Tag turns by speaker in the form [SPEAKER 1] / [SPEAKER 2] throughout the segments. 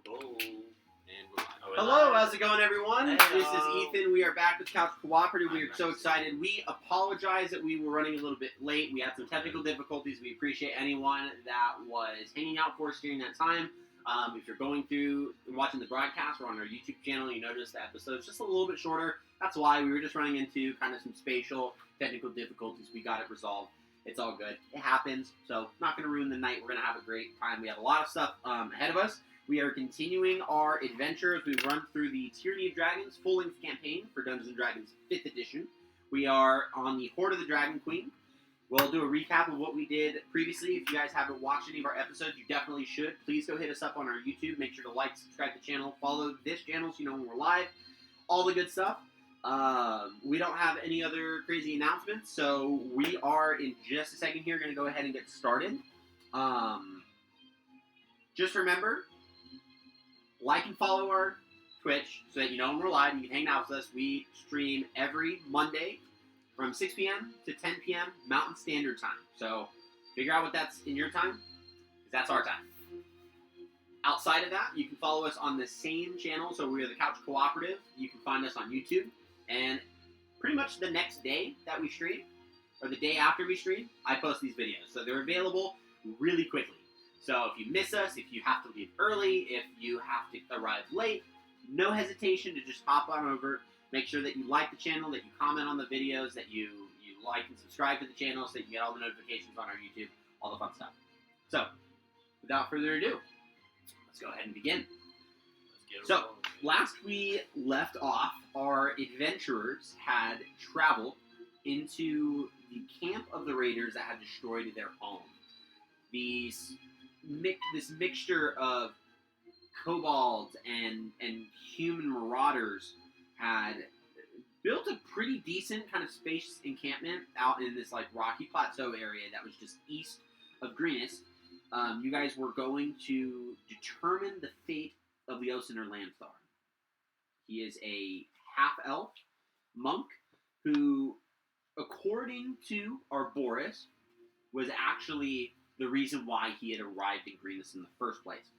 [SPEAKER 1] roll. And we're live.
[SPEAKER 2] Hello, how's it going, everyone?
[SPEAKER 1] Hey,
[SPEAKER 2] This is Ethan. We are back with Couch Cooperative. We are so excited. We apologize that we were running a little bit late. We had some technical difficulties. We appreciate anyone that was hanging out for us during that time. If you're going through and watching the broadcast or on our YouTube channel, you notice the episode's just a little bit shorter. That's why we were just running into kind of some spatial technical difficulties. We got it resolved. It's all good. It happens. So not going to ruin the night. We're going to have a great time. We have a lot of stuff ahead of us. We are continuing our adventures. We run through the Tyranny of Dragons full-length campaign for Dungeons & Dragons 5th edition. We are on the Hoard of the Dragon Queen. We'll do a recap of what we did previously. If you guys haven't watched any of our episodes, you definitely should. Please go hit us up on our YouTube. Make sure to like, subscribe to the channel, follow this channel so you know when we're live. All the good stuff. We don't have any other crazy announcements, so we are, in just a second here, going to go ahead and get started. Just remember, like and follow our Twitch so that you know when we're live and you can hang out with us. We stream every Monday from 6 p.m. to 10 p.m. Mountain Standard Time. So figure out what that's in your time, because that's our time. Outside of that, you can follow us on the same channel. So we are the Couch Cooperative. You can find us on YouTube. And pretty much the next day that we stream, or the day after we stream, I post these videos. So they're available really quickly. So if you miss us, if you have to leave early, if you have to arrive late, no hesitation to just hop on over. Make sure that you like the channel, that you comment on the videos, that you like and subscribe to the channel so that you can get all the notifications on our YouTube, all the fun stuff. So, without further ado, let's go ahead and begin. So, last we left off, our adventurers had traveled into the camp of the raiders that had destroyed their home. This mixture of kobolds and human marauders had built a pretty decent kind of space encampment out in this like rocky plateau area that was just east of Greenest. You guys were going to determine the fate of Leosin or Lanthar. He is a half-elf monk who, according to Arboris, was actually the reason why he had arrived in Greenest in the first place.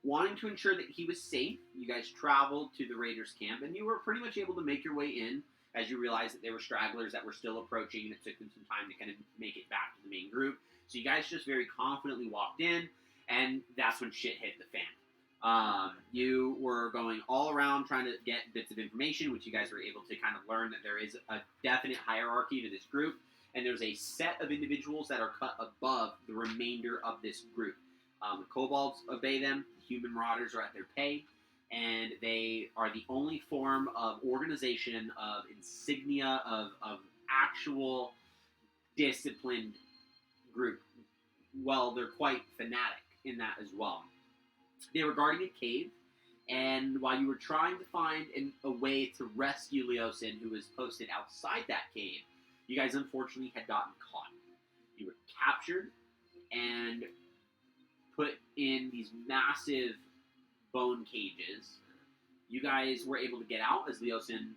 [SPEAKER 2] Wanting to ensure that he was safe, you guys traveled to the raiders' camp, and you were pretty much able to make your way in as you realized that there were stragglers that were still approaching, and it took them some time to kind of make it back to the main group. So you guys just very confidently walked in, and that's when shit hit the fan. You were going all around trying to get bits of information, which you guys were able to kind of learn that there is a definite hierarchy to this group, and there's a set of individuals that are cut above the remainder of this group. The kobolds obey them, the human marauders are at their pay, and they are the only form of organization, of insignia, of actual disciplined group. Well, they're quite fanatic in that as well. They were guarding a cave, and while you were trying to find a way to rescue Leosin, who was posted outside that cave, you guys unfortunately had gotten caught. You were captured and put in these massive bone cages. You guys were able to get out as Leosin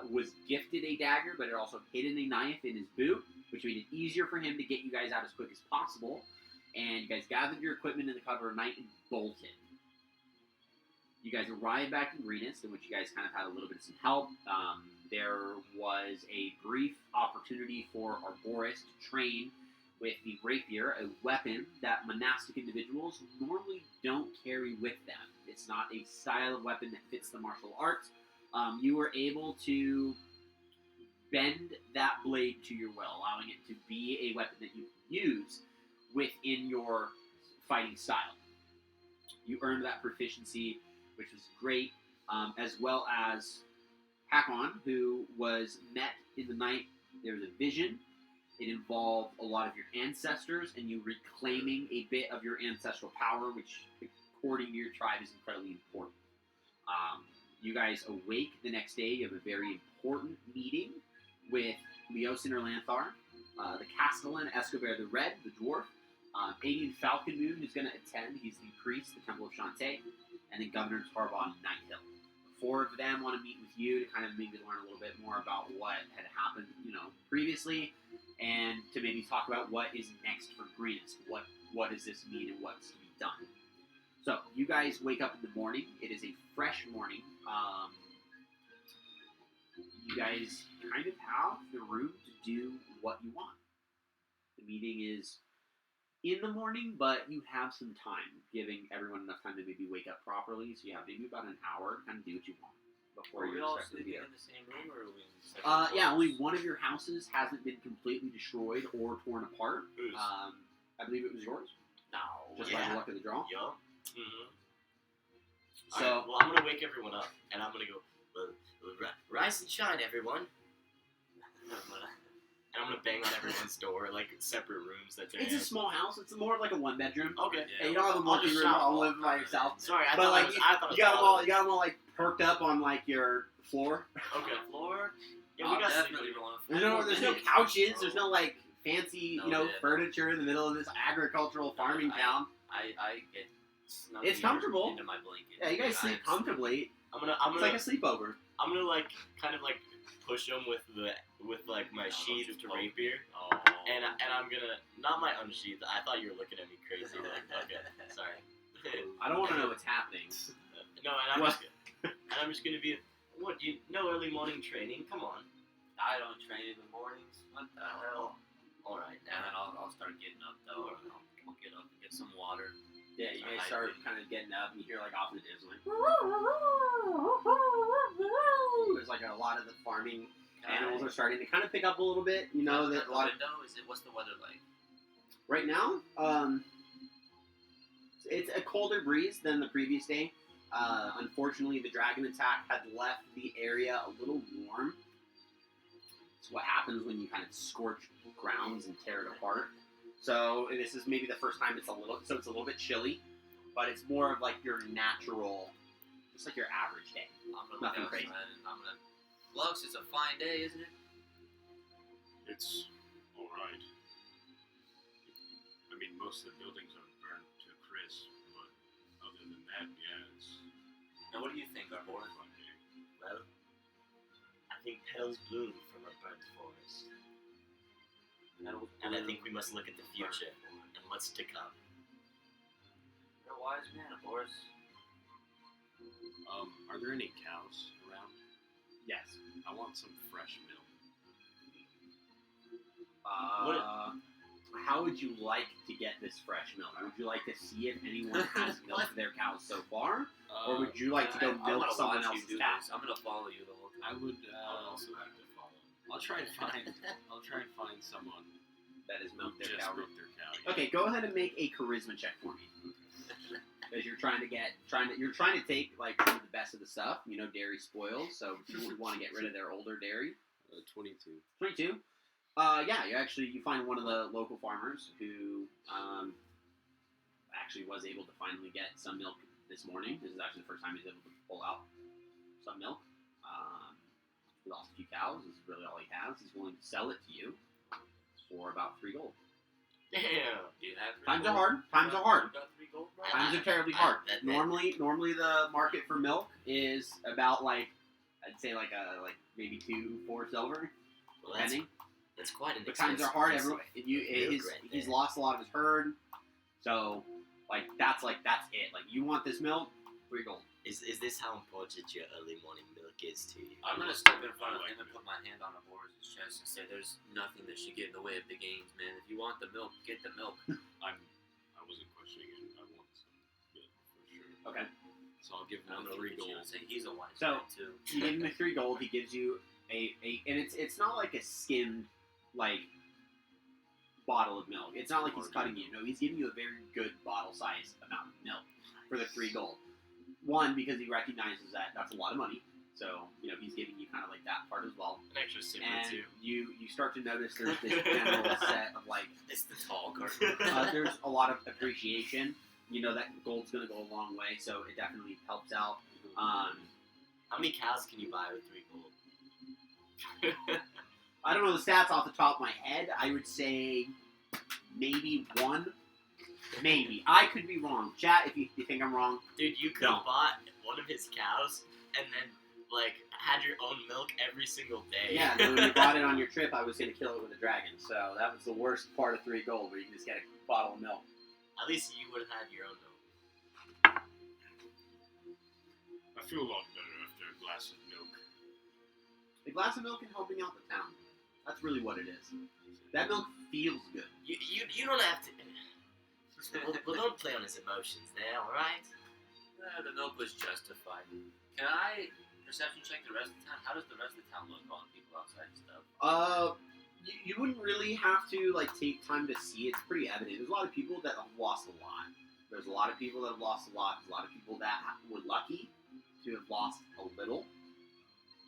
[SPEAKER 2] was gifted a dagger, but it also hidden a knife in his boot, which made it easier for him to get you guys out as quick as possible. And you guys gathered your equipment in the cover of night and bolted. You guys arrived back in Greenest, in which you guys kind of had a little bit of some help. There was a brief opportunity for Arboris to train with the rapier, a weapon that monastic individuals normally don't carry with them. It's not a style of weapon that fits the martial arts. You were able to bend that blade to your will, allowing it to be a weapon that you can use within your fighting style. You earned that proficiency, which was great, as well as Hakon, who was met in the night. There was a vision. It involved a lot of your ancestors and you reclaiming a bit of your ancestral power, which, according to your tribe, is incredibly important. You guys awake the next day. You have a very important meeting with Leosin or Lanthar, the Castellan Escobar the Red, the dwarf, Aiden Falconmoon, who's going to attend. He's the priest, the Temple of Shantae, and then Governor Tarbon Nighthill. The four of them want to meet with you to kind of maybe learn a little bit more about what had happened, previously, and to maybe talk about what is next for Greenest. What does this mean and what's to be done? So you guys wake up in the morning. It is a fresh morning. You guys kind of have the room to do what you want. The meeting is in the morning, but you have some time, giving everyone enough time to maybe wake up properly. So you have maybe about an hour to kind of do what you want before
[SPEAKER 1] Are we
[SPEAKER 2] you're
[SPEAKER 1] all
[SPEAKER 2] expected to be
[SPEAKER 1] sleeping
[SPEAKER 2] there.
[SPEAKER 1] in the same room, or are we in separate
[SPEAKER 2] Yeah,
[SPEAKER 1] floors?
[SPEAKER 2] only one of your houses hasn't been completely destroyed or torn apart.
[SPEAKER 1] Whose?
[SPEAKER 2] I believe it was yours,
[SPEAKER 1] No.
[SPEAKER 2] just by the luck of the draw.
[SPEAKER 3] Yup. Mm-hmm.
[SPEAKER 2] So,
[SPEAKER 3] Alright, well, I'm gonna wake everyone up, and I'm gonna go, rise and shine, everyone. And I'm gonna bang on everyone's door, like separate rooms that they're
[SPEAKER 2] it's a
[SPEAKER 3] in.
[SPEAKER 2] small house. It's more of like a one bedroom.
[SPEAKER 3] Okay.
[SPEAKER 2] Yeah, you don't have a
[SPEAKER 3] I'll just
[SPEAKER 2] multi-room
[SPEAKER 3] shout
[SPEAKER 2] all
[SPEAKER 3] all
[SPEAKER 2] live by yourself.
[SPEAKER 3] Sorry, I
[SPEAKER 2] But
[SPEAKER 3] thought
[SPEAKER 2] like
[SPEAKER 3] it was, I thought it
[SPEAKER 2] you got them
[SPEAKER 3] was
[SPEAKER 2] all, like perked up on like your floor.
[SPEAKER 3] Okay.
[SPEAKER 1] Floor?
[SPEAKER 3] Yeah, we
[SPEAKER 1] I'll
[SPEAKER 3] got
[SPEAKER 1] definitely
[SPEAKER 3] sleep.
[SPEAKER 1] roll on
[SPEAKER 2] There's no couches. There's no like fancy,
[SPEAKER 1] No, yeah.
[SPEAKER 2] furniture in the middle of this agricultural farming town.
[SPEAKER 1] I get snuck
[SPEAKER 2] It's
[SPEAKER 1] here
[SPEAKER 2] comfortable.
[SPEAKER 1] into my blanket.
[SPEAKER 2] Yeah, you guys
[SPEAKER 1] I
[SPEAKER 2] sleep
[SPEAKER 1] am
[SPEAKER 2] comfortably.
[SPEAKER 3] I'm gonna
[SPEAKER 2] It's like a sleepover.
[SPEAKER 3] I'm gonna like kind of like push them with like my
[SPEAKER 1] No,
[SPEAKER 3] sheath
[SPEAKER 1] don't you
[SPEAKER 3] to
[SPEAKER 1] poke.
[SPEAKER 3] rapier,
[SPEAKER 1] Oh.
[SPEAKER 3] and I'm gonna not my unsheath. I thought you were looking at me crazy. Like, okay, sorry.
[SPEAKER 2] I don't want to know what's happening.
[SPEAKER 3] No, and I'm just gonna be. What do you know? Early morning training. Come on.
[SPEAKER 1] I don't train in the mornings. What the hell?
[SPEAKER 3] All right.
[SPEAKER 1] And then I'll start getting up though. I'll get up and get some water.
[SPEAKER 2] Yeah, you guys start kind of getting up, and you hear like off in the distance, like there's like a lot of the farming animals are starting to kind of pick up a little bit. You know that a lot of
[SPEAKER 1] What's the weather like?
[SPEAKER 2] right now. It's a colder breeze than the previous day. Unfortunately, the dragon attack had left the area a little warm. It's what happens when you kind of scorch grounds and tear it apart. So this is maybe the first time it's a little bit chilly, but it's more of like your natural, just like your average day.
[SPEAKER 1] I'm gonna
[SPEAKER 2] Nothing
[SPEAKER 1] look
[SPEAKER 2] crazy.
[SPEAKER 1] outside and I'm gonna. Lux, it's a fine day, isn't it?
[SPEAKER 4] It's alright. I mean, most of the buildings are burned to crisp, but other than that, yeah, it's
[SPEAKER 1] Now, what do you think,
[SPEAKER 4] a
[SPEAKER 1] Arbor?
[SPEAKER 4] fun day.
[SPEAKER 3] Well, I think petals bloom from a burnt forest, and I think we must look at the future and what's to come.
[SPEAKER 1] You're a wise man, Boris.
[SPEAKER 4] Are there any cows around?
[SPEAKER 2] Yes.
[SPEAKER 4] I want some fresh milk.
[SPEAKER 2] How would you like to get this fresh milk? Would you like to see if anyone has milked their cows so far, or would you like to go
[SPEAKER 1] I
[SPEAKER 2] milk
[SPEAKER 1] wanna
[SPEAKER 2] someone
[SPEAKER 1] watch you
[SPEAKER 2] else's
[SPEAKER 1] do
[SPEAKER 2] cow?
[SPEAKER 1] this. I'm gonna follow you the whole
[SPEAKER 4] I
[SPEAKER 1] time.
[SPEAKER 4] would.
[SPEAKER 3] I would also like to follow.
[SPEAKER 4] I'll try and find someone
[SPEAKER 2] That is
[SPEAKER 4] who
[SPEAKER 2] milk their
[SPEAKER 4] just
[SPEAKER 2] cow.
[SPEAKER 4] milked their cow. Yeah.
[SPEAKER 2] Okay, go ahead and make a charisma check for me. Because you're trying to take like some of the best of the stuff. You know, dairy spoils, so you would want to get rid of their older dairy.
[SPEAKER 4] 22.
[SPEAKER 2] 22. Yeah, you find one of the local farmers who actually was able to finally get some milk this morning. This is actually the first time he's able to pull out some milk. He lost a few cows. This is really all he has. He's willing to sell it to you for about 3 gold.
[SPEAKER 3] Damn.
[SPEAKER 1] Do you have 3
[SPEAKER 2] Times are
[SPEAKER 1] gold?
[SPEAKER 2] hard. Times are hard.
[SPEAKER 1] You got 3 gold, bro?
[SPEAKER 2] Times are terribly hard.
[SPEAKER 3] that-
[SPEAKER 2] Normally the market for milk is about like I'd say like maybe 2-4 silver,
[SPEAKER 3] Well, that's
[SPEAKER 2] depending.
[SPEAKER 3] quite an
[SPEAKER 2] But times are hard. Everyone, he's
[SPEAKER 3] there.
[SPEAKER 2] lost a lot of his herd, so that's it. Like you want this milk, 3 gold.
[SPEAKER 3] Is this how important your early morning milk is to you?
[SPEAKER 1] I'm gonna step in front of
[SPEAKER 4] I like
[SPEAKER 1] him and
[SPEAKER 4] milk.
[SPEAKER 1] put my hand on Boris' chest and say, "There's nothing that should get in the way of the games, man. If you want the milk, get the milk."
[SPEAKER 4] I wasn't questioning it. I want some milk for sure.
[SPEAKER 2] Okay.
[SPEAKER 4] So I'll give
[SPEAKER 1] And I'm
[SPEAKER 4] him
[SPEAKER 1] gonna
[SPEAKER 4] 3
[SPEAKER 1] look at you
[SPEAKER 4] gold.
[SPEAKER 1] and say, "He's a wise
[SPEAKER 2] So-
[SPEAKER 1] man too."
[SPEAKER 2] You give him the 3 gold. He gives you a and it's not like a skimmed like bottle of milk. It's not like he's cutting you. No, he's giving you a very good bottle size amount of milk for the 3 gold. One, because he recognizes that that's a lot of money. So, he's giving you kind of like that part as well.
[SPEAKER 3] An extra sip or
[SPEAKER 2] And
[SPEAKER 3] two.
[SPEAKER 2] you start to notice there's this general set of like,
[SPEAKER 1] It's the tall carton.
[SPEAKER 2] there's a lot of appreciation. You know that gold's going to go a long way, so it definitely helps out.
[SPEAKER 3] How many cows can you buy with 3 gold?
[SPEAKER 2] I don't know the stats off the top of my head. I would say maybe 1. Maybe. I could be wrong. Chat, if you think I'm wrong.
[SPEAKER 3] Dude, you could have bought one of his cows and then, had your own milk every single day.
[SPEAKER 2] Yeah, when you bought it on your trip, I was going to kill it with a dragon. So that was the worst part of 3 gold, where you can just get a bottle of milk.
[SPEAKER 3] At least you would have had your own milk.
[SPEAKER 4] I feel a lot better after a glass of milk.
[SPEAKER 2] A glass of milk and helping out the town. That's really what it is. That milk feels good.
[SPEAKER 3] You don't have to. Well, don't play on his emotions there, alright?
[SPEAKER 1] The milk was justified. Can I perception check the rest of the town? How does the rest of the town look on people outside and stuff?
[SPEAKER 2] You wouldn't really have to take time to see. It's pretty evident. There's a lot of people that have lost a lot. There's a lot of people that have lost a lot. There's a lot of people that were lucky to have lost a little.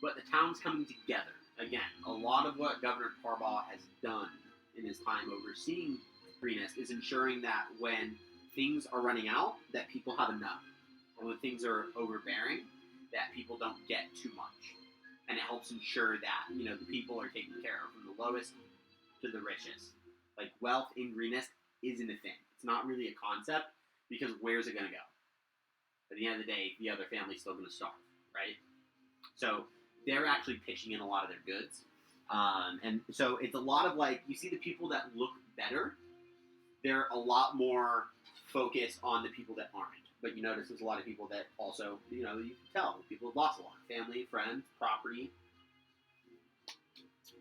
[SPEAKER 2] But the town's coming together. Again, a lot of what Governor Tarbaugh has done in his time overseeing Greenest is ensuring that when things are running out, that people have enough. And when things are overbearing, that people don't get too much. And it helps ensure that, the people are taken care of from the lowest to the richest. Wealth in Greenest isn't a thing. It's not really a concept, because where's it going to go? At the end of the day, the other family's still going to starve, right? So they're actually pitching in a lot of their goods. And so it's a lot of you see the people that look better, they're a lot more focused on the people that aren't. But you notice there's a lot of people that also, you can tell, people have lost a lot. Family, friends, property.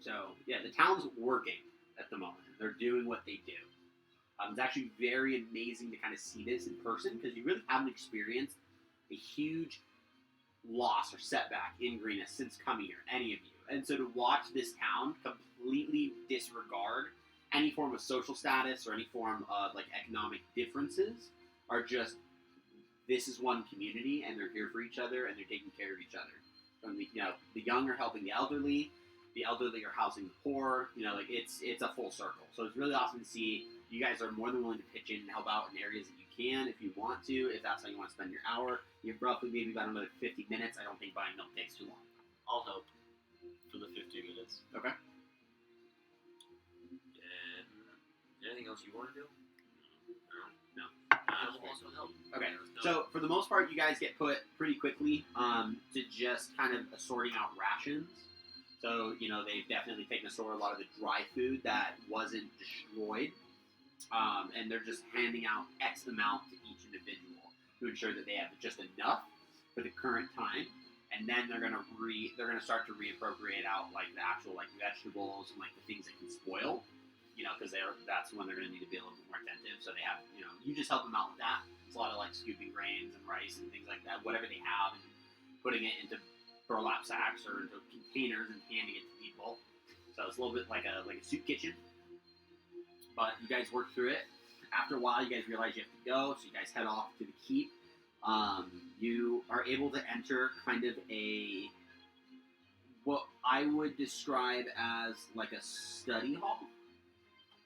[SPEAKER 2] So, yeah, the town's working at the moment. They're doing what they do. It's actually very amazing to kind of see this in person, because you really haven't experienced a huge loss or setback in Greenest since coming here, any of you. And so to watch this town completely disregard any form of social status or any form of economic differences are just, this is one community, and they're here for each other, and they're taking care of each other. From the young are helping the elderly are housing the poor. It's a full circle. So it's really awesome to see. You guys are more than willing to pitch in and help out in areas that you can if you want to, if that's how you want to spend your hour. You have roughly maybe about another 50 minutes. I don't think buying milk takes too long.
[SPEAKER 3] I'll help for the 50 minutes.
[SPEAKER 2] Okay.
[SPEAKER 1] Anything else you want to do?
[SPEAKER 2] No.
[SPEAKER 1] I will also help.
[SPEAKER 2] Okay. So for the most part, you guys get put pretty quickly to just kind of sorting out rations. So, they've definitely taken a lot of the dry food that wasn't destroyed. And they're just handing out X amount to each individual to ensure that they have just enough for the current time. And then they're gonna start to reappropriate out the actual vegetables and the things that can spoil. Because that's when they're gonna need to be a little bit more attentive. So they have, you just help them out with that. It's a lot of scooping grains and rice and things like that, whatever they have, and putting it into burlap sacks or into containers and handing it to people. So it's a little bit like a soup kitchen. But you guys work through it. After a while, you guys realize you have to go, so you guys head off to the keep. You are able to enter kind of what I would describe as a study hall.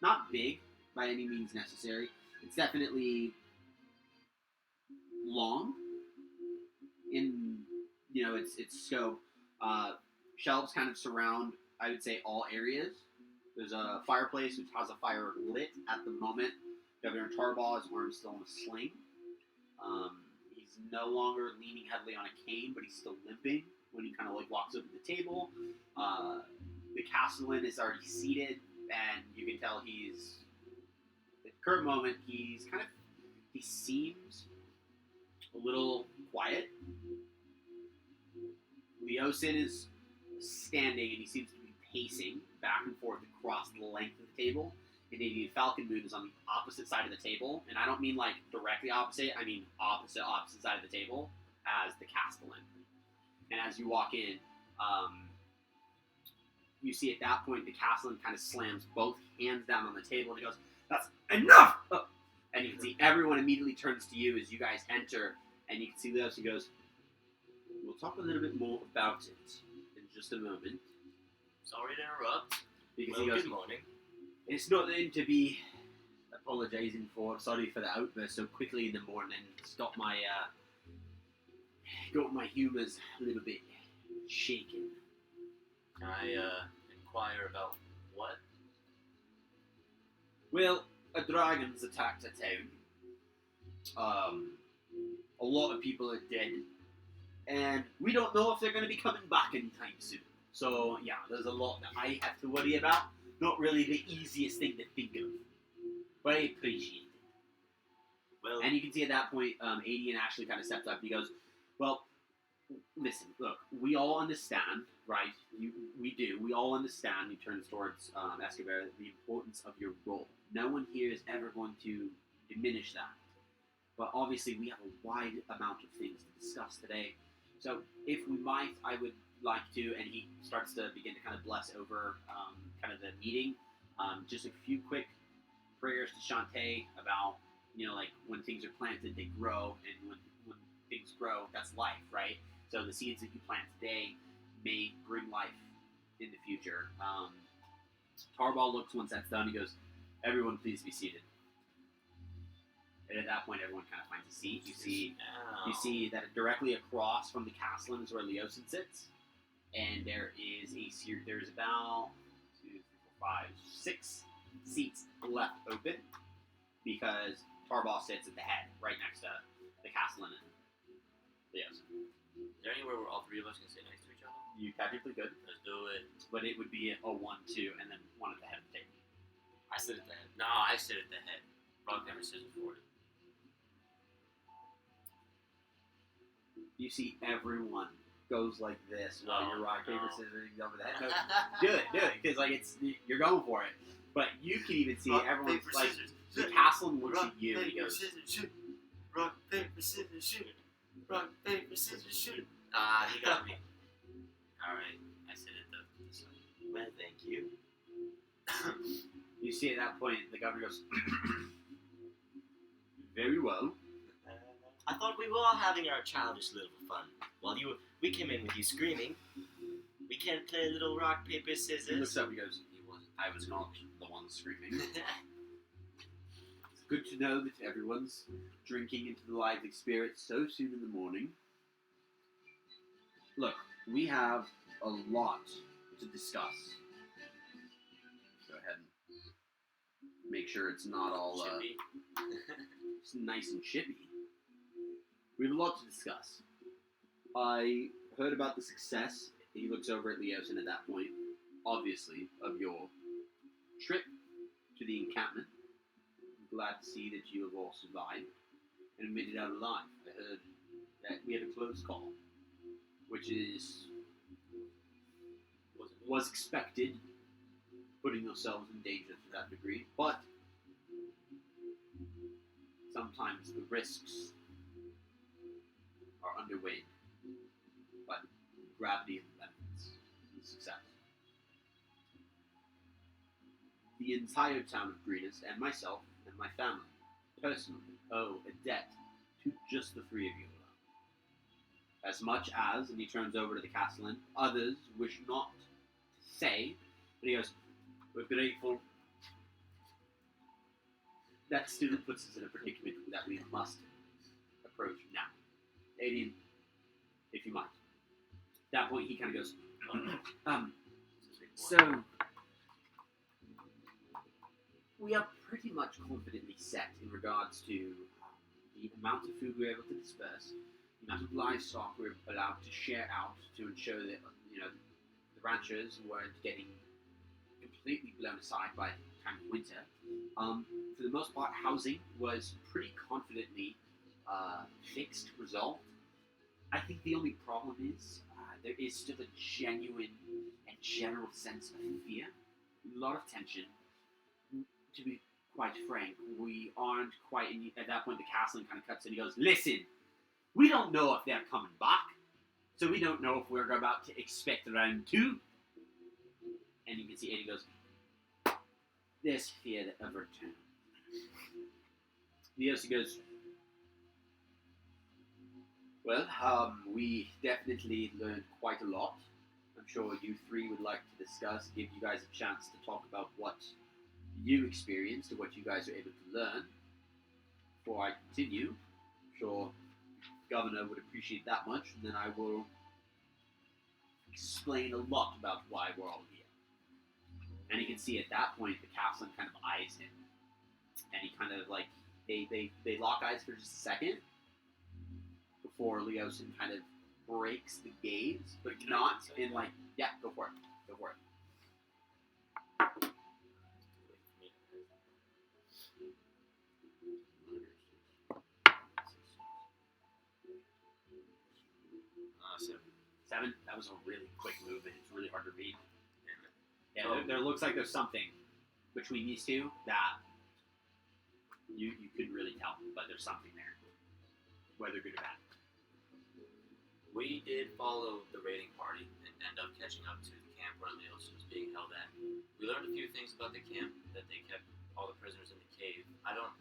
[SPEAKER 2] Not big by any means necessary. It's definitely long in its scope. Shelves kind of surround, I would say, all areas. There's a fireplace which has a fire lit at the moment. Governor Tarbaugh, his arm's still in a sling. He's no longer leaning heavily on a cane, but he's still limping when he kind of walks over to the table. The castellan is already seated, and you can tell at the current moment, he seems a little quiet. Leosin is standing, and he seems to be pacing back and forth across the length of the table. And the Falcon Moon is on the opposite side of the table, and I don't mean directly opposite, I mean opposite side of the table as the Castellan. And as you walk in, you see at that point the Castellan kind of slams both hands down on the table and he goes, "That's enough!" And you can see everyone immediately turns to you as you guys enter, and you can see Leos, he goes, "We'll talk a little bit more about it in just a moment."
[SPEAKER 1] Sorry to interrupt.
[SPEAKER 2] Because
[SPEAKER 3] Well,
[SPEAKER 2] he goes,
[SPEAKER 3] good morning.
[SPEAKER 2] "It's nothing to be apologising for. Sorry for the outburst so quickly in the morning. It's got my humours a little bit shaken."
[SPEAKER 1] Can I inquire about what?
[SPEAKER 2] Well, a dragon's attacked a town. A lot of people are dead, and we don't know if they're going to be coming back anytime soon. So, yeah, there's a lot that I have to worry about. Not really the easiest thing to think of, but I appreciate it.
[SPEAKER 3] Well,
[SPEAKER 2] And you can see at that point, Adian actually kind of steps up and he goes, "Well, listen, look, we all understand, right? We do. We all understand. He turns towards Escobar, the importance of your role. No one here is ever going to diminish that. But obviously, we have a wide amount of things to discuss today. So, if we might, I would like to, and he starts to begin to kind of bless over kind of the meeting. Just a few quick prayers to Shantae about, like when things are planted, they grow, and when things grow, that's life, right? So the seeds that you plant today may bring life in the future. Tarball looks once that's done. He goes, "Everyone, please be seated." And at that point, everyone kind of finds a seat. You see that directly across from the castle is where Leosin sits, and there's about 2, 3, 4, 5, 6 seats left open because Tarball sits at the head, right next to the Castellan and Leosin.
[SPEAKER 1] Is there anywhere where all three of us can sit next to each other?
[SPEAKER 2] You technically could,
[SPEAKER 1] Let's do it.
[SPEAKER 2] but it would be a 1, 2, and then one at the head of the table.
[SPEAKER 3] I sit at the head.
[SPEAKER 1] No, I sit at the head. Rock, paper, scissors for it.
[SPEAKER 2] You see everyone goes like this while you're rock, paper, scissors over the head. No, do it, because like you're going for it. But you can even see
[SPEAKER 1] Rock,
[SPEAKER 2] everyone's
[SPEAKER 1] paper,
[SPEAKER 2] like
[SPEAKER 1] scissors,
[SPEAKER 2] the
[SPEAKER 1] shoot.
[SPEAKER 2] Castellan looks
[SPEAKER 1] Rock,
[SPEAKER 2] at you and he
[SPEAKER 1] paper,
[SPEAKER 2] goes,
[SPEAKER 1] scissors, shoot. Rock, paper, scissors, shoot. Rock, paper, scissors, shoot. Ah, he got me. Alright, I sit at the side.
[SPEAKER 3] Well, thank you.
[SPEAKER 2] You see at that point the governor goes, "Very well."
[SPEAKER 3] I thought we were all having our childish little fun. While we came in with you screaming. We can't play a little rock, paper,
[SPEAKER 2] He
[SPEAKER 3] scissors.
[SPEAKER 2] looks up and he goes, "I was not the one screaming." It's good to know that everyone's drinking into the lively spirit so soon in the morning. Look, we have a lot to discuss. Go ahead and make sure it's not all
[SPEAKER 1] Chippy.
[SPEAKER 2] it's nice and chippy. We have a lot to discuss. I heard about the success. He looks over at Leosin at that point, obviously, of your trip to the encampment. I'm glad to see that you have all survived and made it out alive. I heard that we had a close call, which was expected, putting yourselves in danger to that degree, but sometimes the risks are underweighed by the gravity of the benefits and success. The entire town of Greenest and myself and my family personally owe a debt to just the three of you alone. As much as, and he turns over to the Castellan, others wish not to say, and he goes, "We're grateful." That still puts us in a predicament that we must approach now. Aiden, if you might. At that point, he kind of goes, so, we are pretty much confidently set in regards to the amount of food we're able to disperse, the amount of livestock we're allowed to share out to ensure that, the ranchers weren't getting completely blown aside by the time of winter. For the most part, housing was pretty confidently fixed, resolved. I think the only problem is there is still a genuine and general sense of fear, a lot of tension. To be quite frank, we aren't quite at that point. The Castellan kind of cuts in. He goes, "Listen, we don't know if they're coming back, so we don't know if we're about to expect round 2. And you can see Eddie goes, "There's fear of return." Leosin goes, "Well, we definitely learned quite a lot. I'm sure you three would like to discuss, give you guys a chance to talk about what you experienced or what you guys are able to learn. Before I continue, I'm sure the governor would appreciate that much, and then I will explain a lot about why we're all here." And you can see at that point the Castellan kind of eyes him, and he kind of like they lock eyes for just a second before Leosin kind of breaks the gaze, but not in like, yeah, go for it. 7? That was a really quick movement. It's really hard to read. Yeah,
[SPEAKER 1] Oh.
[SPEAKER 2] there looks like there's something between these two that you couldn't really tell, but there's something there. Whether good or bad.
[SPEAKER 1] We did follow the raiding party and end up catching up to the camp where Leos was being held at. We learned a few things about the camp, that they kept all the prisoners in the cave. I don't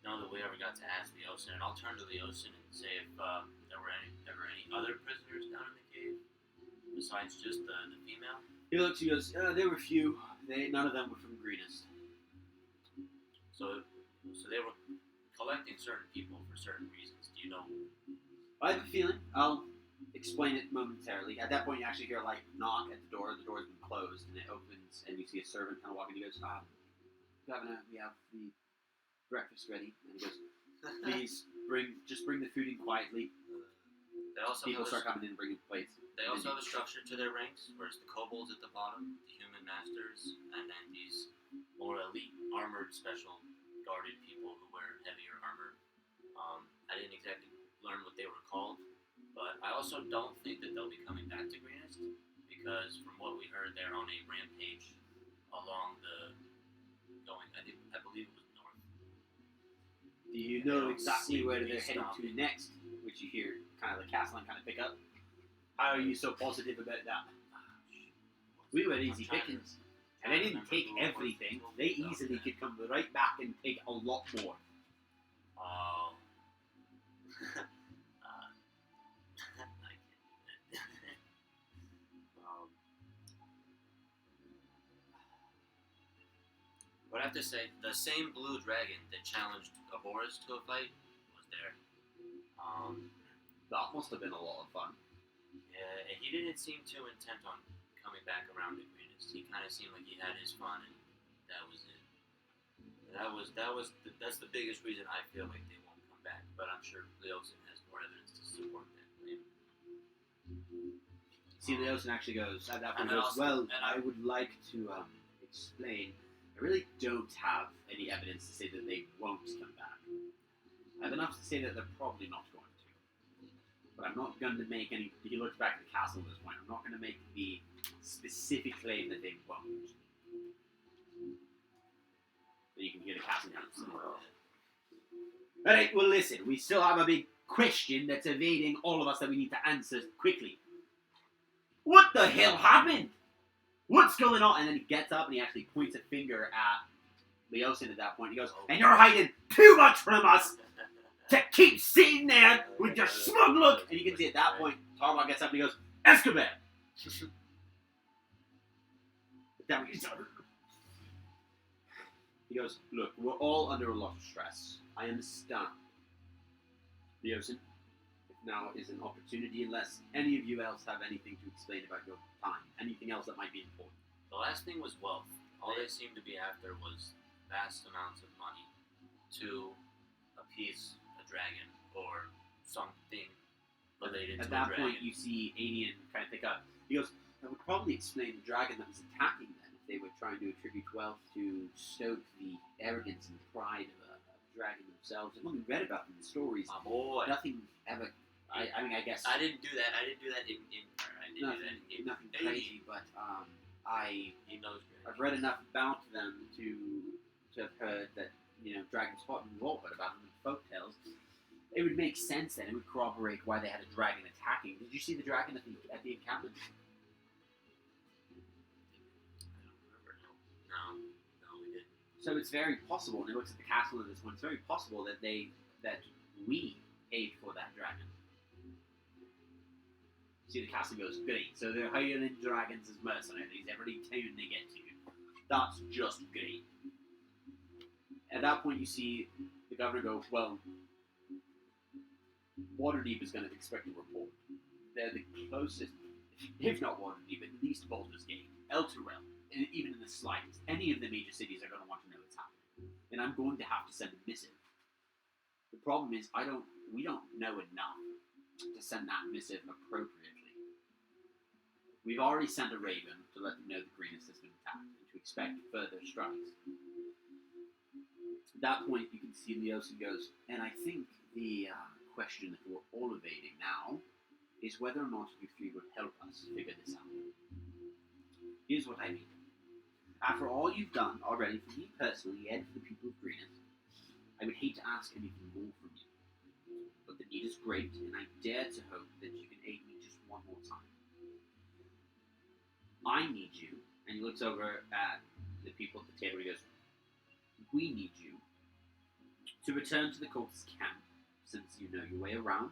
[SPEAKER 1] know that we ever got to ask Leosin, and I'll turn to Leosin and say if there were any other prisoners down in the cave besides just the female.
[SPEAKER 2] He looks, he goes, there were few. None of them were from Greenest.
[SPEAKER 1] So they were collecting certain people for certain reasons. Do you know?
[SPEAKER 2] I have a feeling. I'll explain it momentarily. At that point, you actually hear a light knock at the door. The door's been closed, and it opens, and you see a servant kind of walking. He goes, Governor, we have the breakfast ready. And he goes, please bring the food in quietly.
[SPEAKER 1] They also
[SPEAKER 2] People
[SPEAKER 1] have
[SPEAKER 2] start coming in and bringing plates.
[SPEAKER 1] They also have a structure to their ranks, whereas the kobolds at the bottom, the human masters, and then these more elite armored special guarded people who wear heavier armor. I didn't exactly learn what they were called, but I also don't think that they'll be coming back to Greenest, because from what we heard, they're on a rampage along I believe it was north.
[SPEAKER 2] Do you know
[SPEAKER 1] don't
[SPEAKER 2] exactly
[SPEAKER 1] seem
[SPEAKER 2] where
[SPEAKER 1] to be
[SPEAKER 2] they're heading to
[SPEAKER 1] stopping.
[SPEAKER 2] next? Which you hear kind of the Castellan kind of pick up. How are you so positive about that? We were easy pickings. And they didn't take everything. They easily could come right back and take a lot more.
[SPEAKER 1] Oh. But I have to say, the same blue dragon that challenged Aboris to a fight was there.
[SPEAKER 2] That must have been a lot of fun.
[SPEAKER 1] Yeah, and he didn't seem too intent on coming back around to Greenest. He kind of seemed like he had his fun, and that was it. That's the biggest reason I feel like they won't come back. But I'm sure Leosin has more evidence to support that claim.
[SPEAKER 2] See, Leosin actually goes, at that point,
[SPEAKER 1] And I
[SPEAKER 2] goes,
[SPEAKER 1] also-
[SPEAKER 2] well,
[SPEAKER 1] and
[SPEAKER 2] I would like to explain. I really don't have any evidence to say that they won't come back. I have enough to say that they're probably not going to. But I'm not going to make any... He looks back at the castle at this point. I'm not going to make the specific claim that they won't. But you can hear the castle now. Alright, well listen. We still have a big question that's evading all of us that we need to answer quickly. What the hell happened? What's going on? And then he gets up and he actually points a finger at Leosin at that point. He goes, and you're hiding too much from us to keep sitting there with your smug look. And you can see at that point, Tarbock gets up and he goes, Escobar! He goes, look, we're all under a lot of stress. I understand. Leosin, now is an opportunity, unless any of you else have anything to explain about your time. Anything else that might be important.
[SPEAKER 1] The last thing was wealth. All they seemed to be after was vast amounts of money to appease a dragon or something related
[SPEAKER 2] At
[SPEAKER 1] to a
[SPEAKER 2] that
[SPEAKER 1] dragon.
[SPEAKER 2] point, you see Aenian kind of pick up. He goes, that would probably explain the dragon that was attacking them if they were trying to attribute wealth to stoke the arrogance and pride of a dragon themselves. I've only read about them in stories.
[SPEAKER 1] My boy.
[SPEAKER 2] Nothing ever. I mean, I guess
[SPEAKER 1] I didn't do that. I didn't do that in I didn't do that in game.
[SPEAKER 2] nothing crazy, but
[SPEAKER 1] He knows
[SPEAKER 2] I've read enough about them to have heard that, you know, dragons fought, and we've all heard about them in folktales. It would make sense then. It would corroborate why they had a dragon attacking. Did you see the dragon at the encampment?
[SPEAKER 1] I don't remember. No, we didn't.
[SPEAKER 2] So it's very possible, and it looks at the castle of this one. It's very possible that we paid for that dragon. See, the castle goes, great. So they're hiring dragons as mercenaries every town they get to. That's just great. At that point, you see the governor go, well, Waterdeep is going to expect a report. They're the closest, if not Waterdeep, at least Baldur's Gate, Elturel, and even in the slightest. Any of the major cities are going to want to know what's happening. And I'm going to have to send a missive. The problem is, we don't know enough to send that missive appropriately. We've already sent a raven to let them know the Greenest has been attacked and to expect further strikes. At that point, you can see Leosin goes, and I think the question that we're all evading now is whether or not you three would help us figure this out. Here's what I mean. After all you've done already for me personally and for the people of Greenest, I would hate to ask anything more from you. But the need is great, and I dare to hope that you can aid me just one more time. I need you, and he looks over at the people at the table and he goes, we need you to return to the cultist camp, since you know your way around.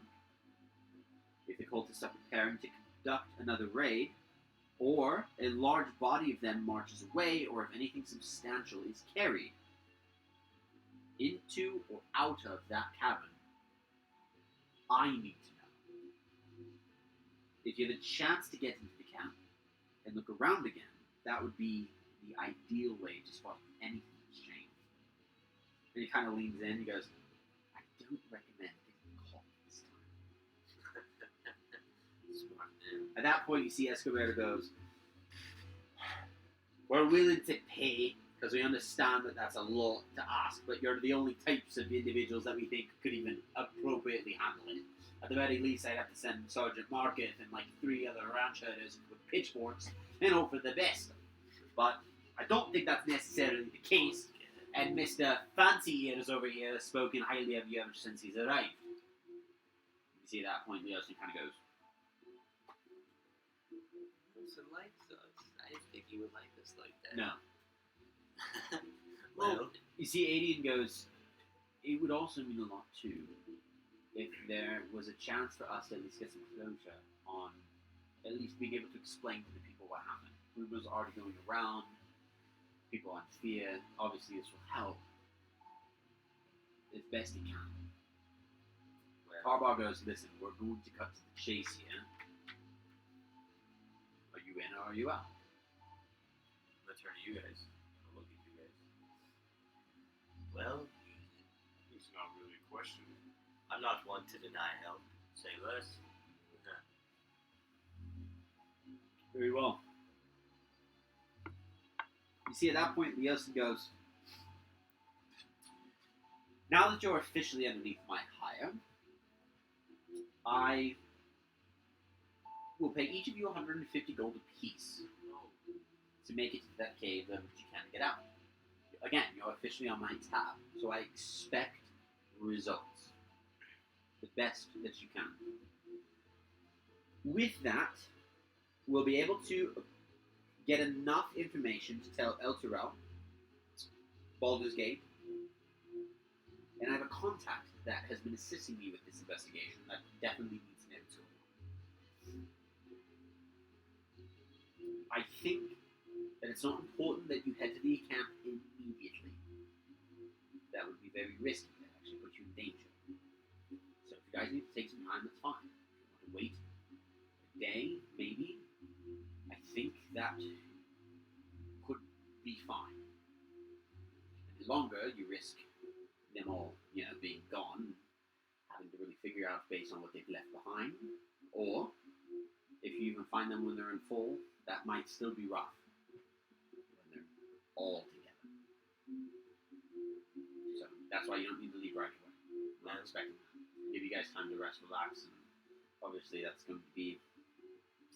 [SPEAKER 2] If the cultists are preparing to conduct another raid, or a large body of them marches away, or if anything substantial is carried into or out of that cavern, I need to know. If you have a chance to get into the camp and look around again, that would be the ideal way to spot anything that's changed. And he kind of leans in, he goes, I don't recommend getting caught this time.
[SPEAKER 1] Smart man.
[SPEAKER 2] At that point, you see Escobar goes, we're willing to pay, because we understand that that's a lot to ask, but you're the only types of individuals that we think could even appropriately handle it. At the very least, I'd have to send Sergeant Market and like 3 other ranch herders with pitchforks and hope for the best. But I don't think that's necessarily the case, and Mr. Fancy Ears over here has spoken highly of you ever since he's arrived. You see at that point, Leosin kind of goes,
[SPEAKER 5] Wilson likes us. I didn't think he would like us like that.
[SPEAKER 2] no.
[SPEAKER 3] Well,
[SPEAKER 2] You see, Adian goes, it would also mean a lot too if there was a chance for us to at least get some closure on at least being able to explain to the people what happened. Rumors are already going around, people are in fear. Obviously, this will help as best it can. Harbaugh goes, listen, we're going to cut to the chase here. Are you in or are you out?
[SPEAKER 1] I'm gonna turn to you guys. I'll look at you guys.
[SPEAKER 3] well,
[SPEAKER 4] It's not really a question.
[SPEAKER 3] I'm not one to deny help.
[SPEAKER 1] Say less.
[SPEAKER 2] Very well. You see, at that point, Leosin goes, now that you're officially underneath my hire, I will pay each of you 150 gold apiece to make it to that cave in which you can't get out. Again, you're officially on my tab, so I expect results. The best that you can. With that, we'll be able to get enough information to tell El Turel, Baldur's Gate, and I have a contact that has been assisting me with this investigation that definitely needs an answer. I think that it's not important that you head to the camp immediately. That would be very risky. That actually puts you in danger. So if you guys need to take some time, that's fine. If you want to wait a day, maybe, I think that could be fine. And the longer, you risk them all, being gone, having to really figure out based on what they've left behind, or if you even find them when they're in full, that might still be rough when they're all together. So that's why you don't need to leave right away. I'm expecting that. Give you guys time to rest, relax, and obviously that's going to be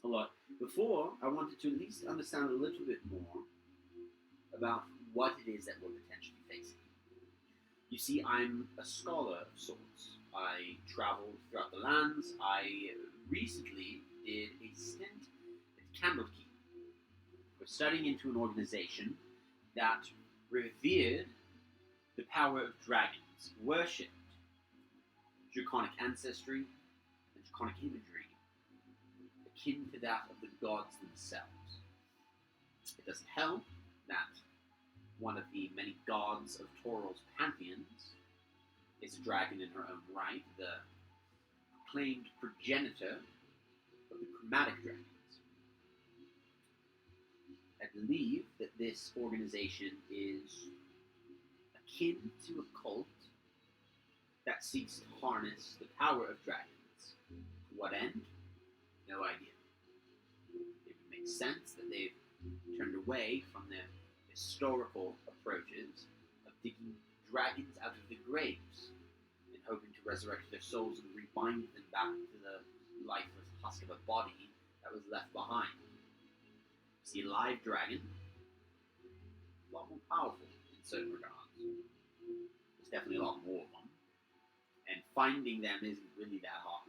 [SPEAKER 2] a lot. Before, I wanted to at least understand a little bit more about what it is that we're potentially facing. You see, I'm a scholar of sorts. I traveled throughout the lands. I recently did a stint at Candlekeep. We're studying into an organization that revered the power of dragons, worshipped draconic ancestry and draconic imagery, akin to that of the gods themselves. It doesn't help that one of the many gods of Toral's pantheons is a dragon in her own right, the acclaimed progenitor of the chromatic dragons. I believe that this organization is akin to a cult that seeks to harness the power of dragons. To what end? No idea. It would make sense that they've turned away from their historical approaches of digging dragons out of the graves and hoping to resurrect their souls and rebind them back to the lifeless husk of a body that was left behind. You see a live dragon, a lot more powerful in certain regards. There's definitely a lot more of them, and finding them isn't really that hard.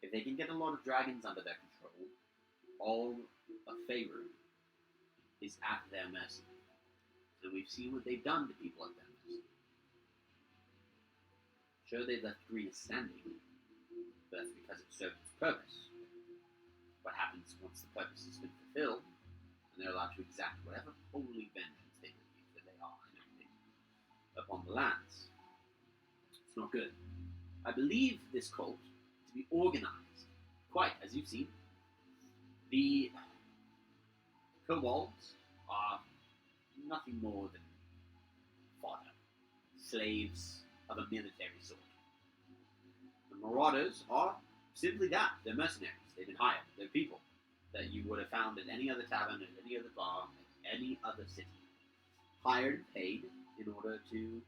[SPEAKER 2] If they can get a lot of dragons under their control, all a favor is at their mercy. And we've seen what they've done to people at their mercy. Sure, they've left Greenus standing, but that's because it served its purpose. What happens once the purpose has been fulfilled, and they're allowed to exact whatever holy vengeance they believe that they are and everything upon the lands? It's not good. I believe this cult to be organized, quite as you've seen. The kobolds are nothing more than fodder, slaves of a military sort. The marauders are simply that. They're mercenaries. They've been hired. They're people that you would have found at any other tavern, at any other bar, at any other city. Hired and paid in order to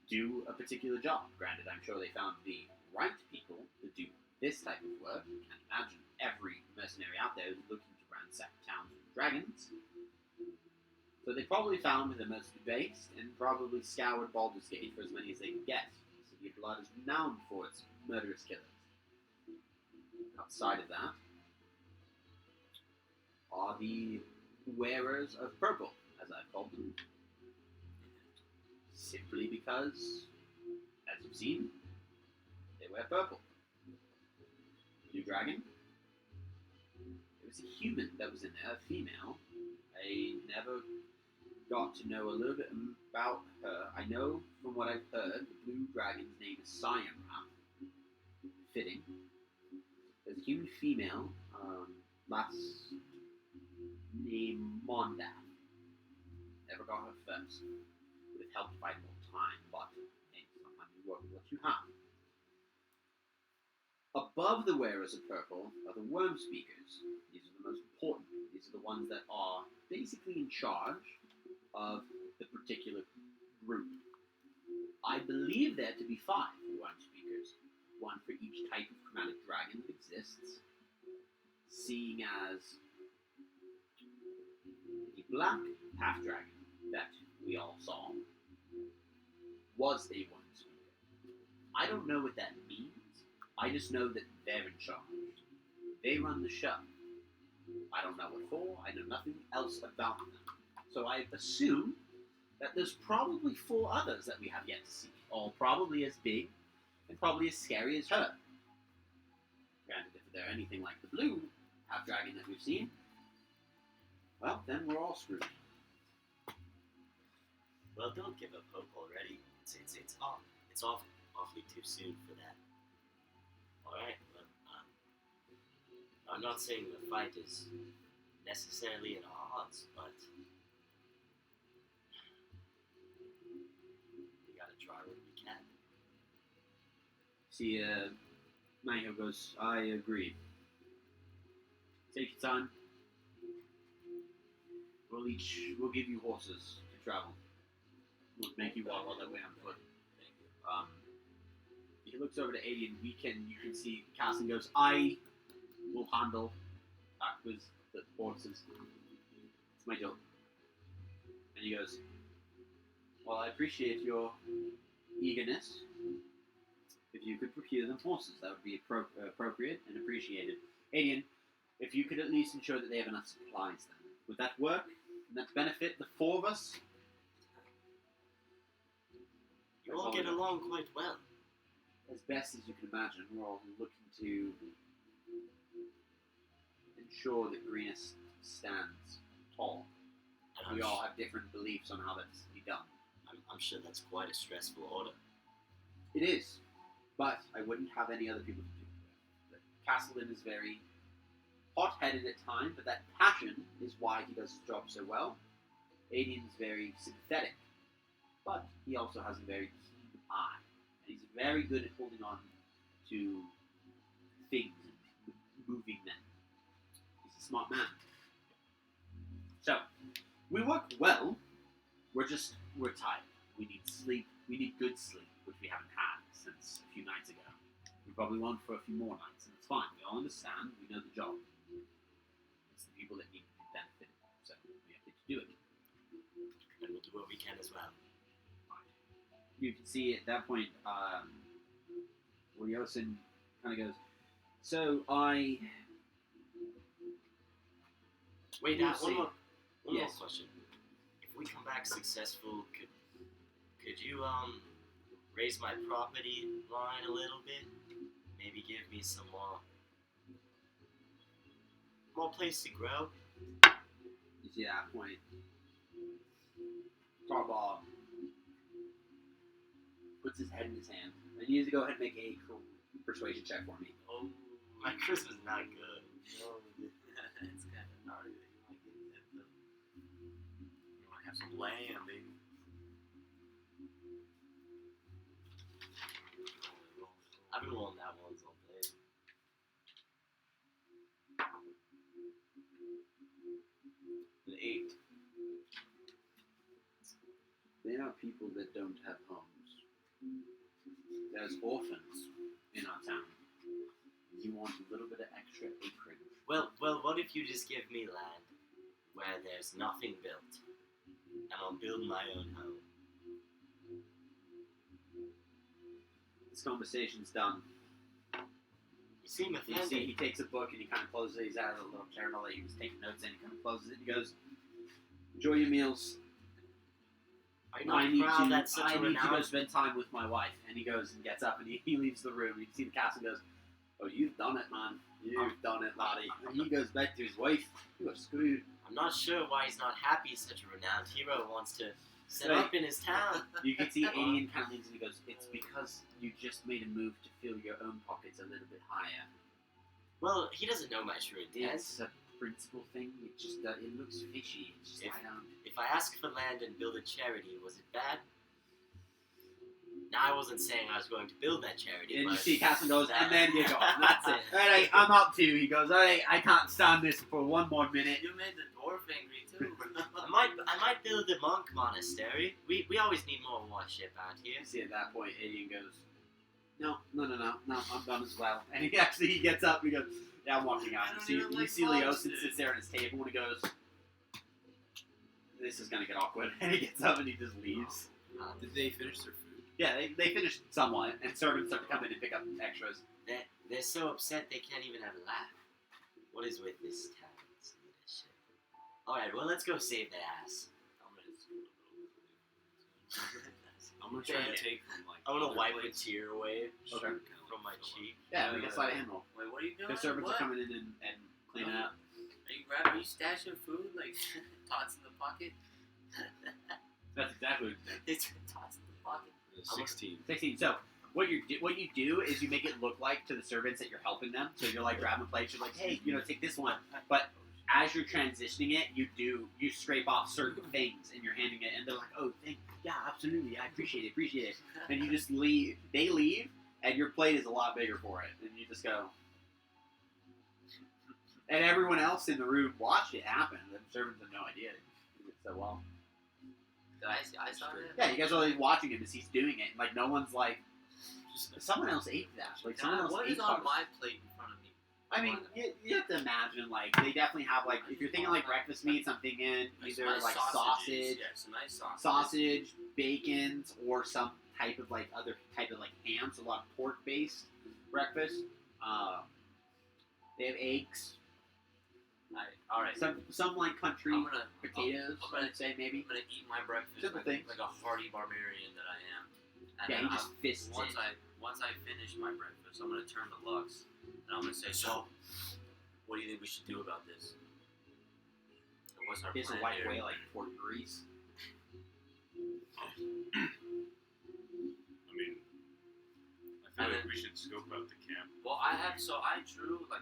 [SPEAKER 2] do a particular job. Granted, I'm sure they found the right people to do this type of work. You can't imagine every mercenary out there is looking to ransack towns with dragons. So they probably found where they're mostly based and probably scoured Baldur's Gate for as many as they could get. The City of Blood is renowned for its murderous killers. Outside of that are the wearers of purple, as I've called them. Simply because, as you've seen, they wear purple. Blue dragon. It was a human that was in there, a female. I never got to know a little bit about her. I know from what I've heard, the blue dragon's name is Siamra. Fitting. There's a human female, last name Mondath. Never got her first. Would have helped fight more time, but hey, sometimes you work with what you have. Above the wearers of purple are the worm speakers. These are the most important. These are the ones that are basically in charge of the particular group. I believe there to be 5 worm speakers, one for each type of chromatic dragon that exists, seeing as the black half-dragon that we all saw was a worm speaker. I don't know what that means. I just know that they're in charge. They run the show. I don't know what for. I know nothing else about them. So I assume that there's probably 4 others that we have yet to see, all probably as big and probably as scary as her. Granted, if they're anything like the blue half-dragon that we've seen, well, then we're all screwed.
[SPEAKER 3] Well, don't give up hope already. It's awfully too soon for that. Alright, well, I'm not saying the fight is necessarily at odds, but we gotta try what we can.
[SPEAKER 2] See, Mayo goes, I agree. Take your time. We'll give you horses to travel. We'll make you walk all that way on foot. He looks over to Aiden. You can see Casson goes, I will handle with the horses. It's my job. And he goes, well, I appreciate your eagerness. If you could procure them horses, that would be appropriate and appreciated. Aiden, if you could at least ensure that they have enough supplies then. Would that work? Would that benefit the 4 of us?
[SPEAKER 3] You all get along quite well.
[SPEAKER 2] As best as you can imagine, we're all looking to ensure that Greenus stands tall.
[SPEAKER 3] And
[SPEAKER 2] We all have different beliefs on how that's to be done.
[SPEAKER 3] I'm sure that's quite a stressful order.
[SPEAKER 2] It is, but I wouldn't have any other people to do it with. Castellan is very hot-headed at times, but that passion is why he does his job so well. Aiden's very sympathetic, but he also has a very keen eye. And he's very good at holding on to things and moving them. He's a smart man. So, we work well. We're tired. We need sleep. We need good sleep, which we haven't had since a few nights ago. We probably won't for a few more nights, and it's fine. We all understand. We know the job. It's the people that need to be benefited, so we have to do it.
[SPEAKER 3] And we'll do what we can as well.
[SPEAKER 2] You can see at that point, Williamson kind of goes, so I...
[SPEAKER 3] Wait,
[SPEAKER 2] We'll
[SPEAKER 3] one
[SPEAKER 2] see.
[SPEAKER 3] more
[SPEAKER 2] Yes.
[SPEAKER 3] question. If we come back successful, could you raise my property line a little bit? Maybe give me some more place to grow?
[SPEAKER 2] You see at that point, Tarball puts his head in his hand. And you need to go ahead and make a persuasion check for me.
[SPEAKER 1] Oh,
[SPEAKER 3] My Christmas is not good.
[SPEAKER 1] it's kind of naughty that you want to get that though. You want to have some lamb, baby.
[SPEAKER 3] I've been rolling that once all day.
[SPEAKER 2] An 8. They are people that don't have homes. There's orphans in our town. You want a little bit of extra acreage.
[SPEAKER 3] Well, what if you just give me land where there's nothing built, and I'll build my own home?
[SPEAKER 2] This conversation's done.
[SPEAKER 3] You seem
[SPEAKER 2] You
[SPEAKER 3] offended.
[SPEAKER 2] see, he takes a book and he kind of closes it. He's out of the little journal that he was taking notes in. He kind of closes it and he goes, enjoy your meals.
[SPEAKER 3] Are you not proud that such
[SPEAKER 2] I
[SPEAKER 3] a
[SPEAKER 2] need to go
[SPEAKER 3] renowned...
[SPEAKER 2] spend time with my wife. And he goes and gets up and he leaves the room. You see the castle and goes, oh, you've done it, man. You've done it, laddie. And he goes back to his wife. You are screwed.
[SPEAKER 3] I'm not sure why he's not happy such a renowned hero wants to set
[SPEAKER 2] Right.
[SPEAKER 3] up in his town.
[SPEAKER 2] You can see Alien kind of leans and he goes, it's because you just made a move to fill your own pockets a little bit higher.
[SPEAKER 3] Well, he doesn't know my true intent.
[SPEAKER 2] It's a principle thing. It just it looks fishy. It's just, I don't...
[SPEAKER 3] If I asked for land and build a charity, was it bad? Now, I wasn't saying I was going to build that charity,
[SPEAKER 2] And
[SPEAKER 3] but...
[SPEAKER 2] you see Castle goes, and then you go, that's it. Alright, I'm up too. He goes, alright, I can't stand this for one more minute.
[SPEAKER 1] You made the dwarf angry too.
[SPEAKER 3] I might build a monk monastery. We always need more worship out here.
[SPEAKER 2] You see at that point, Alien goes, no, I'm done as well. And he gets up and he goes, yeah, I'm walking out.
[SPEAKER 1] I
[SPEAKER 2] You
[SPEAKER 1] don't
[SPEAKER 2] see,
[SPEAKER 1] even like
[SPEAKER 2] Leosin
[SPEAKER 1] lobsters.
[SPEAKER 2] sits there at his table and he goes, this is gonna get awkward. And he gets up and he just leaves.
[SPEAKER 5] Did they finish their food?
[SPEAKER 2] Yeah, they finished somewhat, and servants start to come in and pick up extras.
[SPEAKER 3] They're so upset they can't even have a laugh. What is with this town's leadership? Alright, well, let's go save their ass.
[SPEAKER 5] I'm gonna try to take from like.
[SPEAKER 3] I'm gonna
[SPEAKER 5] other
[SPEAKER 3] wipe a
[SPEAKER 5] plates.
[SPEAKER 3] tear away
[SPEAKER 2] Okay.
[SPEAKER 5] Kinda
[SPEAKER 3] from my
[SPEAKER 5] like fill
[SPEAKER 3] cheek.
[SPEAKER 2] Yeah, we can slide a hand roll.
[SPEAKER 1] Wait, what are you doing?
[SPEAKER 2] The servants
[SPEAKER 1] What?
[SPEAKER 2] are coming in and cleaning up.
[SPEAKER 1] Are you stashing food like tots in the pocket?
[SPEAKER 2] That's exactly what you're
[SPEAKER 1] It's tots in the pocket.
[SPEAKER 5] up. 16.
[SPEAKER 2] 16. So what you do is you make it look like to the servants that you're helping them. So you're like grabbing plates. You're like, hey, take this one. But as you're transitioning it, you scrape off certain things and you're handing it, and they're like, oh, yeah, absolutely, I appreciate it. And you just leave. They leave, and your plate is a lot bigger for it. And you just go. And everyone else in the room watched it happen. The servants have no idea. He did it so well.
[SPEAKER 1] Did I saw that?
[SPEAKER 2] Yeah, you guys are always watching him as he's doing it. Like, no one's like, someone else ate that. Like, someone else
[SPEAKER 1] What
[SPEAKER 2] ate
[SPEAKER 1] is on
[SPEAKER 2] carbs.
[SPEAKER 1] my plate in front of me?
[SPEAKER 2] I mean, you have to imagine, like, they definitely have, like, if you're thinking, like, breakfast meats, I'm thinking either,
[SPEAKER 1] Nice
[SPEAKER 2] like,
[SPEAKER 1] sausages.
[SPEAKER 2] sausage,
[SPEAKER 1] Yeah, some nice sausages.
[SPEAKER 2] sausage, bacons, or some type of, like, other type of, like, ham, so a lot of pork-based breakfast. They have eggs.
[SPEAKER 1] All right.
[SPEAKER 2] Some like, country
[SPEAKER 1] I'm gonna
[SPEAKER 2] potatoes,
[SPEAKER 1] I'm gonna-
[SPEAKER 2] I'd say, maybe.
[SPEAKER 1] I'm gonna eat my breakfast
[SPEAKER 2] Simple
[SPEAKER 1] like,
[SPEAKER 2] things.
[SPEAKER 1] like a hardy barbarian that I am. And
[SPEAKER 2] Yeah,
[SPEAKER 1] then
[SPEAKER 2] he just fists
[SPEAKER 1] once
[SPEAKER 2] it.
[SPEAKER 1] once I finish my breakfast, I'm gonna turn to Lux and I'm gonna say, so, what do you think we should do about this? And what's our
[SPEAKER 2] He has to
[SPEAKER 1] plan
[SPEAKER 2] wipe
[SPEAKER 1] here?
[SPEAKER 2] away, like, for grease.
[SPEAKER 4] I mean, I feel like we should scope out the camp.
[SPEAKER 1] Well, I drew, like,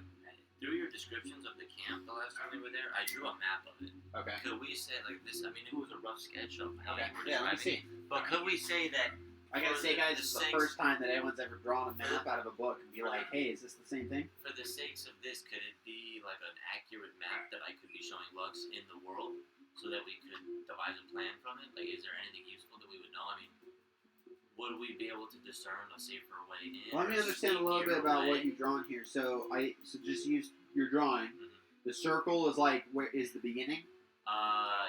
[SPEAKER 1] through your descriptions of the camp the last time we were there, I drew a map of it.
[SPEAKER 2] Okay.
[SPEAKER 1] Could we say, like, this, I mean, it was a rough sketch of how
[SPEAKER 2] Okay.
[SPEAKER 1] you were
[SPEAKER 2] Yeah, let me
[SPEAKER 1] describing
[SPEAKER 2] see.
[SPEAKER 1] it. But could we say that
[SPEAKER 2] I gotta
[SPEAKER 1] For
[SPEAKER 2] say, guys,
[SPEAKER 1] the
[SPEAKER 2] this is the
[SPEAKER 1] sakes-
[SPEAKER 2] first time that anyone's ever drawn a map out of a book and be like, hey, is this the same thing?
[SPEAKER 1] for the sakes of this, could it be like an accurate map that I could be showing Lux in the world so that we could devise a plan from it? Like, is there anything useful that we would know? I mean, would we be able to discern a safer way in?
[SPEAKER 2] Let me
[SPEAKER 1] or
[SPEAKER 2] understand a little bit
[SPEAKER 1] sneakier
[SPEAKER 2] about what
[SPEAKER 1] way?
[SPEAKER 2] you've drawn here. So just use your drawing.
[SPEAKER 1] Mhm.
[SPEAKER 2] The circle is like where is the beginning?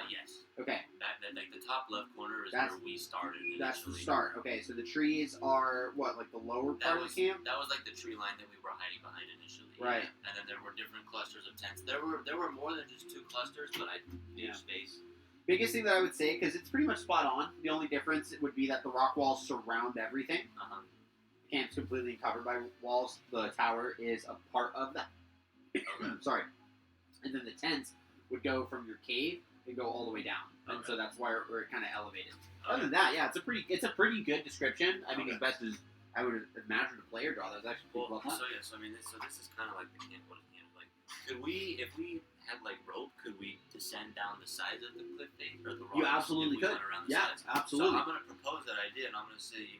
[SPEAKER 1] Yes.
[SPEAKER 2] Okay,
[SPEAKER 1] That like the top left corner is
[SPEAKER 2] That's-
[SPEAKER 1] where we started.
[SPEAKER 2] that's the
[SPEAKER 1] initially.
[SPEAKER 2] start. Okay, so the trees are what, like the lower
[SPEAKER 1] That
[SPEAKER 2] part
[SPEAKER 1] was
[SPEAKER 2] of the camp?
[SPEAKER 1] that was like the tree line that we were hiding behind initially.
[SPEAKER 2] Right.
[SPEAKER 1] Yeah. And then there were different clusters of tents. There were more than just 2 clusters, but I
[SPEAKER 2] Yeah.
[SPEAKER 1] each space.
[SPEAKER 2] Biggest thing that I would say, because it's pretty much spot on. The only difference would be that the rock walls surround everything.
[SPEAKER 1] Uh-huh.
[SPEAKER 2] The camp's completely covered by walls. The tower is a part of that.
[SPEAKER 1] Okay.
[SPEAKER 2] Sorry. And then the tents would go from your cave and go all the way down, and
[SPEAKER 1] Okay.
[SPEAKER 2] so that's why we're kind of elevated.
[SPEAKER 1] Okay.
[SPEAKER 2] Other than that, yeah, it's a pretty good description. I mean,
[SPEAKER 1] Okay.
[SPEAKER 2] as best as I would imagine a player draw. That was actually pretty well done.
[SPEAKER 1] So yes, I mean, so this is kind of like the camp. What is camp like? Could we, if we had like rope, could we descend down the sides of the cliff thing or the rocks?
[SPEAKER 2] You absolutely
[SPEAKER 1] if we
[SPEAKER 2] could.
[SPEAKER 1] went around the
[SPEAKER 2] Yeah,
[SPEAKER 1] sides?
[SPEAKER 2] absolutely.
[SPEAKER 1] So I'm gonna propose that idea, and I'm gonna say,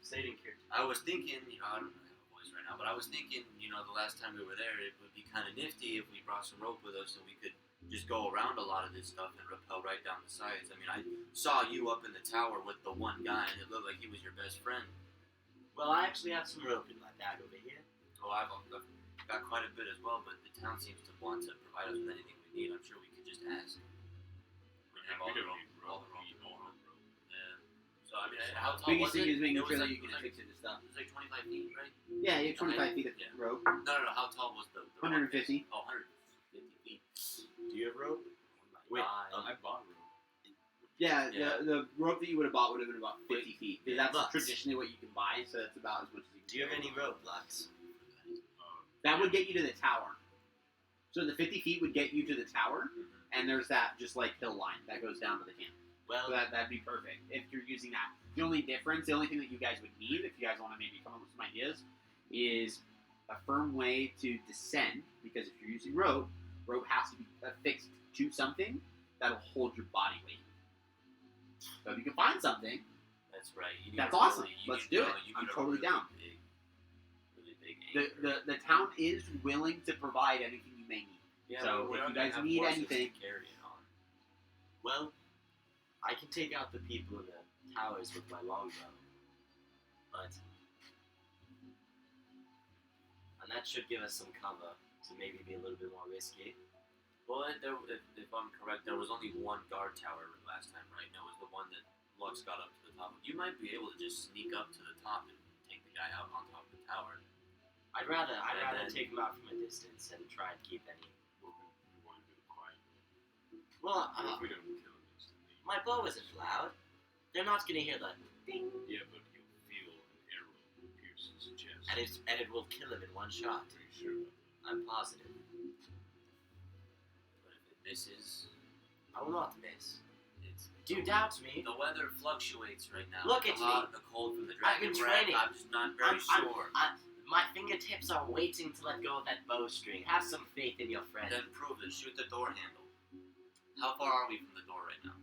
[SPEAKER 3] Say it in character.
[SPEAKER 1] I was thinking, I don't have a voice right now, but I was thinking, the last time we were there, it would be kind of nifty if we brought some rope with us and we could just go around a lot of this stuff and rappel right down the sides. I mean, I saw you up in the tower with the one guy, and it looked like he was your best friend.
[SPEAKER 3] Well, I actually have some rope in my bag over here.
[SPEAKER 1] Oh, I've got quite a bit as well, but the town seems to want to provide us with anything we need. I'm sure we could just ask. We have all
[SPEAKER 4] We
[SPEAKER 1] the
[SPEAKER 4] don't
[SPEAKER 1] rope,
[SPEAKER 4] need
[SPEAKER 1] all
[SPEAKER 4] rope.
[SPEAKER 1] the rope.
[SPEAKER 4] We need more rope.
[SPEAKER 1] Yeah. So I mean, how tall
[SPEAKER 2] Biggest
[SPEAKER 1] was it?
[SPEAKER 2] thing is making
[SPEAKER 1] It was
[SPEAKER 2] sure that
[SPEAKER 1] like-
[SPEAKER 2] you can
[SPEAKER 1] it was
[SPEAKER 2] fix it and stuff.
[SPEAKER 1] It was like 25 feet, right?
[SPEAKER 2] Yeah, you have 25 feet of
[SPEAKER 1] Yeah.
[SPEAKER 2] rope.
[SPEAKER 1] No. How tall was the rock?
[SPEAKER 2] 150.
[SPEAKER 1] Oh, 150 feet.
[SPEAKER 3] Do you have rope? Wait,
[SPEAKER 4] I bought rope.
[SPEAKER 2] Yeah,
[SPEAKER 1] Yeah.
[SPEAKER 2] The rope that you would have bought would have been about 50 feet. Because that's
[SPEAKER 3] Bucks.
[SPEAKER 2] traditionally what you can buy, so that's about as much as you can
[SPEAKER 3] Do you have
[SPEAKER 2] get.
[SPEAKER 3] any rope, Lux?
[SPEAKER 2] That would get you to the tower. So the 50 feet would get you to the tower, and there's that just like hill line that goes down to the camp.
[SPEAKER 3] Well,
[SPEAKER 2] So that'd be perfect if you're using that. The only difference, the only thing that you guys would need, if you guys want to maybe come up with some ideas, is a firm way to descend. Because if you're using rope has to be affixed to something that'll hold your body weight. So if you can find something,
[SPEAKER 1] That's right. You need
[SPEAKER 2] That's
[SPEAKER 1] a
[SPEAKER 2] awesome.
[SPEAKER 1] really- you
[SPEAKER 2] Let's
[SPEAKER 1] need-
[SPEAKER 2] do
[SPEAKER 1] no,
[SPEAKER 2] it.
[SPEAKER 1] you
[SPEAKER 2] I'm
[SPEAKER 1] need a
[SPEAKER 2] totally
[SPEAKER 1] really
[SPEAKER 2] down.
[SPEAKER 1] Really big anchor.
[SPEAKER 2] the town is willing to provide anything you may need.
[SPEAKER 1] Yeah,
[SPEAKER 2] so
[SPEAKER 1] we're
[SPEAKER 2] if
[SPEAKER 1] not
[SPEAKER 2] you
[SPEAKER 1] gonna
[SPEAKER 2] guys
[SPEAKER 1] have
[SPEAKER 2] need
[SPEAKER 1] horses
[SPEAKER 2] anything-
[SPEAKER 1] to carry it on.
[SPEAKER 3] well, I can take out the people in the towers with my longbow, but and that should give us some cover to maybe be a little bit more risky.
[SPEAKER 1] Well, if I'm correct, there was only one guard tower last time, right? And it was the one that Lux got up to the top of. You might be able to just sneak up to the top and take the guy out on top of the tower.
[SPEAKER 3] I'd rather
[SPEAKER 1] And then-
[SPEAKER 3] take them out from a distance and try and keep any.
[SPEAKER 4] Well, we want to do it quietly.
[SPEAKER 3] Well,
[SPEAKER 4] What if we don't kill him instantly?
[SPEAKER 3] my bow isn't loud. They're not gonna hear the ding,
[SPEAKER 4] Yeah, but you'll feel an arrow pierce his chest.
[SPEAKER 3] and it will kill him in one shot.
[SPEAKER 4] Pretty sure about
[SPEAKER 3] I'm positive.
[SPEAKER 1] But if it misses,
[SPEAKER 3] I will not miss.
[SPEAKER 1] it's
[SPEAKER 3] Do you doubt me?
[SPEAKER 1] the weather fluctuates right now.
[SPEAKER 3] Look
[SPEAKER 1] the
[SPEAKER 3] at
[SPEAKER 1] hot
[SPEAKER 3] me.
[SPEAKER 1] and the cold from the
[SPEAKER 3] I've been
[SPEAKER 1] dragon breath.
[SPEAKER 3] training.
[SPEAKER 1] I'm just not very sure.
[SPEAKER 3] My fingertips are waiting to let go of that bowstring. Have some faith in your friend.
[SPEAKER 1] Then prove it. Shoot the door handle. How far are we from the door right now?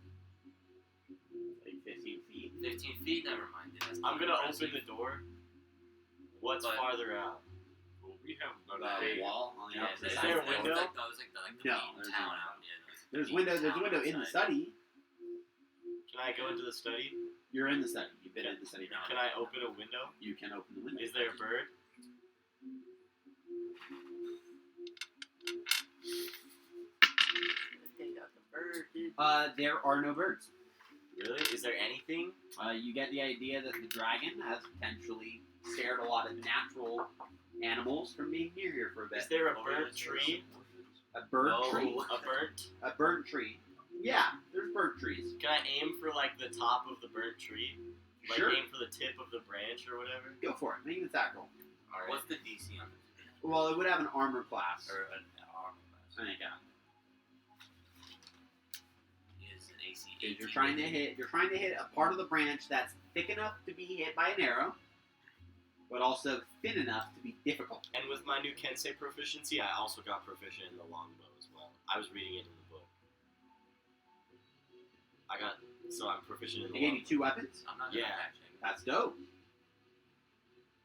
[SPEAKER 2] Like 15 feet.
[SPEAKER 1] 15 feet? Never mind. Yeah, that's
[SPEAKER 3] I'm gonna
[SPEAKER 1] impressive.
[SPEAKER 3] open the door. What's
[SPEAKER 1] But-
[SPEAKER 3] farther out?
[SPEAKER 4] Well, we have
[SPEAKER 2] The wall on the
[SPEAKER 1] Yeah,
[SPEAKER 2] opposite
[SPEAKER 3] Is
[SPEAKER 2] side.
[SPEAKER 3] there a
[SPEAKER 1] it was
[SPEAKER 3] window?
[SPEAKER 1] like the
[SPEAKER 2] No,
[SPEAKER 1] main
[SPEAKER 2] there's
[SPEAKER 1] town
[SPEAKER 2] not.
[SPEAKER 1] out. Yeah,
[SPEAKER 2] There's
[SPEAKER 1] the
[SPEAKER 2] window.
[SPEAKER 1] main
[SPEAKER 2] There's a
[SPEAKER 1] town
[SPEAKER 2] window in the
[SPEAKER 1] outside.
[SPEAKER 2] study.
[SPEAKER 3] Can I go into the study?
[SPEAKER 2] You're in the study. You've been in the study now.
[SPEAKER 3] Can I open a window?
[SPEAKER 2] You can open the window.
[SPEAKER 3] Is there a bird?
[SPEAKER 5] Take out the bird, dude.
[SPEAKER 2] There are no birds.
[SPEAKER 3] Really? Is there anything?
[SPEAKER 2] You get the idea that the dragon has potentially scared a lot of natural animals from being near here for a bit.
[SPEAKER 3] Is there a
[SPEAKER 1] Oh,
[SPEAKER 3] burnt
[SPEAKER 1] yes,
[SPEAKER 3] tree?
[SPEAKER 2] A bird
[SPEAKER 1] No.
[SPEAKER 2] tree?
[SPEAKER 3] A burnt?
[SPEAKER 2] A bird tree. Yeah, there's bird trees.
[SPEAKER 3] Can I aim for like the top of the burnt tree? Like
[SPEAKER 2] Sure.
[SPEAKER 3] aim for the tip of the branch or whatever?
[SPEAKER 2] Go for it. Make an attack roll.
[SPEAKER 3] Alright.
[SPEAKER 1] What's the DC on this?
[SPEAKER 2] Well, it would have an armor class.
[SPEAKER 1] Or an armor class?
[SPEAKER 2] I think,
[SPEAKER 1] Is an AC
[SPEAKER 2] You're
[SPEAKER 1] 18.
[SPEAKER 2] trying to hit. You're trying to hit a part of the branch that's thick enough to be hit by an arrow, but also thin enough to be difficult.
[SPEAKER 3] And with my new Kensei proficiency, I also got proficient in the longbow as well. I was reading it in the book. So I'm proficient in
[SPEAKER 2] They
[SPEAKER 3] the
[SPEAKER 2] gave you
[SPEAKER 3] longbow.
[SPEAKER 2] 2 weapons.
[SPEAKER 1] I'm not gonna
[SPEAKER 3] Yeah.
[SPEAKER 1] attack check.
[SPEAKER 2] That's dope.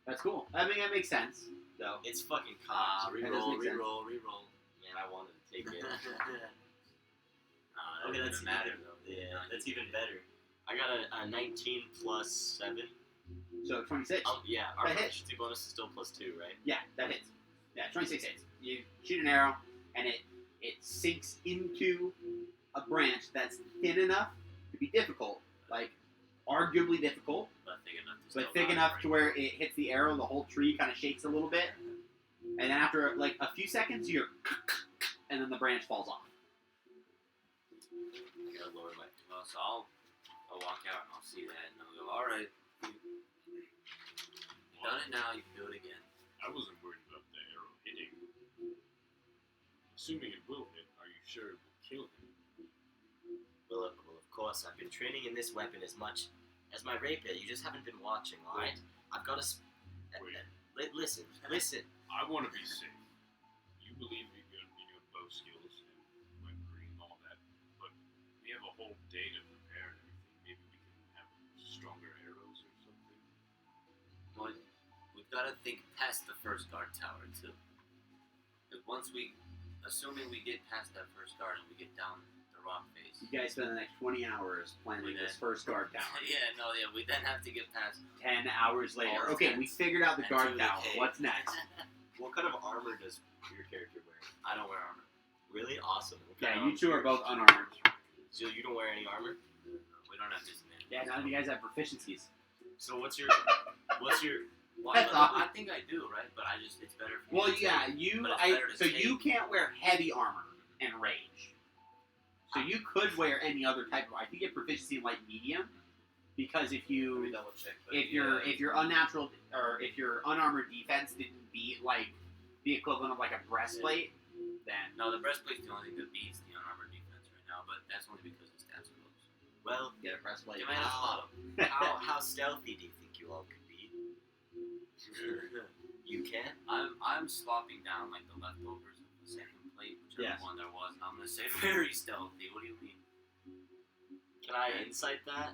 [SPEAKER 2] That's cool. I mean, that makes sense, though.
[SPEAKER 3] It's fucking
[SPEAKER 1] Ah,
[SPEAKER 3] cocked.
[SPEAKER 2] That does
[SPEAKER 1] reroll,
[SPEAKER 2] make sense.
[SPEAKER 1] reroll.
[SPEAKER 3] Man, I wanted to take it.
[SPEAKER 1] That
[SPEAKER 3] Okay, that's
[SPEAKER 1] doesn't matter
[SPEAKER 3] even-
[SPEAKER 1] though.
[SPEAKER 3] Yeah, that's even better. I got a 19 plus 7.
[SPEAKER 2] So 26.
[SPEAKER 3] Yeah, our
[SPEAKER 2] That hits.
[SPEAKER 3] proficiency bonus is still +2, right?
[SPEAKER 2] Yeah, that hits. Yeah, 26 hits. You shoot an arrow, and it sinks into a branch that's thin enough to be difficult, like arguably difficult,
[SPEAKER 1] But thick enough to
[SPEAKER 2] but
[SPEAKER 1] still
[SPEAKER 2] thick
[SPEAKER 1] not
[SPEAKER 2] enough
[SPEAKER 1] break.
[SPEAKER 2] to where it hits the arrow, the whole tree kind of shakes a little bit, and then after like a few seconds, you're, and then the branch falls off.
[SPEAKER 3] I gotta lower my.
[SPEAKER 1] Well, so I'll walk out and I'll see that and I'll go, all right, you've done it now, you can do it again.
[SPEAKER 4] I wasn't worried about the arrow hitting. Assuming it will hit, are you sure it will kill him?
[SPEAKER 3] Well, of course, I've been training in this weapon as much as my rapier. You just haven't been watching, all right? I've got to. Listen.
[SPEAKER 4] I want to be safe. You believe in your bow skills and weaponry and all that, but we have a whole day to prepare and everything. Maybe we can have stronger arrows or something.
[SPEAKER 1] Well, we've got to think past the first guard tower, too. Because assuming we get past that first guard and we get down the rock face.
[SPEAKER 2] You guys spend the next 20 hours planning this first guard tower.
[SPEAKER 1] We then have to get past.
[SPEAKER 2] 10 hours later.
[SPEAKER 1] All
[SPEAKER 2] Okay,
[SPEAKER 1] tents
[SPEAKER 2] we figured out the
[SPEAKER 1] and
[SPEAKER 2] guard
[SPEAKER 1] to the
[SPEAKER 2] tower.
[SPEAKER 1] cave.
[SPEAKER 2] What's next?
[SPEAKER 3] What kind of armor does your character wear?
[SPEAKER 1] I don't wear armor.
[SPEAKER 3] Really awesome. What
[SPEAKER 2] Yeah,
[SPEAKER 3] kind
[SPEAKER 2] you
[SPEAKER 3] of
[SPEAKER 2] two are
[SPEAKER 3] armor?
[SPEAKER 2] both unarmored.
[SPEAKER 3] So you don't wear any armor?
[SPEAKER 1] We don't have disadvantage.
[SPEAKER 2] Yeah, none of you guys have proficiencies.
[SPEAKER 3] So what's your?
[SPEAKER 1] Well,
[SPEAKER 2] That's
[SPEAKER 1] I think I do, right? But it's better for me.
[SPEAKER 2] Well,
[SPEAKER 1] to
[SPEAKER 2] yeah,
[SPEAKER 1] take.
[SPEAKER 2] you.
[SPEAKER 1] But it's better to
[SPEAKER 2] So
[SPEAKER 1] take.
[SPEAKER 2] you can't wear heavy armor and rage. So you could wear any other type of. I think you get proficiency in light medium, because if
[SPEAKER 1] Let me
[SPEAKER 2] you
[SPEAKER 1] double check. But
[SPEAKER 2] if your unnatural or if your unarmored defense didn't beat like the equivalent of like a breastplate, then
[SPEAKER 1] No, the breastplate's the only thing that beats the unarmored defense right now, but that's only because the stats are low.
[SPEAKER 3] Well,
[SPEAKER 2] get a breastplate.
[SPEAKER 1] Command is bottom.
[SPEAKER 3] how stealthy do you think you all could be? You can?
[SPEAKER 1] I'm slopping down like the leftovers of the second plate, whichever
[SPEAKER 2] Yes.
[SPEAKER 1] one there was, and I'm gonna say very stealthy. What do you mean?
[SPEAKER 3] Can I insight that?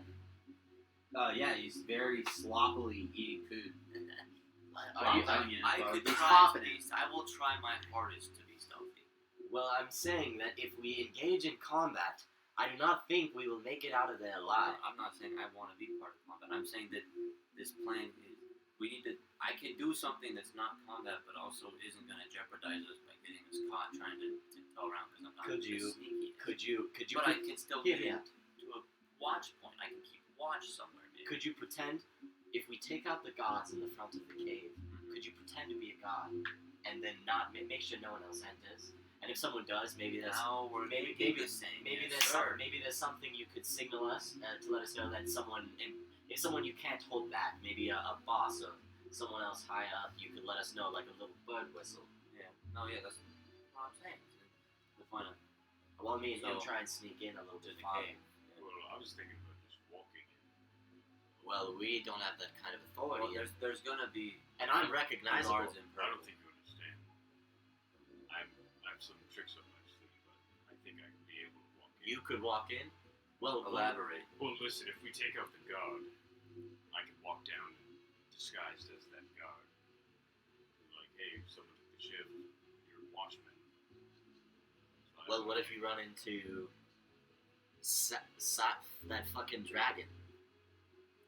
[SPEAKER 2] Yeah, he's very sloppily eating food.
[SPEAKER 1] I could
[SPEAKER 2] He's
[SPEAKER 1] try.
[SPEAKER 2] confident.
[SPEAKER 1] I will try my hardest to be stealthy.
[SPEAKER 3] Well, I'm saying that if we engage in combat, I do not think we will make it out of there alive.
[SPEAKER 1] I'm not saying I want to be part of combat. I'm saying that this plan is. We need to. I can do something that's not combat, but also isn't going to jeopardize us by getting us caught trying to go around because I'm not
[SPEAKER 3] Could
[SPEAKER 1] as
[SPEAKER 3] you-
[SPEAKER 1] sneaky.
[SPEAKER 3] Could you?
[SPEAKER 1] But I can still get
[SPEAKER 3] Yeah.
[SPEAKER 1] to a watch point. I can keep watch somewhere. Maybe.
[SPEAKER 3] Could you pretend if we take out the gods in the front of the cave?
[SPEAKER 1] Mhm.
[SPEAKER 3] Could you pretend to be a god and then not make sure no one else enters? And if someone does, maybe that's
[SPEAKER 1] Now we're
[SPEAKER 3] maybe
[SPEAKER 1] the same.
[SPEAKER 3] maybe
[SPEAKER 1] yeah,
[SPEAKER 3] there's
[SPEAKER 1] sure.
[SPEAKER 3] maybe there's something you could signal us to let us know that someone if someone you can't hold back, maybe a boss or someone else high up, you could let us know like a little bird whistle.
[SPEAKER 1] Yeah. No, yeah, that's what I'm saying. We'll find a
[SPEAKER 3] Well, me and him
[SPEAKER 1] So,
[SPEAKER 3] try and sneak in a little
[SPEAKER 1] to
[SPEAKER 3] bit
[SPEAKER 1] the
[SPEAKER 3] farther.
[SPEAKER 1] cave.
[SPEAKER 4] Well, I was thinking about just walking in.
[SPEAKER 3] Well, we don't have that kind of authority,
[SPEAKER 1] Well, there's gonna be
[SPEAKER 3] and I'm recognizable.
[SPEAKER 1] guards in
[SPEAKER 4] I
[SPEAKER 1] purple.
[SPEAKER 4] don't think you understand. I have some tricks up my sleeve, but I think I can be able to walk in.
[SPEAKER 3] You could walk in. Well,
[SPEAKER 1] Elaborate.
[SPEAKER 4] Well, listen, if we take out the guard, I can walk down disguised as that guard. Be like, hey, someone took the shift, you're a watchman. So I
[SPEAKER 3] Well,
[SPEAKER 4] don't
[SPEAKER 3] what
[SPEAKER 4] know.
[SPEAKER 3] if you run into that fucking dragon?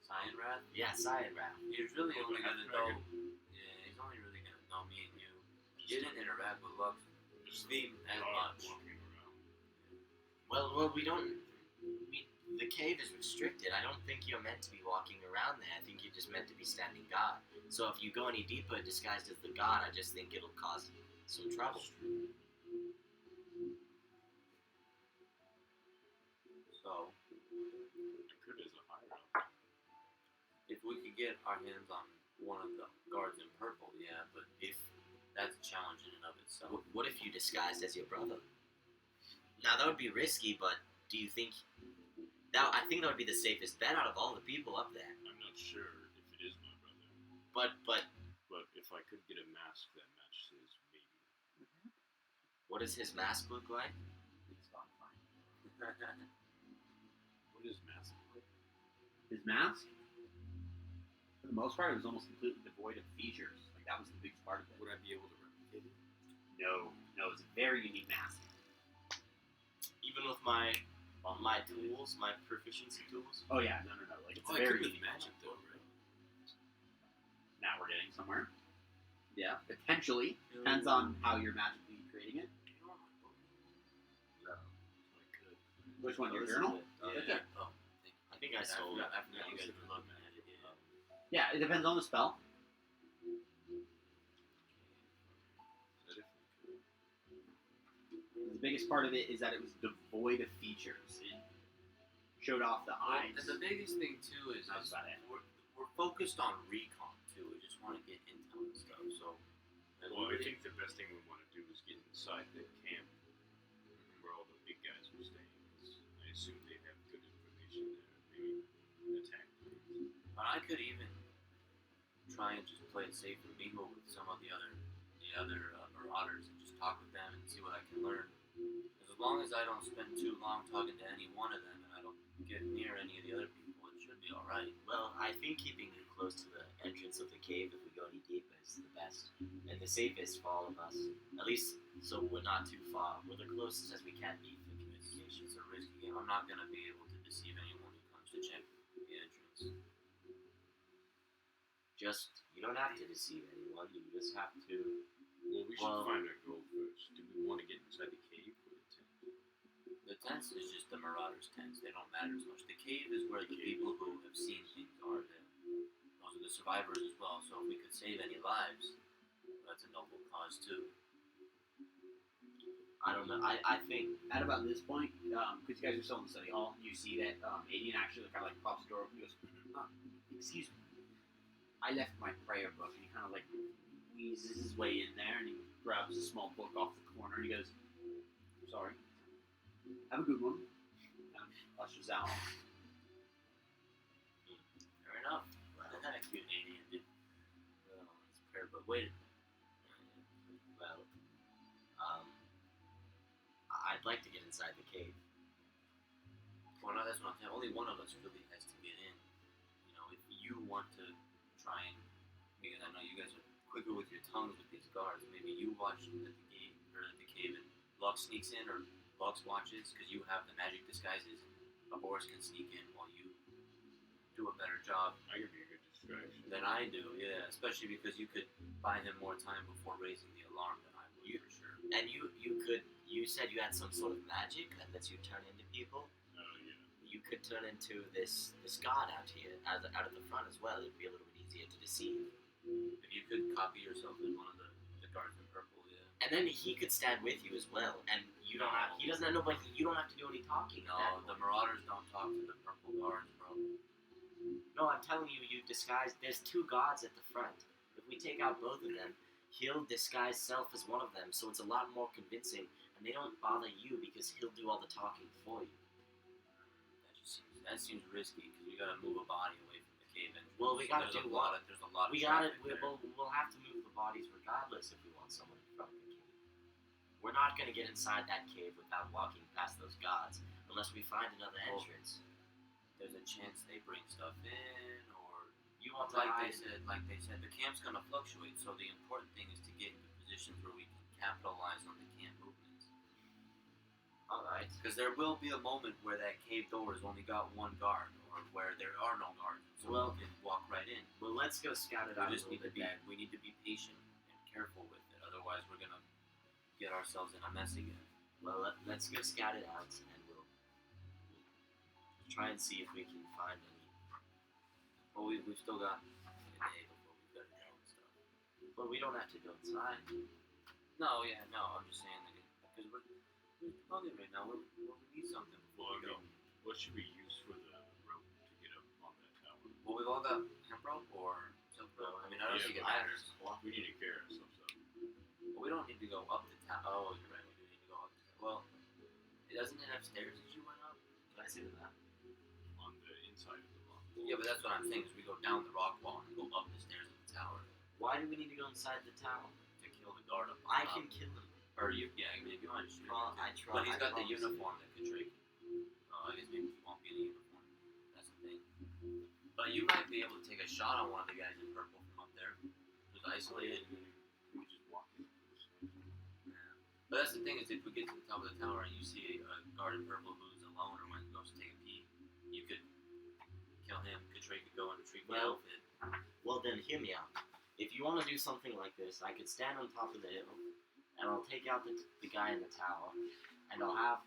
[SPEAKER 1] Cyan Wrath?
[SPEAKER 3] Yeah, Cyan Wrath.
[SPEAKER 1] He's really
[SPEAKER 4] Oh,
[SPEAKER 1] only
[SPEAKER 4] the
[SPEAKER 1] gonna
[SPEAKER 4] half-dragon?
[SPEAKER 1] know. Yeah, he's only really gonna know me and you. He didn't interact with Lux.
[SPEAKER 4] Just
[SPEAKER 1] Steam
[SPEAKER 4] a
[SPEAKER 1] as
[SPEAKER 4] guard
[SPEAKER 1] much.
[SPEAKER 4] walking around.
[SPEAKER 3] Well, we don't. The cave is restricted. I don't think you're meant to be walking around there. I think you're just meant to be standing guard. So if you go any deeper disguised as the god, I just think it'll cause some trouble.
[SPEAKER 1] So,
[SPEAKER 4] I could as a higher up.
[SPEAKER 1] if we could get our hands on one of the guards in purple, yeah, but if that's a challenge in and of itself.
[SPEAKER 3] What if you disguised as your brother? Now that would be risky, but do you think I think that would be the safest bet out of all the people up there.
[SPEAKER 4] I'm not sure if it is my brother,
[SPEAKER 3] But
[SPEAKER 4] but if I could get a mask that matched his, maybe.
[SPEAKER 3] what does his mask look like?
[SPEAKER 2] It's fine.
[SPEAKER 4] What is mask like?
[SPEAKER 2] His mask, for the most part, it was almost completely devoid of features. Like that was the biggest part of it.
[SPEAKER 4] Would I be able to replicate it?
[SPEAKER 2] No, it's a very unique mask.
[SPEAKER 3] Even with my tools, my proficiency tools.
[SPEAKER 2] Oh yeah, no. Like it's
[SPEAKER 4] Oh,
[SPEAKER 2] a
[SPEAKER 4] I
[SPEAKER 2] very
[SPEAKER 4] could with
[SPEAKER 2] unique
[SPEAKER 4] magic though, right?
[SPEAKER 2] we're getting somewhere. Yeah, potentially. Depends on how you're magically creating it.
[SPEAKER 3] No, I could.
[SPEAKER 2] Which one, your
[SPEAKER 3] This is
[SPEAKER 2] journal?
[SPEAKER 3] it.
[SPEAKER 2] Okay.
[SPEAKER 1] Oh,
[SPEAKER 3] I think I sold it.
[SPEAKER 1] I forgot you guys were looking at it.
[SPEAKER 2] Yeah, it depends on the spell. The biggest part of it is that it was devoid of features. It showed off the eyes.
[SPEAKER 1] And the biggest thing too is
[SPEAKER 2] That's about it.
[SPEAKER 1] we're focused on recon too. We just want to get intel and stuff. So,
[SPEAKER 4] Well, I think the best thing we want to do is get inside the camp where all the big guys were staying. 'Cause I assume they have good information there. Maybe attack plans.
[SPEAKER 1] but I could even try and just play it safe and mingle with some of the other marauders and just talk with them and see what I can learn. Because as long as I don't spend too long talking to any one of them and I don't get near any of the other people, it should be all right.
[SPEAKER 3] Well, I think keeping it close to the entrance of the cave if we go any deeper is the best and the safest for all of us. At least so we're not too far. We're the closest as we can be for communication.
[SPEAKER 1] It's a risky game. I'm not gonna be able to deceive anyone who comes to check the entrance.
[SPEAKER 3] You don't have to deceive anyone. You just have to.
[SPEAKER 4] Well, we should
[SPEAKER 3] Well-
[SPEAKER 4] find our goal first. Do we want to get inside the cave or the tent?
[SPEAKER 1] The tents is just the marauders' tents. They don't matter as much. The cave is where the people who have seen things are. Those are the survivors as well. So if we could save any lives, that's a noble cause too.
[SPEAKER 3] I don't know. I think.
[SPEAKER 2] At about this point, because you guys are still in the study hall, you see that Adian actually kind of like pops the door open and goes, "Excuse me, I left my prayer book," and he kind of like wheezes his way in there and he grabs a small book off the corner and he goes, "Sorry. Have a good one." Ushers out.
[SPEAKER 1] Fair enough. Cute Indian did. His prayer book. Wait.
[SPEAKER 3] Well, I'd like to get inside the cave.
[SPEAKER 1] Well, no, that's what I'm saying. Only one of us really has to get in. You know, if you want to try and, because I know you guys are quicker with your tongues with these guards, maybe you watch at the gate or at the cave and Lux sneaks in or Lux watches because you have the magic disguises. A Boris can sneak in while you do a better job
[SPEAKER 4] I could be a good distraction.
[SPEAKER 1] than I do. Yeah, especially because you could buy him more time before raising the alarm than I would for sure.
[SPEAKER 3] And you said you had some sort of magic that lets you turn into people.
[SPEAKER 4] Oh, yeah.
[SPEAKER 3] You could turn into this guard out here, out at the front as well. It'd be a little bit easier to deceive.
[SPEAKER 1] If you could copy yourself as one of the guards in purple, yeah.
[SPEAKER 3] And then he could stand with you as well, and you don't have. He doesn't know, but you don't have to do any talking.
[SPEAKER 1] No, the Marauders don't talk to the purple guards, bro.
[SPEAKER 3] No, I'm telling you, you disguise. There's two guards at the front. If we take out both of them, he'll disguise self as one of them, so it's a lot more convincing, and they don't bother you because he'll do all the talking for you.
[SPEAKER 1] That seems risky because we gotta move a body away from the cave entrance.
[SPEAKER 3] Well, we gotta
[SPEAKER 1] There's
[SPEAKER 3] do
[SPEAKER 1] a lot of
[SPEAKER 3] We got it.
[SPEAKER 1] traffic there.
[SPEAKER 3] We'll have to move the bodies regardless if we want someone in front of the cave. We're not gonna get inside that cave without walking past those guards, unless we find another
[SPEAKER 1] Well,
[SPEAKER 3] entrance.
[SPEAKER 1] There's a chance they bring stuff in, or
[SPEAKER 3] You want to
[SPEAKER 1] like
[SPEAKER 3] hide.
[SPEAKER 1] they said, the camp's gonna fluctuate. So the important thing is to get into positions where we can capitalize on the camp movements.
[SPEAKER 3] All right.
[SPEAKER 1] Because there will be a moment where that cave door has only got one guard, or where there are no guards, so
[SPEAKER 3] Well-
[SPEAKER 1] we can walk right in.
[SPEAKER 3] Well, let's go scout it out
[SPEAKER 1] We
[SPEAKER 3] a
[SPEAKER 1] just
[SPEAKER 3] little
[SPEAKER 1] need to
[SPEAKER 3] bit
[SPEAKER 1] be
[SPEAKER 3] then.
[SPEAKER 1] we need to be patient and careful with it. Otherwise, we're gonna get ourselves in a mess again.
[SPEAKER 3] Well, let's go scout it out, and we'll try and see if we can find any.
[SPEAKER 1] Well, we've still got a day before we've got to go and stuff.
[SPEAKER 3] But we don't have to go inside.
[SPEAKER 1] No, yeah, no. I'm just saying because we're bugging right now. We need something
[SPEAKER 4] Well,
[SPEAKER 1] before we
[SPEAKER 4] I
[SPEAKER 1] go.
[SPEAKER 4] mean, what should we use for the rope to get up on that tower?
[SPEAKER 1] Well, we've all got hemp rope or silk rope. I mean, I don't
[SPEAKER 4] Yeah,
[SPEAKER 1] think it
[SPEAKER 4] but
[SPEAKER 1] matters.
[SPEAKER 4] We need to carry ourselves up.
[SPEAKER 1] Well, we don't need to go up the tower. Oh, you're right. We do need to go up the tower. Well, it doesn't have stairs as you went up.
[SPEAKER 3] Did I say that?
[SPEAKER 4] On the inside of the block.
[SPEAKER 1] Yeah, but that's what I'm saying. Is we go down the rock wall and go up the stairs of the tower
[SPEAKER 3] Why do we need to go inside the tower?
[SPEAKER 1] to kill the guard up.
[SPEAKER 3] I
[SPEAKER 1] top.
[SPEAKER 3] can kill him.
[SPEAKER 1] Or you, yeah. I mean, if you want to shoot him,
[SPEAKER 3] Well,
[SPEAKER 1] you can.
[SPEAKER 3] I try.
[SPEAKER 1] But he's got the
[SPEAKER 3] promise.
[SPEAKER 1] uniform that could trick. I guess maybe he won't be in the uniform. That's the thing. But you might be able to take a shot on one of the guys in purple from up there, who's isolated.
[SPEAKER 4] We just walk in.
[SPEAKER 1] Yeah. But that's the thing is, if we get to the top of the tower and you see a guard in purple who's alone or goes to take a pee, you could kill him. Katray could go and retrieve the
[SPEAKER 3] Well-
[SPEAKER 1] outfit.
[SPEAKER 3] Well, then hear me out. If you want to do something like this, I could stand on top of the hill, and I'll take out the guy in the tower, and I'll have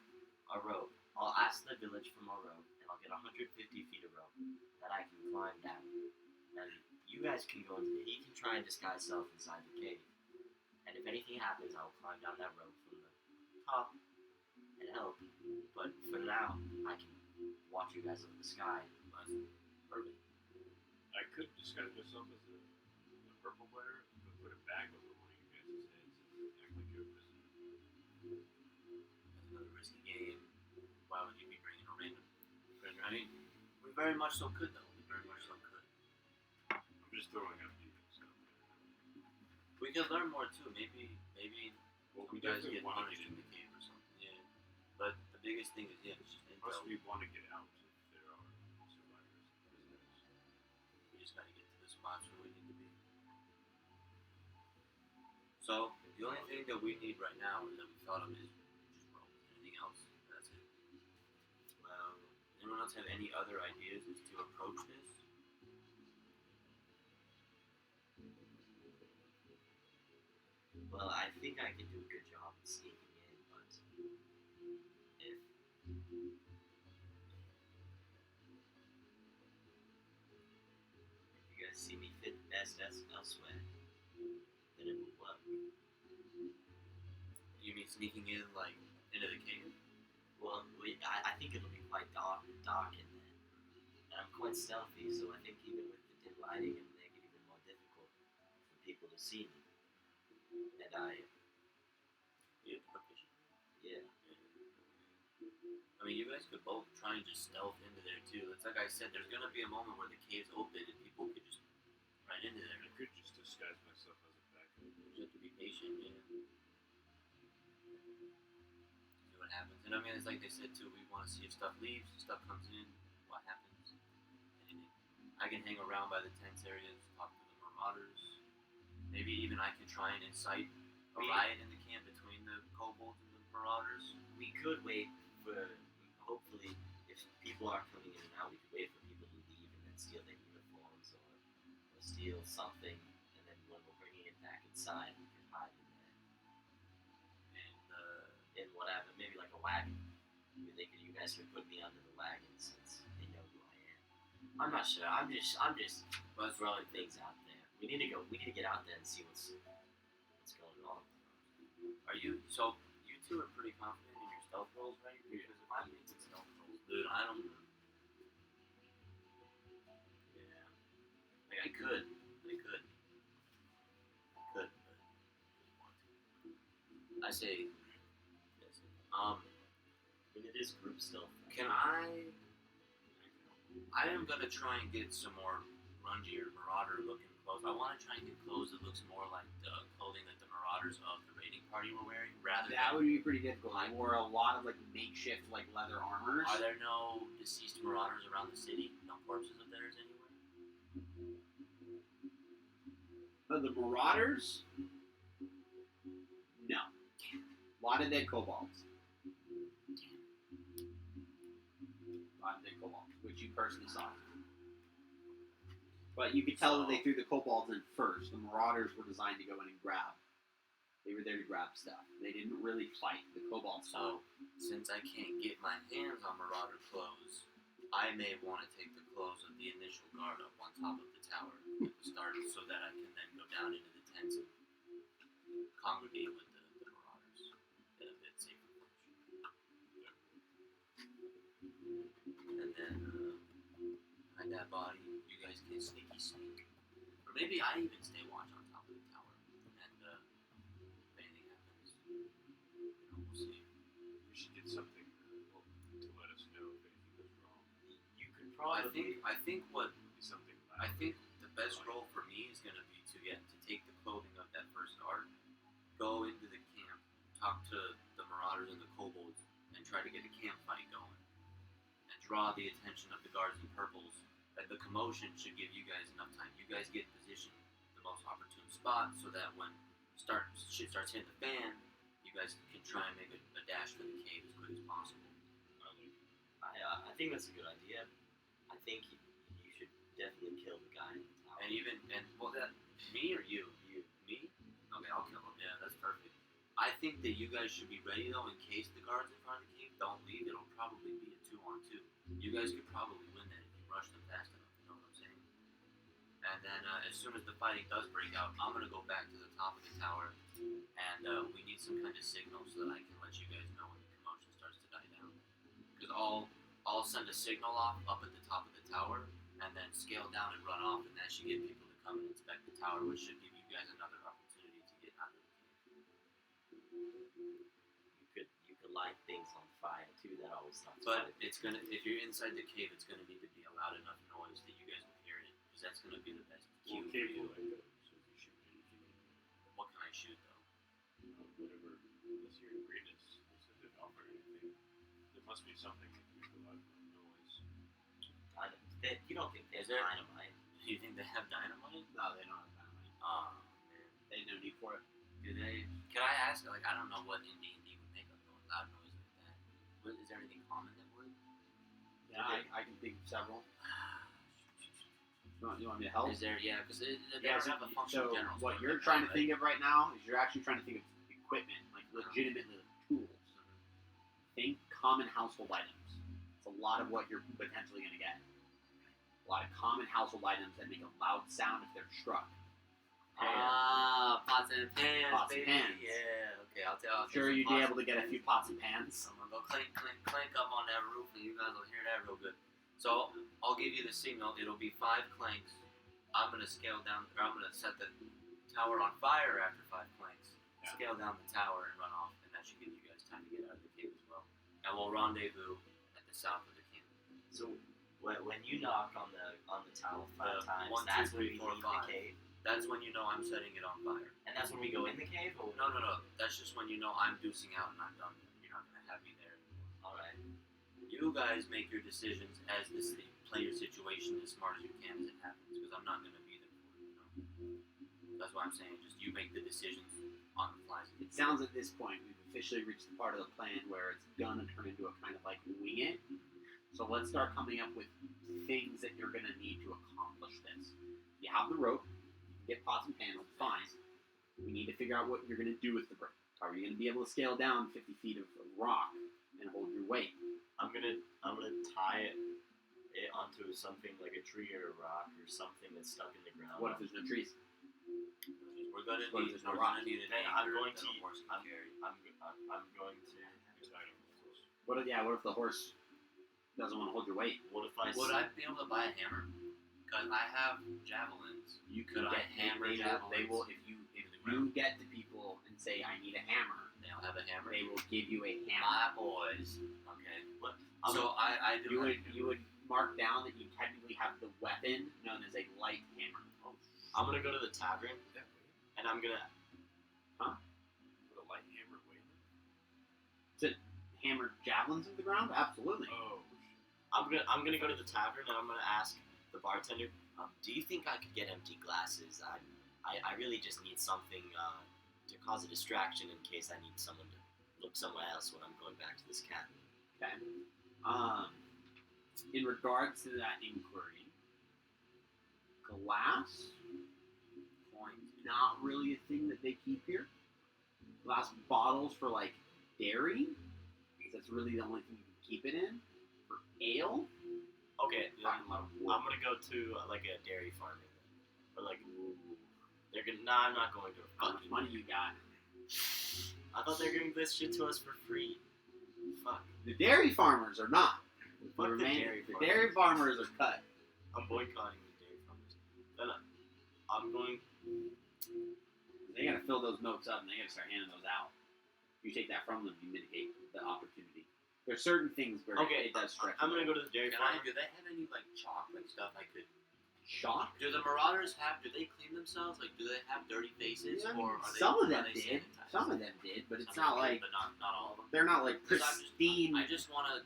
[SPEAKER 3] a rope. I'll ask the village for more rope, and I'll get 150 feet of rope that I can climb down. And you guys can go into he can try and disguise himself inside the cave. And if anything happens, I'll climb down that rope from the top and help. But for now, I can watch you guys up in the sky. That's perfect.
[SPEAKER 4] I could disguise myself as a purple player, but put a bag over one of you guys' heads and act like you're a prisoner.
[SPEAKER 1] That's another risky game. Why would you be bringing a random friend? I mean, we very much so could, though. We very much so could.
[SPEAKER 4] I'm just throwing out things.
[SPEAKER 1] We could learn more too. Maybe
[SPEAKER 4] Well,
[SPEAKER 1] you
[SPEAKER 4] we
[SPEAKER 1] guys
[SPEAKER 4] definitely
[SPEAKER 1] get
[SPEAKER 4] want to
[SPEAKER 1] punished
[SPEAKER 4] get
[SPEAKER 1] in
[SPEAKER 4] in.
[SPEAKER 1] the cave or something. Yeah. But the biggest thing is it's just
[SPEAKER 4] Plus,
[SPEAKER 1] intel.
[SPEAKER 4] we want to get out if there are survivors and prisoners.
[SPEAKER 1] We just gotta get to the spots where we need to be. So the only thing that we need right now that we thought of is just rope. Anything else? That's it.
[SPEAKER 3] Well,
[SPEAKER 1] Anyone else have any other ideas as to approach this?
[SPEAKER 3] well, I think I can do a good job of sneaking in, but if you guys see me fit best elsewhere, then it will work.
[SPEAKER 1] You mean sneaking in like into the cave?
[SPEAKER 3] Well, I think it'll be quite dark in there. And I'm quite stealthy, so I think even with the dim lighting, it'll make it even more difficult for people to see me. And
[SPEAKER 1] Yeah, proficient.
[SPEAKER 3] yeah.
[SPEAKER 1] I mean, you guys could both try and just stealth into there too. It's like I said, there's gonna be a moment where the cave's open and people could just right into there.
[SPEAKER 4] I could just disguise myself as a backup.
[SPEAKER 1] You just have to be patient, yeah. See what happens. And I mean, it's like they said too. We want to see if stuff leaves, stuff comes in, what happens. Anything. I can hang around by the tents areas, talk to the marauders. Maybe even I can try and incite a riot in the camp between the kobolds and the marauders.
[SPEAKER 3] We could wait for, hopefully, if people are coming in and out, we could wait for people to leave and then steal their uniforms or steal something, and then when we're bringing it back inside, we could hide in there.
[SPEAKER 1] And
[SPEAKER 3] In whatever, maybe like a wagon. Maybe you guys could put me under the wagon since they know who I am. I'm not sure. I'm just throwing things out there. We need to get out there and see what's going on.
[SPEAKER 1] are you? So you two are pretty confident in your stealth rolls, right? Because if I'm making stealth rolls, dude, I don't. Yeah. Like I could. But I say. Yes.
[SPEAKER 3] But it is group stealth.
[SPEAKER 1] Can I am gonna try and get some more grungier marauder looking clothes. I want to try and get clothes that looks more like the clothing that the marauders of the raiding party were wearing, rather
[SPEAKER 2] That
[SPEAKER 1] than.
[SPEAKER 2] would be pretty difficult. I wore a lot of like makeshift like leather armors.
[SPEAKER 1] Are there no deceased marauders around the city? No corpses of theirs anywhere?
[SPEAKER 2] The Marauders? No. A lot of dead kobolds. Which you personally saw. But you could tell that they threw the kobolds in first. The Marauders were designed to go in and grab. They were there to grab stuff. They didn't really fight. The kobolds.
[SPEAKER 1] So, since I can't get my hands on marauder clothes, I may want to take the clothes of the initial guard up on top of the tower at the start, so that I can then go down into the tents and congregate with the marauders at a bit safer place. And then hide that body. You guys can sneaky sneak, or maybe I even stay watch on top of the tower. And if anything happens, we'll see.
[SPEAKER 4] We should get something to let us know if anything goes wrong.
[SPEAKER 3] You could probably.
[SPEAKER 1] I think what
[SPEAKER 4] Be something
[SPEAKER 1] I
[SPEAKER 4] loud.
[SPEAKER 1] think the best role for me is going to be to take the clothing of that first guard, go into the camp, talk to the marauders and the kobolds, and try to get a camp fight going, and draw the attention of the guards in purples. That the commotion should give you guys enough time. You guys get positioned the most opportune spot, so that when shit starts hitting the fan, you guys can try and make a dash for the cave as quick as possible.
[SPEAKER 3] I think that's a good idea. I think you should definitely kill the guy in the tower.
[SPEAKER 1] And Me or you?
[SPEAKER 3] You.
[SPEAKER 1] Me? Okay, I'll kill him. Yeah, that's perfect. I think that you guys should be ready though in case the guards in front of the cave don't leave. It'll probably be a 2-on-2. You guys could probably win that if you rush them fast enough. You know what I'm saying? And then as soon as the fighting does break out, I'm gonna go back to the top of the tower, and we need some kind of signal so that I can let you guys know when the commotion starts to die down. Because I'll send a signal off up at the top of the tower, and then scale down and run off, and that should get people to come and inspect the tower, which should give you guys another opportunity to get out of the cave.
[SPEAKER 3] You could light things on fire too. That always sounds
[SPEAKER 1] But
[SPEAKER 3] fun.
[SPEAKER 1] it's gonna, if you're inside the cave, it's gonna need to be a loud enough noise that you guys will hear it, because that's gonna be the best cue
[SPEAKER 4] Well,
[SPEAKER 1] for
[SPEAKER 4] cave
[SPEAKER 1] you.
[SPEAKER 4] will echo, so if you shoot anything,
[SPEAKER 1] What can I shoot though?
[SPEAKER 4] whatever, unless you're in greatness, so if they offer anything, there must be something that makes a lot of noise.
[SPEAKER 3] You don't think
[SPEAKER 1] Is
[SPEAKER 3] there's
[SPEAKER 1] there-
[SPEAKER 3] dynamite?
[SPEAKER 1] Do you think they have dynamite?
[SPEAKER 2] No, they don't have dynamite.
[SPEAKER 1] Oh man,
[SPEAKER 2] They have no need for it.
[SPEAKER 1] do they? Can I ask? Like, I don't know what in D&D would make a loud noise like that. Is there anything common that would?
[SPEAKER 2] Yeah, I can think of several. You want me to help?
[SPEAKER 1] Is there? Yeah, because they
[SPEAKER 2] Yeah,
[SPEAKER 1] don't have a functional
[SPEAKER 2] so
[SPEAKER 1] general.
[SPEAKER 2] what you're trying to think of right now is you're actually trying to think of equipment, like legitimately tools. Think common household items. It's a lot of what you're potentially going to get. A lot of common household items that make a loud sound if they're struck.
[SPEAKER 1] Pots and pans,
[SPEAKER 2] Pots and
[SPEAKER 1] baby.
[SPEAKER 2] pans.
[SPEAKER 1] Yeah, okay, I'll tell.
[SPEAKER 2] I'm sure you'd be able to get a few pots and pans.
[SPEAKER 1] Someone go clink, clink, clink up on that roof, and you guys will hear that real good. So I'll give you the signal. It'll be 5 clanks. I'm gonna scale down, or I'm gonna set the tower on fire after 5 clanks.
[SPEAKER 4] Yeah.
[SPEAKER 1] Scale down the tower and run off, and that should give you guys time to get out of the cave as well. And we'll rendezvous at the south of the camp.
[SPEAKER 3] So when you knock on the tower 5 times,
[SPEAKER 1] 1, 2,
[SPEAKER 3] that's
[SPEAKER 1] 3,
[SPEAKER 3] when we
[SPEAKER 1] 4,
[SPEAKER 3] leave
[SPEAKER 1] 5.
[SPEAKER 3] the cave,
[SPEAKER 1] That's when you know I'm setting it on fire.
[SPEAKER 3] and that's when we go in the cave. Or
[SPEAKER 1] No. That's just when you know I'm deucing out and I'm done. You're not gonna have me there.
[SPEAKER 3] all right.
[SPEAKER 1] You guys make your decisions as the play your situation as smart as you can as it happens, because I'm not gonna be there for it. You know? That's why I'm saying just you make the decisions on the fly.
[SPEAKER 2] It sounds at this point we've officially reached the part of the plan where it's gonna turn into a kind of like wing it. So let's start coming up with things that you're gonna need to accomplish this. You have the rope, you can get pots and pans, fine. We need to figure out what you're gonna do with the rope. Are you gonna be able to scale down 50 feet of rock and hold your weight?
[SPEAKER 3] I'm gonna tie it onto something like a tree or a rock or something that's stuck in the ground.
[SPEAKER 2] What if there's no trees?
[SPEAKER 1] We're gonna
[SPEAKER 2] What if
[SPEAKER 1] need.
[SPEAKER 2] there's no
[SPEAKER 1] We're
[SPEAKER 2] rock?
[SPEAKER 1] gonna need an
[SPEAKER 3] Then
[SPEAKER 1] anchor
[SPEAKER 3] I'm going
[SPEAKER 1] that
[SPEAKER 3] to-
[SPEAKER 1] a horse can carry.
[SPEAKER 3] I'm going to.
[SPEAKER 4] It's not even close.
[SPEAKER 2] What if the horse doesn't want to hold your weight?
[SPEAKER 3] What if I?
[SPEAKER 1] Would I be able to buy a hammer? Because I have javelins.
[SPEAKER 2] You
[SPEAKER 1] Could I hammer
[SPEAKER 2] they
[SPEAKER 1] javelins?
[SPEAKER 2] will if you get to people and say I need a hammer,
[SPEAKER 1] They'll have a hammer.
[SPEAKER 2] they will give you a hammer.
[SPEAKER 1] My boys. Okay.
[SPEAKER 3] I'm
[SPEAKER 1] So I do.
[SPEAKER 2] You would mark down that you technically have the weapon known as a light hammer.
[SPEAKER 3] I'm gonna go to the tavern and I'm gonna.
[SPEAKER 4] With a light hammer weight?
[SPEAKER 2] Hammer javelins into the ground? Absolutely.
[SPEAKER 4] Oh,
[SPEAKER 3] I'm gonna go to the tavern and I'm gonna ask the bartender. Do you think I could get empty glasses? I really just need something to cause a distraction in case I need someone to look somewhere else when I'm going back to this cabin.
[SPEAKER 2] Okay. In regards to that inquiry, glass,
[SPEAKER 1] Coins.
[SPEAKER 2] not really a thing that they keep here. Glass bottles for like dairy, because that's really the only thing you can keep it in. For ale,
[SPEAKER 3] Okay,
[SPEAKER 2] you're talking about wood.
[SPEAKER 3] I'm gonna go to like a dairy farm, or like they're gonna. Nah, I'm not going to.
[SPEAKER 2] How much money you got?
[SPEAKER 3] I thought they were giving this shit to us for free. Fuck.
[SPEAKER 2] The dairy farmers are not.
[SPEAKER 3] Fuck the
[SPEAKER 2] The dairy farmers are cut.
[SPEAKER 3] I'm boycotting the dairy farmers. Then I'm going.
[SPEAKER 2] They gotta fill those milks up and they gotta start handing those out. If you take that from them, you mitigate the opportunity. There's certain things where
[SPEAKER 3] Okay,
[SPEAKER 2] it does stretch.
[SPEAKER 3] I'm gonna go to the dairy
[SPEAKER 1] Can I?
[SPEAKER 3] farm.
[SPEAKER 1] Do they have any like chalk like stuff I could?
[SPEAKER 2] Shock.
[SPEAKER 1] Do the Marauders have? Do they clean themselves? Like, do they have dirty faces,
[SPEAKER 2] Yeah, I mean,
[SPEAKER 1] or are they?
[SPEAKER 2] some of them
[SPEAKER 1] are they
[SPEAKER 2] did.
[SPEAKER 1] sanitized?
[SPEAKER 2] Some of them did, but it's
[SPEAKER 1] Some
[SPEAKER 2] not
[SPEAKER 1] did,
[SPEAKER 2] like
[SPEAKER 1] but not all of them.
[SPEAKER 2] they're not like
[SPEAKER 1] 'Cause I'm just-
[SPEAKER 2] pristine.
[SPEAKER 1] I just want to,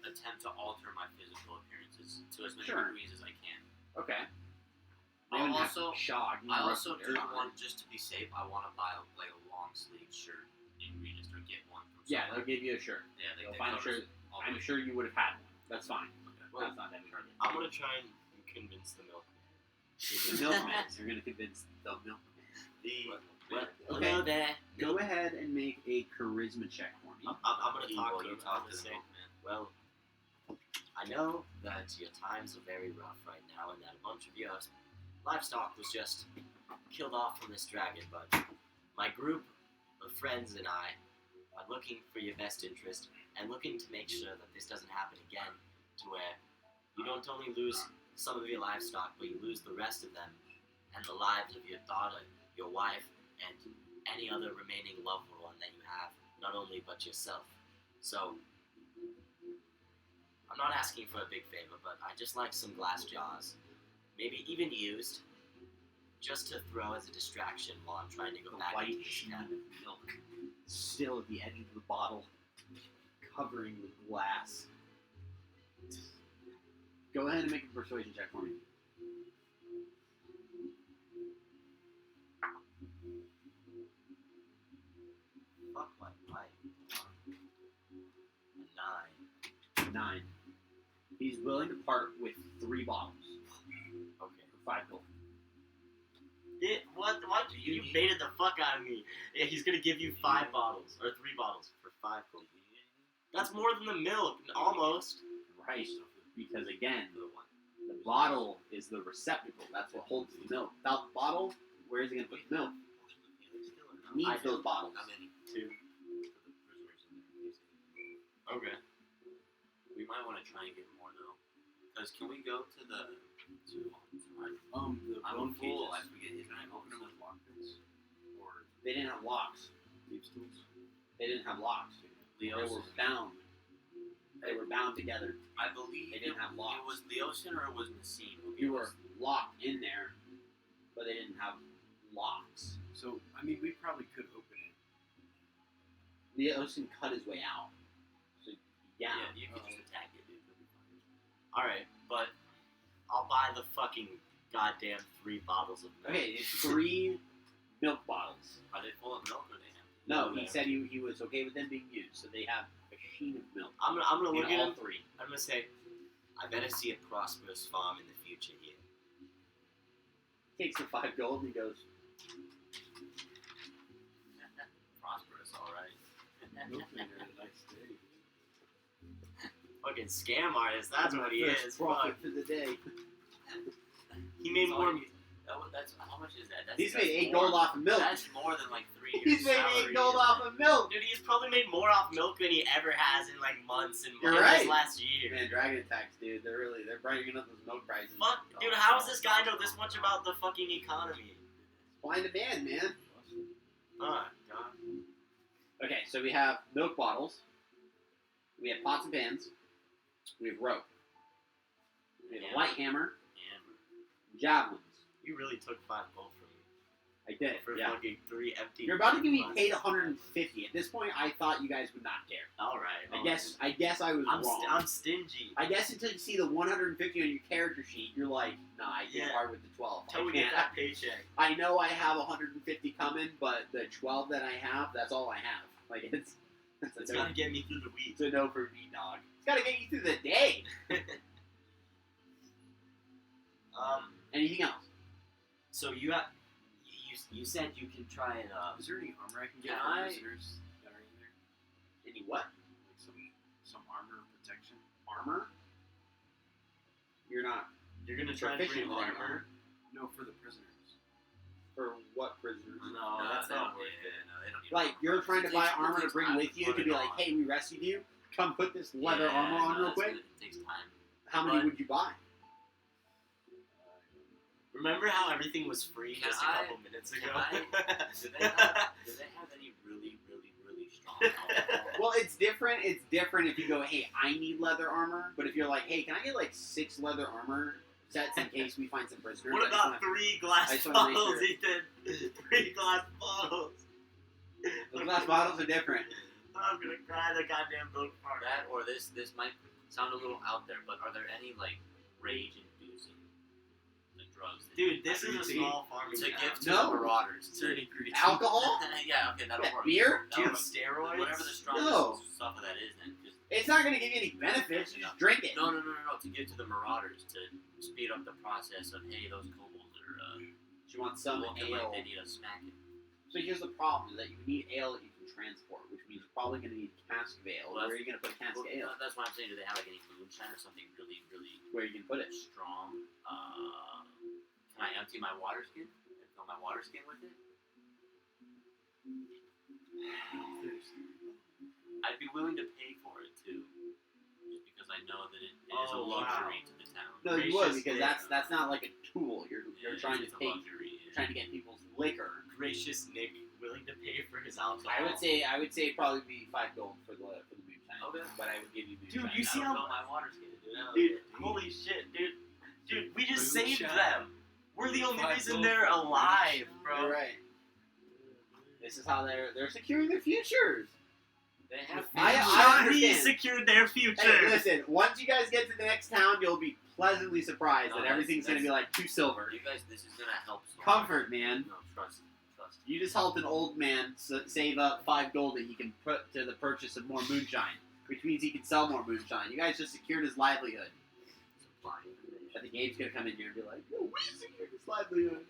[SPEAKER 1] attempt to alter my physical appearances to as many
[SPEAKER 2] Sure.
[SPEAKER 1] degrees as I can.
[SPEAKER 2] Okay.
[SPEAKER 1] I
[SPEAKER 2] They don't have to
[SPEAKER 1] also-
[SPEAKER 2] be shocked. You
[SPEAKER 1] I
[SPEAKER 2] know,
[SPEAKER 1] also do
[SPEAKER 2] they're not.
[SPEAKER 1] want, just to be safe, I want to buy like a long sleeve shirt in Regis or get one from
[SPEAKER 2] Yeah,
[SPEAKER 1] somewhere.
[SPEAKER 2] they'll give you a shirt.
[SPEAKER 1] Yeah,
[SPEAKER 2] They'll
[SPEAKER 1] they
[SPEAKER 2] find a
[SPEAKER 1] covers
[SPEAKER 2] shirt.
[SPEAKER 1] all
[SPEAKER 2] I'm
[SPEAKER 1] the-
[SPEAKER 2] sure you would have had one. That's fine.
[SPEAKER 1] Okay.
[SPEAKER 3] Well,
[SPEAKER 2] That's not that big.
[SPEAKER 3] I'm gonna try and convince the milkman
[SPEAKER 2] The milkman. You're gonna convince the milkman.
[SPEAKER 3] Hello there.
[SPEAKER 2] Go ahead and make a charisma check for me.
[SPEAKER 3] I'm gonna talk
[SPEAKER 1] Well,
[SPEAKER 3] to
[SPEAKER 1] you
[SPEAKER 3] him.
[SPEAKER 1] talk
[SPEAKER 3] I'm
[SPEAKER 1] to
[SPEAKER 3] gonna
[SPEAKER 1] the
[SPEAKER 3] say,
[SPEAKER 1] milkman.
[SPEAKER 3] well, I know that your times are very rough right now, and that a bunch of your livestock was just killed off from this dragon. But my group of friends and I are looking for your best interest and looking to make sure that this doesn't happen again, to where you don't only lose some of your livestock, but you lose the rest of them and the lives of your daughter, your wife, and any other remaining loved one that you have, not only but yourself. So, I'm not asking for a big favor, but I just like some glass jars, maybe even used, just to throw as a distraction while I'm trying to go
[SPEAKER 2] The
[SPEAKER 3] back
[SPEAKER 2] white
[SPEAKER 3] into this
[SPEAKER 2] sheet of
[SPEAKER 3] cabin.
[SPEAKER 2] milk still at the edge of the bottle, covering the glass. Go ahead and make a persuasion check for me.
[SPEAKER 3] Fuck my life. A 9.
[SPEAKER 2] 9. He's willing to part with 3 bottles
[SPEAKER 3] Okay.
[SPEAKER 2] for 5 gold.
[SPEAKER 3] What you baited the fuck out of me. Yeah, he's gonna give you 5 bottles, or 3 bottles, for 5 gold. That's more than the milk, almost.
[SPEAKER 2] Right. Because again, the bottle is the receptacle. That's what holds the milk. Without the bottle, where is he going to put the milk? He needs those bottles.
[SPEAKER 1] How many?
[SPEAKER 3] 2.
[SPEAKER 1] For the prisoners in there.
[SPEAKER 3] Okay.
[SPEAKER 1] We might want to try and get more though. Because can we go to the
[SPEAKER 6] The
[SPEAKER 1] I'm
[SPEAKER 6] bone
[SPEAKER 1] full. I
[SPEAKER 6] cages.
[SPEAKER 1] forget his
[SPEAKER 6] Can I
[SPEAKER 1] name.
[SPEAKER 6] open them with lockpicks? Or
[SPEAKER 2] They didn't have locks.
[SPEAKER 6] thieves' tools?
[SPEAKER 2] They didn't have locks. They
[SPEAKER 1] Leo's.
[SPEAKER 2] were bound. They were bound together.
[SPEAKER 1] I believe
[SPEAKER 2] They didn't have locks.
[SPEAKER 1] It was Leosin or it was Nassim.
[SPEAKER 2] You were locked in there, but they didn't have locks.
[SPEAKER 6] So, I mean, we probably could open it.
[SPEAKER 2] Leosin cut his way out. So,
[SPEAKER 1] Yeah,
[SPEAKER 2] yeah.
[SPEAKER 1] you could just attack it, dude.
[SPEAKER 3] Alright, but I'll buy the fucking goddamn 3 bottles of milk.
[SPEAKER 2] Okay, it's 3 milk bottles.
[SPEAKER 1] Are they full of milk or they have?
[SPEAKER 2] No, he
[SPEAKER 3] Okay.
[SPEAKER 2] said he was okay with them being used, so they have a sheen of milk.
[SPEAKER 3] I'm gonna
[SPEAKER 2] In
[SPEAKER 3] look at
[SPEAKER 2] all
[SPEAKER 3] him.
[SPEAKER 2] 3.
[SPEAKER 3] I'm gonna say, I better see a prosperous farm in the future here.
[SPEAKER 2] Takes the 5 gold and he goes,
[SPEAKER 1] Prosperous, alright.
[SPEAKER 6] Milkman had a nice day.
[SPEAKER 3] Fucking scam artist, that's what he
[SPEAKER 2] first
[SPEAKER 3] is.
[SPEAKER 2] profit
[SPEAKER 3] Fuck.
[SPEAKER 2] for the day.
[SPEAKER 3] He made
[SPEAKER 1] That's
[SPEAKER 3] more.
[SPEAKER 1] all you need. That's how much is that? That's,
[SPEAKER 2] He's
[SPEAKER 1] that's
[SPEAKER 2] made 8
[SPEAKER 1] more-
[SPEAKER 2] gold off of milk.
[SPEAKER 1] That's more than like 3 years.
[SPEAKER 2] He's made 8 gold off of milk.
[SPEAKER 3] Dude, he's probably made more off milk than he ever has in like months and
[SPEAKER 2] You're
[SPEAKER 3] months
[SPEAKER 2] right.
[SPEAKER 3] this last year.
[SPEAKER 2] Man, dragon attacks, dude. They're bringing up those milk prices.
[SPEAKER 3] Fuck, dude, how does this guy know this much about the fucking economy?
[SPEAKER 2] Blind demand, man.
[SPEAKER 3] Oh, God.
[SPEAKER 2] Okay, so we have milk bottles. We have pots and pans. We have rope. We have a light hammer. Javelins.
[SPEAKER 3] You really took 5 gold from me.
[SPEAKER 2] I did,
[SPEAKER 3] For
[SPEAKER 2] yeah.
[SPEAKER 3] fucking 3 empty.
[SPEAKER 2] You're about to give me
[SPEAKER 3] bottles.
[SPEAKER 2] paid 150. At this point, I thought you guys would not care.
[SPEAKER 3] Alright.
[SPEAKER 2] I guess I was wrong.
[SPEAKER 3] I'm stingy.
[SPEAKER 2] I guess until you see the 150 on your character sheet, you're like, nah, I can't
[SPEAKER 3] Yeah.
[SPEAKER 2] part with the 12.
[SPEAKER 3] Till
[SPEAKER 2] I
[SPEAKER 3] we get
[SPEAKER 2] can't.
[SPEAKER 3] that paycheck.
[SPEAKER 2] I know I have 150 coming, but the 12 that I have, that's all I have. Like it's
[SPEAKER 3] It's
[SPEAKER 2] a
[SPEAKER 3] gonna get me through the week.
[SPEAKER 2] it's a no for me, dog. It's gotta get you through the day. Anything else?
[SPEAKER 3] So you have, you said you can try and
[SPEAKER 6] Is there any armor I can get
[SPEAKER 1] Can
[SPEAKER 6] for
[SPEAKER 1] I-
[SPEAKER 6] prisoners that are in there?
[SPEAKER 2] Any what?
[SPEAKER 6] Like some armor protection?
[SPEAKER 2] Armor? You're not
[SPEAKER 3] you're gonna try and
[SPEAKER 2] proficient
[SPEAKER 3] bring
[SPEAKER 2] with
[SPEAKER 3] armor.
[SPEAKER 6] No, for the prisoners.
[SPEAKER 2] for what prisoners?
[SPEAKER 3] No, that's not worth it.
[SPEAKER 1] No, they don't need
[SPEAKER 2] Like you're trying to
[SPEAKER 1] It
[SPEAKER 2] buy
[SPEAKER 1] takes- it
[SPEAKER 2] armor to
[SPEAKER 1] takes
[SPEAKER 2] bring
[SPEAKER 1] time
[SPEAKER 2] with
[SPEAKER 1] to
[SPEAKER 2] you
[SPEAKER 1] put
[SPEAKER 2] to
[SPEAKER 1] it
[SPEAKER 2] be like,
[SPEAKER 1] on.
[SPEAKER 2] hey, we rescued you. Come put this leather
[SPEAKER 1] Yeah,
[SPEAKER 2] armor on
[SPEAKER 1] no,
[SPEAKER 2] real
[SPEAKER 1] that's
[SPEAKER 2] quick.
[SPEAKER 1] good. It takes time.
[SPEAKER 2] How many
[SPEAKER 1] But-
[SPEAKER 2] would you buy?
[SPEAKER 3] Remember how everything was free
[SPEAKER 1] Can
[SPEAKER 3] just a
[SPEAKER 1] I-
[SPEAKER 3] couple minutes
[SPEAKER 1] can
[SPEAKER 3] ago?
[SPEAKER 1] Do they have any really, really, really strong alcohol?
[SPEAKER 2] Well, it's different. It's different if you go, hey, I need leather armor. But if you're like, hey, can I get like 6 leather armor sets in case we find some prisoners?
[SPEAKER 3] What
[SPEAKER 2] I just
[SPEAKER 3] about
[SPEAKER 2] wanna-
[SPEAKER 3] 3
[SPEAKER 2] I
[SPEAKER 3] glass
[SPEAKER 2] just wanna make
[SPEAKER 3] bottles,
[SPEAKER 2] sure.
[SPEAKER 3] Ethan? 3 glass bottles.
[SPEAKER 2] Those glass bottles are different.
[SPEAKER 3] I'm gonna cry the goddamn milk part.
[SPEAKER 1] That or this might sound a little out there, but are there any like rage-inducing like drugs? that
[SPEAKER 3] Dude,
[SPEAKER 1] you-
[SPEAKER 3] this is a
[SPEAKER 1] to-
[SPEAKER 3] small farming
[SPEAKER 1] to
[SPEAKER 3] town.
[SPEAKER 1] give to
[SPEAKER 2] No.
[SPEAKER 1] the marauders. To,
[SPEAKER 2] Alcohol?
[SPEAKER 1] yeah, okay, that'll
[SPEAKER 2] Yeah,
[SPEAKER 1] work.
[SPEAKER 2] beer?
[SPEAKER 3] Do you
[SPEAKER 1] That'll
[SPEAKER 3] have
[SPEAKER 1] work.
[SPEAKER 3] steroids?
[SPEAKER 1] Whatever the strongest
[SPEAKER 2] No.
[SPEAKER 1] stuff of that is, then just
[SPEAKER 2] It's not going to give you any benefits. You just drink it.
[SPEAKER 1] no. To give to the marauders to speed up the process of hey, those kobolds
[SPEAKER 2] She wants some
[SPEAKER 1] looking
[SPEAKER 2] ale.
[SPEAKER 1] like they need a smacking.
[SPEAKER 2] So here's the problem: is that you need ale that you can transport, which means you're probably going to need a cask of ale.
[SPEAKER 1] Well,
[SPEAKER 2] Where are you going to put a cask of ale?
[SPEAKER 1] That's why I'm saying, do they have like any moonshine or something really, really
[SPEAKER 2] Where you can put it?
[SPEAKER 1] strong? Can I empty my water skin and fill my water skin with it? I'd be willing to pay for it too, just because I know that it is a
[SPEAKER 3] Oh,
[SPEAKER 1] luxury
[SPEAKER 3] wow.
[SPEAKER 1] to the town.
[SPEAKER 2] No, you would,
[SPEAKER 3] Gracious
[SPEAKER 2] because
[SPEAKER 3] Nick.
[SPEAKER 2] that's not like a tool. You're trying to
[SPEAKER 1] it's a
[SPEAKER 2] take,
[SPEAKER 1] luxury.
[SPEAKER 2] trying to get people's liquor.
[SPEAKER 3] Gracious Nick, willing to pay for his alcohol.
[SPEAKER 2] I would say it'd probably be $5 for the moonshine.
[SPEAKER 1] Okay.
[SPEAKER 2] But I would give you moonshine.
[SPEAKER 3] Dude, you see
[SPEAKER 1] I'll
[SPEAKER 3] how
[SPEAKER 1] fill my water skin.
[SPEAKER 3] Dude, holy shit, dude, we just saved
[SPEAKER 6] Moonshine.
[SPEAKER 3] them. We're the only
[SPEAKER 6] $5
[SPEAKER 3] reason they're alive, bro.
[SPEAKER 2] You're right. This is how they're securing their futures.
[SPEAKER 1] They have.
[SPEAKER 2] I
[SPEAKER 3] We
[SPEAKER 2] understand.
[SPEAKER 3] secured their future.
[SPEAKER 2] Hey, listen. Once you guys get to the next town, you'll be pleasantly surprised
[SPEAKER 1] No,
[SPEAKER 2] that everything's going to be like 2 silver.
[SPEAKER 1] You guys, this is gonna help. So
[SPEAKER 2] Comfort, man.
[SPEAKER 1] No, trust.
[SPEAKER 2] You just helped an old man save up $5 that he can put to the purchase of more moonshine, which means he can sell more moonshine. You guys just secured his livelihood.
[SPEAKER 1] Supply information.
[SPEAKER 2] But the game's gonna come in here and be like, "No, we secured his livelihood."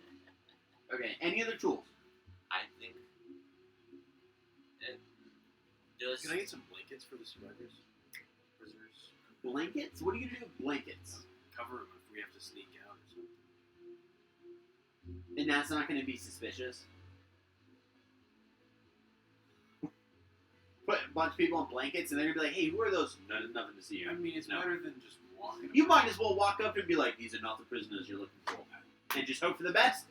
[SPEAKER 2] Okay. Any other tools?
[SPEAKER 1] I think. It does.
[SPEAKER 6] Can I get some blankets for the survivors? Prisoners?
[SPEAKER 2] Blankets? What are you gonna do with blankets?
[SPEAKER 6] Cover them if we have to sneak out or something.
[SPEAKER 2] And that's not gonna be suspicious. Put a bunch of people on blankets, and they're gonna be like, "Hey, who are those?" No, nothing to see
[SPEAKER 6] I
[SPEAKER 2] here.
[SPEAKER 6] mean, it's
[SPEAKER 2] No.
[SPEAKER 6] better than just walking.
[SPEAKER 2] You might as well walk up and be like, "These are not the prisoners you're looking for," and just hope for the best.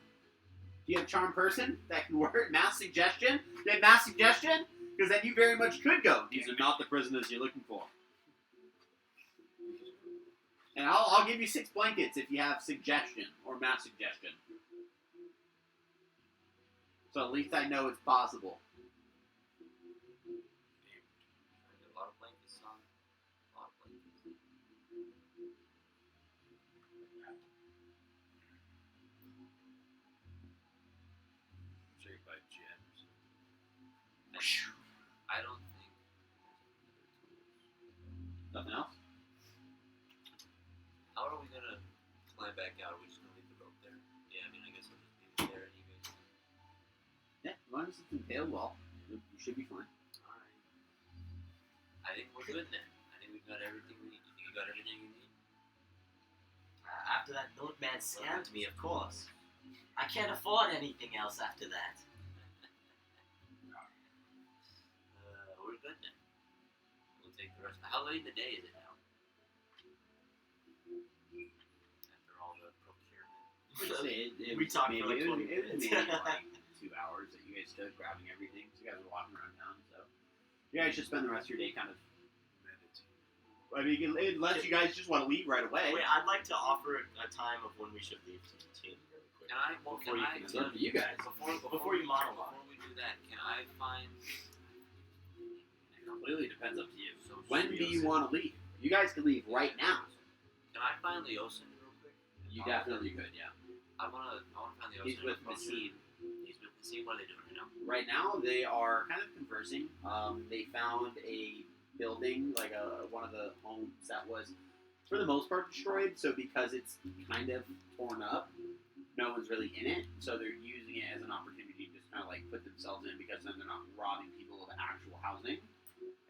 [SPEAKER 2] Do you have charm person that can work? Mass suggestion? Do you have mass suggestion? Because then you very much could go. These are not the prisoners you're looking for. And I'll give you 6 blankets if you have suggestion or mass suggestion. So at least I know it's possible.
[SPEAKER 1] A lot of blankets on. A lot of blankets.
[SPEAKER 6] Sure, you buy gems.
[SPEAKER 1] I don't think.
[SPEAKER 2] Nothing else?
[SPEAKER 1] How are we gonna climb back out? Are we just gonna leave the rope there? Yeah, I mean, I guess I'll just leave it there and you guys.
[SPEAKER 2] Yeah, as long as it's impaled well, you should be fine.
[SPEAKER 1] Alright. I think we're good then. I think we've got everything we need. You think you got everything you need?
[SPEAKER 3] After that note man scammed me, of course. I can't afford anything else after that.
[SPEAKER 1] We're good then. We'll take the rest. How late in the day is it now? After all the procurement.
[SPEAKER 3] We talked for like 20
[SPEAKER 2] it was
[SPEAKER 3] minutes.
[SPEAKER 2] maybe like 2 hours that you guys stood grabbing everything. So you guys were walking around town. So you guys should spend the rest of your day kind of. I mean, unless you guys just want to leave right away.
[SPEAKER 3] Wait, I'd like to offer a time of when we should leave to continue really quick.
[SPEAKER 1] Can I? Well,
[SPEAKER 3] Before
[SPEAKER 1] can
[SPEAKER 3] you
[SPEAKER 1] I?
[SPEAKER 3] can
[SPEAKER 2] It's up to you guys.
[SPEAKER 3] Before you monologue.
[SPEAKER 1] Before we do that, can I find?
[SPEAKER 2] It completely depends up to you.
[SPEAKER 1] So
[SPEAKER 2] When do you want to leave? You guys can leave right now.
[SPEAKER 1] Can I find Leosin real quick?
[SPEAKER 2] You definitely could, yeah.
[SPEAKER 1] I wanna find Leosin.
[SPEAKER 2] He's with
[SPEAKER 1] and approach him.
[SPEAKER 2] Nassim.
[SPEAKER 1] He's with Nassim. What are they doing right now?
[SPEAKER 2] Right now, they are kind of conversing. They found a building, like one of the homes that was, for the most part, destroyed. So because it's kind of torn up, no one's really in it. So they're using it as an opportunity to just kind of like put themselves in, because then they're not robbing people of actual housing,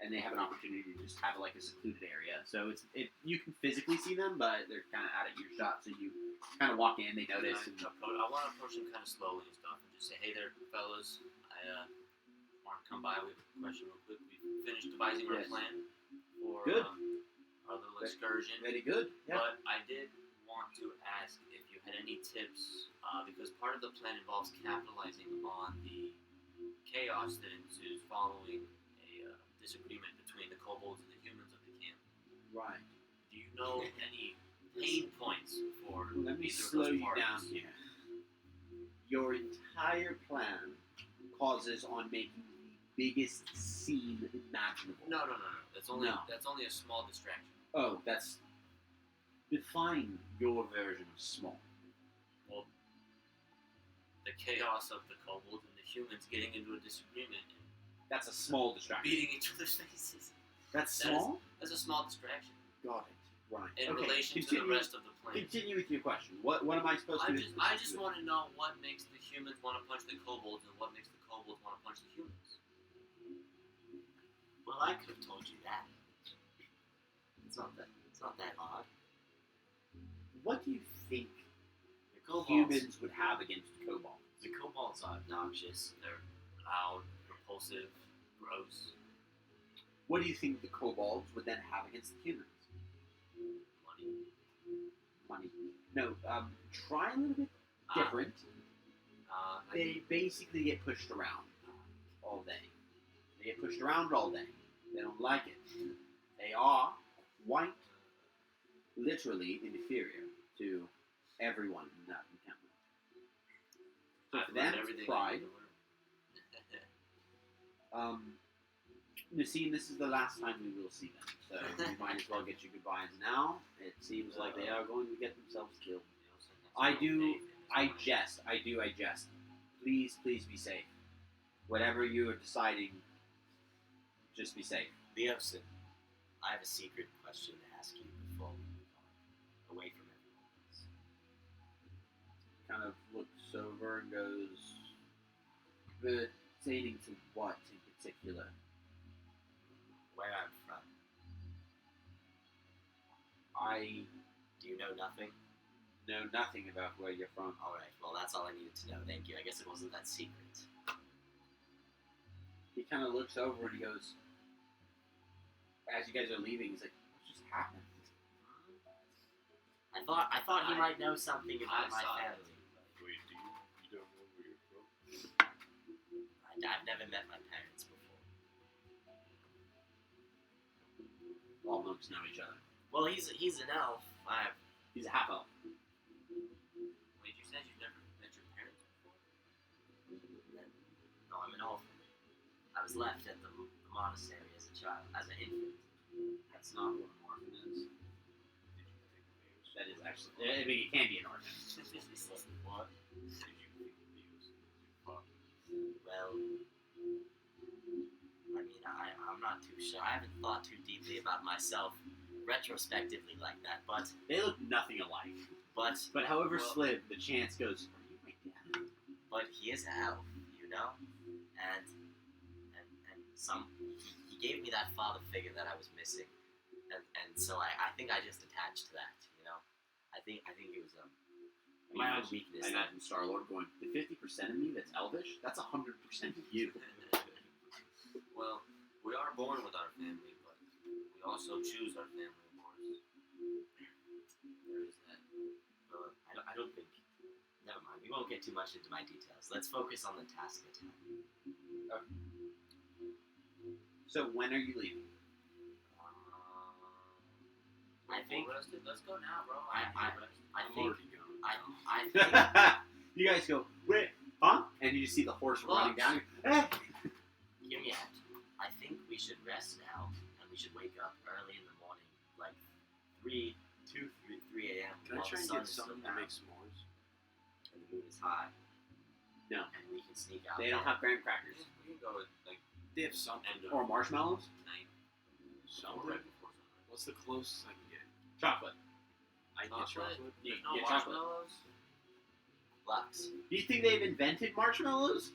[SPEAKER 2] and they have an opportunity to just have like a secluded area. So you can physically see them, but they're kind of out of earshot. So you kind of walk in, they notice. And,
[SPEAKER 1] I want to approach him kind of slowly and stuff, and just say, "Hey there, fellas. I want to come by with a question real quick. We finished devising our
[SPEAKER 2] Yes.
[SPEAKER 1] plan for
[SPEAKER 2] Good.
[SPEAKER 1] our little excursion,
[SPEAKER 2] very good. Yeah.
[SPEAKER 1] but I did want to ask if you had any tips, because part of the plan involves capitalizing on the chaos that ensues following a disagreement between the kobolds and the humans of the camp.
[SPEAKER 2] Right.
[SPEAKER 1] Do you know any pain points for
[SPEAKER 2] Let me
[SPEAKER 1] either of
[SPEAKER 2] slow
[SPEAKER 1] those
[SPEAKER 2] you
[SPEAKER 1] parties?
[SPEAKER 2] down here. Your entire plan causes on making the biggest scene imaginable.
[SPEAKER 1] No. That's only
[SPEAKER 2] No.
[SPEAKER 1] that's only a small distraction.
[SPEAKER 2] Oh, that's... Define your version of small.
[SPEAKER 1] Well, the chaos of the kobolds and the humans getting into a disagreement and
[SPEAKER 2] That's a small distraction.
[SPEAKER 1] beating each other's faces.
[SPEAKER 2] That's
[SPEAKER 1] That is-
[SPEAKER 2] small?
[SPEAKER 1] That's a small distraction.
[SPEAKER 2] Got it. Right.
[SPEAKER 1] in
[SPEAKER 2] Okay,
[SPEAKER 1] relation to the
[SPEAKER 2] continue-
[SPEAKER 1] rest of the planet.
[SPEAKER 2] Continue with your question. What am I supposed to do?
[SPEAKER 1] I just want to know what makes the humans want to punch the kobolds and what makes the kobolds want to punch the humans.
[SPEAKER 3] Well, I could have told you that. It's not that hard.
[SPEAKER 2] What do you think
[SPEAKER 3] The kobolds.
[SPEAKER 2] humans would have against kobolds?
[SPEAKER 3] The kobolds are obnoxious.
[SPEAKER 1] They're loud, repulsive, gross,
[SPEAKER 2] What do you think the kobolds would then have against the humans?
[SPEAKER 1] money.
[SPEAKER 2] Money. No, try a little bit different. They basically get pushed around all day. They get pushed around all day. They don't like it. They are quite literally inferior to everyone in that encampment. So for them, it's pride. Nassim, this is the last time we will see them, so we might as well get you goodbyes now. It seems like they are going to get themselves killed. I jest. Please be safe. Whatever you are deciding, just be safe.
[SPEAKER 3] Leosin, I have a secret question to ask you before we move on, away from everyone else.
[SPEAKER 2] Kind of looks over and goes, pertaining to what in particular?
[SPEAKER 3] Where I'm from.
[SPEAKER 2] I
[SPEAKER 3] Do you know nothing?
[SPEAKER 2] know nothing about where you're from.
[SPEAKER 3] Alright, well that's all I needed to know. Thank you. I guess it wasn't that secret.
[SPEAKER 2] He kind of looks over and he goes, as you guys are leaving, he's like, what just happened?
[SPEAKER 3] I thought he might know something about my
[SPEAKER 1] saw it.
[SPEAKER 3] family.
[SPEAKER 4] Wait, you don't know where you're from?
[SPEAKER 3] I've never met my parents before.
[SPEAKER 2] All monks know each other.
[SPEAKER 3] Well, he's an elf.
[SPEAKER 2] He's a half elf.
[SPEAKER 1] Wait, you said you've never met your parents before?
[SPEAKER 3] No, I'm an elf. I was left at the monastery as a child, as an infant.
[SPEAKER 2] That's not what an orphan is.
[SPEAKER 4] Did you think Leos?
[SPEAKER 2] That is actually, I mean, it can be an orphan.
[SPEAKER 4] What? Did you think Leos was your father?
[SPEAKER 3] Well, I mean, I'm not too sure. I haven't thought too deeply about myself retrospectively like that, but
[SPEAKER 2] They look nothing alike. But however
[SPEAKER 1] Well-
[SPEAKER 2] slim, the chance goes, are you my dad?
[SPEAKER 3] he is an elf, you know, and he gave me that father figure that I was missing, and so I think I just attached to that, you know. I think it was my own weakness.
[SPEAKER 2] I imagine Star-Lord going, the 50% of me that's elvish, that's 100% of you.
[SPEAKER 1] Well, we are born with our family, but we also choose our family, of course. There is that.
[SPEAKER 3] I don't think. Never mind. We won't get too much into my details. Let's focus on the task at hand.
[SPEAKER 2] So when are you leaving?
[SPEAKER 3] I think.
[SPEAKER 1] We're rested. Let's go now, bro.
[SPEAKER 3] I
[SPEAKER 4] I'm
[SPEAKER 3] think.
[SPEAKER 4] already gone.
[SPEAKER 3] I think.
[SPEAKER 2] You guys go, wait, huh? And you just see the horse running down. Eh.
[SPEAKER 3] Hear me out. I think we should rest now, and we should wake up early in the morning, like 3 a.m.
[SPEAKER 6] Can I
[SPEAKER 3] while
[SPEAKER 6] try
[SPEAKER 3] the
[SPEAKER 6] and
[SPEAKER 3] sun
[SPEAKER 6] get
[SPEAKER 3] is still
[SPEAKER 6] something to
[SPEAKER 3] down
[SPEAKER 6] make s'mores?
[SPEAKER 3] and the moon is high.
[SPEAKER 2] No.
[SPEAKER 3] And we can sneak out.
[SPEAKER 2] They don't
[SPEAKER 3] there.
[SPEAKER 2] have graham crackers.
[SPEAKER 1] We can go at like
[SPEAKER 6] They have something.
[SPEAKER 1] end of
[SPEAKER 2] Or marshmallows.
[SPEAKER 1] night.
[SPEAKER 6] Something?
[SPEAKER 1] Or right before sunrise.
[SPEAKER 6] What's the closest I can get?
[SPEAKER 2] Chocolate.
[SPEAKER 6] I can get chocolate.
[SPEAKER 2] You
[SPEAKER 1] There's no
[SPEAKER 2] get chocolate.
[SPEAKER 1] marshmallows.
[SPEAKER 3] Lux.
[SPEAKER 2] Do you think they've invented marshmallows?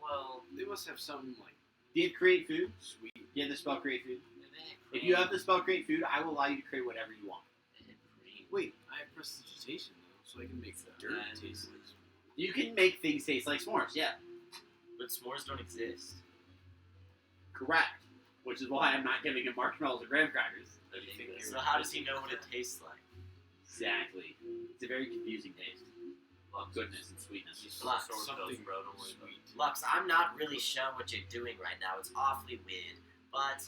[SPEAKER 1] Well,
[SPEAKER 6] They must have something like
[SPEAKER 2] Do you have create food?
[SPEAKER 6] sweet.
[SPEAKER 2] Do you have the spell create food?
[SPEAKER 1] they
[SPEAKER 2] If you have the spell create food, I will allow you to create whatever you want.
[SPEAKER 1] cream.
[SPEAKER 6] Wait, I have prestidigitation though, so I can make the dirt
[SPEAKER 1] And-
[SPEAKER 6] taste like.
[SPEAKER 2] You can make things taste like s'mores, yeah.
[SPEAKER 3] But s'mores don't exist.
[SPEAKER 2] Correct. Which is why I'm not giving him marshmallows or graham crackers.
[SPEAKER 1] What do you think
[SPEAKER 3] So how does he know what it tastes like?
[SPEAKER 2] Exactly. It's a very confusing taste.
[SPEAKER 1] Lux,
[SPEAKER 2] Goodness and sweetness.
[SPEAKER 1] Just
[SPEAKER 3] Lux,
[SPEAKER 1] sword
[SPEAKER 6] something
[SPEAKER 1] pills, bro. Don't worry about
[SPEAKER 6] sweet.
[SPEAKER 1] it.
[SPEAKER 3] Lux, I'm not really sure what you're doing right now. It's awfully weird. But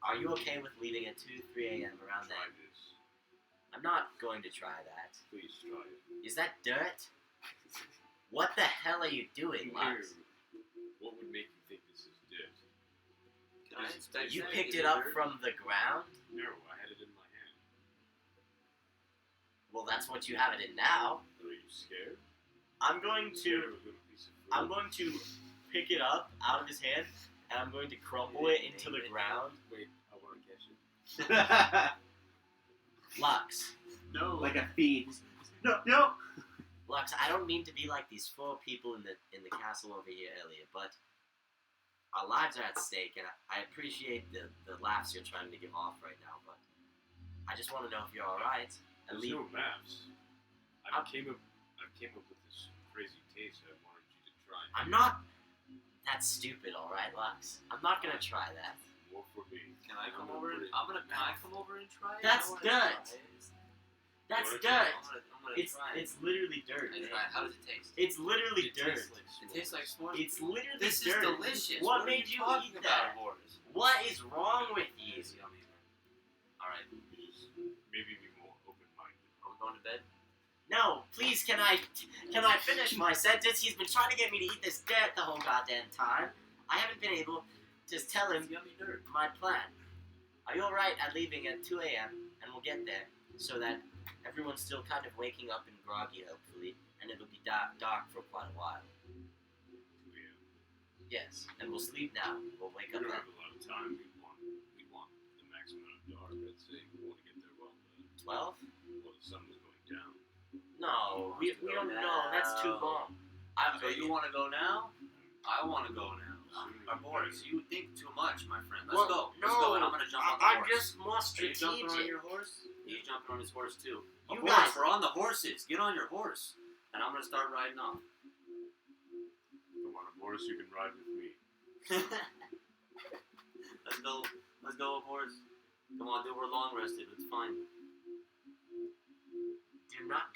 [SPEAKER 3] are you okay with leaving at 2, 3 a.m. around
[SPEAKER 4] Try
[SPEAKER 3] there?
[SPEAKER 4] this.
[SPEAKER 3] I'm not going to try that.
[SPEAKER 4] Please try it.
[SPEAKER 3] Is that dirt? What the hell are you doing, Lux?
[SPEAKER 4] What would make you think this is dirt?
[SPEAKER 1] Can I inspect
[SPEAKER 3] You
[SPEAKER 1] that?
[SPEAKER 3] picked
[SPEAKER 1] Is
[SPEAKER 3] it up
[SPEAKER 1] dirt?
[SPEAKER 3] from the ground?
[SPEAKER 4] No, I had it in my hand.
[SPEAKER 3] Well, that's what you have it in now.
[SPEAKER 4] Are you scared?
[SPEAKER 3] I'm going
[SPEAKER 4] Scared
[SPEAKER 3] to
[SPEAKER 4] of a little piece of fruit?
[SPEAKER 3] I'm going to pick it up out of his hand, and I'm going to crumble it into the ground.
[SPEAKER 6] Wait, I want to catch it.
[SPEAKER 3] Lux.
[SPEAKER 6] No.
[SPEAKER 2] Like a fiend. No.
[SPEAKER 3] Lux, I don't mean to be like these 4 people in the castle over here earlier, but our lives are at stake, and I appreciate the laughs you're trying to give off right now, but I just want to know if you're alright.
[SPEAKER 4] There's no maps. I came up with this crazy taste I wanted you to try.
[SPEAKER 3] I'm not that stupid, alright, Lux? I'm not gonna try that.
[SPEAKER 4] More for me.
[SPEAKER 5] Can I come
[SPEAKER 4] I'm
[SPEAKER 5] over?
[SPEAKER 4] gonna
[SPEAKER 5] Can I come over and try it?
[SPEAKER 3] That's
[SPEAKER 5] I wanna
[SPEAKER 3] dirt.
[SPEAKER 5] try it.
[SPEAKER 3] That's
[SPEAKER 4] Wanna
[SPEAKER 3] dirt.
[SPEAKER 5] I'm gonna
[SPEAKER 3] It's
[SPEAKER 5] try it.
[SPEAKER 3] it's literally dirt.
[SPEAKER 5] I try it. How does it taste?
[SPEAKER 3] It's literally dirt.
[SPEAKER 5] It tastes like s'mores.
[SPEAKER 3] It's literally
[SPEAKER 5] This is
[SPEAKER 3] dirt.
[SPEAKER 5] delicious.
[SPEAKER 3] What
[SPEAKER 5] are
[SPEAKER 3] made you
[SPEAKER 5] talking
[SPEAKER 3] eat
[SPEAKER 5] about,
[SPEAKER 3] that?
[SPEAKER 5] Horace?
[SPEAKER 3] What is wrong with you?
[SPEAKER 5] It's yummy. Alright,
[SPEAKER 4] Just maybe be more open-minded.
[SPEAKER 5] are we going to bed?
[SPEAKER 3] No, please, can I finish my sentence? He's been trying to get me to eat this dirt the whole goddamn time. I haven't been able to tell him
[SPEAKER 5] It's yummy dirt.
[SPEAKER 3] my plan. Are you alright at leaving at 2 a.m. and we'll get there so that everyone's still kind of waking up and groggy, hopefully, and it'll be dark for quite a while.
[SPEAKER 4] Yeah.
[SPEAKER 3] Yes, and we'll sleep now. We'll wake
[SPEAKER 4] We
[SPEAKER 3] up
[SPEAKER 4] don't
[SPEAKER 3] at
[SPEAKER 4] have a lot of time. We want the maximum amount of dark. I'd say we want to get there while
[SPEAKER 3] 12?
[SPEAKER 4] the sun is going down.
[SPEAKER 3] No, we don't know. That's too long.
[SPEAKER 5] So you want to go now? I want to go now. Horace, you think too much, my friend. Let's go. Let's go, and I'm gonna jump on the
[SPEAKER 3] I'm
[SPEAKER 5] horse.
[SPEAKER 3] just more
[SPEAKER 5] Are you jumping on
[SPEAKER 3] strategic.
[SPEAKER 5] your horse? He's jumping on his horse too.
[SPEAKER 3] You
[SPEAKER 5] Horace,
[SPEAKER 3] guys-
[SPEAKER 5] we're on the horses. Get on your horse, and I'm gonna start riding off.
[SPEAKER 4] Come on, Morris, you can ride with me.
[SPEAKER 5] Let's go. Let's go, horse. Come on, dude. We're long rested. It's fine.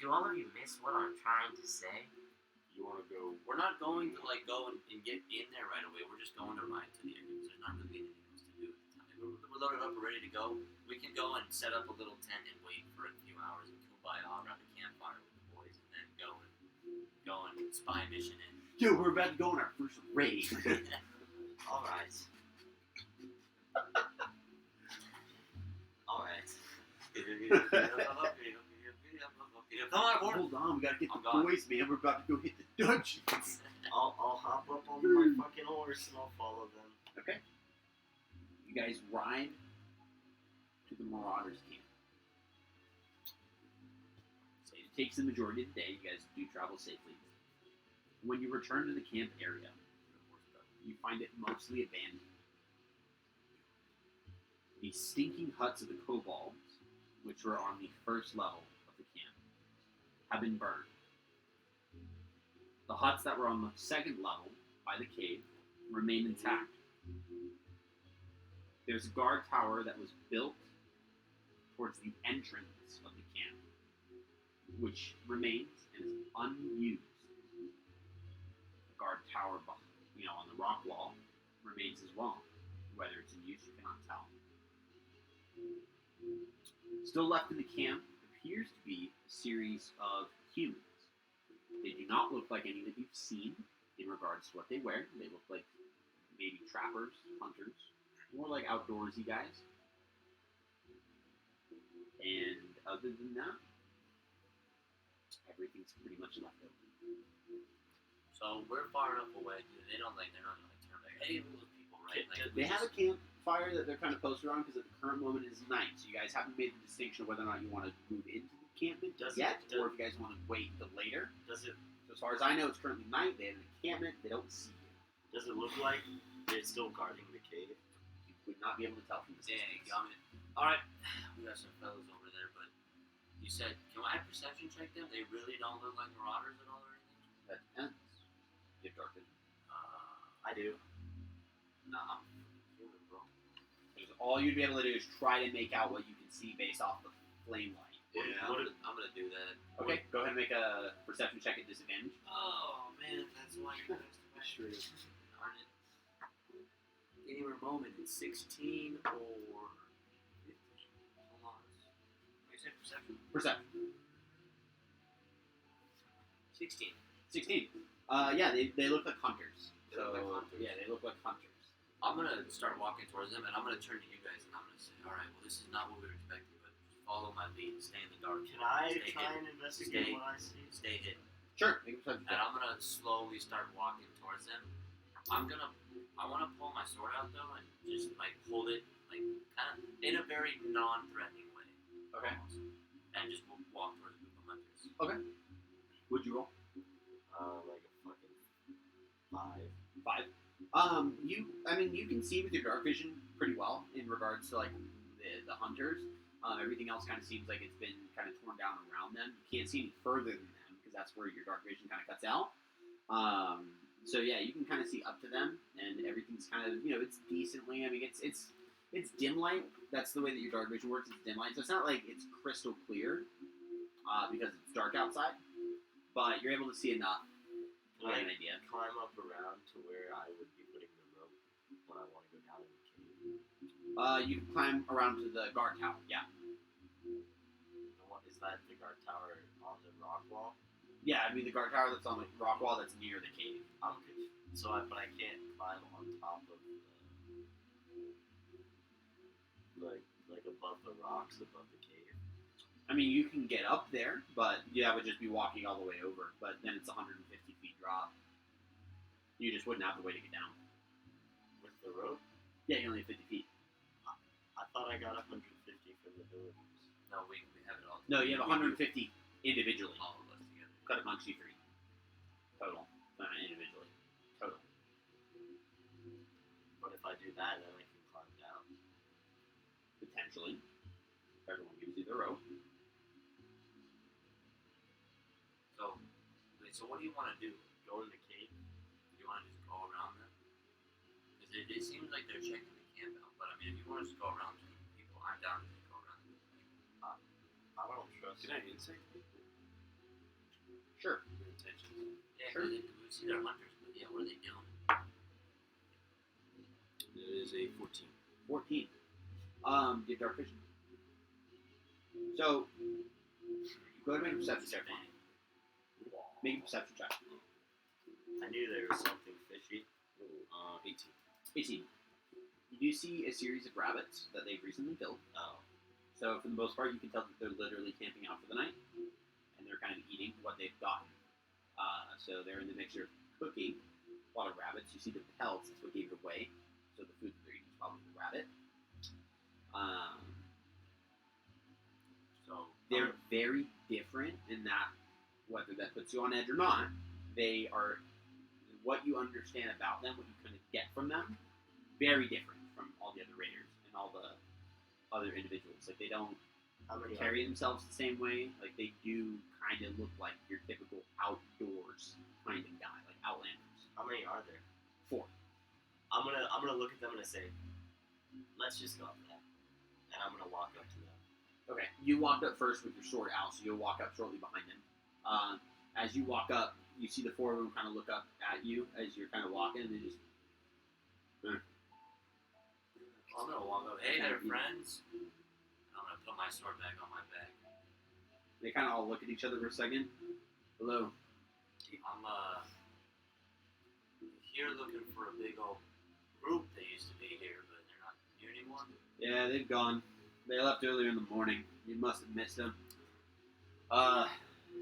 [SPEAKER 3] Do all of you miss what I'm trying to say?
[SPEAKER 4] You want to go?
[SPEAKER 5] We're not going to go and get in there right away. We're just going to ride to the end because there's not really anything else to do at the time. We're loaded up. We're ready to go. We can go and set up a little tent and wait for a few hours and kumbaya around a campfire with the boys, and then go and spy mission in.
[SPEAKER 2] Yo, we're about to go on our first raid.
[SPEAKER 3] All right. All right.
[SPEAKER 5] Come on, board.
[SPEAKER 2] Hold on, we gotta get
[SPEAKER 5] I'm
[SPEAKER 2] the
[SPEAKER 5] gone.
[SPEAKER 2] boys, man. We're about to go hit the dungeons.
[SPEAKER 3] I'll hop up on my fucking horse and I'll follow them.
[SPEAKER 2] Okay. You guys ride to the Marauders camp. So it takes the majority of the day. You guys do travel safely. When you return to the camp area, you find it mostly abandoned. The stinking huts of the kobolds, which were on the first level of the camp, have been burned. The huts that were on the second level by the cave remain intact. There's a guard tower that was built towards the entrance of the camp, which remains and is unused. The guard tower, on the rock wall, remains as well. Whether it's in use, you cannot tell. Still left in the camp appears to be a series of humans. They do not look like any that you've seen in regards to what they wear. They look like maybe trappers, hunters, more like outdoorsy guys. And other than that, everything's pretty much left open.
[SPEAKER 5] So we're far enough away. They're not gonna turn back. Hey, those people, right?
[SPEAKER 2] They have a campfire that they're kind of posted on because at the current moment it is night. So you guys haven't made the distinction of whether or not you want to move into the encampment yet, or if you guys want to wait until later.
[SPEAKER 3] Does it
[SPEAKER 2] So as far as I know, it's currently night. They have an encampment. They don't see you.
[SPEAKER 3] look like they're still guarding the cave?
[SPEAKER 2] You would not be able to tell from this
[SPEAKER 5] Dang,
[SPEAKER 2] distance.
[SPEAKER 5] got it. Alright, we got some fellas over there, but you said, can I perception check them? They really don't look like marauders at all or anything?
[SPEAKER 2] That ends. You have dark vision.
[SPEAKER 3] I do.
[SPEAKER 5] Nah, I'm human, bro.
[SPEAKER 2] Because all you'd be able to do is try to make out what you can see based off the flame light.
[SPEAKER 5] Yeah, I'm gonna do that.
[SPEAKER 2] Okay, go ahead and make a perception check at disadvantage.
[SPEAKER 5] Oh, man, that's why you're next to my street. Darn it. Any moment, it's 16 or 15. Hold on. What you say, perception?
[SPEAKER 2] Perception.
[SPEAKER 5] 16.
[SPEAKER 2] 16. Yeah, they look like hunters.
[SPEAKER 5] They look like hunters.
[SPEAKER 2] Yeah, they look like hunters.
[SPEAKER 5] I'm gonna start walking towards them, and I'm gonna turn to you guys, and I'm gonna say, all right, well, this is not what we were expecting, but just follow my lead, stay in the dark.
[SPEAKER 3] Can I
[SPEAKER 5] stay
[SPEAKER 3] try
[SPEAKER 5] hidden,
[SPEAKER 3] and investigate
[SPEAKER 5] Stay.
[SPEAKER 3] what I see?
[SPEAKER 5] Stay hidden.
[SPEAKER 2] Sure, make a perception
[SPEAKER 5] And
[SPEAKER 2] check.
[SPEAKER 5] I'm gonna slowly start walking towards them. I wanna pull my sword out though, and just hold it, kind of in a very non-threatening way.
[SPEAKER 2] Okay.
[SPEAKER 1] almost, and just walk towards a group of hunters.
[SPEAKER 2] Would you roll?
[SPEAKER 3] Like a fucking 5.
[SPEAKER 2] 5. You can see with your dark vision pretty well in regards to like the hunters. Everything else kind of seems like it's been kind of torn down around them. You can't see any further than them because that's where your dark vision kind of cuts out. So yeah, you can kind of see up to them, and everything's kind of it's decently. I mean, it's dim light. That's the way that your dark vision works. It's dim light, so it's not like it's crystal clear because it's dark outside. But you're able to see enough to
[SPEAKER 3] Can
[SPEAKER 2] get
[SPEAKER 3] I
[SPEAKER 2] an idea.
[SPEAKER 3] climb up around to where I would be putting the rope when I want to go down in the cave?
[SPEAKER 2] You can climb around to the guard tower. Yeah.
[SPEAKER 3] And what is that? The guard tower on the rock wall?
[SPEAKER 2] Yeah, I mean the guard tower that's on the rock wall that's near the cave.
[SPEAKER 3] I'm confused. But I can't climb on top of the like above the rocks above the cave.
[SPEAKER 2] I mean, you can get up there, but that would just be walking all the way over. But then it's 150 feet drop. You just wouldn't have the way to get down.
[SPEAKER 3] With the rope?
[SPEAKER 2] Yeah, you only have 50 feet.
[SPEAKER 3] I thought I got 150 from the villagers.
[SPEAKER 1] No, we have it all.
[SPEAKER 2] No, you have 150 individually.
[SPEAKER 1] All of us together.
[SPEAKER 2] Cut amongst you 3. Total. Not individually. Total.
[SPEAKER 3] But if I do that, then I can climb down.
[SPEAKER 2] Potentially. Everyone gives you the rope.
[SPEAKER 1] So what do you want to do?
[SPEAKER 3] Go in the cave.
[SPEAKER 1] Do you want to just go around them? Because it seems like they're checking the camp out. But I mean, if you want to just go around to people, I'm down to just go around to people.
[SPEAKER 3] I don't trust.
[SPEAKER 6] Can I insight?
[SPEAKER 2] Sure.
[SPEAKER 6] Your intentions.
[SPEAKER 1] Yeah,
[SPEAKER 2] Sure.
[SPEAKER 1] we see they're hunters, but yeah, what are they doing?
[SPEAKER 6] It is a 14.
[SPEAKER 2] 14. Get dark vision. So, go ahead and make a perception check for me. Make a perception check.
[SPEAKER 3] I knew there was something fishy.
[SPEAKER 6] 18.
[SPEAKER 2] 18. You do see a series of rabbits that they've recently killed.
[SPEAKER 3] Oh.
[SPEAKER 2] So for the most part, you can tell that they're literally camping out for the night, and they're kind of eating what they've gotten. So they're in the mixture of cooking a lot of rabbits. You see the pelts; that's what gave it away. So the food that they're eating is probably the rabbit.
[SPEAKER 1] So
[SPEAKER 2] They're very different in that, whether that puts you on edge or not, they are what you understand about them, what you kind of get from them, very different from all the other raiders and all the other individuals. Like they don't carry themselves the same way. Like they do kind of look like your typical outdoors kind of guy, like outlanders.
[SPEAKER 3] How many are there?
[SPEAKER 2] 4.
[SPEAKER 3] I'm gonna look at them and I say, let's just go up that, and I'm gonna walk up to them.
[SPEAKER 2] Okay, you walk up first with your sword out, so you'll walk up shortly behind them. As you walk up, you see the 4 of them kind of look up at you as you're kind of walking, and they just.
[SPEAKER 1] I'm gonna walk up. Hey there, friends. And I'm gonna put my sword back on my back.
[SPEAKER 2] They kind of all look at each other for a second. Hello.
[SPEAKER 1] I'm here looking for a big old group. They used to be here, but they're not here anymore.
[SPEAKER 2] Yeah, they've gone. They left earlier in the morning. You must have missed them.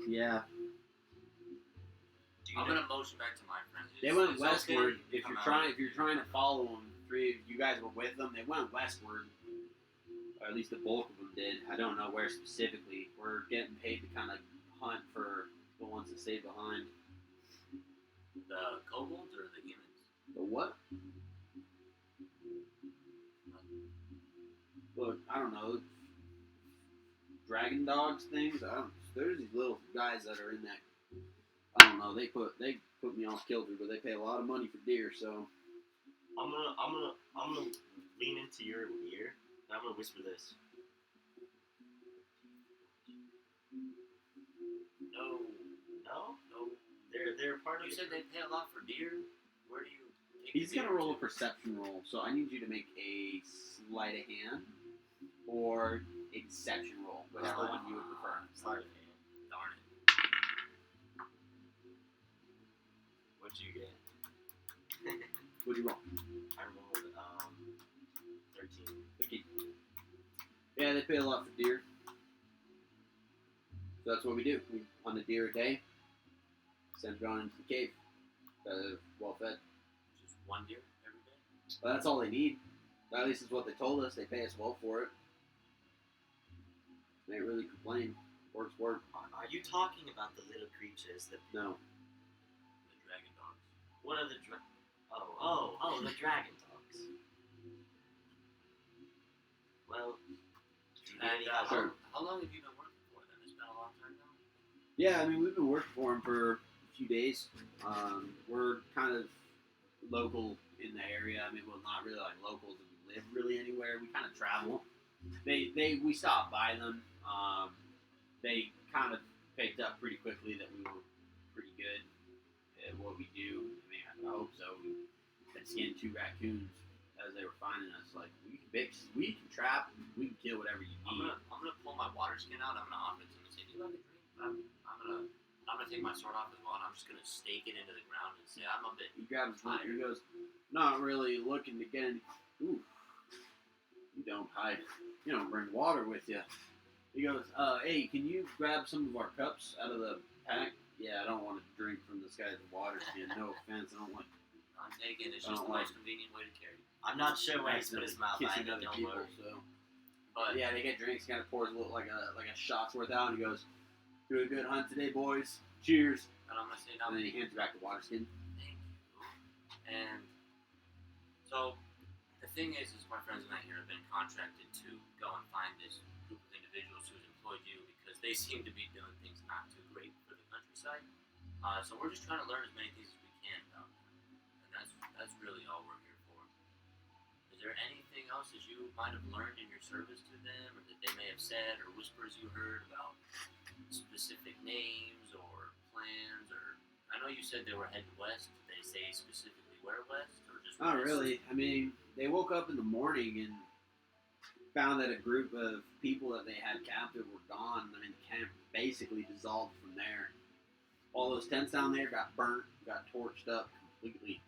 [SPEAKER 2] Yeah.
[SPEAKER 1] I'm gonna motion back to my friends.
[SPEAKER 2] They went
[SPEAKER 1] It's
[SPEAKER 2] westward.
[SPEAKER 1] okay.
[SPEAKER 2] If
[SPEAKER 1] Come
[SPEAKER 2] you're trying to follow them, 3 of you guys were with them. They went westward, or at least the bulk of them did. I don't know where specifically. We're getting paid to kind of hunt for the ones that stayed behind.
[SPEAKER 1] the kobolds or the humans?
[SPEAKER 2] The what? Look, I don't know. Dragon dogs things. There's these little guys that are in that. I don't know. They put me off kilter, but they pay a lot of money for deer. So
[SPEAKER 3] I'm gonna lean into your ear and I'm gonna whisper this.
[SPEAKER 1] No.
[SPEAKER 3] They're part of.
[SPEAKER 1] You said they pay a lot for deer. Where do you? Take
[SPEAKER 2] he's
[SPEAKER 1] the
[SPEAKER 2] gonna
[SPEAKER 1] deer
[SPEAKER 2] roll a
[SPEAKER 1] to?
[SPEAKER 2] perception roll. So I need you to make a sleight of hand or a deception roll, whichever one you would prefer.
[SPEAKER 3] Sleight of hand.
[SPEAKER 1] Darn it.
[SPEAKER 3] What'd you get?
[SPEAKER 2] What'd you roll?
[SPEAKER 3] I rolled 13.
[SPEAKER 2] Okay. Yeah, they pay a lot for deer. So that's what we do. We hunt a deer a day, send it on into the cave. Well fed.
[SPEAKER 1] Just one deer every day.
[SPEAKER 2] But that's all they need. At least is what they told us. They pay us well for it. They ain't really complain. Work's work.
[SPEAKER 3] Are you talking about the little creatures that?
[SPEAKER 2] No.
[SPEAKER 1] The dragon dogs.
[SPEAKER 3] What are the the dragon dogs. Well,
[SPEAKER 1] And
[SPEAKER 2] Sure.
[SPEAKER 1] how long have you been working for them? It's been a long time now.
[SPEAKER 2] Yeah, I mean, we've been working for them for a few days. We're kind of local in the area. I mean, well, not really like locals that we live really anywhere. We kind of travel. We stopped by them. They kind of picked up pretty quickly that we were pretty good at what we do. I mean, I hope so. We had skinned 2 raccoons as they were finding us. Like, we can fix, we can trap, we can kill whatever you
[SPEAKER 1] I'm
[SPEAKER 2] need.
[SPEAKER 1] gonna pull my water skin out. I'm gonna offer it to him and say, "Do you like a drink?" I'm gonna take my sword off as well, and I'm just gonna stake it into the ground and say, "I'm a bit."
[SPEAKER 2] He grabs one. He goes, not really looking to get any. Ooh, you don't hide. You don't bring water with you. He goes, hey, can you grab some of our cups out of the pack? Yeah, I don't want to drink from this guy's water skin. No offense, I don't like.
[SPEAKER 1] I'm taking. It's
[SPEAKER 2] I
[SPEAKER 1] just
[SPEAKER 2] don't
[SPEAKER 1] the
[SPEAKER 2] like-
[SPEAKER 1] most convenient way to carry.
[SPEAKER 3] I'm not sure where he's put his mouth.
[SPEAKER 2] Kissing
[SPEAKER 3] Either,
[SPEAKER 2] other
[SPEAKER 3] don't
[SPEAKER 2] people.
[SPEAKER 3] worry.
[SPEAKER 2] So,
[SPEAKER 1] But
[SPEAKER 2] yeah, they get drinks. Kind of pours a little like a shot's worth out, and he goes, "Do a good hunt today, boys. Cheers."
[SPEAKER 1] and I'm gonna say now.
[SPEAKER 2] And then he hands back the water skin.
[SPEAKER 1] Thank you. And so the thing is my friends and I here have been contracted to go and find this group of individuals who's employed you because they seem to be doing things not too great for the countryside. So we're just trying to learn as many things as we can about them, and that's really all we're here for. Is there anything else that you might have learned in your service to them, or that they may have said, or whispers you heard about specific names or plans? Or I know you said they were heading west. Did they say specifically where west, or just
[SPEAKER 2] Not
[SPEAKER 1] west?
[SPEAKER 2] really. I mean, they woke up in the morning and found that a group of people that they had captive were gone. I mean, the camp basically dissolved from there. All those tents down there got burnt, got torched up completely.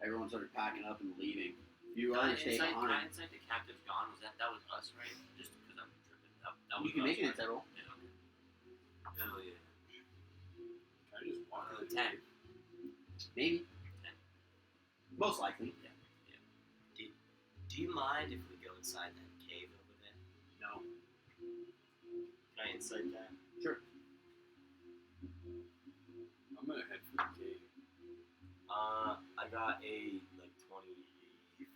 [SPEAKER 2] Everyone started packing up and leaving. You
[SPEAKER 1] Can I
[SPEAKER 2] already stayed
[SPEAKER 1] insight
[SPEAKER 2] behind.
[SPEAKER 1] the captive's gone? That was us, right? Just because I'm tripping. That
[SPEAKER 2] You
[SPEAKER 1] was
[SPEAKER 2] can
[SPEAKER 1] us,
[SPEAKER 2] make an
[SPEAKER 1] right?
[SPEAKER 2] insight roll.
[SPEAKER 1] Yeah, okay. Hell yeah.
[SPEAKER 4] Can I just walk in?
[SPEAKER 1] 10.
[SPEAKER 2] Maybe. Most likely.
[SPEAKER 3] Do you mind if we go inside that cave over there?
[SPEAKER 2] No.
[SPEAKER 3] Can I insight that?
[SPEAKER 2] Sure.
[SPEAKER 4] I'm gonna head for the cave.
[SPEAKER 3] I got a like 24.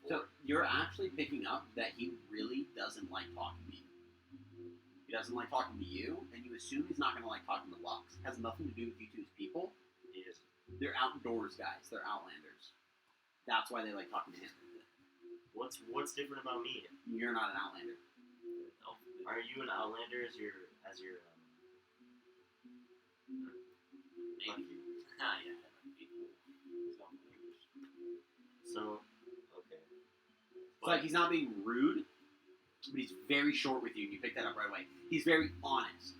[SPEAKER 2] So you're actually picking up that he really doesn't like talking to you. He doesn't like talking to you, and you assume he's not going to like talking to Lux. Has nothing to do with you two as people.
[SPEAKER 3] He is.
[SPEAKER 2] They're outdoors guys. They're outlanders. That's why they like talking to him.
[SPEAKER 3] What's different about me?
[SPEAKER 2] You're not an outlander.
[SPEAKER 1] Oh,
[SPEAKER 3] Are you an outlander as your
[SPEAKER 1] maybe. Ah, yeah. that might be.
[SPEAKER 3] So okay.
[SPEAKER 2] It's like he's not being rude, but he's very short with you. You pick that up right away. He's very honest.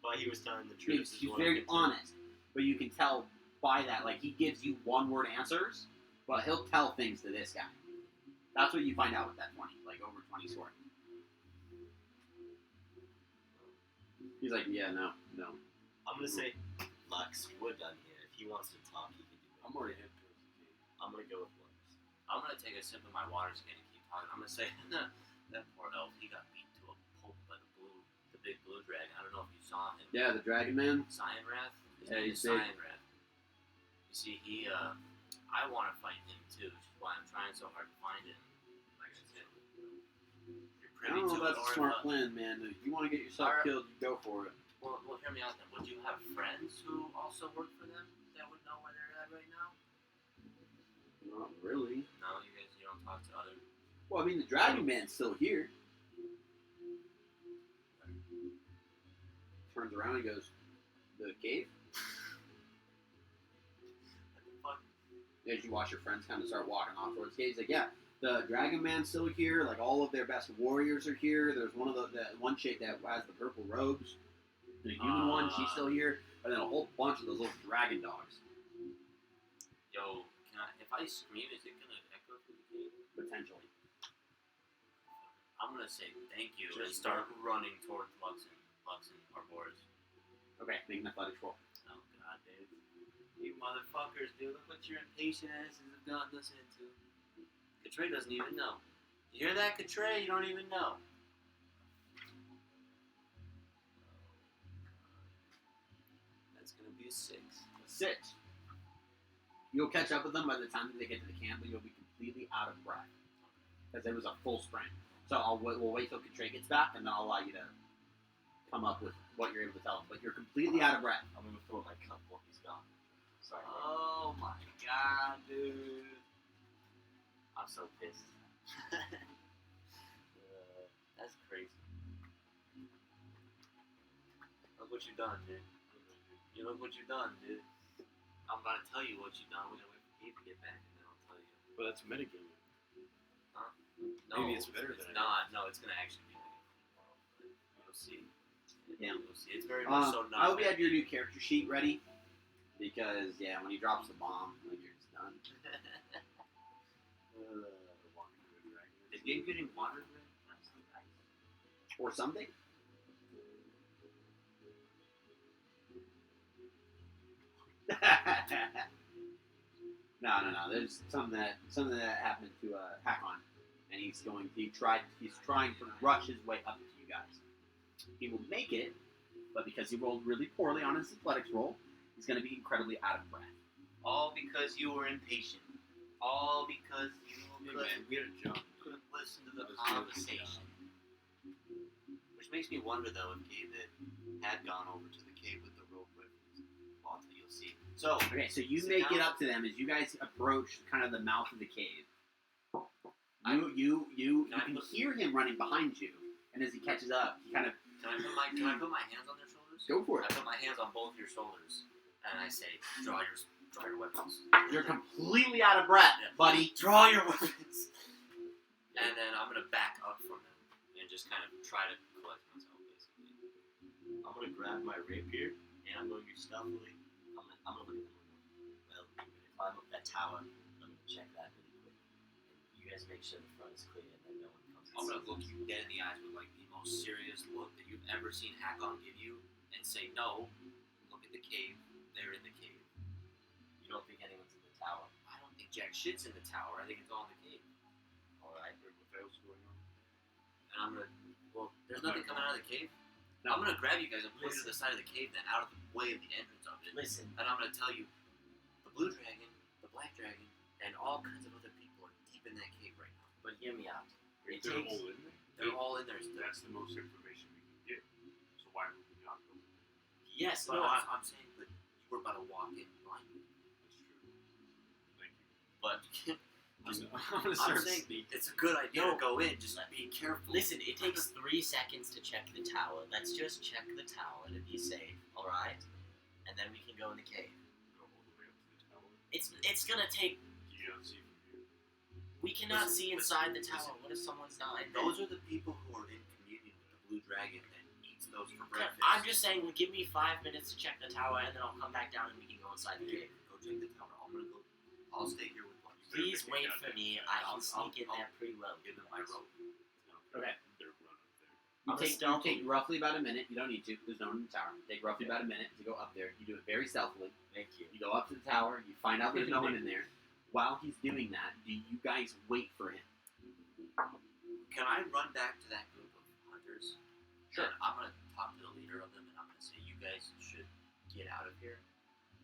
[SPEAKER 3] But he was telling the truth.
[SPEAKER 2] He's very honest, but you can tell by that. Like, he gives you one-word answers, but he'll tell things to this guy. That's what you find out with that 20, like over 20 score. He's like, yeah, no.
[SPEAKER 3] I'm gonna say, Lux, we're done here. If he wants to talk, he can do it.
[SPEAKER 4] I'm already heading towards the cave.
[SPEAKER 3] I'm gonna go with Lux.
[SPEAKER 1] I'm gonna take a sip of my water skin and keep talking. I'm gonna say that poor elf. He got beat to a pulp by the big blue dragon. I don't know if you saw him.
[SPEAKER 2] Yeah, the Dragon Man.
[SPEAKER 1] Cyan Wrath. His
[SPEAKER 2] Yeah,
[SPEAKER 1] name
[SPEAKER 2] he's
[SPEAKER 1] is
[SPEAKER 2] big.
[SPEAKER 1] Cyan Wrath. You see, I want to fight him too, which is why I'm trying so hard to find him. Like I said, you're
[SPEAKER 2] I
[SPEAKER 1] privy
[SPEAKER 2] don't know
[SPEAKER 1] to
[SPEAKER 2] if
[SPEAKER 1] it,
[SPEAKER 2] that's
[SPEAKER 1] or
[SPEAKER 2] a smart
[SPEAKER 1] if,
[SPEAKER 2] plan, man. If you want to get yourself
[SPEAKER 1] Alright.
[SPEAKER 2] killed, you go for it.
[SPEAKER 1] well, hear me out then. Would you have friends who also work for them that would know where they're at right now?
[SPEAKER 2] Not really.
[SPEAKER 1] No, you don't talk to other.
[SPEAKER 2] Well, I mean, the Dragon Man's still here. Turns around and goes, the cave?
[SPEAKER 1] What the fuck?
[SPEAKER 2] As you watch your friends kind of start walking off towards the cave, he's like, yeah, the Dragon Man's still here. Like, all of their best warriors are here. There's one of that one chick that has the purple robes. The human one, she's still here. And then a whole bunch of those little dragon dogs,
[SPEAKER 1] Yo, if I scream, is it gonna echo through the cave?
[SPEAKER 2] potentially.
[SPEAKER 1] I'm gonna say thank you and
[SPEAKER 3] Just
[SPEAKER 1] start running towards Lux and Arboris.
[SPEAKER 2] Okay, make an athletics roll.
[SPEAKER 1] Oh god, dude. You motherfuckers, dude. Look what your impatient asses have gotten us into. Katray doesn't even know. You hear that, Katray? You don't even know.
[SPEAKER 5] That's gonna be a 6.
[SPEAKER 2] 6. You'll catch up with them by the time that they get to the camp, and you'll be completely out of breath because it was a full sprint. So we'll wait till Katray gets back, and then I'll allow you to come up with what you're able to tell them. But you're completely out of breath.
[SPEAKER 3] I'm gonna throw my cup while he's gone. Sorry.
[SPEAKER 5] Oh my god, dude.
[SPEAKER 3] I'm so pissed.
[SPEAKER 5] That's crazy. Look what you done, dude. You look what you done, dude. I'm about to tell you what you done. We're gonna wait for Gabe to get back, and then I'll tell you.
[SPEAKER 4] But that's metagaming.
[SPEAKER 5] No,
[SPEAKER 4] Maybe it's better than I
[SPEAKER 5] not. No, it's gonna actually be like you'll see.
[SPEAKER 2] Yeah.
[SPEAKER 5] You'll see. It's very much so not.
[SPEAKER 2] I hope you have your new character sheet ready because when he drops the bomb, like you're just done.
[SPEAKER 5] Is Gabe getting water?
[SPEAKER 2] Or something. No. There's something that happened to Hakon, and he's trying to rush his way up to you guys. He will make it, but because he rolled really poorly on his athletics roll, he's going to be incredibly out of breath.
[SPEAKER 5] All because you were impatient. All because you
[SPEAKER 4] We had a jump.
[SPEAKER 5] couldn't listen to the
[SPEAKER 4] That was good.
[SPEAKER 5] conversation. Which makes me wonder, though, if Gabe had gone over to the cave with the rope with Walter. You'll see. So,
[SPEAKER 2] Okay, so you
[SPEAKER 5] Sit
[SPEAKER 2] make it
[SPEAKER 5] down.
[SPEAKER 2] up to them as you guys approach kind of the mouth of the cave. You can hear him running behind you, and as he catches up, he kind of
[SPEAKER 5] can I put my hands on their shoulders?
[SPEAKER 2] go for
[SPEAKER 5] I
[SPEAKER 2] it.
[SPEAKER 5] put my hands on both your shoulders, and I say, draw your weapons.
[SPEAKER 2] You're completely out of breath,
[SPEAKER 5] Yeah.
[SPEAKER 2] buddy.
[SPEAKER 5] Draw your weapons. And then I'm gonna back up from them and just kind of try to collect myself, basically.
[SPEAKER 3] I'm gonna grab my rapier and I'm going to stealthily. I'm gonna look at them. Well, I'm gonna climb up that tower. I'm gonna check that really quick. And you guys make sure the front is clear and then no one comes.
[SPEAKER 5] I'm gonna look you dead in the eyes with like the most serious look that you've ever seen Hakon give you, and say, "No, look at the cave. They're in the cave."
[SPEAKER 3] You don't think anyone's in the tower?
[SPEAKER 5] I don't think jack shit's in the tower. I think it's all in the cave.
[SPEAKER 3] All right.
[SPEAKER 4] What else is going on?
[SPEAKER 5] And I'm gonna. Well, there's nothing coming out of the cave.
[SPEAKER 2] No.
[SPEAKER 5] I'm gonna grab you guys and push you to the side of the cave, then out of the way of the entrance of it.
[SPEAKER 3] Listen.
[SPEAKER 5] And I'm gonna tell you, the blue dragon, the black dragon, and all kinds of other people are deep in that cave right now.
[SPEAKER 3] But hear me out.
[SPEAKER 4] Wait,
[SPEAKER 3] It
[SPEAKER 4] they're
[SPEAKER 3] takes-
[SPEAKER 4] all in there?
[SPEAKER 5] They're all in there still.
[SPEAKER 4] That's the most information we can get. So why would we not go?
[SPEAKER 3] Yes.
[SPEAKER 5] But
[SPEAKER 3] No.
[SPEAKER 5] I'm saying, but you were about to walk in blindly.
[SPEAKER 4] That's true. Thank you.
[SPEAKER 5] But
[SPEAKER 6] I'm gonna
[SPEAKER 5] I'm
[SPEAKER 6] start
[SPEAKER 5] saying
[SPEAKER 6] speaking.
[SPEAKER 5] it's a good idea
[SPEAKER 3] No.
[SPEAKER 5] to go in. Just be careful.
[SPEAKER 3] Listen, it takes 3 seconds to check the tower. Let's just check the tower to be safe, alright? And then we can go in the cave.
[SPEAKER 4] Go all the way up to the tower.
[SPEAKER 3] It's gonna take.
[SPEAKER 4] You don't see from here.
[SPEAKER 3] We cannot
[SPEAKER 5] Listen,
[SPEAKER 3] see inside the tower. What if someone's died?
[SPEAKER 5] Those are the people who are in communion with the blue dragon that eats those for breakfast.
[SPEAKER 3] I'm just saying, give me 5 minutes to check the tower, and then I'll come back down and we can go inside the cave.
[SPEAKER 5] Go check the tower. I'm gonna go. I'll stay here with you.
[SPEAKER 3] Please wait for me. I can sneak in
[SPEAKER 5] I'll
[SPEAKER 3] there pretty well.
[SPEAKER 5] give them my rope.
[SPEAKER 2] Okay.
[SPEAKER 4] They're run up there.
[SPEAKER 2] You
[SPEAKER 3] I'm
[SPEAKER 2] take
[SPEAKER 3] stealthy.
[SPEAKER 2] roughly about a minute. You don't need to. There's no one in the tower. Take roughly about a minute to go up there. You do it very stealthily.
[SPEAKER 3] Thank you.
[SPEAKER 2] You go up to the tower. You find out there's no one in there. While he's doing that, do you guys wait for him?
[SPEAKER 5] Can I run back to that group of hunters?
[SPEAKER 2] Sure.
[SPEAKER 5] And I'm gonna talk to the leader of them, and I'm gonna say, you guys should get out of here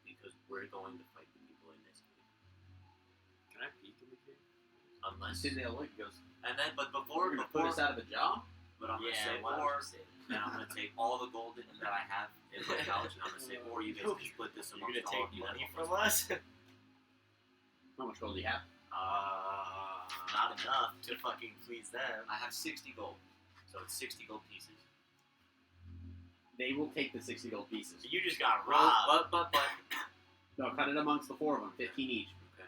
[SPEAKER 5] because we're going to fight the people in this cave.
[SPEAKER 6] Can I peek in the cave?
[SPEAKER 5] Unless,
[SPEAKER 2] Sitting there, look, he goes,
[SPEAKER 5] and then, but before,
[SPEAKER 2] "You're gonna put us out of a job."
[SPEAKER 5] but I'm gonna
[SPEAKER 3] Yeah,
[SPEAKER 5] say,
[SPEAKER 3] why don't
[SPEAKER 5] or
[SPEAKER 3] you say that?
[SPEAKER 5] then I'm gonna take all the gold that I have in my pouch, and I'm gonna say, or you guys can split this
[SPEAKER 3] You're
[SPEAKER 5] amongst
[SPEAKER 3] gonna
[SPEAKER 5] all
[SPEAKER 3] take
[SPEAKER 5] of you.
[SPEAKER 3] money from us?
[SPEAKER 2] How much gold do you have?
[SPEAKER 3] Not enough to fucking please them.
[SPEAKER 5] I have 60 gold, so it's 60 gold pieces.
[SPEAKER 2] They will take the 60 gold pieces.
[SPEAKER 3] So you just got
[SPEAKER 5] Well,
[SPEAKER 3] robbed.
[SPEAKER 5] but.
[SPEAKER 2] They'll cut it amongst the 4 of them, 15 each.
[SPEAKER 5] Okay.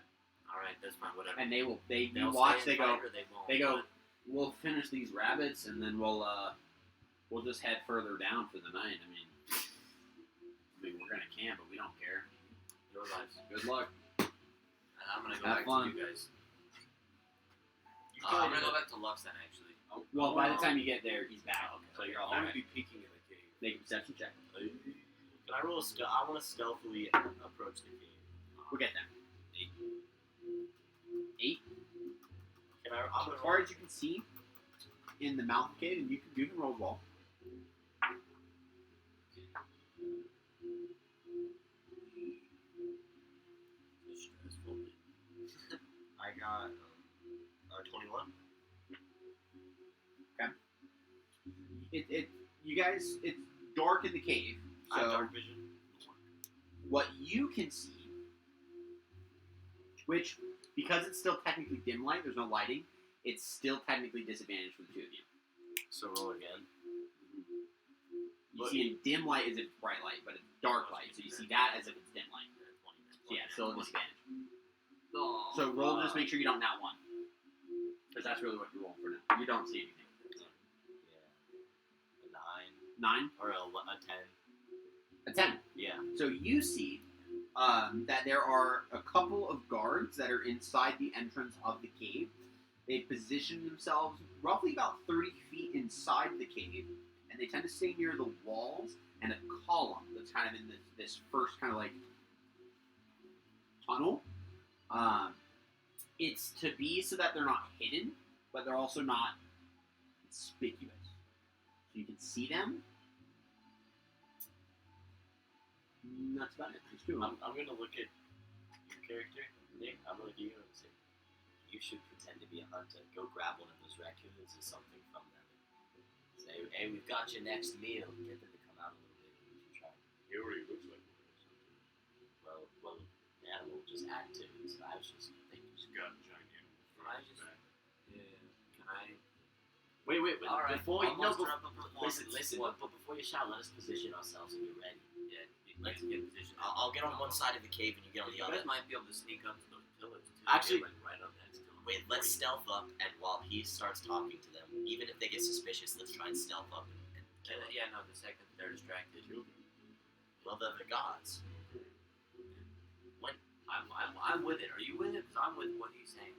[SPEAKER 5] All right, that's fine. Whatever.
[SPEAKER 2] And you
[SPEAKER 5] They'll
[SPEAKER 2] watch.
[SPEAKER 5] stay
[SPEAKER 2] They
[SPEAKER 5] and
[SPEAKER 2] go.
[SPEAKER 5] fight or they won't.
[SPEAKER 2] They go. We'll finish these rabbits, and then we'll just head further down for the night. I mean, we're gonna camp, but we don't care.
[SPEAKER 5] Your lives.
[SPEAKER 2] Good luck.
[SPEAKER 5] And I'm gonna go
[SPEAKER 2] Have
[SPEAKER 5] back
[SPEAKER 2] fun.
[SPEAKER 5] to you guys.
[SPEAKER 3] You
[SPEAKER 5] I'm
[SPEAKER 3] could-
[SPEAKER 5] gonna go back to Lux then, actually.
[SPEAKER 2] Well, by the time you get there, he's back.
[SPEAKER 5] Okay.
[SPEAKER 2] So you're all
[SPEAKER 4] I would
[SPEAKER 2] right.
[SPEAKER 4] be peeking in the cave.
[SPEAKER 2] Make a perception check.
[SPEAKER 3] Can I roll a stealth? I want to stealthily approach the cave.
[SPEAKER 2] We'll get there. 8.
[SPEAKER 3] Can I? I'm
[SPEAKER 2] As
[SPEAKER 3] gonna
[SPEAKER 2] far
[SPEAKER 3] roll.
[SPEAKER 2] as you can see, in the mountain cave, and you can roll wall. guys, it's dark in the cave.
[SPEAKER 3] I have
[SPEAKER 2] So
[SPEAKER 3] dark vision.
[SPEAKER 2] what you can see, which, because it's still technically dim light, there's no lighting, it's still technically disadvantaged for the two of you.
[SPEAKER 3] So roll again.
[SPEAKER 2] You see in dim light as if it's bright light, but it's dark light, so you see that as if it's dim light. So yeah, still a disadvantage.
[SPEAKER 5] Oh,
[SPEAKER 2] So roll, just make sure you don't nat one. Because that's really what you're rolling for now. You don't see anything.
[SPEAKER 3] Yeah. A 9
[SPEAKER 2] 9?
[SPEAKER 3] or a 10.
[SPEAKER 2] A 10.
[SPEAKER 3] Yeah.
[SPEAKER 2] So you see that there are a couple of guards that are inside the entrance of the cave. They position themselves roughly about 30 feet inside the cave, and they tend to stay near the walls and a column that's kind of in this first kind of like tunnel. It's to be so that they're not hidden, but they're also not conspicuous. So you can see them. That's about it. There's two of them.
[SPEAKER 3] I'm gonna look at your character, Nick. I'm gonna look at you and say, you should pretend to be a hunter. Go grab one of those raccoons or something from them. Say, hey, we've got your next meal. Get them to come out a little bit. You should try.
[SPEAKER 4] He already looks like one or something.
[SPEAKER 3] Well, the animal will just add to it. So I was just thinking.
[SPEAKER 4] He's got a giant animal.
[SPEAKER 5] Can I just? Yeah. Can I?
[SPEAKER 3] Wait.
[SPEAKER 5] All right.
[SPEAKER 3] Before you, no,
[SPEAKER 5] I'll muster up a performance.
[SPEAKER 3] listen. But before you shout, let us position ourselves and get ready.
[SPEAKER 5] Yeah.
[SPEAKER 3] Let's
[SPEAKER 5] get in position.
[SPEAKER 3] I'll get on one side of the cave and you get on the
[SPEAKER 5] You
[SPEAKER 3] other.
[SPEAKER 5] guys might be able to sneak up to those pillars too.
[SPEAKER 3] Actually-
[SPEAKER 5] Get, like, right up next to them.
[SPEAKER 3] Wait, let's stealth up, and while he starts talking to them, even if they get suspicious, let's try and stealth up and kill them.
[SPEAKER 5] Yeah, no. The second they're distracted,
[SPEAKER 3] Well, they're the gods.
[SPEAKER 5] I'm with it. Are you with it? Because I'm with what he's saying.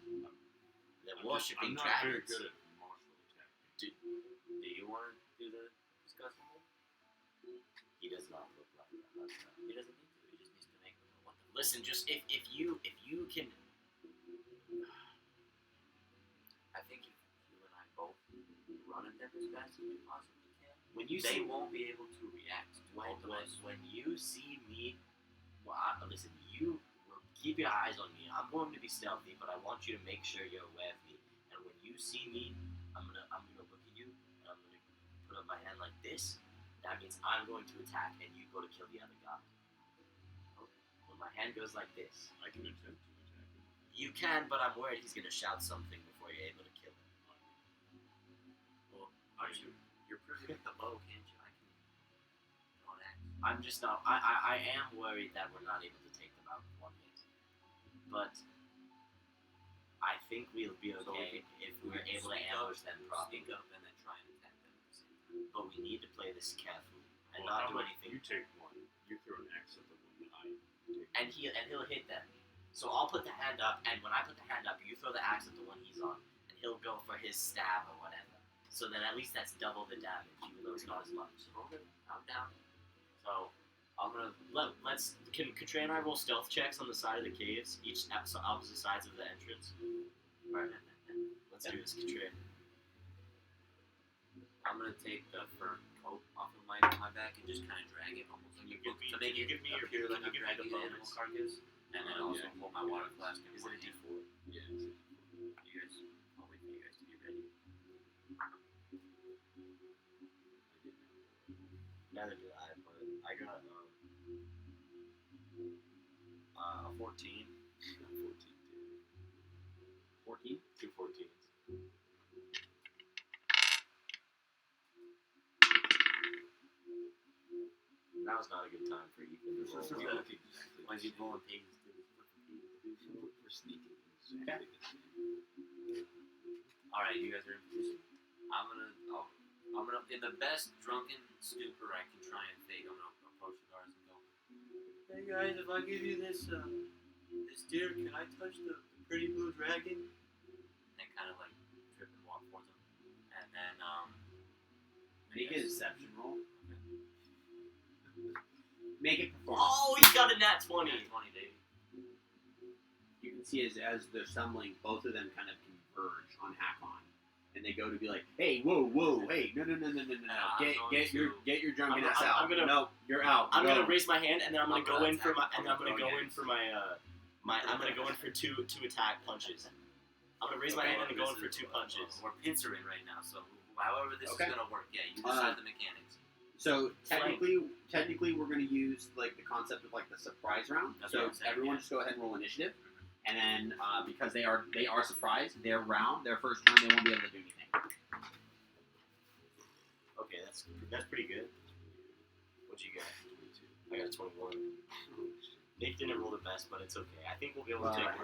[SPEAKER 3] They're
[SPEAKER 4] I'm
[SPEAKER 3] worshipping
[SPEAKER 4] not very
[SPEAKER 3] dragons.
[SPEAKER 4] good at martial attack.
[SPEAKER 5] Do you want to do the discussing?
[SPEAKER 3] He does not look like that.
[SPEAKER 5] He doesn't need to. He just needs to make them know what the.
[SPEAKER 3] Listen, just if you can,
[SPEAKER 5] I think if you and I both run at them as fast as we possibly can,
[SPEAKER 3] when you
[SPEAKER 5] they
[SPEAKER 3] see
[SPEAKER 5] won't be able to react to both of us.
[SPEAKER 3] when you see me, well, listen, you will keep your eyes on me. I'm going to be stealthy, but I want you to make sure you're aware of me. And when you see me, I'm gonna look at you, and I'm gonna put up my hand like this. That means I'm going to attack, and you go to kill the other guy. When my hand goes like this,
[SPEAKER 4] I can attempt to attack him.
[SPEAKER 3] you can, but I'm worried he's gonna shout something before you're able to kill him.
[SPEAKER 5] Well, aren't you? You're pretty good with the bow, can't you? I can throw an axe.
[SPEAKER 3] I'm just not. I am worried that we're not able to take them out with one hit. But I think we'll be
[SPEAKER 5] So
[SPEAKER 3] okay if we're able to
[SPEAKER 5] Sneak
[SPEAKER 3] ambush
[SPEAKER 5] up,
[SPEAKER 3] them properly.
[SPEAKER 5] Sneak up and then try and attack them at the same time.
[SPEAKER 3] But we need to play this carefully and
[SPEAKER 4] Well,
[SPEAKER 3] not
[SPEAKER 4] how
[SPEAKER 3] do
[SPEAKER 4] about
[SPEAKER 3] anything.
[SPEAKER 4] You take one. You throw an axe at the one that I take.
[SPEAKER 3] And he'll hit them. So I'll put the hand up, and when I put the hand up, you throw the axe at the one he's on, and he'll go for his stab or whatever. So then at least that's double the damage, even though it's not as much.
[SPEAKER 5] Okay, I'm down. So I'm gonna
[SPEAKER 3] Can Katray and I roll stealth checks on the side of the caves, each opposite sides of the entrance?
[SPEAKER 5] Alright.
[SPEAKER 3] Let's do this, Katray.
[SPEAKER 5] I'm gonna take the fur coat off of my back and just kind of drag it almost like a book to make it appear like I'm dragging an animal carcass, and then also hold my water flask in
[SPEAKER 3] Is
[SPEAKER 5] one
[SPEAKER 3] it a
[SPEAKER 5] hand.
[SPEAKER 3] D4?
[SPEAKER 4] Yeah.
[SPEAKER 5] You guys, I'll wait for you guys to be ready.
[SPEAKER 3] Neither did I, but I got a 14. 14 too.
[SPEAKER 2] 14?
[SPEAKER 3] 2 14s. Now's not a good time for Ethan to roll.
[SPEAKER 4] You look exactly
[SPEAKER 5] Why
[SPEAKER 4] the
[SPEAKER 5] is he
[SPEAKER 4] same.
[SPEAKER 5] blowing pigs?
[SPEAKER 4] We're sneaking exactly the same.
[SPEAKER 5] All right, you guys are in position. I'm gonna, in the best drunken stupor I can try and fake, I'm gonna approach the guards and go, "Hey guys, if I give you this deer, can I touch the pretty blue dragon?" And kind of like trip and walk towards them, and then
[SPEAKER 2] Make a deception roll. Make it perform.
[SPEAKER 3] Oh, he's got a nat 20!
[SPEAKER 5] 20, baby.
[SPEAKER 2] You can see as they're stumbling, both of them kind of converge on Hakon, and they go to be like, "Hey, whoa, hey, no, get your drunken ass out.
[SPEAKER 3] I'm gonna-
[SPEAKER 2] no, you're out.
[SPEAKER 3] I'm
[SPEAKER 2] Go."
[SPEAKER 3] gonna raise my hand, and then I'm gonna
[SPEAKER 5] I'm
[SPEAKER 3] go in for
[SPEAKER 5] gonna
[SPEAKER 3] my, and I'm gonna go in for I'm gonna go in for two attack punches. I'm gonna raise my hand and go in for 2 punches.
[SPEAKER 5] We're pincering right now, so however this
[SPEAKER 2] Okay.
[SPEAKER 5] is gonna work, yeah, you decide the mechanics.
[SPEAKER 2] So technically, we're going to use like the concept of like the surprise round.
[SPEAKER 1] That's
[SPEAKER 2] So
[SPEAKER 1] what I'm saying,
[SPEAKER 2] everyone
[SPEAKER 1] yeah.
[SPEAKER 2] just go ahead and roll initiative, and then because they are surprised, their first turn, they won't be able to do anything.
[SPEAKER 3] Okay, that's pretty good. What'd you get? 22. I got a 21. Nick didn't roll the best, but it's okay. I think we'll be able to take it.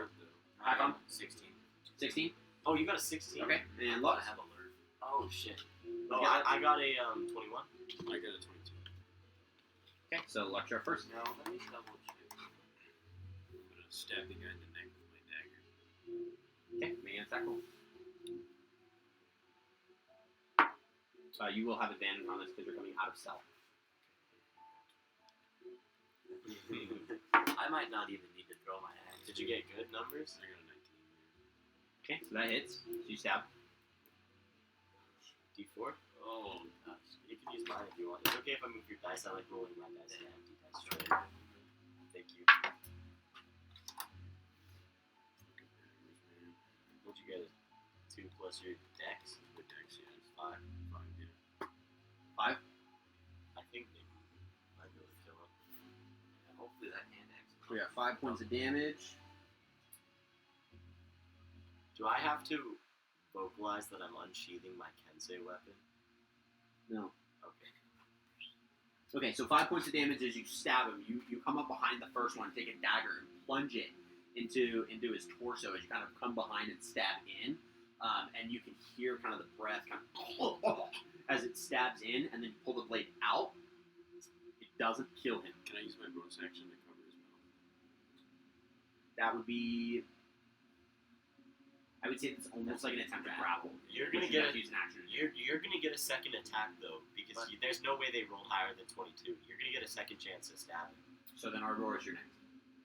[SPEAKER 2] Back on
[SPEAKER 1] 16.
[SPEAKER 2] 16.
[SPEAKER 3] Oh, you got a 16?
[SPEAKER 2] Okay, and
[SPEAKER 1] I
[SPEAKER 2] Lux.
[SPEAKER 1] have alert.
[SPEAKER 3] Oh, shit.
[SPEAKER 2] Oh,
[SPEAKER 3] Yeah, I got a 21.
[SPEAKER 6] I got a 22.
[SPEAKER 2] Okay, so Lux, you're first.
[SPEAKER 1] No, let me double check.
[SPEAKER 6] I'm gonna stab the guy in the neck with my dagger.
[SPEAKER 2] Okay, make an attack roll. You will have advantage on this because you're coming out of stealth.
[SPEAKER 1] I might not even need to throw my axe.
[SPEAKER 3] Did you get good numbers?
[SPEAKER 6] I got a 19.
[SPEAKER 2] Okay, so that hits. So you stab.
[SPEAKER 3] D4?
[SPEAKER 1] Oh,
[SPEAKER 3] You can use mine if you want. It's okay if I move your dice. I like rolling my dice in empty dice tray. Thank you. What'd you get? 2 plus your dex?
[SPEAKER 6] The dex, yeah, it's
[SPEAKER 3] 5.
[SPEAKER 6] 5, yeah.
[SPEAKER 2] 5.
[SPEAKER 3] I think they might be able to kill him.
[SPEAKER 1] hopefully that hand axe.
[SPEAKER 2] We got 5 points of damage.
[SPEAKER 3] Do I have to vocalize that I'm unsheathing my Kensei weapon?
[SPEAKER 2] No.
[SPEAKER 3] Okay.
[SPEAKER 2] Okay, so 5 points of damage as you stab him. You come up behind the first one, take a dagger, and plunge it into his torso as you kind of come behind and stab in. And you can hear kind of the breath kind of as it stabs in, and then you pull the blade out. It doesn't kill him.
[SPEAKER 6] Can I use my bonus action to cover his mouth?
[SPEAKER 2] That would be... I would say it's almost like an attempt to grapple.
[SPEAKER 3] You're gonna
[SPEAKER 2] which you
[SPEAKER 3] get
[SPEAKER 2] have to use an action.
[SPEAKER 3] You're gonna get a second attack though, because there's no way they rolled higher than 22. You're gonna get a second chance to stab him.
[SPEAKER 2] So then Ardor is your next.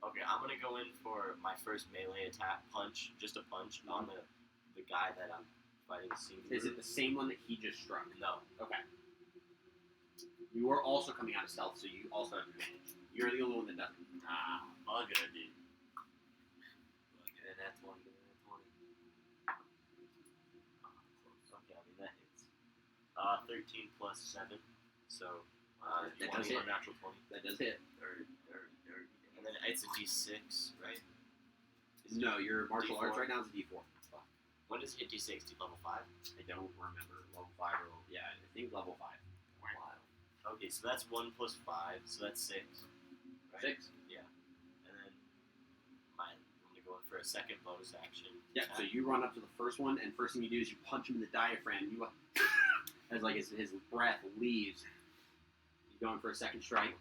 [SPEAKER 3] Okay, I'm gonna go in for my first melee attack, punch, just a punch on the guy that I'm fighting singular.
[SPEAKER 2] Is it the same one that he just struck?
[SPEAKER 3] No.
[SPEAKER 2] Okay. You are also coming out of stealth, so you also have advantage. You're the only one that doesn't.
[SPEAKER 1] Bugger, dude. Get in that 20, get in that 20.
[SPEAKER 3] Okay, I mean that hits. 13 plus 7, so
[SPEAKER 2] That
[SPEAKER 3] 20
[SPEAKER 2] does hit.
[SPEAKER 3] or natural 20.
[SPEAKER 2] That does hit.
[SPEAKER 1] Dirty.
[SPEAKER 3] And then it's a D6, right?
[SPEAKER 2] No, your martial
[SPEAKER 3] D4?
[SPEAKER 2] arts right now is a D4.
[SPEAKER 3] When does it hit D6? Level 5?
[SPEAKER 2] I don't remember. Level 5 or... Yeah, I think level 5.
[SPEAKER 1] Wild.
[SPEAKER 3] Okay, so that's 1 plus 5, so that's 6. Right?
[SPEAKER 2] 6?
[SPEAKER 3] And then I'm gonna go in for a second bonus action.
[SPEAKER 2] Yeah, so you run up to the first one, and first thing you do is you punch him in the diaphragm. You as like his breath leaves. He's going for a second strike.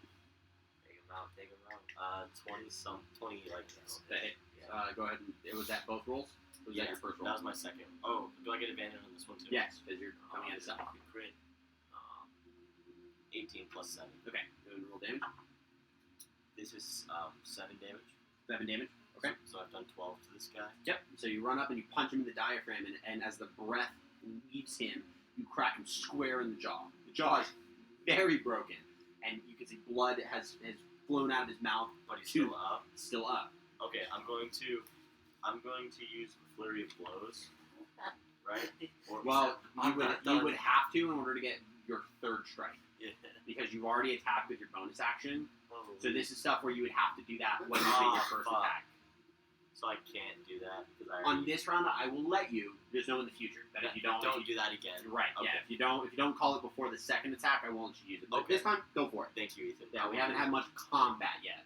[SPEAKER 1] Take him out.
[SPEAKER 3] 20 like this.
[SPEAKER 2] That hit.
[SPEAKER 3] Yeah.
[SPEAKER 2] Go ahead. And, was that both rolls? Or was that your first roll?
[SPEAKER 3] That was my second. Oh, do I get advantage on this one too?
[SPEAKER 2] Yes, because you're coming out of stealth.
[SPEAKER 3] Crit. 18 plus 7.
[SPEAKER 2] Okay, go ahead and roll damage.
[SPEAKER 3] This is 7 damage.
[SPEAKER 2] 7 damage. Okay.
[SPEAKER 3] So I've done 12 to this guy.
[SPEAKER 2] Yep. So you run up and you punch him in the diaphragm, and as the breath leaves him, you crack him square in the jaw. The jaw is very broken, and you can see blood has flown out of his mouth.
[SPEAKER 3] But he's still up.
[SPEAKER 2] Still up.
[SPEAKER 3] Okay, I'm going to use flurry of blows. Right? Or,
[SPEAKER 2] Well,
[SPEAKER 1] I'm
[SPEAKER 2] you
[SPEAKER 1] not done.
[SPEAKER 2] would have to in order to get your third strike,
[SPEAKER 1] Yeah.
[SPEAKER 2] because you've already attacked with your bonus action.
[SPEAKER 1] Oh.
[SPEAKER 2] So this is stuff where you would have to do that when you make your first
[SPEAKER 3] fuck.
[SPEAKER 2] attack.
[SPEAKER 3] So I can't do that because I
[SPEAKER 2] On
[SPEAKER 3] already...
[SPEAKER 2] this round, I will let you. There's no in the future that if you don't
[SPEAKER 3] do that again.
[SPEAKER 2] right.
[SPEAKER 3] Okay.
[SPEAKER 2] Yeah. If you don't call it before the second attack, I won't let you use it. But
[SPEAKER 3] Okay.
[SPEAKER 2] this time, go for it.
[SPEAKER 3] Thank you, Ethan.
[SPEAKER 2] Yeah, we haven't had much combat yet.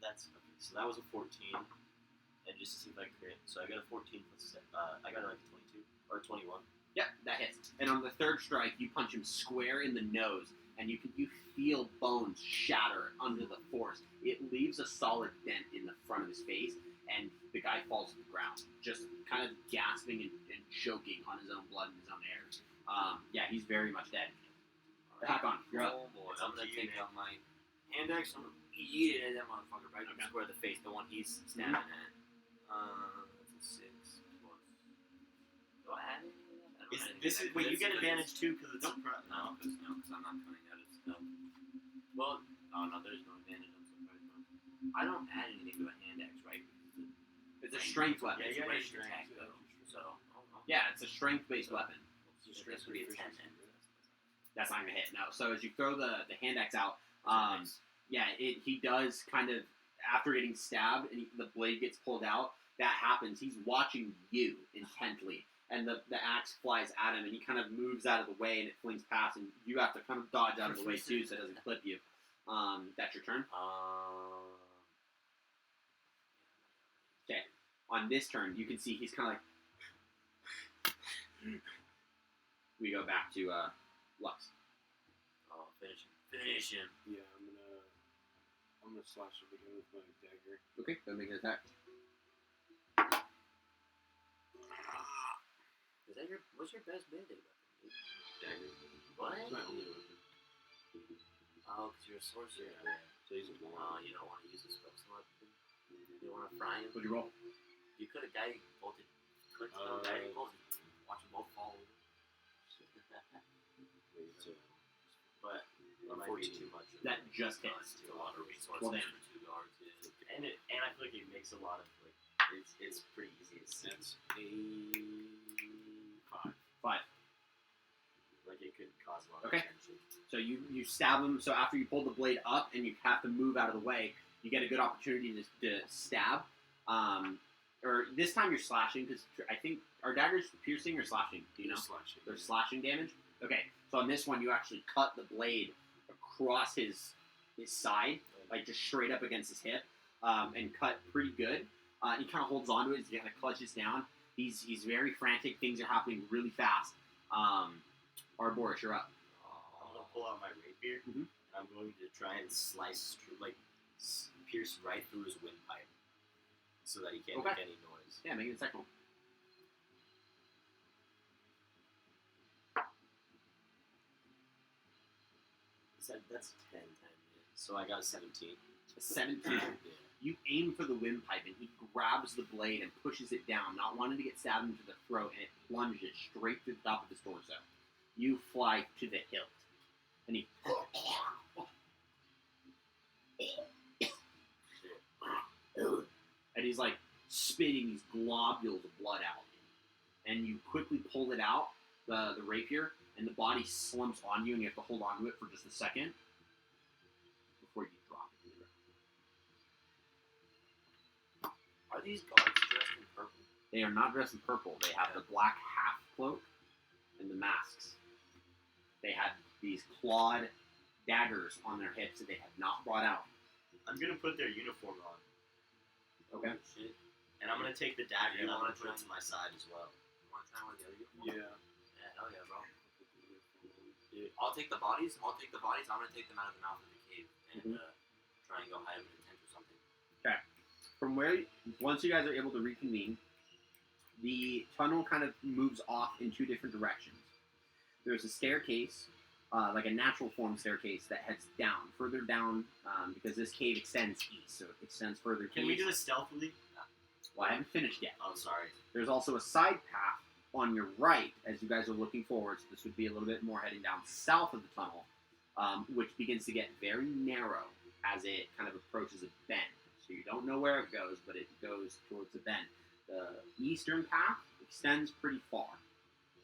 [SPEAKER 3] That's okay. So that was a 14, and just to see if I crit. So I got a 14 plus. I got like a 22 or a 21.
[SPEAKER 2] Yep, that hits. And on the third strike, you punch him square in the nose, and you feel bones shatter under the force. It leaves a solid dent in the front of his face, and the guy falls to the ground, just kind of gasping and choking on his own blood and his own air. Yeah, he's very much dead. Back on. You're up.
[SPEAKER 1] Oh boy,
[SPEAKER 3] It's
[SPEAKER 1] I'm
[SPEAKER 3] up
[SPEAKER 1] gonna
[SPEAKER 3] to you,
[SPEAKER 1] take
[SPEAKER 3] Nick.
[SPEAKER 1] out my hand axe. I'm gonna yeet it at that motherfucker right
[SPEAKER 2] Okay.
[SPEAKER 1] square the face, the one he's stabbing at. That's a 6 plus. Do I add it? I don't add
[SPEAKER 3] This
[SPEAKER 1] anything.
[SPEAKER 3] is wait. You
[SPEAKER 1] It's-
[SPEAKER 3] get
[SPEAKER 1] it's-
[SPEAKER 3] advantage too because it's
[SPEAKER 1] Nope.
[SPEAKER 3] surprise.
[SPEAKER 1] No, because I'm not coming out of stealth. Well, oh no, there's no advantage on surprise round. I don't add anything to a hand axe, right? Because
[SPEAKER 2] It's a strength weapon.
[SPEAKER 3] Yeah,
[SPEAKER 1] it's
[SPEAKER 3] you
[SPEAKER 1] a
[SPEAKER 3] got
[SPEAKER 1] ranged
[SPEAKER 3] strength,
[SPEAKER 1] attack
[SPEAKER 3] yeah.
[SPEAKER 1] though. So
[SPEAKER 2] Yeah, it's a strength-based weapon.
[SPEAKER 1] let's Strength would be a 10 then.
[SPEAKER 2] That's not gonna hit. No. So as you throw the hand axe out,
[SPEAKER 1] Nice.
[SPEAKER 2] yeah, he does kind of after getting stabbed and the blade gets pulled out. That happens. He's watching you intently, and the axe flies at him, and he kind of moves out of the way, and it flings past, and you have to kind of dodge out of the way too, so it doesn't clip you. That's your turn. Okay. On this turn, you can see he's kind of like. We go back to Lux.
[SPEAKER 1] Oh, finish him.
[SPEAKER 6] Yeah, I'm gonna slash him again with my dagger.
[SPEAKER 2] Okay, go make an attack.
[SPEAKER 1] What's your best bandit weapon, dude?
[SPEAKER 6] Dagger.
[SPEAKER 1] What?
[SPEAKER 6] It's my only weapon.
[SPEAKER 1] Oh, because you're a sorcerer.
[SPEAKER 6] Yeah. So he's a
[SPEAKER 1] Oh,
[SPEAKER 6] wand.
[SPEAKER 1] you don't want to use a spell slot. You don't want to fry him.
[SPEAKER 2] What'd you roll?
[SPEAKER 1] You could have guided bolted. Watch them both fall. But it might be too much.
[SPEAKER 2] That just
[SPEAKER 1] No,
[SPEAKER 2] hits.
[SPEAKER 1] it's a lot of resources
[SPEAKER 2] Well, then.
[SPEAKER 1] for 2 guards. Yeah.
[SPEAKER 3] And I feel like it makes a lot of it's pretty easy.
[SPEAKER 6] That's a 5.
[SPEAKER 2] 5.
[SPEAKER 3] Like it could cause a lot
[SPEAKER 2] Okay.
[SPEAKER 3] of tension.
[SPEAKER 2] So you stab him. So after you pull the blade up and you have to move out of the way, you get a good opportunity to stab. Or this time you're slashing because I think are daggers piercing or slashing? Do you know?
[SPEAKER 6] Slashing.
[SPEAKER 2] They're slashing damage. Okay. So on this one you actually cut the blade across his side, like just straight up against his hip, and cut pretty good. He kind of holds on to it as he kind of clutches down. He's very frantic. Things are happening really fast. Arboris, you're up.
[SPEAKER 3] I'm gonna pull out my rapier,
[SPEAKER 2] Mhm.
[SPEAKER 3] and I'm going to try and pierce right through his windpipe, so that he can't
[SPEAKER 2] Okay.
[SPEAKER 3] make any noise.
[SPEAKER 2] Yeah, make it a second one.
[SPEAKER 3] That's 10. So I got a 17.
[SPEAKER 2] 17.
[SPEAKER 3] Yeah.
[SPEAKER 2] You aim for the windpipe, and he grabs the blade and pushes it down, not wanting to get stabbed into the throat, and it plunges straight through the top of his torso. You fly to the hilt, and he... and he's like spitting these globules of blood out. And you quickly pull it out, the rapier, and the body slumps on you, and you have to hold on to it for just a second before you drop it to the ground.
[SPEAKER 1] Are these guards dressed in purple?
[SPEAKER 2] They are not dressed in purple. They have the black half cloak and the masks. They had these clawed daggers on their hips that they have not brought out.
[SPEAKER 3] I'm gonna put their uniform on,
[SPEAKER 2] Okay.
[SPEAKER 1] Oh, shit.
[SPEAKER 3] and I'm gonna take the dagger
[SPEAKER 1] You
[SPEAKER 3] and I'm
[SPEAKER 1] wanna
[SPEAKER 3] gonna put it
[SPEAKER 1] try-
[SPEAKER 3] to my side as well.
[SPEAKER 1] You want to try one of the other uniforms?
[SPEAKER 6] Yeah.
[SPEAKER 1] Yeah, hell yeah, bro. Dude, I'll take the bodies. I'm gonna take them out of the mouth of the cave and try and go hide them in a tent or something.
[SPEAKER 2] From where, once you guys are able to reconvene, the tunnel kind of moves off in 2 different directions. There's a staircase, like a natural form staircase that heads down, further down, because this cave extends east, so it extends further
[SPEAKER 3] Can we
[SPEAKER 2] east.
[SPEAKER 3] do this stealthily?
[SPEAKER 2] Well, I haven't finished yet.
[SPEAKER 3] Oh, sorry.
[SPEAKER 2] There's also a side path on your right as you guys are looking forward, so this would be a little bit more heading down south of the tunnel, which begins to get very narrow as it kind of approaches a bend. So you don't know where it goes, but it goes towards a bend. The eastern path extends pretty far.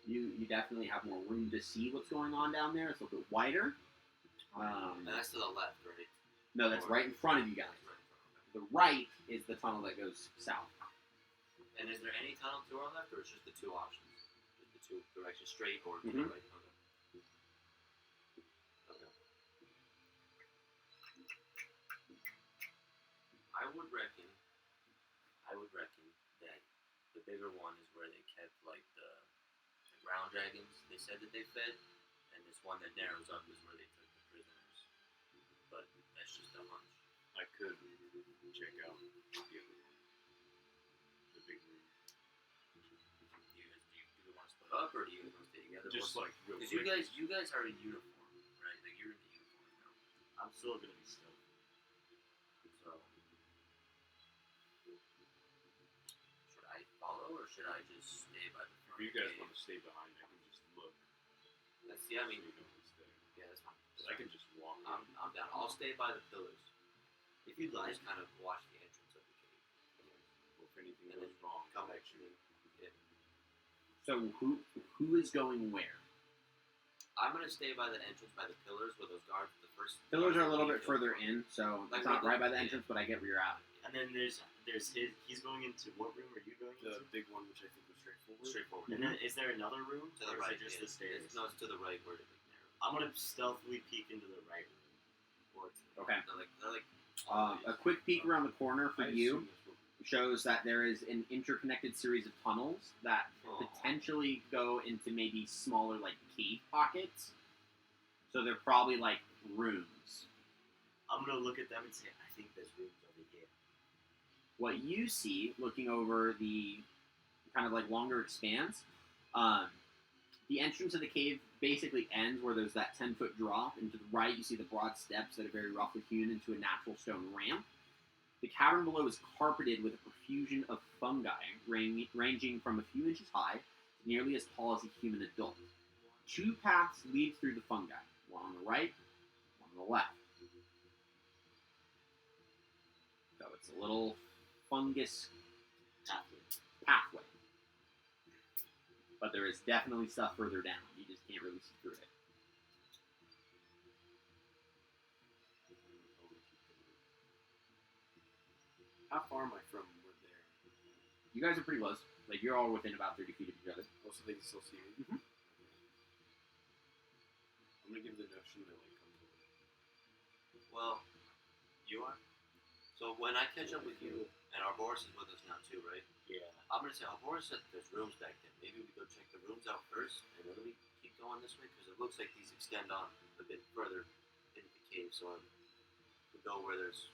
[SPEAKER 2] You definitely have more room to see what's going on down there. It's a little bit wider.
[SPEAKER 1] And that's to the left, right?
[SPEAKER 2] No, that's right in front of you guys. The right is the tunnel that goes south.
[SPEAKER 1] And is there any tunnel to our left, or it's just the 2 options? Just the 2 directions, straight or to the
[SPEAKER 2] Mhm.
[SPEAKER 1] right? Okay. I would reckon that the bigger one is where they kept like the ground dragons. They said that they fed, and this one that narrows up is where they took the prisoners. But that's just a hunch.
[SPEAKER 6] I could check out the other one. The big room.
[SPEAKER 1] Do you want to split up, or do you guys want to stay together?
[SPEAKER 6] Just like real
[SPEAKER 1] Because
[SPEAKER 6] quick.
[SPEAKER 1] you guys are in uniform, right? Like you're in the uniform now.
[SPEAKER 3] I'm still gonna be still.
[SPEAKER 1] So should I follow, or should I just stay by the
[SPEAKER 6] If
[SPEAKER 1] front?
[SPEAKER 6] you guys
[SPEAKER 1] gate?
[SPEAKER 6] want to stay behind, I can just look.
[SPEAKER 1] Let's see. I
[SPEAKER 6] So
[SPEAKER 1] mean,
[SPEAKER 6] you don't stay.
[SPEAKER 1] yeah, that's fine.
[SPEAKER 6] 'Cause I can just walk.
[SPEAKER 1] I'm down. I'll stay by the pillars.
[SPEAKER 3] If you'd like,
[SPEAKER 1] Just kind of watch the entrance of the cave.
[SPEAKER 6] Well, if anything
[SPEAKER 1] And
[SPEAKER 6] goes
[SPEAKER 1] then
[SPEAKER 6] wrong,
[SPEAKER 1] come back to me. Yeah.
[SPEAKER 2] So who is going where?
[SPEAKER 5] gonna stay by the entrance by the pillars where those guards. The first
[SPEAKER 2] Pillars are a little
[SPEAKER 5] guards
[SPEAKER 2] bit further in, so
[SPEAKER 5] Like
[SPEAKER 2] it's not
[SPEAKER 5] where
[SPEAKER 2] right by the
[SPEAKER 5] yeah.
[SPEAKER 2] entrance, but I get where you're at.
[SPEAKER 3] And then there's his. He's going into what room are you going
[SPEAKER 6] The
[SPEAKER 3] into?
[SPEAKER 6] big one, which I think was straightforward.
[SPEAKER 5] straightforward.
[SPEAKER 3] And then is there another room?
[SPEAKER 5] To the
[SPEAKER 3] or
[SPEAKER 5] right.
[SPEAKER 3] is it just
[SPEAKER 5] yeah.
[SPEAKER 3] the stairs?
[SPEAKER 5] No, it's to the right where it narrows.
[SPEAKER 3] I'm gonna stealthily peek into the right room. Or to the
[SPEAKER 2] Okay.
[SPEAKER 5] They're like
[SPEAKER 2] A quick peek around the corner for
[SPEAKER 6] I
[SPEAKER 2] you
[SPEAKER 6] assume that's what-
[SPEAKER 2] shows that there is an interconnected series of tunnels that
[SPEAKER 5] Oh.
[SPEAKER 2] potentially go into maybe smaller like cave pockets. So they're probably like rooms.
[SPEAKER 3] I'm gonna look at them and say, I think there's rooms over here.
[SPEAKER 2] What you see, looking over the kind of like longer expanse, the entrance of the cave basically ends where there's that 10-foot drop, and to the right you see the broad steps that are very roughly hewn into a natural stone ramp. The cavern below is carpeted with a profusion of fungi, ranging from a few inches high to nearly as tall as a human adult. 2 paths lead through the fungi, one on the right, one on the left. So it's a little fungus pathway. But there is definitely stuff further down. You just can't really see through it.
[SPEAKER 6] How far am I from where they're?
[SPEAKER 2] You guys are pretty close. Like, you're all within about 30 feet of each other.
[SPEAKER 6] Oh, so they can still see me?
[SPEAKER 2] Mhm.
[SPEAKER 6] I'm gonna give the notion that like comes over.
[SPEAKER 5] well, you are. So when I catch up with you, and our Boris is with us now too, right?
[SPEAKER 3] Yeah.
[SPEAKER 5] I'm gonna say, Boris said there's rooms back there. Maybe we go check the rooms out first, and then we keep going this way because it looks like these extend on a bit further into the cave. So we go where there's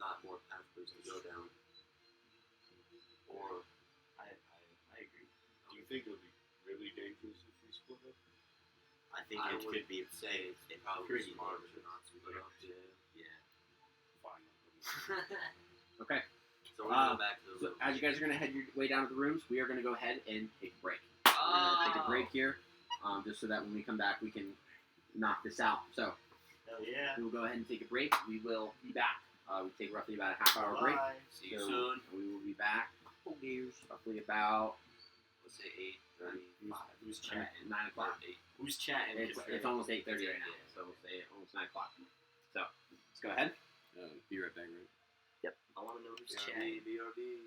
[SPEAKER 5] not more pathways to go down, or
[SPEAKER 3] I agree.
[SPEAKER 6] Do you think it'll be really dangerous if we split up?
[SPEAKER 3] I think
[SPEAKER 5] I
[SPEAKER 3] it
[SPEAKER 5] would
[SPEAKER 3] could be
[SPEAKER 5] say it's probably
[SPEAKER 3] pretty
[SPEAKER 5] smarter
[SPEAKER 3] dangerous.
[SPEAKER 5] not to split up.
[SPEAKER 3] Yeah.
[SPEAKER 6] Fine.
[SPEAKER 2] Okay.
[SPEAKER 5] So we're gonna go back to the
[SPEAKER 2] So
[SPEAKER 5] room.
[SPEAKER 2] as you guys are going to head your way down to the rooms, we are going to go ahead and take a break. We're going to take a break here, just so that when we come back, we can knock this out. So
[SPEAKER 3] Hell yeah.
[SPEAKER 2] we will go ahead and take a break. We will be back. We take roughly about a half-hour break.
[SPEAKER 3] Bye.
[SPEAKER 5] See you
[SPEAKER 2] So
[SPEAKER 5] soon.
[SPEAKER 2] we will be back. Roughly about
[SPEAKER 5] Let's say 8:35.
[SPEAKER 3] Who's chatting?
[SPEAKER 2] 9 o'clock.
[SPEAKER 5] 8.
[SPEAKER 3] Who's chatting?
[SPEAKER 2] It's almost 8:30 right now, so we'll say almost 9 o'clock. So let's go ahead.
[SPEAKER 6] Be right back, right?
[SPEAKER 3] I want to know who's chatting.
[SPEAKER 5] BRB.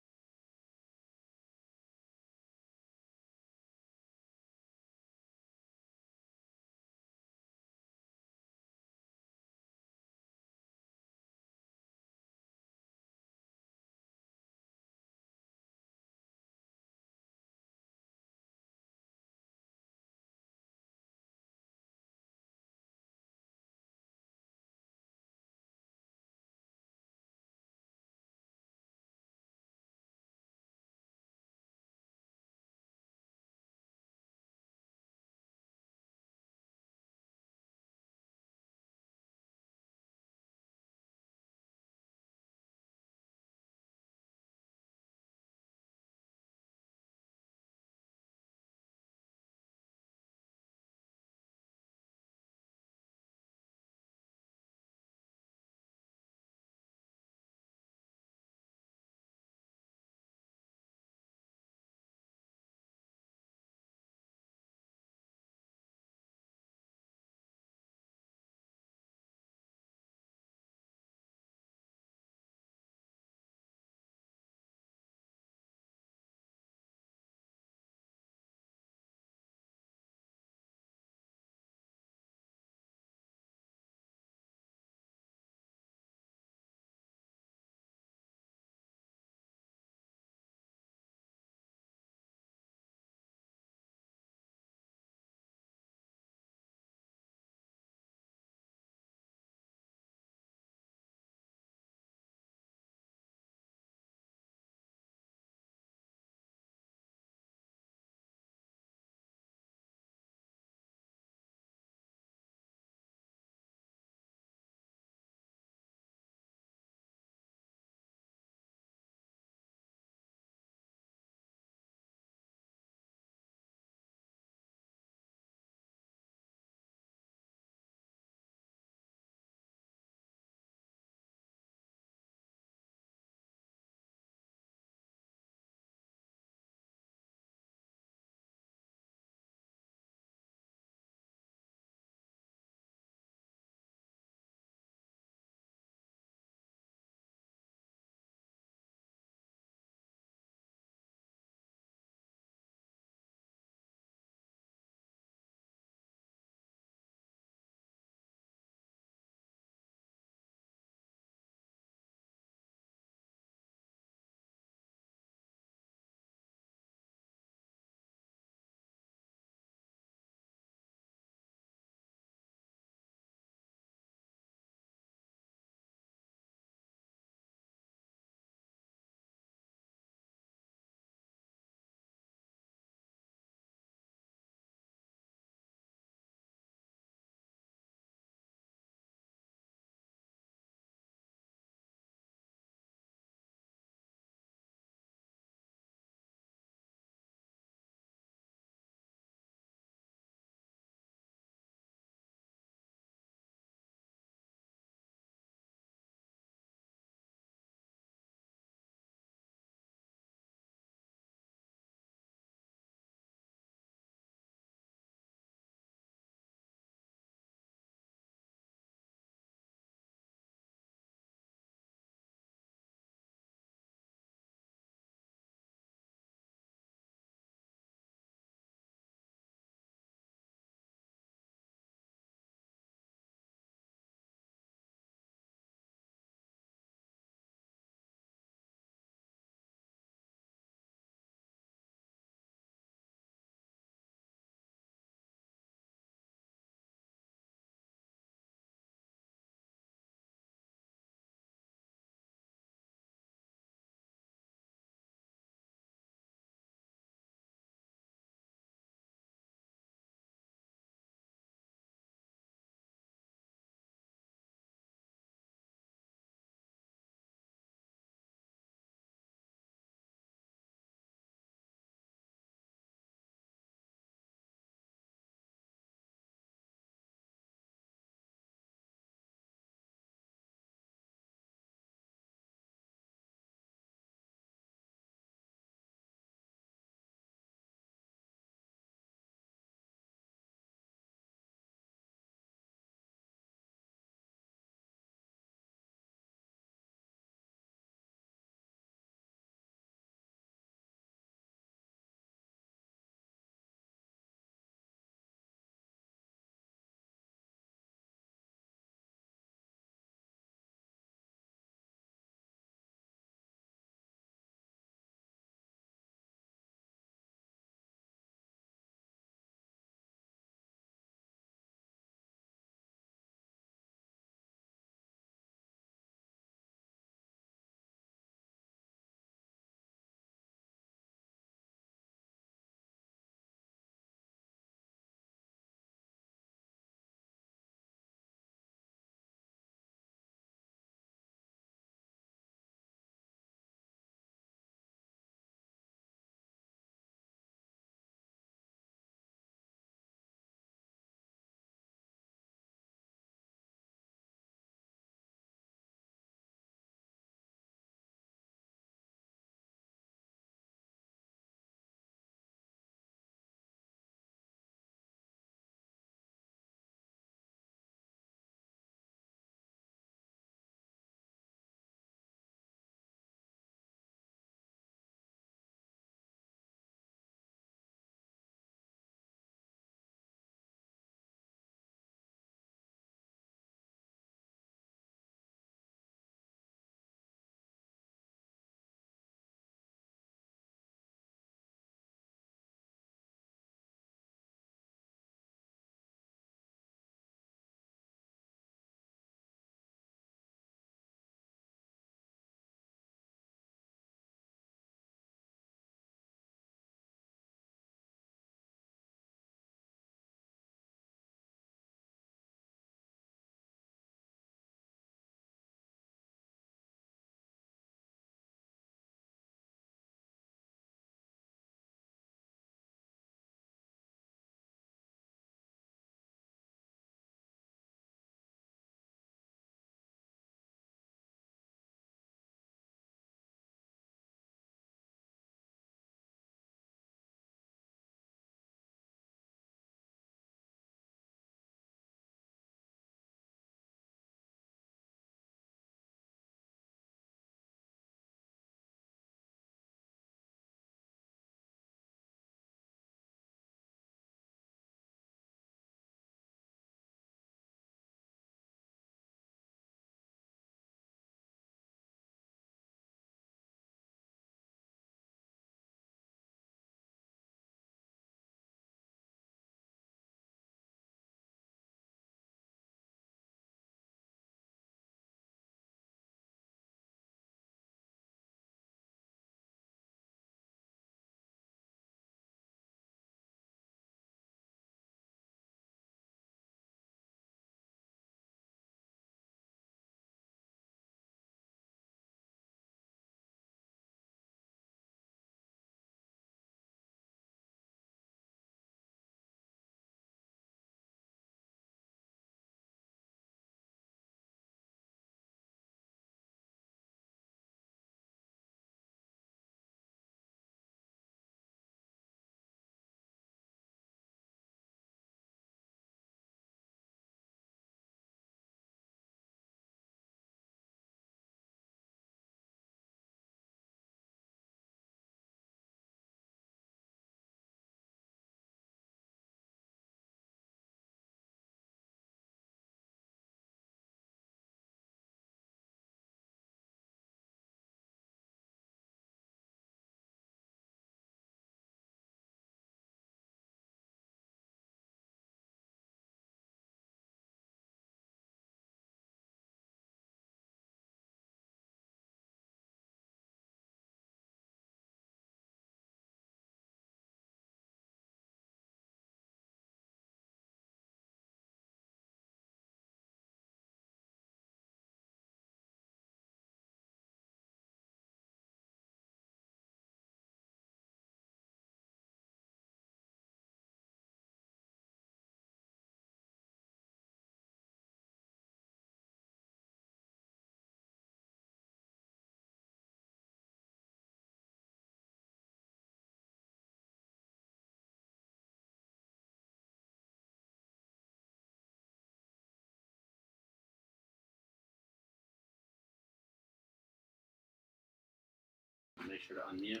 [SPEAKER 6] sure to unmute.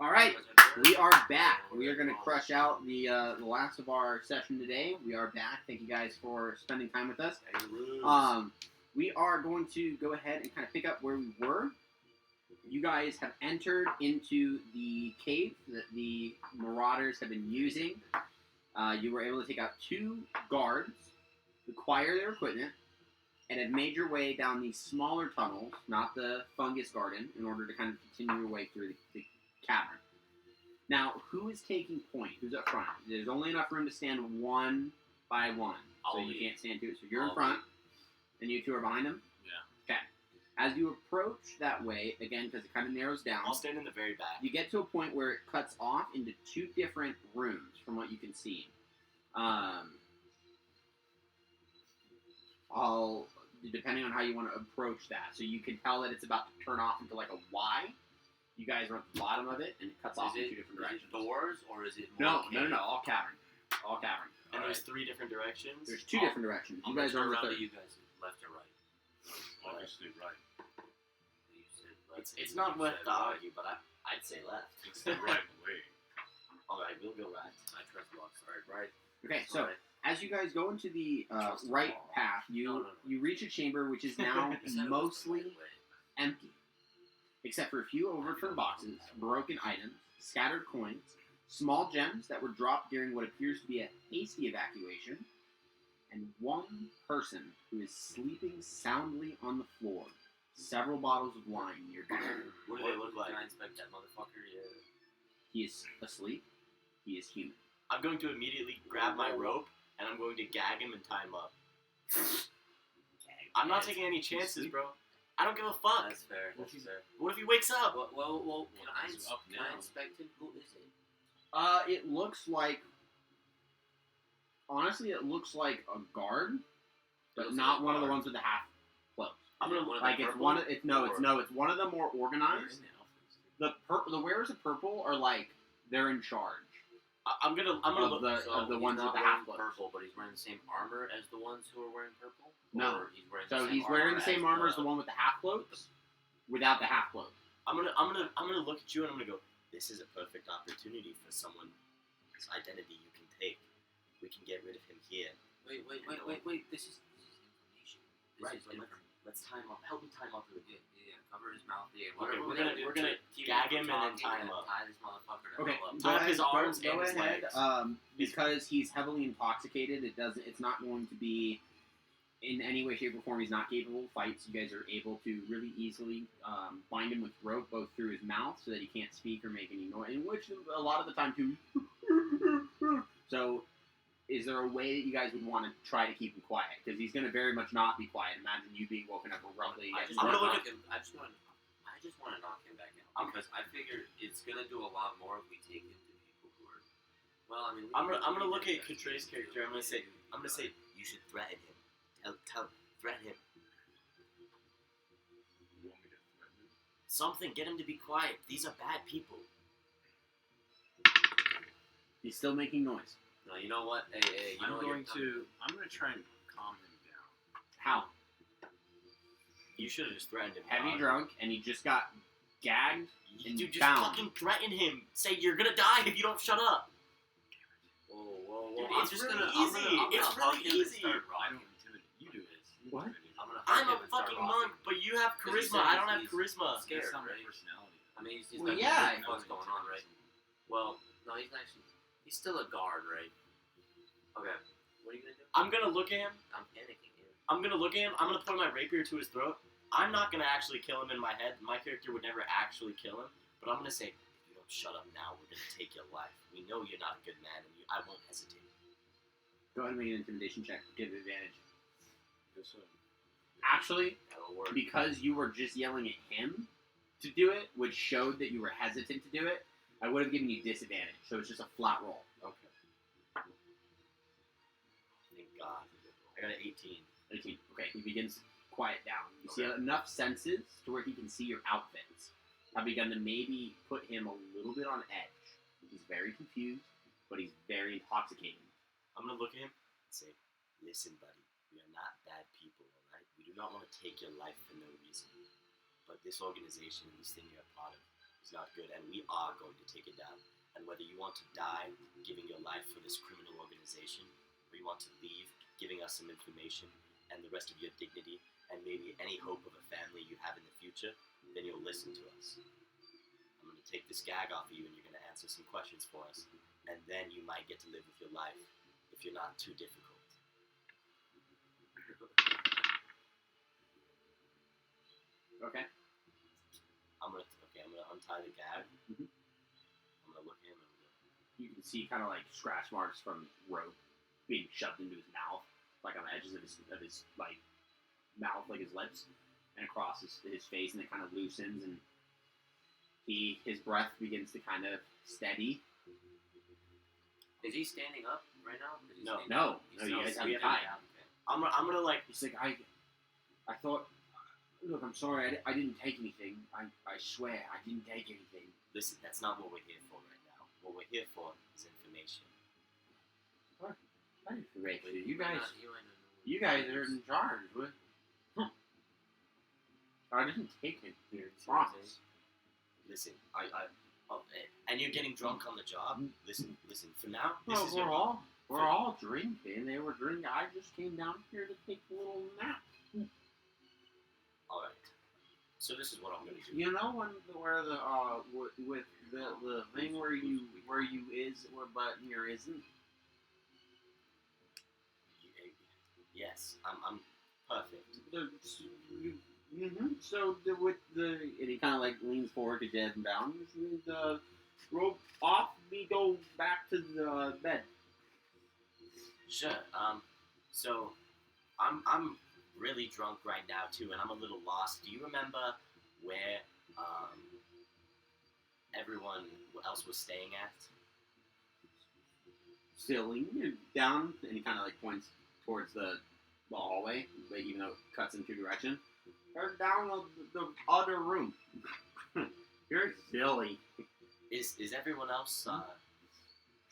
[SPEAKER 2] All right, we are back. We are going to crush out the last of our session today. We are back. Thank you guys for spending time with us. We are going to go ahead and kind of pick up where we were. You guys have entered into the cave that the Marauders have been using. You were able to take out 2 guards, acquire their equipment, and have made your way down these smaller tunnels, not the fungus garden, in order to kind of continue your way through the cavern. Now, who is taking point? Who's up front? There's only enough room to stand 1 by 1, so you can't stand 2. So you're in front, and you 2 are behind them?
[SPEAKER 6] Yeah.
[SPEAKER 2] Okay. As you approach that way, again, because it kind of narrows down,
[SPEAKER 3] I'll stand in the very back.
[SPEAKER 2] you get to a point where it cuts off into 2 different rooms from what you can see. Depending on how you want to approach that. So you can tell that it's about to turn off into like a Y. You guys are at the bottom of it, and it cuts off in 2 different directions.
[SPEAKER 5] Is it doors, or is it
[SPEAKER 2] No,
[SPEAKER 5] more
[SPEAKER 2] all cavern. All cavern.
[SPEAKER 3] And there's 3 different directions.
[SPEAKER 2] There's 2 different directions. You guys are on the
[SPEAKER 5] around
[SPEAKER 2] third.
[SPEAKER 5] to you guys, left or right?
[SPEAKER 4] Obviously, right.
[SPEAKER 5] You said left.
[SPEAKER 3] It's not
[SPEAKER 5] You
[SPEAKER 3] worth
[SPEAKER 5] said
[SPEAKER 3] to
[SPEAKER 5] right.
[SPEAKER 3] argue, but I'd say left.
[SPEAKER 4] It's the right way.
[SPEAKER 3] Alright, we'll go right.
[SPEAKER 5] I trust blocks. Alright, right.
[SPEAKER 2] Okay, so
[SPEAKER 5] Right.
[SPEAKER 2] as you guys go into the right path, you reach a chamber which is now
[SPEAKER 5] You said it was the
[SPEAKER 2] mostly
[SPEAKER 5] right way.
[SPEAKER 2] empty, except for a few overturned boxes, broken items, scattered coins, small gems that were dropped during what appears to be a hasty evacuation, and 1 person who is sleeping soundly on the floor. Several bottles of wine nearby.
[SPEAKER 3] What do they look like?
[SPEAKER 5] Can I inspect that motherfucker? Yeah.
[SPEAKER 2] He is asleep. He is human.
[SPEAKER 3] I'm going to immediately grab my rope, and I'm going to gag him and tie him up. I'm not taking any chances, bro. I don't give a fuck.
[SPEAKER 5] That's fair. That's fair.
[SPEAKER 3] What if he wakes up?
[SPEAKER 5] Well, can I
[SPEAKER 4] he's up
[SPEAKER 5] can I
[SPEAKER 4] now.
[SPEAKER 5] inspect him? Who is it?
[SPEAKER 2] It looks like... Honestly, it looks like a guard, but
[SPEAKER 5] looks
[SPEAKER 2] not
[SPEAKER 5] like a
[SPEAKER 2] one of the
[SPEAKER 5] guard.
[SPEAKER 2] ones with the half clothes.
[SPEAKER 3] I'm gonna
[SPEAKER 5] One of
[SPEAKER 2] Like
[SPEAKER 5] the
[SPEAKER 2] it's
[SPEAKER 5] purple,
[SPEAKER 2] one. It's no. It's
[SPEAKER 5] or-
[SPEAKER 2] no. It's one of the more organized. The wearers of purple are like they're in charge.
[SPEAKER 3] I'm gonna
[SPEAKER 2] Of
[SPEAKER 3] look.
[SPEAKER 2] the
[SPEAKER 5] he's
[SPEAKER 2] ones
[SPEAKER 5] not
[SPEAKER 2] with the
[SPEAKER 5] wearing
[SPEAKER 2] half clothes.
[SPEAKER 5] purple, but he's wearing the same armor as the ones who are wearing purple.
[SPEAKER 2] No.
[SPEAKER 5] Or he's wearing
[SPEAKER 2] So
[SPEAKER 5] the same
[SPEAKER 2] he's wearing the same armor as the
[SPEAKER 5] the
[SPEAKER 2] one with the half clothes, without the half clothes.
[SPEAKER 3] I'm gonna look at you and I'm gonna go. This is a perfect opportunity for someone's identity you can take. We can get rid of him here.
[SPEAKER 5] Wait. This is information. This
[SPEAKER 3] Right.
[SPEAKER 5] is like
[SPEAKER 3] Let's time up. Help me time up.
[SPEAKER 5] yeah. Cover his mouth. Yeah.
[SPEAKER 3] Okay,
[SPEAKER 5] Whatever
[SPEAKER 3] we're gonna
[SPEAKER 5] to keep
[SPEAKER 3] gag
[SPEAKER 5] from
[SPEAKER 3] him and then
[SPEAKER 5] talking
[SPEAKER 3] tie him up.
[SPEAKER 5] Tie this motherfucker the
[SPEAKER 2] Okay.
[SPEAKER 5] hell up.
[SPEAKER 3] Tie up his arms
[SPEAKER 2] go
[SPEAKER 3] and his
[SPEAKER 2] ahead.
[SPEAKER 3] legs.
[SPEAKER 2] Because he's heavily intoxicated, it's not going to be in any way, shape, or form. He's not capable of fights. You guys are able to really easily bind him with rope, both through his mouth, so that he can't speak or make any noise. In which a lot of the time too. So, is there a way that you guys would want to try to keep him quiet? Because he's going to very much not be quiet. Imagine you being woken up abruptly.
[SPEAKER 5] I just
[SPEAKER 3] I'm
[SPEAKER 5] want to
[SPEAKER 3] gonna
[SPEAKER 5] knock him. I just want to knock him back out because I figure it's gonna do a lot more if we take him to people who are. Well, I mean,
[SPEAKER 3] I'm gonna look at Katre's character. I'm gonna say you should threaten him. Threaten him.
[SPEAKER 4] You want me to threaten him?
[SPEAKER 3] Something. Get him to be quiet. These are bad people.
[SPEAKER 2] He's still making noise.
[SPEAKER 5] No, you know what? Hey, you know
[SPEAKER 6] I'm
[SPEAKER 5] what?
[SPEAKER 6] going to try and calm him down.
[SPEAKER 2] How?
[SPEAKER 3] You should have just threatened him.
[SPEAKER 2] Heavy
[SPEAKER 3] dog.
[SPEAKER 2] drunk, and he just got gagged. and
[SPEAKER 3] You just
[SPEAKER 2] bound.
[SPEAKER 3] fucking threaten him. Say you're gonna die if you don't shut up.
[SPEAKER 5] Whoa.
[SPEAKER 3] Dude,
[SPEAKER 5] I'm
[SPEAKER 3] it's
[SPEAKER 5] just
[SPEAKER 3] really
[SPEAKER 5] gonna,
[SPEAKER 3] easy.
[SPEAKER 5] I'm gonna
[SPEAKER 3] It's
[SPEAKER 5] hug
[SPEAKER 3] really
[SPEAKER 5] him and
[SPEAKER 3] easy.
[SPEAKER 5] start
[SPEAKER 6] I
[SPEAKER 5] rocking.
[SPEAKER 6] don't intimidate. You do it.
[SPEAKER 2] What?
[SPEAKER 5] I'm gonna hug
[SPEAKER 3] I'm
[SPEAKER 5] him
[SPEAKER 3] a
[SPEAKER 5] and start
[SPEAKER 3] fucking
[SPEAKER 5] rocking.
[SPEAKER 3] monk, but you have
[SPEAKER 5] Because he
[SPEAKER 3] charisma.
[SPEAKER 5] said
[SPEAKER 3] I don't have
[SPEAKER 5] he's
[SPEAKER 3] charisma.
[SPEAKER 5] scared,
[SPEAKER 6] That's not my
[SPEAKER 5] right?
[SPEAKER 6] personality.
[SPEAKER 5] I mean, he's
[SPEAKER 2] Well,
[SPEAKER 5] not
[SPEAKER 2] yeah.
[SPEAKER 5] gonna know what's going on, right? Well, no, he's actually. He's still a guard, right? Okay. What are you gonna do?
[SPEAKER 3] I'm gonna look at him.
[SPEAKER 5] I'm panicking here.
[SPEAKER 3] I'm gonna look at him. I'm gonna point my rapier to his throat. I'm not gonna actually kill him in my head. My character would never actually kill him. But I'm gonna say, if you don't shut up now, we're gonna take your life. We know you're not a good man, and I won't hesitate.
[SPEAKER 2] Go ahead and make an intimidation check. Give it advantage.
[SPEAKER 6] This one.
[SPEAKER 2] Actually,
[SPEAKER 5] That'll work.
[SPEAKER 2] because you were just yelling at him to do it, which showed that you were hesitant to do it, I would have given you disadvantage. So it's just a flat roll.
[SPEAKER 6] Okay.
[SPEAKER 3] Thank God. I got an 18.
[SPEAKER 2] 18. Okay, he begins to quiet down. You see enough senses to where he can see your outfits. Have begun to maybe put him a little bit on edge. He's very confused, but he's very intoxicated.
[SPEAKER 3] I'm gonna look at him and say, listen, buddy, we are not bad people, alright? We do not want to take your life for no reason. But this organization and this thing you're a part of, is not good, and we are going to take it down. And whether you want to die giving your life for this criminal organization, or you want to leave giving us some information and the rest of your dignity, and maybe any hope of a family you have in the future, then you'll listen to us. I'm going to take this gag off of you, and you're going to answer some questions for us, and then you might get to live with your life if you're not too difficult.
[SPEAKER 2] Okay.
[SPEAKER 3] I'm gonna untie the gag.
[SPEAKER 2] Mhm.
[SPEAKER 3] I'm gonna look at him and I'm gonna,
[SPEAKER 2] You can see kind of like scratch marks from rope being shoved into his mouth, like on the edges of his like mouth, like his lips, and across his face, and it kind of loosens, and his breath begins to kind of steady.
[SPEAKER 1] Is he standing up right now? Is he
[SPEAKER 3] No.
[SPEAKER 1] standing
[SPEAKER 2] No,
[SPEAKER 1] up? He's
[SPEAKER 2] no, you guys
[SPEAKER 1] still
[SPEAKER 2] have him
[SPEAKER 1] sitting
[SPEAKER 2] tied.
[SPEAKER 1] down, okay.
[SPEAKER 3] I'm gonna like.
[SPEAKER 2] He's like, I thought, look, I'm sorry, I didn't take anything. I swear, I didn't take anything.
[SPEAKER 3] Listen, that's not what we're here for right now. What we're here for is information.
[SPEAKER 2] What information? You
[SPEAKER 1] might
[SPEAKER 2] guys,
[SPEAKER 1] not- he might not know what
[SPEAKER 2] you
[SPEAKER 1] it
[SPEAKER 2] guys
[SPEAKER 1] is.
[SPEAKER 2] are in charge. What? I didn't take it.
[SPEAKER 3] Here,
[SPEAKER 2] Promise.
[SPEAKER 3] Listen, and you're getting drunk on the job. Listen. For now, this
[SPEAKER 2] Well,
[SPEAKER 3] is your.
[SPEAKER 2] we're all drinking. They were drinking. I just came down here to take a little nap.
[SPEAKER 3] All right. So this is what I'm gonna do.
[SPEAKER 2] You know where the with the thing where you is but here isn't.
[SPEAKER 3] Yes, I'm perfect.
[SPEAKER 2] So with the and he kind of like leans forward to get him down. The rope off. We go back to the bed.
[SPEAKER 3] Sure. So I'm really drunk right now too, and I'm a little lost. Do you remember where everyone else was staying at?
[SPEAKER 2] Ceiling down, and he kind of like points towards the hallway, like, even though it cuts in two directions. Or down the other room. You're silly.
[SPEAKER 3] Is everyone else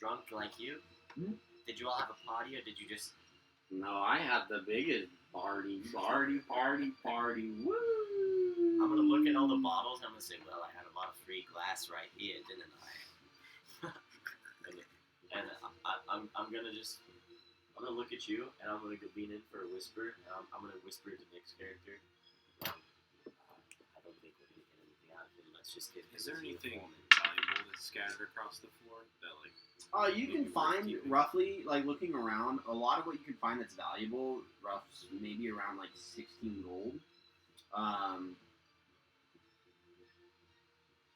[SPEAKER 3] drunk like you?
[SPEAKER 2] Hmm?
[SPEAKER 3] Did you all have a party, or did you just?
[SPEAKER 2] No, I had the biggest party. Woo!
[SPEAKER 3] I'm gonna look at all the bottles. And I'm gonna say, well, I had a lot of free glass right here, didn't I? and I'm gonna look at you, and I'm gonna go lean in for a whisper. I'm gonna whisper to Nick's character. I don't think we're gonna get anything out of it. Let's just get.
[SPEAKER 6] Is there
[SPEAKER 3] his
[SPEAKER 6] anything
[SPEAKER 3] uniform.
[SPEAKER 6] valuable that's scattered across the floor that like?
[SPEAKER 2] You can find roughly, like looking around, a lot of what you can find that's valuable, maybe around like 16 gold.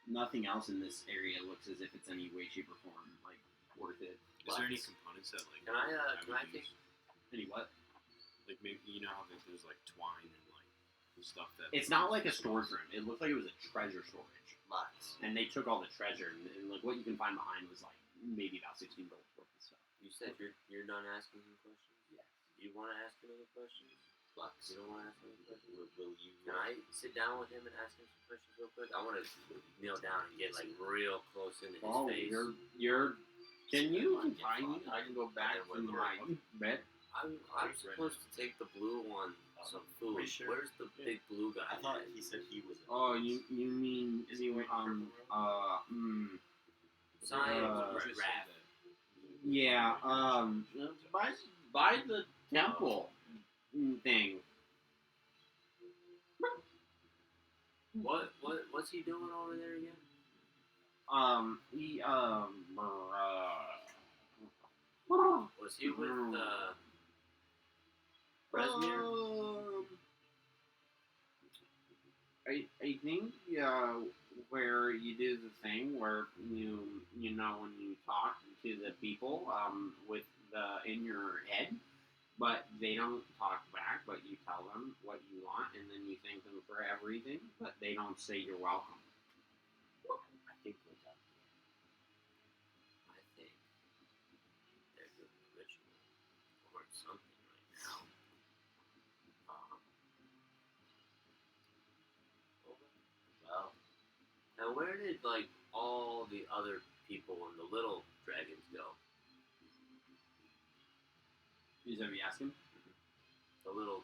[SPEAKER 2] Nothing else in this area looks as if it's any way, shape, or form like worth it.
[SPEAKER 6] Is there any components that like?
[SPEAKER 1] Can I
[SPEAKER 6] would
[SPEAKER 1] take?
[SPEAKER 6] use?
[SPEAKER 2] Any what?
[SPEAKER 6] Like maybe you know how there's like twine and like stuff that.
[SPEAKER 2] It's not like a storage room. It looked like it was a treasure storage.
[SPEAKER 3] Lots.
[SPEAKER 2] And they took all the treasure, and like what you can find behind was like maybe about 16 gold worth of stuff.
[SPEAKER 1] You said you're done asking him questions.
[SPEAKER 3] Yes.
[SPEAKER 1] You want to ask him any questions?
[SPEAKER 3] Lots.
[SPEAKER 1] You don't want to ask him any questions?
[SPEAKER 3] Will you?
[SPEAKER 1] Can I sit down with him and ask him some questions real quick? I want to kneel down and get like real close into his
[SPEAKER 2] Oh,
[SPEAKER 1] face.
[SPEAKER 2] you're. Can you
[SPEAKER 3] Get
[SPEAKER 2] confine me? I can go back to my bed.
[SPEAKER 1] I'm supposed to take the blue one some food.
[SPEAKER 3] Pretty sure.
[SPEAKER 1] Where's the big blue guy?
[SPEAKER 3] I thought he said he was.
[SPEAKER 2] Oh, you mean
[SPEAKER 6] Is he wearing
[SPEAKER 1] Science
[SPEAKER 2] uh,
[SPEAKER 1] rat.
[SPEAKER 2] yeah, by the temple thing.
[SPEAKER 1] What's he doing over there again?
[SPEAKER 2] He
[SPEAKER 1] Was he with Resmir?
[SPEAKER 2] I think where you do the thing where you know when you talk to the people with the in your head, but they don't talk back, but you tell them what you want, and then you thank them for everything, but they don't say you're welcome.
[SPEAKER 3] I think we're done.
[SPEAKER 1] I think they're doing a ritual or something right now.
[SPEAKER 3] Well,
[SPEAKER 1] Now, where did like all the other people and the little dragons go?
[SPEAKER 2] Is that what you ask him?
[SPEAKER 1] The little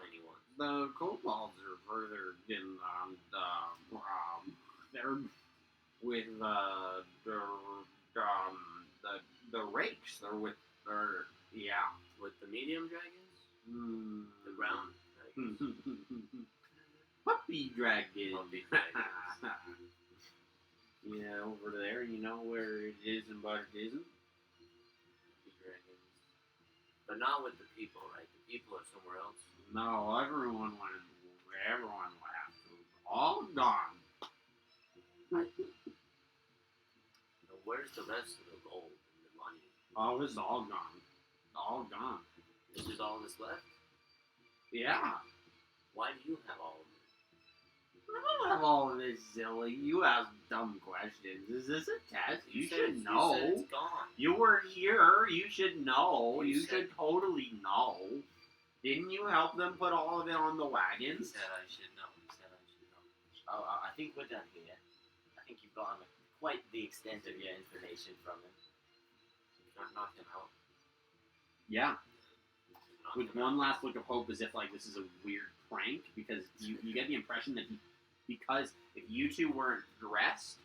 [SPEAKER 1] tiny ones.
[SPEAKER 2] The kobolds are further in they're with the rakes. They're with yeah.
[SPEAKER 5] With the medium dragons,
[SPEAKER 2] Mm.
[SPEAKER 5] the ground dragons.
[SPEAKER 2] Puppy dragon.
[SPEAKER 5] Puppy dragons.
[SPEAKER 2] Yeah, over there, you know where it is and but it isn't.
[SPEAKER 5] Puppy dragons. But not with the people, right? The people are somewhere else.
[SPEAKER 2] No, everyone went. Everyone left. It was all gone.
[SPEAKER 5] Now, where's the rest of the gold and the money?
[SPEAKER 2] Oh, it's all gone. All gone.
[SPEAKER 5] This is all that's left?
[SPEAKER 2] Yeah.
[SPEAKER 5] Why do you have all of it?
[SPEAKER 2] I don't have all of this, silly. You ask dumb questions. Is this a test? You should know.
[SPEAKER 5] You said it's gone.
[SPEAKER 2] You were here. You should know.
[SPEAKER 5] You
[SPEAKER 2] You
[SPEAKER 5] said-
[SPEAKER 2] should totally know. Didn't you help them put all of it on the
[SPEAKER 5] He
[SPEAKER 2] wagons?
[SPEAKER 5] said I should know. He said I should know.
[SPEAKER 3] Oh, I think we're done here. I think you've gotten quite the extent of your information from him.
[SPEAKER 5] Can I knock him out?
[SPEAKER 2] Yeah.
[SPEAKER 5] Knock
[SPEAKER 2] With
[SPEAKER 5] him
[SPEAKER 2] one
[SPEAKER 5] out.
[SPEAKER 2] last look of hope, as if like this is a weird prank, because you get the impression that because if you two weren't dressed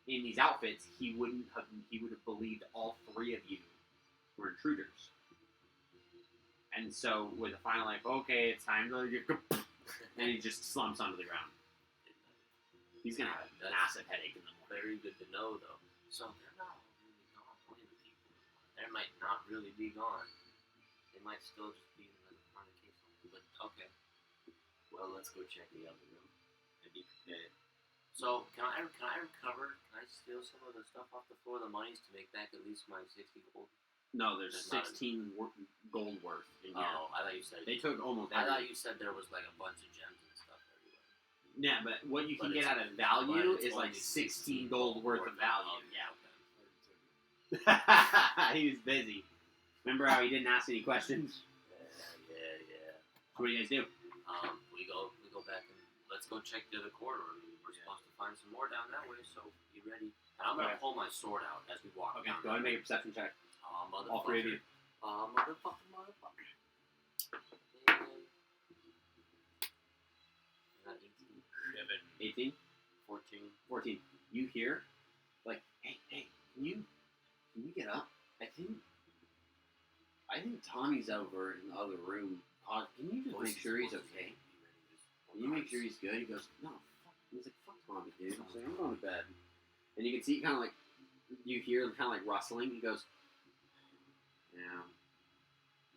[SPEAKER 2] in these outfits, he would have believed all three of you were intruders. And so with a final like, okay, it's time to and he just slumps onto the ground. He's gonna have a
[SPEAKER 5] That's
[SPEAKER 2] massive headache in the morning.
[SPEAKER 5] Very good to know, though. So they're not all really gone. Only the people. They might not really be gone. They might still just be in the front of the case. But okay.
[SPEAKER 3] Well, let's go check the other room and be prepared.
[SPEAKER 5] So can I recover? Can I steal some of the stuff off the floor, the monies, to make back at least my 60 gold?
[SPEAKER 2] No, there's
[SPEAKER 5] There's not
[SPEAKER 2] 16 gold worth in here.
[SPEAKER 5] Oh, I thought you said.
[SPEAKER 2] They took almost
[SPEAKER 5] I thought
[SPEAKER 2] everything.
[SPEAKER 5] you said there was like a bunch of gems and stuff everywhere.
[SPEAKER 2] Yeah, but what you can
[SPEAKER 5] But
[SPEAKER 2] get
[SPEAKER 5] it's-
[SPEAKER 2] out of value
[SPEAKER 5] but it's
[SPEAKER 2] is like
[SPEAKER 5] only
[SPEAKER 2] 16 gold worth of value.
[SPEAKER 5] Yeah.
[SPEAKER 2] He was busy. Remember how he didn't ask any questions?
[SPEAKER 5] Yeah.
[SPEAKER 2] What do you guys do?
[SPEAKER 5] We go back and let's go check the other corridor. We're supposed to find some more down that way, so be ready. And I'm gonna
[SPEAKER 2] Okay.
[SPEAKER 5] pull my sword out as we walk
[SPEAKER 2] Okay,
[SPEAKER 5] down.
[SPEAKER 2] go ahead and make a perception check.
[SPEAKER 5] Oh, motherfucker.
[SPEAKER 2] All three of you.
[SPEAKER 5] Motherfucker. And I got 18,
[SPEAKER 2] 18,
[SPEAKER 5] 14.
[SPEAKER 2] 14. You hear, like, hey, can you get up? I think Tommy's over in the other room. Can you just make sure he's okay? Can you make sure he's good? He goes, no, fuck. He's like, fuck Tommy, dude. I'm like, I'm going to bed. And you can see kind of like, you hear kind of like rustling. He goes, yeah,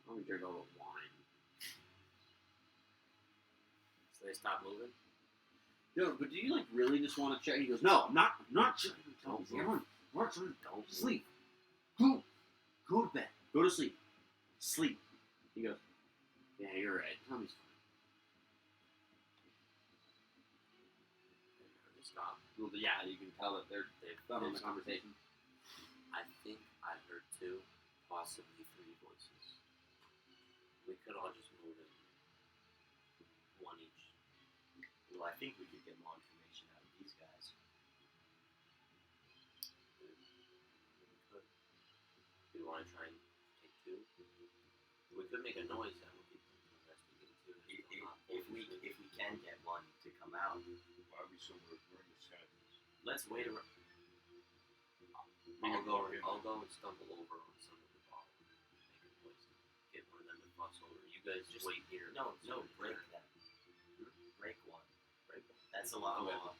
[SPEAKER 2] let me drink a little wine.
[SPEAKER 5] So they stop moving?
[SPEAKER 2] No, but do you like really just want to check? He goes, no, I'm not checking.
[SPEAKER 5] Don't
[SPEAKER 2] Everyone, Martin,
[SPEAKER 5] Don't
[SPEAKER 2] sleep. Go to bed. Go to sleep. Sleep. He goes, yeah, you're right. Tommy's fine.
[SPEAKER 5] They stop.
[SPEAKER 2] Well, yeah, you can tell that they've done on the conversation.
[SPEAKER 5] I think I heard 2, possibly 3 voices. We could all just move in. 1 each.
[SPEAKER 3] Well, I think we could get more information out of these guys.
[SPEAKER 5] We could. Do you want to try and take 2? We could make a noise that would get them to investigate too.
[SPEAKER 3] If we can get one to come out,
[SPEAKER 4] Why are we so we're in the sky?
[SPEAKER 3] let's wait around.
[SPEAKER 5] I'll go and stumble over on some of the bottles. Make a noise. Get one of them to fuss over. You guys just wait here.
[SPEAKER 3] No,
[SPEAKER 5] So
[SPEAKER 3] break that. Break one.
[SPEAKER 5] Break one.
[SPEAKER 3] That's a lot
[SPEAKER 5] Okay.
[SPEAKER 3] more.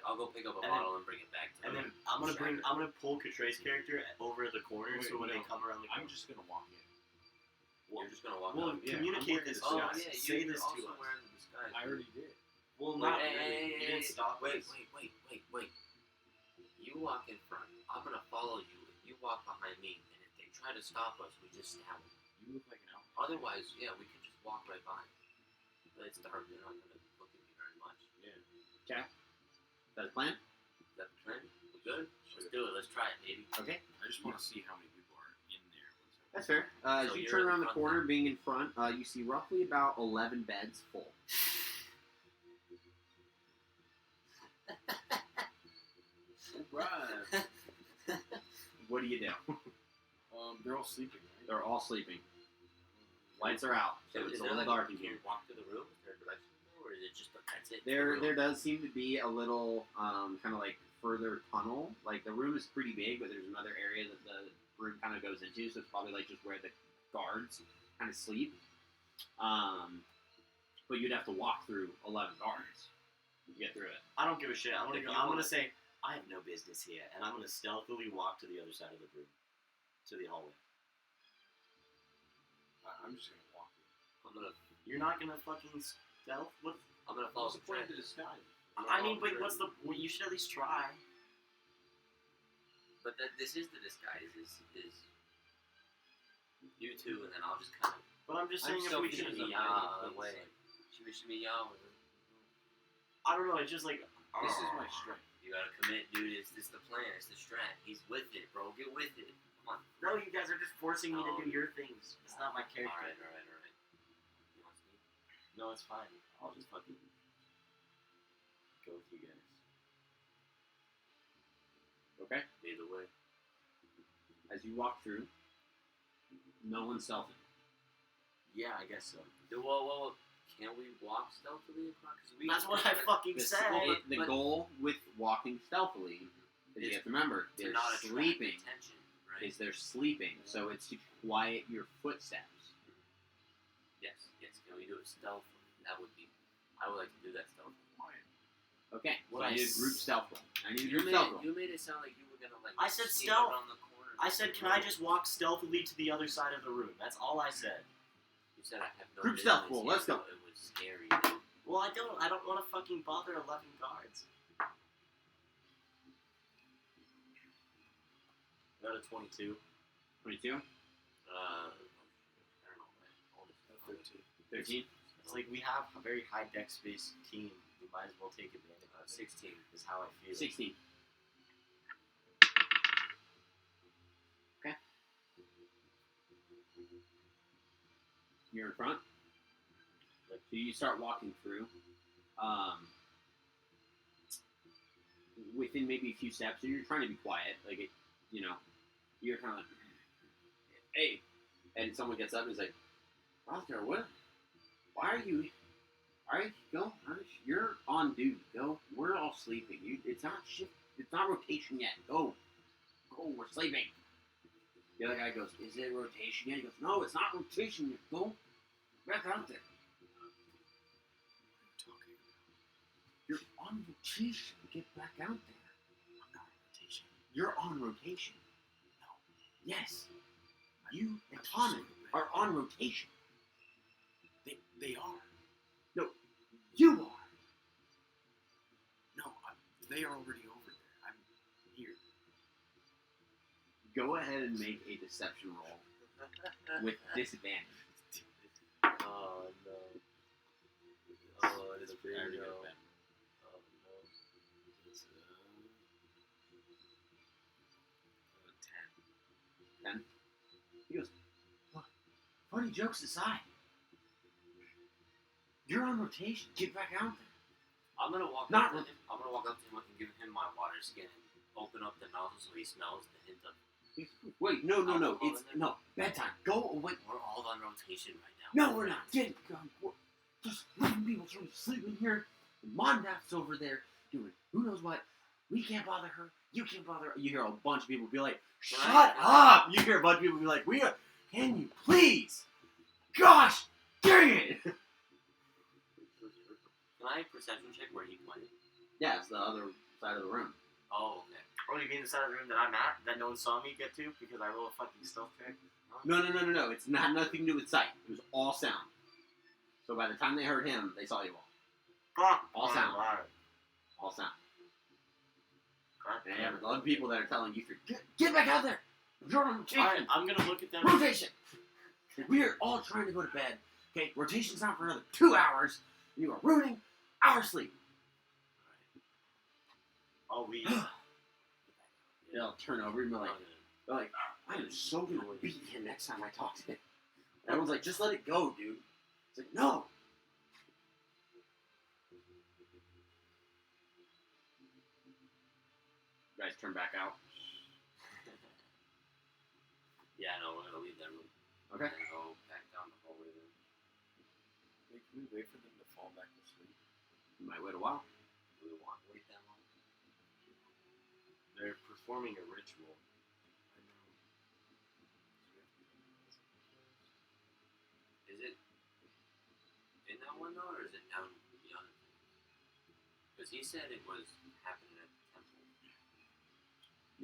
[SPEAKER 5] I'll go pick up a
[SPEAKER 3] And
[SPEAKER 5] bottle and bring it back to
[SPEAKER 3] And
[SPEAKER 5] them.
[SPEAKER 3] then I'm gonna pull Katray's character over the corner,
[SPEAKER 4] Wait,
[SPEAKER 3] so when they
[SPEAKER 4] no.
[SPEAKER 3] come around the corner,
[SPEAKER 4] I'm just gonna walk in.
[SPEAKER 5] You're just gonna walk
[SPEAKER 3] well,
[SPEAKER 5] up.
[SPEAKER 4] Yeah,
[SPEAKER 3] communicate
[SPEAKER 4] I'm
[SPEAKER 3] this
[SPEAKER 5] Oh
[SPEAKER 3] to us.
[SPEAKER 5] yeah,
[SPEAKER 3] Say
[SPEAKER 5] you're
[SPEAKER 3] this
[SPEAKER 5] also
[SPEAKER 3] to us.
[SPEAKER 5] wearing the disguise.
[SPEAKER 4] I already did.
[SPEAKER 3] Well,
[SPEAKER 5] Wait,
[SPEAKER 3] not
[SPEAKER 5] hey,
[SPEAKER 3] really.
[SPEAKER 5] hey,
[SPEAKER 3] You
[SPEAKER 5] hey,
[SPEAKER 3] didn't
[SPEAKER 5] hey,
[SPEAKER 3] stop
[SPEAKER 5] wait,
[SPEAKER 3] us.
[SPEAKER 5] wait. You walk in front. I'm gonna follow you. If you walk behind me, and if they try to stop us, we just stab them.
[SPEAKER 4] You look like an outlaw.
[SPEAKER 5] Otherwise, yeah, we can just walk right by. But it's dark. They're not gonna look at me very much.
[SPEAKER 4] Yeah.
[SPEAKER 2] Is that the plan?
[SPEAKER 5] Is that the trend? We good? Let's do it. Let's try it, baby.
[SPEAKER 2] Okay.
[SPEAKER 4] I just want to see how many people are in there.
[SPEAKER 2] That's fair. As
[SPEAKER 5] So
[SPEAKER 2] you
[SPEAKER 5] you're
[SPEAKER 2] turn
[SPEAKER 5] in
[SPEAKER 2] around the
[SPEAKER 5] front
[SPEAKER 2] corner,
[SPEAKER 5] then?
[SPEAKER 2] being in front, you see roughly about 11 beds full.
[SPEAKER 4] Right.
[SPEAKER 2] What do you do?
[SPEAKER 4] They're all sleeping, right?
[SPEAKER 2] They're all sleeping. Lights are out, so it's
[SPEAKER 5] Is
[SPEAKER 2] a
[SPEAKER 5] there
[SPEAKER 2] little
[SPEAKER 5] like,
[SPEAKER 2] dark in
[SPEAKER 5] can
[SPEAKER 2] here.
[SPEAKER 5] you walk through the room? Is there a direction? Or
[SPEAKER 1] or is it just that's it?
[SPEAKER 2] There does seem to be a little kind of like further tunnel. Like the room is pretty big, but there's another area that the room kind of goes into. So it's probably like just where the guards kind of sleep. But you'd have to walk through 11 guards to get through it.
[SPEAKER 3] I don't give a shit. I'm
[SPEAKER 1] If you
[SPEAKER 3] gonna
[SPEAKER 1] wanna-
[SPEAKER 3] say I have no business here, and I'm gonna stealthily walk to the other side of the room, to the hallway.
[SPEAKER 6] I'm just gonna walk in.
[SPEAKER 1] I'm gonna
[SPEAKER 3] You're not gonna fucking stealth? What?
[SPEAKER 1] I'm gonna follow
[SPEAKER 6] What's the
[SPEAKER 1] the
[SPEAKER 6] point
[SPEAKER 1] trend.
[SPEAKER 6] of the disguise?
[SPEAKER 3] I mean, but what's the? Well, you should at least try.
[SPEAKER 1] But this is the disguise. Is you two, and then I'll just kind of
[SPEAKER 3] But I'm just
[SPEAKER 1] I'm
[SPEAKER 3] saying if
[SPEAKER 1] still
[SPEAKER 3] we
[SPEAKER 1] feeling
[SPEAKER 3] should.
[SPEAKER 1] the out of the way. Shimmy y'all.
[SPEAKER 3] I don't know. It's just like
[SPEAKER 6] This is my strength.
[SPEAKER 1] You gotta commit, dude. It's the plan. It's the strat. He's with it, bro. Get with it. Come on.
[SPEAKER 3] no. You guys are just forcing me to do your things. It's not my character.
[SPEAKER 1] All right. You want to sneak?
[SPEAKER 3] No, it's fine. I'll just fucking go with you guys.
[SPEAKER 2] Okay.
[SPEAKER 1] Either way.
[SPEAKER 2] As you walk through, no one's stealthing.
[SPEAKER 3] Yeah, I guess so.
[SPEAKER 1] Whoa. Can we walk stealthily across?
[SPEAKER 3] That's what I fucking
[SPEAKER 2] The,
[SPEAKER 3] said.
[SPEAKER 2] the goal with walking stealthily is you have to remember
[SPEAKER 1] To
[SPEAKER 2] they're
[SPEAKER 1] not attract
[SPEAKER 2] sleeping.
[SPEAKER 1] attention, right?
[SPEAKER 2] Is they're sleeping, so it's to quiet your footsteps.
[SPEAKER 1] Yes. Can we do it stealthily? That would be. I would like to do that stealthily.
[SPEAKER 2] Okay.
[SPEAKER 3] What
[SPEAKER 2] so I
[SPEAKER 3] I
[SPEAKER 2] need a group
[SPEAKER 3] s-
[SPEAKER 2] stealth roll. I need a
[SPEAKER 1] You
[SPEAKER 2] group
[SPEAKER 1] made,
[SPEAKER 2] stealth roll.
[SPEAKER 1] you made it sound like you were gonna like.
[SPEAKER 3] I said
[SPEAKER 1] sneak
[SPEAKER 3] stealth.
[SPEAKER 1] around the corner.
[SPEAKER 3] I said, can I just walk stealthily to the other side of the room? That's all I said.
[SPEAKER 1] You said I have no.
[SPEAKER 2] Group
[SPEAKER 1] business
[SPEAKER 2] stealth roll,
[SPEAKER 1] here,
[SPEAKER 2] let's go.
[SPEAKER 1] so it was scary.
[SPEAKER 3] Well, I don't want to fucking bother 11 guards. Got a 22.
[SPEAKER 2] 22,
[SPEAKER 1] I don't know. Man.
[SPEAKER 2] 13.
[SPEAKER 3] It's like we have a very high deck space team. We might as well take advantage of it.
[SPEAKER 1] 16.
[SPEAKER 3] Is how I feel.
[SPEAKER 2] 16. Okay. You're in front. So you start walking through. Within maybe a few steps, and you're trying to be quiet. Like, you're kind of like, hey. And someone gets up and is like, Roscoe, what? Why are you? All right, go. You're on duty. Go. We're all sleeping. It's not shift. It's not rotation yet. Go. We're sleeping. The other guy goes, is it rotation yet? He goes, no, it's not rotation yet. Go back out there. You're on rotation. Get back out there.
[SPEAKER 3] I'm not on rotation.
[SPEAKER 2] You're on rotation.
[SPEAKER 3] No.
[SPEAKER 2] Yes. You and Tommy are on rotation.
[SPEAKER 6] They are.
[SPEAKER 2] You are.
[SPEAKER 6] No, they are already over there. I'm here.
[SPEAKER 2] Go ahead and make a deception roll with disadvantage.
[SPEAKER 1] Oh no. Oh, it is a big
[SPEAKER 6] I already
[SPEAKER 1] no.
[SPEAKER 6] got that.
[SPEAKER 1] Oh no.
[SPEAKER 6] It's,
[SPEAKER 2] 10. He goes, "Look, funny jokes aside, you're on rotation. Get back out there.
[SPEAKER 1] I'm gonna walk
[SPEAKER 2] Not
[SPEAKER 1] up to
[SPEAKER 2] really.
[SPEAKER 1] him. I'm gonna walk up to him and give him my water skin and open up the nozzle so he smells the hint of.
[SPEAKER 2] Wait, no.
[SPEAKER 1] Alcohol
[SPEAKER 2] It's
[SPEAKER 1] in there?
[SPEAKER 2] no bedtime. Go away.
[SPEAKER 1] We're all on rotation right now.
[SPEAKER 2] No, we're not. Get just letting people trying to sleep in here. Mondath's over there doing who knows what. We can't bother her. You can't bother her. You hear a bunch of people be like, "Shut up!" You hear a bunch of people be like, "We are. Can you please? Gosh, dang it!"
[SPEAKER 1] Can I perception check where he went?
[SPEAKER 2] Yeah, it's the other side of the room.
[SPEAKER 1] Oh, okay.
[SPEAKER 3] Oh, you mean the side of the room that I'm at that no one saw me get to because I roll a fucking stealth check?
[SPEAKER 2] No. It's not nothing to do with sight. It was all sound. So by the time they heard him, they saw you all.
[SPEAKER 3] Fuck.
[SPEAKER 2] All sound.
[SPEAKER 3] Alright.
[SPEAKER 2] All sound.
[SPEAKER 3] God
[SPEAKER 2] And I
[SPEAKER 3] damn
[SPEAKER 2] have
[SPEAKER 3] it.
[SPEAKER 2] a lot of people that are telling you, get back out there. You're on rotation.
[SPEAKER 3] Alright, I'm gonna look at them.
[SPEAKER 2] Rotation. We are all trying to go to bed. Okay, rotation's not for another 2 hours. And you are ruining our sleep.
[SPEAKER 3] Oh, we.
[SPEAKER 2] They'll turn over and be like,
[SPEAKER 1] Oh,
[SPEAKER 2] they're like, I am so gonna beat him next time I talk to him. Everyone's like, just let it go, dude. It's like, no. You guys turn back out.
[SPEAKER 1] Yeah, no, we're gonna leave that room.
[SPEAKER 2] Okay.
[SPEAKER 1] And go back down the hallway then.
[SPEAKER 6] Can we wait for them to fall back to sleep?
[SPEAKER 2] Might wait a while.
[SPEAKER 5] Do we want to wait that long?
[SPEAKER 3] They're performing a ritual.
[SPEAKER 5] I know. Is it in that one though, or is it down the other? Because he said it was happening at the temple.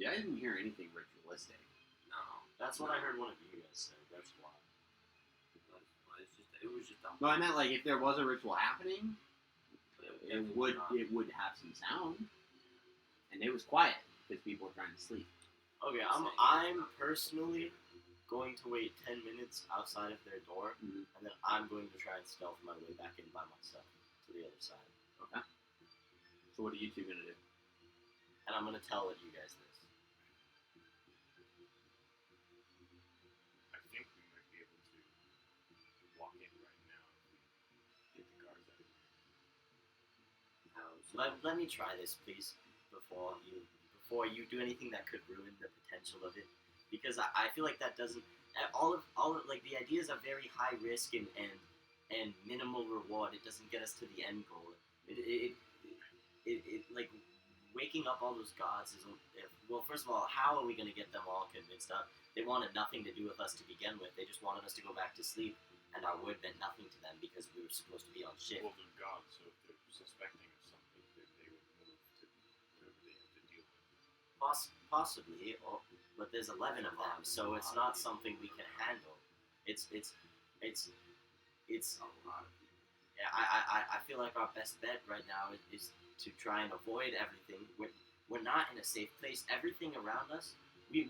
[SPEAKER 2] Yeah, I didn't hear anything ritualistic.
[SPEAKER 5] No,
[SPEAKER 3] That's what I heard one of you guys say. That's why.
[SPEAKER 5] it was just a
[SPEAKER 2] No, I meant like if there was a ritual happening, it would
[SPEAKER 5] not.
[SPEAKER 2] have some sound, and it was quiet because people were trying to sleep.
[SPEAKER 3] Okay,
[SPEAKER 5] Saying
[SPEAKER 3] I'm
[SPEAKER 5] it's
[SPEAKER 3] personally going to wait 10 minutes outside of their door,
[SPEAKER 2] Mhm.
[SPEAKER 3] and then I'm going to try and stealth my way back in by myself to the other side.
[SPEAKER 2] Okay. So what are you two gonna do?
[SPEAKER 3] And I'm going to tell you guys this.
[SPEAKER 4] I think we might be able to walk in right now if we get the guards out of here.
[SPEAKER 3] Let me try this, please, before you do anything that could ruin the potential of it, because I feel like that doesn't all of like the ideas are very high risk and minimal reward. It doesn't get us to the end goal. It like waking up all those gods is well. First of all, how are we going to get them all convinced up? They wanted nothing to do with us to begin with. They just wanted us to go back to sleep, and our word meant nothing to them because we were supposed to be on shift.
[SPEAKER 4] Well, they're gods, so if they're suspecting of something, they would move to whatever they have to deal with.
[SPEAKER 3] Possibly, but there's 11 of them, so it's not something we can handle. It's
[SPEAKER 5] a lot of people.
[SPEAKER 3] yeah, I feel like our best bet right now is to try and avoid everything. We're not in a safe place. Everything around us, we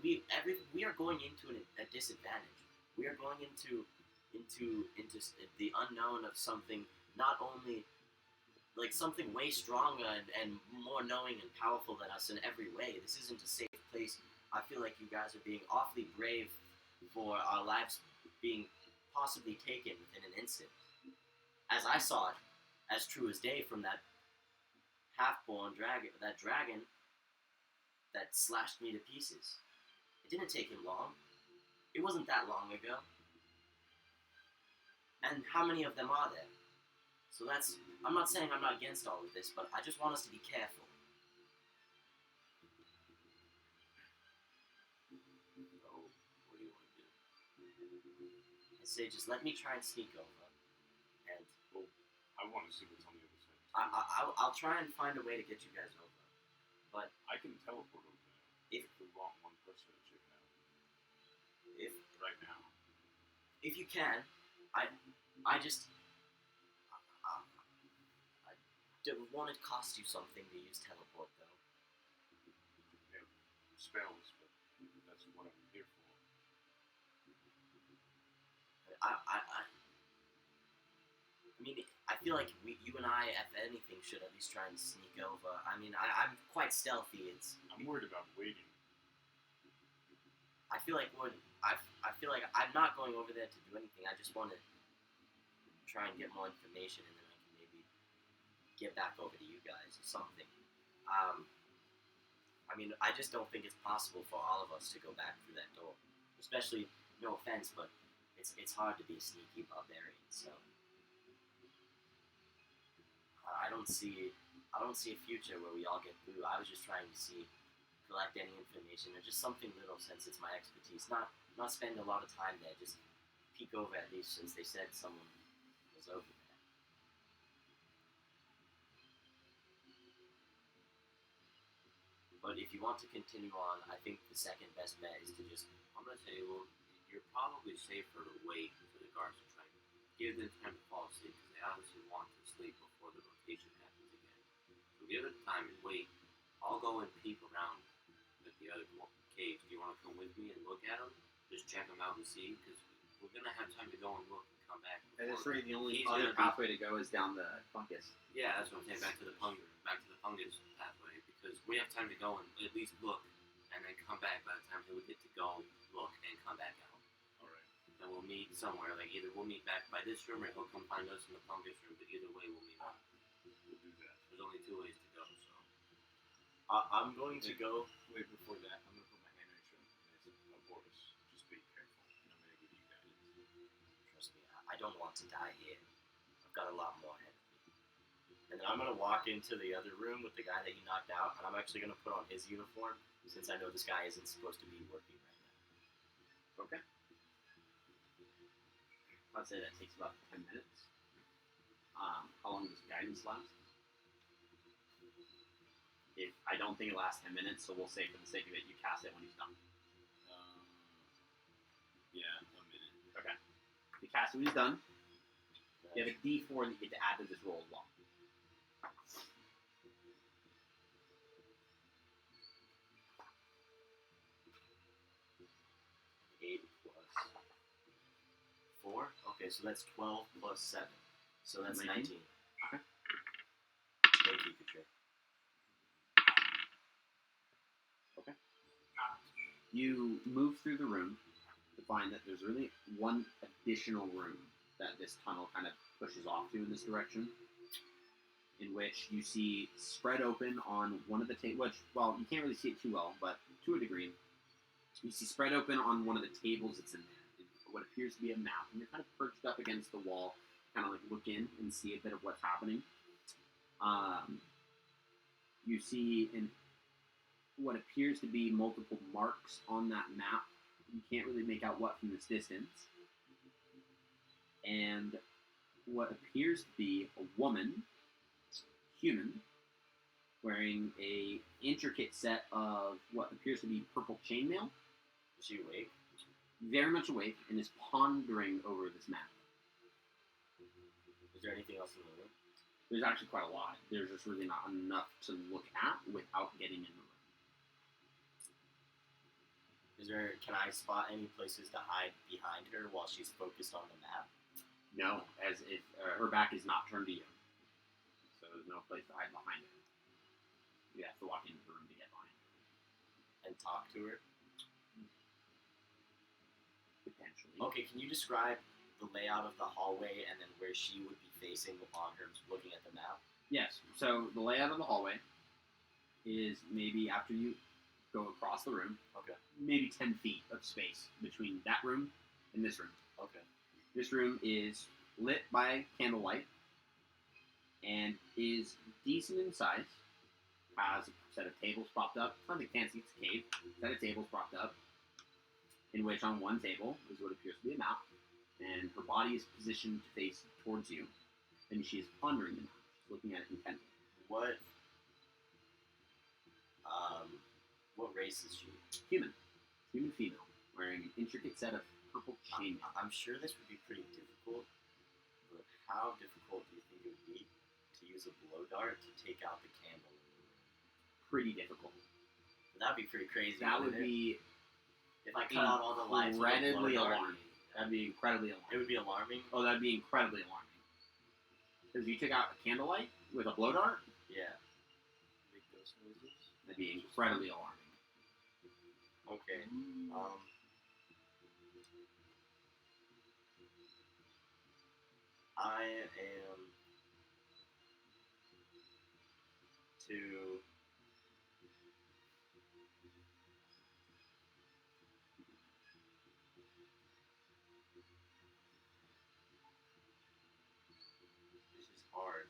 [SPEAKER 3] are going into a disadvantage. We are going into the unknown of something not only like something way stronger and more knowing and powerful than us in every way. This isn't a safe place. I feel like you guys are being awfully brave for our lives being possibly taken within an instant. As I saw it, as true as day from that half-born dragon, that dragon that slashed me to pieces. It didn't take him long. It wasn't that long ago. And how many of them are there? So that's, I'm not saying I'm not against all of this, but I just want us to be careful.
[SPEAKER 5] So, what do you want to do?
[SPEAKER 3] I say just let me try and sneak over. And
[SPEAKER 4] I want to see what's on the other side.
[SPEAKER 3] I'll try and find a way to get you guys over. But
[SPEAKER 4] I can teleport over there if the wrong one person to check it out.
[SPEAKER 3] if
[SPEAKER 4] Right now.
[SPEAKER 3] if you can, I just I don't want it to cost you something to use teleport though.
[SPEAKER 4] Spells, but that's what I'm here for.
[SPEAKER 3] I mean, I feel like you and I, if anything, should at least try and sneak over. I mean, I'm quite stealthy.
[SPEAKER 4] I'm worried about waiting.
[SPEAKER 3] I feel like I feel like I'm not going over there to do anything. I just want to try and get more information, and then I can maybe get back over to you guys or something. I mean, I just don't think it's possible for all of us to go back through that door. Especially, no offense, but it's hard to be a sneaky barbarian. So I don't see a future where we all get through. I was just trying to collect any information or just something little since it's my expertise. Not spend a lot of time there. Just peek over at least since they said someone was over there. But if you want to continue on, I think the second best bet is to just.
[SPEAKER 5] I'm gonna say, well, you're probably safer to wait for the guards to try and give them time to fall asleep because they obviously want to sleep before the rotation happens again. So give it time and wait. I'll go and peek around at the other caves. Do you want to come with me and look at them? Just check them out and see because we're gonna have time to go and look and come back.
[SPEAKER 2] At this
[SPEAKER 5] before-
[SPEAKER 2] rate, the only
[SPEAKER 5] He's
[SPEAKER 2] other
[SPEAKER 5] gonna be-
[SPEAKER 2] pathway to go is down the fungus.
[SPEAKER 5] Yeah, that's what I'm saying. Back to the fungus pathway because we have time to go and at least look, and then come back by the time that we get to go, look, and come back out.
[SPEAKER 4] All right.
[SPEAKER 5] And we'll meet somewhere. Like either we'll meet back by this room, or he'll come find us in the fungus room. But either way, we'll meet up.
[SPEAKER 4] We'll do that.
[SPEAKER 5] There's only 2 ways to go. So
[SPEAKER 3] I'm going to go.
[SPEAKER 6] Wait, before that, I'm gonna put my hand on his shoulder and say, Boris, just be careful, and I'm gonna give you guidance.
[SPEAKER 3] Trust me, I don't want to die here. I've got a lot more ahead of me. And then I'm gonna walk into the other room with the guy that he knocked out, and I'm actually gonna put on his uniform since I know this guy isn't supposed to be working right now.
[SPEAKER 2] Okay. I'd say that takes about 10 minutes. How long does guidance last? I don't think it lasts 10 minutes, so we'll say for the sake of it, you cast it when he's done.
[SPEAKER 4] Yeah, 1 minute.
[SPEAKER 2] Okay. You cast it when he's done. You have a D4 that you get to add to this roll as well.
[SPEAKER 3] 8 plus 4. Okay, so that's 12 plus 7. So that's 19.
[SPEAKER 2] Okay.
[SPEAKER 3] Thank you, Katrin.
[SPEAKER 2] You move through the room to find that there's really one additional room that this tunnel kind of pushes off to in this direction, in which you see spread open on one of the tables, well, you can't really see it too well, but to a degree, you see spread open on one of the tables that's in there, what appears to be a map, and you're kind of perched up against the wall, kind of like look in and see a bit of what's happening. You see what appears to be multiple marks on that map. You can't really make out what from this distance. And what appears to be a woman, human, wearing a intricate set of what appears to be purple chainmail.
[SPEAKER 3] Is she awake?
[SPEAKER 2] Very much awake, and is pondering over this map.
[SPEAKER 3] Is there anything else in the room?
[SPEAKER 2] There's actually quite a lot. There's just really not enough to look at without getting in the room.
[SPEAKER 3] Can I spot any places to hide behind her while she's focused on the map?
[SPEAKER 2] No, as if her back is not turned to you. So there's no place to hide behind her. You have to walk into the room to get behind her.
[SPEAKER 3] And talk to her?
[SPEAKER 2] Potentially.
[SPEAKER 3] Okay, can you describe the layout of the hallway and then where she would be facing upon her looking at the map?
[SPEAKER 2] Yes, so the layout of the hallway is maybe after you go across the room,
[SPEAKER 3] Okay.
[SPEAKER 2] maybe 10 feet of space between that room and this room.
[SPEAKER 3] Okay.
[SPEAKER 2] This room is lit by candlelight and is decent in size. Has a set of tables propped up. It's nothing fancy, it's a cave. A set of tables propped up, in which on one table is what appears to be a map, and her body is positioned to face towards you, and she is pondering the map. She's looking at it intently.
[SPEAKER 3] What race is she?
[SPEAKER 2] Human female, wearing an intricate set of purple chainmail.
[SPEAKER 3] I'm sure this would be pretty difficult, but how difficult do you think it would be to use a blow dart to take out the candle in the room?
[SPEAKER 2] Pretty difficult.
[SPEAKER 3] That'd be pretty crazy.
[SPEAKER 2] That
[SPEAKER 3] wouldn't
[SPEAKER 2] would
[SPEAKER 3] it?
[SPEAKER 2] be
[SPEAKER 3] if I cut out all the lights with a blow
[SPEAKER 2] incredibly
[SPEAKER 3] dart.
[SPEAKER 2] alarming. That'd be incredibly alarming.
[SPEAKER 3] It would be alarming.
[SPEAKER 2] Oh, that'd be incredibly alarming. Because if you took out a candlelight with a blow dart,
[SPEAKER 3] Yeah.
[SPEAKER 6] Make those noises.
[SPEAKER 2] that'd be incredibly alarming.
[SPEAKER 3] Okay. I am to this is hard.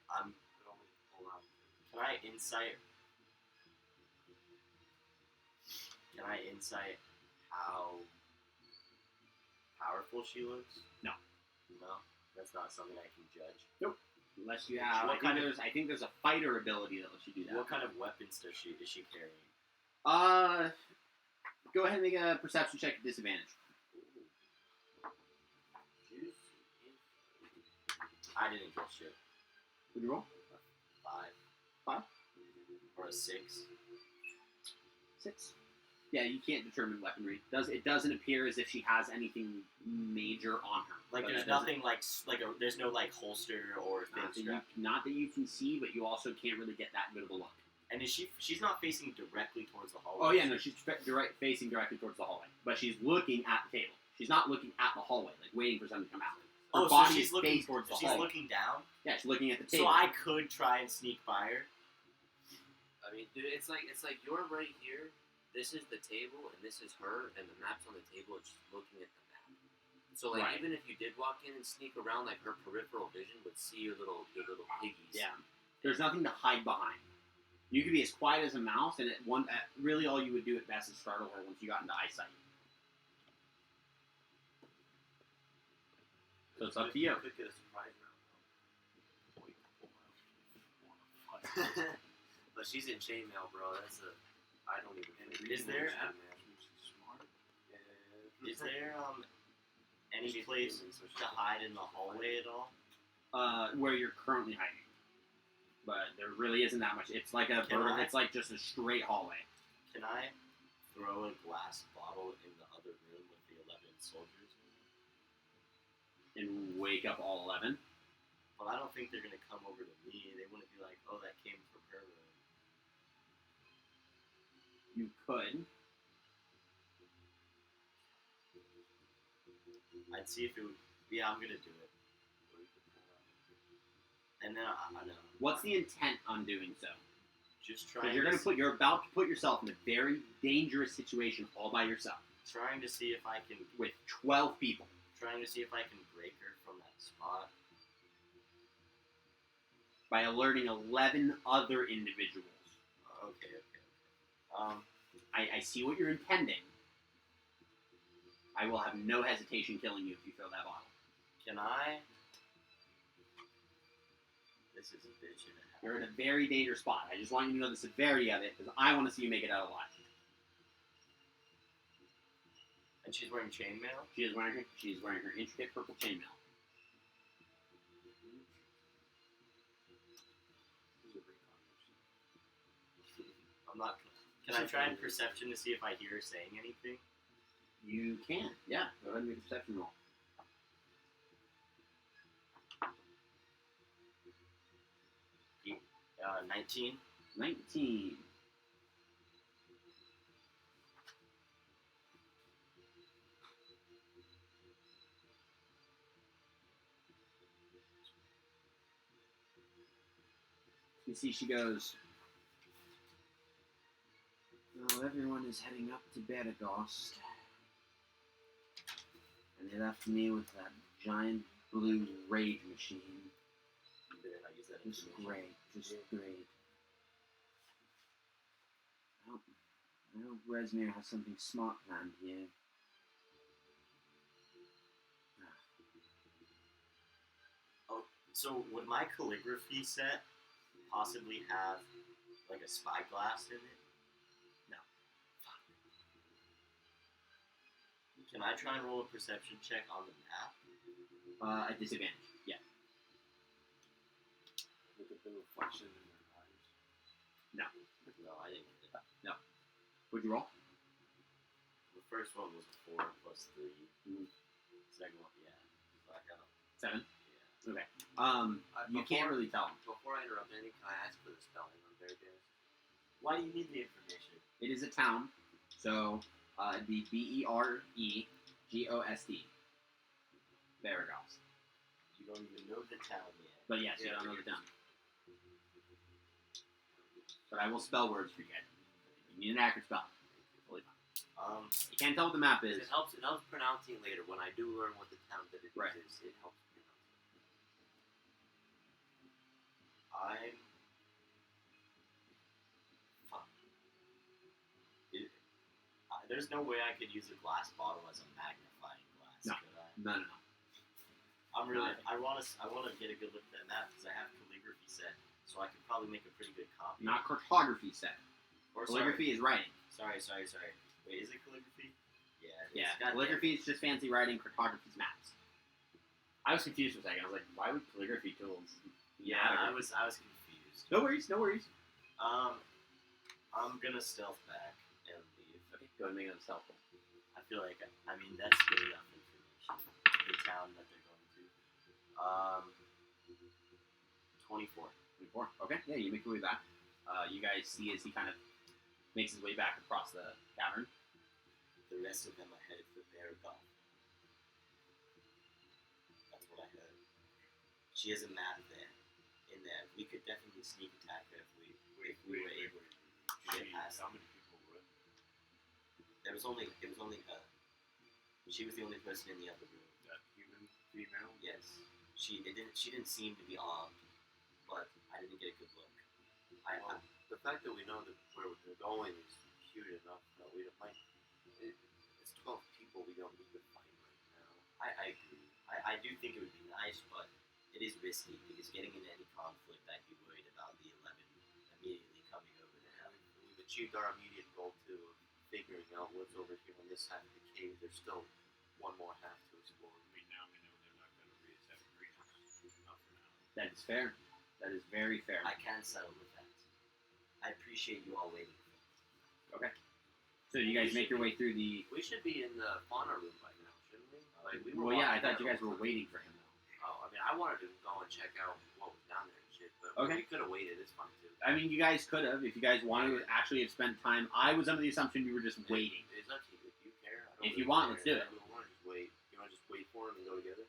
[SPEAKER 3] I'm Can I insight? Can I insight how powerful she looks?
[SPEAKER 2] No.
[SPEAKER 3] No, that's not something I can judge.
[SPEAKER 2] Unless you have, I think there's a fighter ability that lets you do that.
[SPEAKER 3] What kind of weapons is she carrying?
[SPEAKER 2] Go ahead and make a perception check at disadvantage.
[SPEAKER 3] I didn't get shit.
[SPEAKER 2] Would you roll?
[SPEAKER 3] 5.
[SPEAKER 2] 5?
[SPEAKER 3] Or a 6.
[SPEAKER 2] 6. Yeah, you can't determine weaponry. It doesn't appear as if she has anything major on her.
[SPEAKER 3] Like
[SPEAKER 2] But
[SPEAKER 3] there's
[SPEAKER 2] that doesn't-
[SPEAKER 3] nothing there's no like holster or thing
[SPEAKER 2] not that, you,
[SPEAKER 3] strapped.
[SPEAKER 2] not that you can see, but you also can't really get that good of a look.
[SPEAKER 3] And she's not facing directly towards the hallway.
[SPEAKER 2] Oh yeah, no, she's facing directly towards the hallway, but she's looking at the table. She's not looking at the hallway, like waiting for something to come out. Her
[SPEAKER 3] Oh,
[SPEAKER 2] body
[SPEAKER 3] so she's
[SPEAKER 2] is
[SPEAKER 3] looking
[SPEAKER 2] faced towards the
[SPEAKER 3] she's
[SPEAKER 2] hallway.
[SPEAKER 3] looking down.
[SPEAKER 2] Yeah, she's looking at the table.
[SPEAKER 3] So I could try and sneak by her.
[SPEAKER 5] I mean, dude, it's like you're right here.
[SPEAKER 1] this is the table and this is her, and the map's on the table. It's just looking at the map. So like
[SPEAKER 2] Right.
[SPEAKER 1] even if you did walk in and sneak around, like her peripheral vision would see your little piggies.
[SPEAKER 2] Yeah. There's nothing to hide behind. You could be as quiet as a mouse, and really all you would do at best is startle her once you got into eyesight. So it's up to you.
[SPEAKER 5] Could get a surprise round. But she's in chainmail, bro. I don't even.
[SPEAKER 3] Is there
[SPEAKER 6] Smart.
[SPEAKER 3] is there any place to hide in the hallway at all?
[SPEAKER 2] Where you're currently hiding. But there really isn't that much. It's like it's like just a straight hallway.
[SPEAKER 3] Can I throw a glass bottle in the other room with the 11 soldiers in it?
[SPEAKER 2] And wake up all 11.
[SPEAKER 3] Well, I don't think they're gonna come over to me. They wouldn't be like, "Oh, that came from her room."
[SPEAKER 2] You could.
[SPEAKER 3] I'd see if it would. Yeah, I'm gonna do it. And then I know.
[SPEAKER 2] What's the intent on doing so?
[SPEAKER 3] Just
[SPEAKER 2] Because
[SPEAKER 3] trying.
[SPEAKER 2] you're about to put yourself in a very dangerous situation all by yourself
[SPEAKER 3] Trying to see if I can.
[SPEAKER 2] with 12 people.
[SPEAKER 3] Trying to see if I can break her from that spot.
[SPEAKER 2] By alerting 11 other individuals.
[SPEAKER 3] Okay.
[SPEAKER 2] I see what you're intending. I will have no hesitation killing you if you throw that bottle.
[SPEAKER 3] Can I? This is a bitch and a half.
[SPEAKER 2] You're in a very dangerous spot. I just want you to know the severity of it because I want to see you make it out alive.
[SPEAKER 3] And she's wearing chainmail.
[SPEAKER 2] She is wearing her intricate purple chainmail.
[SPEAKER 3] I'm not. Can I try and perception to see if I hear her saying anything?
[SPEAKER 2] You can, yeah. Go ahead and make a perception roll.
[SPEAKER 3] 19.
[SPEAKER 2] 19. You see, she goes, "Well, everyone is heading up to Bedagost. And they left me with that giant blue rage machine.
[SPEAKER 3] You better not use that
[SPEAKER 2] Just
[SPEAKER 3] information.
[SPEAKER 2] great, just great. I hope Resmir has something smart planned here.
[SPEAKER 3] So would my calligraphy set possibly have like a spyglass in it?
[SPEAKER 2] No.
[SPEAKER 3] Can I try and roll a perception check on the map?
[SPEAKER 2] At disadvantage, yeah.
[SPEAKER 6] Look at the reflection in their eyes.
[SPEAKER 3] No, I didn't get it.
[SPEAKER 2] What'd you roll?
[SPEAKER 3] The first one was 4 plus 3.
[SPEAKER 2] Mhm.
[SPEAKER 3] Second one, yeah. So I got a,
[SPEAKER 2] 7?
[SPEAKER 3] yeah.
[SPEAKER 2] Okay. You can't really tell.
[SPEAKER 5] Before I interrupt anything, can I ask for the spelling on Beargast?
[SPEAKER 3] Why do you need the information?
[SPEAKER 2] It is a town, so it'd be Bereghost. Bereghost.
[SPEAKER 3] You don't even know the town yet.
[SPEAKER 2] But yes, you
[SPEAKER 5] Yeah,
[SPEAKER 2] don't know the
[SPEAKER 5] because-
[SPEAKER 2] town. But I will spell words for you guys. You need an accurate spell. Totally fine. You can't tell what the map is.
[SPEAKER 5] It helps pronouncing later. When I do learn what the town that it
[SPEAKER 2] Right.
[SPEAKER 5] is, it helps pronounce.
[SPEAKER 3] I'm. Fuck. There's no way I could use a glass bottle as a magnifying glass.
[SPEAKER 2] No.
[SPEAKER 3] Could I?
[SPEAKER 2] No.
[SPEAKER 3] I'm really. I want to get a good look at that map because I have calligraphy set, so I could probably make a pretty good copy.
[SPEAKER 2] Not cartography set.
[SPEAKER 3] Or
[SPEAKER 2] Calligraphy is writing.
[SPEAKER 3] Sorry. Wait, is it calligraphy? Yeah. It is.
[SPEAKER 2] Yeah,
[SPEAKER 3] God damn
[SPEAKER 2] calligraphy
[SPEAKER 3] it.
[SPEAKER 2] is just fancy writing. Cartography is maps. I was confused for a second. I was like, why would calligraphy tools
[SPEAKER 3] Yeah,
[SPEAKER 2] matter?
[SPEAKER 3] I was confused.
[SPEAKER 2] No worries.
[SPEAKER 3] I'm gonna stealth back and leave.
[SPEAKER 2] Okay, go ahead and make it stealth roll.
[SPEAKER 3] I feel like that's good enough information. The town that they're going to. 24.
[SPEAKER 2] 24. Okay, yeah, you make your way back. You guys see as he kind of makes his way back across the cavern.
[SPEAKER 3] The rest of them are headed for Beargolf. That's what I heard. She has a map there. In there, we could definitely sneak attack her if we were able to get past.
[SPEAKER 4] How many people were?
[SPEAKER 3] There was only she was the only person in the other room.
[SPEAKER 4] That human female.
[SPEAKER 3] Yes. She didn't seem to be armed, but I didn't get a good look.
[SPEAKER 5] Well, the fact that we know that where we're going is cute enough that we don't like. It's 12 people we don't need to fight right now.
[SPEAKER 3] I agree. I do think it would be nice, but it is risky because getting into any conflict, I'd be worried about the 11 immediately coming over there.
[SPEAKER 5] We've achieved our immediate goal too of figuring out what's over here on this side of the cave. There's still one more half to explore.
[SPEAKER 4] I mean, now we know they're not going to reattack Greece. Not for now.
[SPEAKER 2] That is fair. That is very fair.
[SPEAKER 3] I can settle with that. I appreciate you all waiting for me.
[SPEAKER 2] So you guys make your way through the.
[SPEAKER 5] We should be in the fauna room by now, shouldn't we? Like, we
[SPEAKER 2] Well, yeah, I
[SPEAKER 5] walking
[SPEAKER 2] thought you
[SPEAKER 5] down
[SPEAKER 2] guys were
[SPEAKER 5] the-
[SPEAKER 2] waiting for him though.
[SPEAKER 5] Oh, I mean, I wanted to go and check out what was down there and shit, but
[SPEAKER 2] Okay.
[SPEAKER 5] we could have waited. It's fine too.
[SPEAKER 2] I mean, you guys could have if you guys wanted to actually have spent time. I was under the assumption you were just waiting.
[SPEAKER 5] It's up to you. If you care, I don't
[SPEAKER 2] If you
[SPEAKER 5] really
[SPEAKER 2] want,
[SPEAKER 5] care.
[SPEAKER 2] let's do it.
[SPEAKER 5] I want to just wait. You want to just wait for him and go together?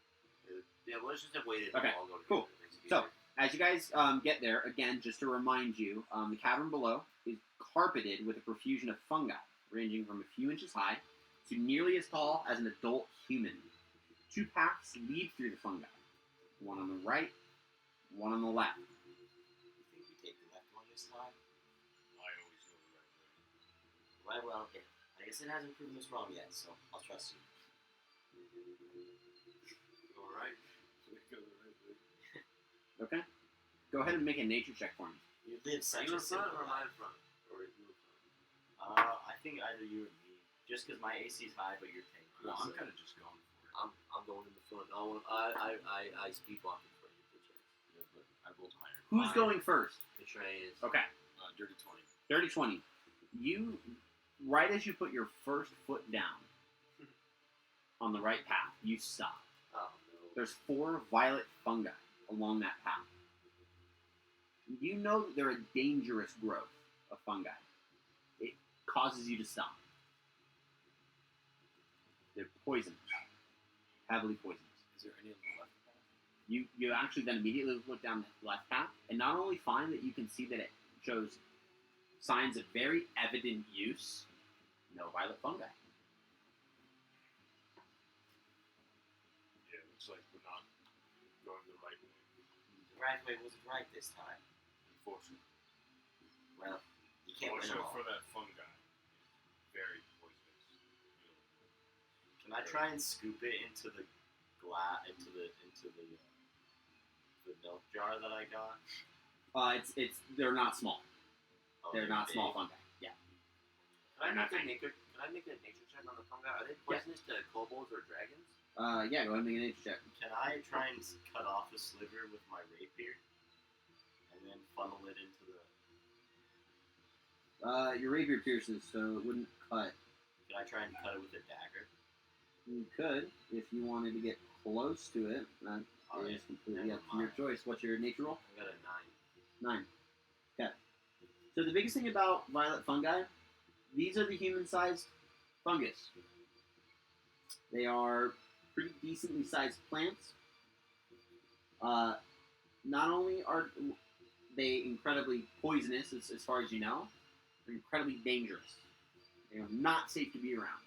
[SPEAKER 5] Yeah, well, let's just have waited.
[SPEAKER 2] Okay,
[SPEAKER 5] And we'll all go
[SPEAKER 2] cool.
[SPEAKER 5] together. It makes it
[SPEAKER 2] So,
[SPEAKER 5] easier.
[SPEAKER 2] As you guys get there, again, just to remind you, the cavern below is carpeted with a profusion of fungi, ranging from a few inches high to nearly as tall as an adult human. 2 paths lead through the fungi, one on the right, one on the left.
[SPEAKER 3] You think we take the left one this time?
[SPEAKER 4] I always go the right way.
[SPEAKER 3] Right, well, okay. I guess it hasn't proven us wrong yet, so I'll trust you.
[SPEAKER 5] All right.
[SPEAKER 4] We go the right way.
[SPEAKER 2] Okay? Go ahead and make a nature check for me.
[SPEAKER 3] You live
[SPEAKER 5] Are
[SPEAKER 3] such
[SPEAKER 5] you
[SPEAKER 3] a
[SPEAKER 5] in front
[SPEAKER 3] simple
[SPEAKER 5] or am I
[SPEAKER 3] life.
[SPEAKER 5] in front? Or are you in front?
[SPEAKER 3] I think either you or me. Just because my AC is high, but you're tank.
[SPEAKER 4] Well, I'm
[SPEAKER 3] so-
[SPEAKER 4] kind of just going for it.
[SPEAKER 5] I'm going in the front. I speed walk in front of you.
[SPEAKER 4] Yeah, but I rolled higher.
[SPEAKER 2] Who's
[SPEAKER 5] Fine.
[SPEAKER 2] going first?
[SPEAKER 5] The tray is.
[SPEAKER 2] Okay.
[SPEAKER 4] Dirty 20.
[SPEAKER 2] 30-20. You, right as you put your first foot down on the right path, you stop.
[SPEAKER 5] Oh no.
[SPEAKER 2] There's 4 violet fungi along that path. You know that they're a dangerous growth of fungi. It causes you to stop. They're poisonous. Heavily poisonous.
[SPEAKER 4] Is there any on the left path?
[SPEAKER 2] You actually then immediately look down the left path and not only find that you can see that it shows signs of very evident use, no violet fungi.
[SPEAKER 4] Yeah, looks like we're not going the right way.
[SPEAKER 3] The right way wasn't right this time.
[SPEAKER 4] Unfortunately.
[SPEAKER 3] Well, you can't win them
[SPEAKER 4] Also,
[SPEAKER 3] all.
[SPEAKER 4] for that fungi, it's very poisonous.
[SPEAKER 3] Can I try and scoop it into the into the milk jar that I got?
[SPEAKER 2] They're not small.
[SPEAKER 3] Oh,
[SPEAKER 2] They're not
[SPEAKER 3] big.
[SPEAKER 2] small fungi. Yeah.
[SPEAKER 5] Can
[SPEAKER 2] Not
[SPEAKER 5] I make a nature check on the fungi? Are they poisonous to kobolds or dragons?
[SPEAKER 2] Yeah. Go ahead and make a nature check.
[SPEAKER 3] Can I try and cut off a sliver with my rapier and then funnel it into the?
[SPEAKER 2] Your rapier pierces, so it wouldn't cut.
[SPEAKER 3] Can I try and cut it with a dagger?
[SPEAKER 2] You could if you wanted to get close to it. That
[SPEAKER 3] Alright,
[SPEAKER 2] is completely
[SPEAKER 3] never
[SPEAKER 2] up to your
[SPEAKER 3] mind.
[SPEAKER 2] choice. What's your nature roll?
[SPEAKER 5] I got a 9.
[SPEAKER 2] 9. Okay. So the biggest thing about violet fungi, these are the human-sized fungus. They are pretty decently sized plants. Not only are they incredibly poisonous, as far as you know, they're incredibly dangerous. They are not safe to be around.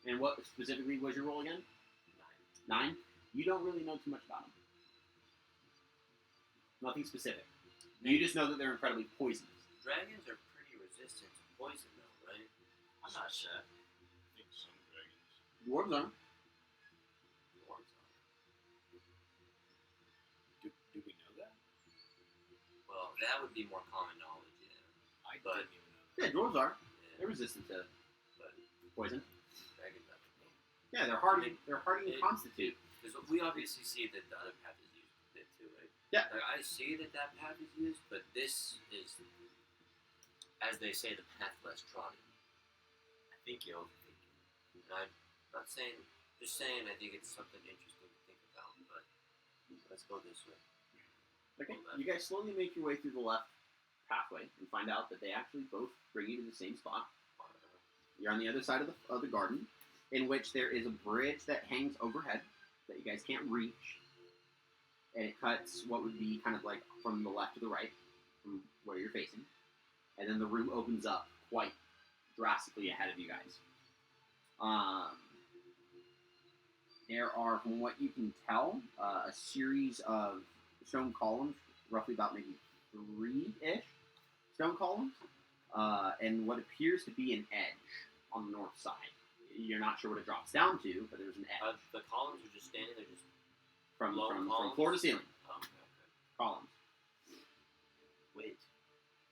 [SPEAKER 2] And what specifically was your role again? 9. You don't really know too much about them. Nothing specific. You just know that they're incredibly poisonous.
[SPEAKER 5] Dragons are pretty resistant to poison, though, right?
[SPEAKER 3] I'm not sure.
[SPEAKER 4] I think some dragons.
[SPEAKER 2] Dwarves are.
[SPEAKER 5] Dwarves are.
[SPEAKER 4] Do we know that?
[SPEAKER 5] Well, that would be more common knowledge, yeah.
[SPEAKER 4] I
[SPEAKER 5] But-
[SPEAKER 4] didn't even know that.
[SPEAKER 2] Yeah, dwarves are.
[SPEAKER 5] Yeah,
[SPEAKER 2] They're resistant to
[SPEAKER 5] but
[SPEAKER 2] poison.
[SPEAKER 5] dragons have to be.
[SPEAKER 2] Yeah, they're hardy. They're hardy and constitute.
[SPEAKER 5] Because we obviously see that the other path is used a bit too, right?
[SPEAKER 2] Yeah.
[SPEAKER 5] Like, I see that path is used, but this is, as they say, the path less trodden.
[SPEAKER 3] I think you're overthinking.
[SPEAKER 5] And I'm not saying, just saying I think it's something interesting to think about, but let's go this way.
[SPEAKER 2] Okay. You guys slowly make your way through the left pathway and find out that they actually both bring you to the same spot. You're on the other side of the garden, in which there is a bridge that hangs overhead that you guys can't reach, and it cuts what would be kind of like from the left to the right, from where you're facing, and then the room opens up quite drastically ahead of you guys. There are, from what you can tell, a series of stone columns, roughly about maybe 3-ish stone columns, and what appears to be an edge on the north side. You're not sure what it drops down to, but there's an edge
[SPEAKER 5] The columns are just standing there, just
[SPEAKER 2] from
[SPEAKER 5] long
[SPEAKER 2] from
[SPEAKER 5] columns?
[SPEAKER 2] floor to ceiling.
[SPEAKER 5] okay.
[SPEAKER 2] Columns.
[SPEAKER 3] Wait,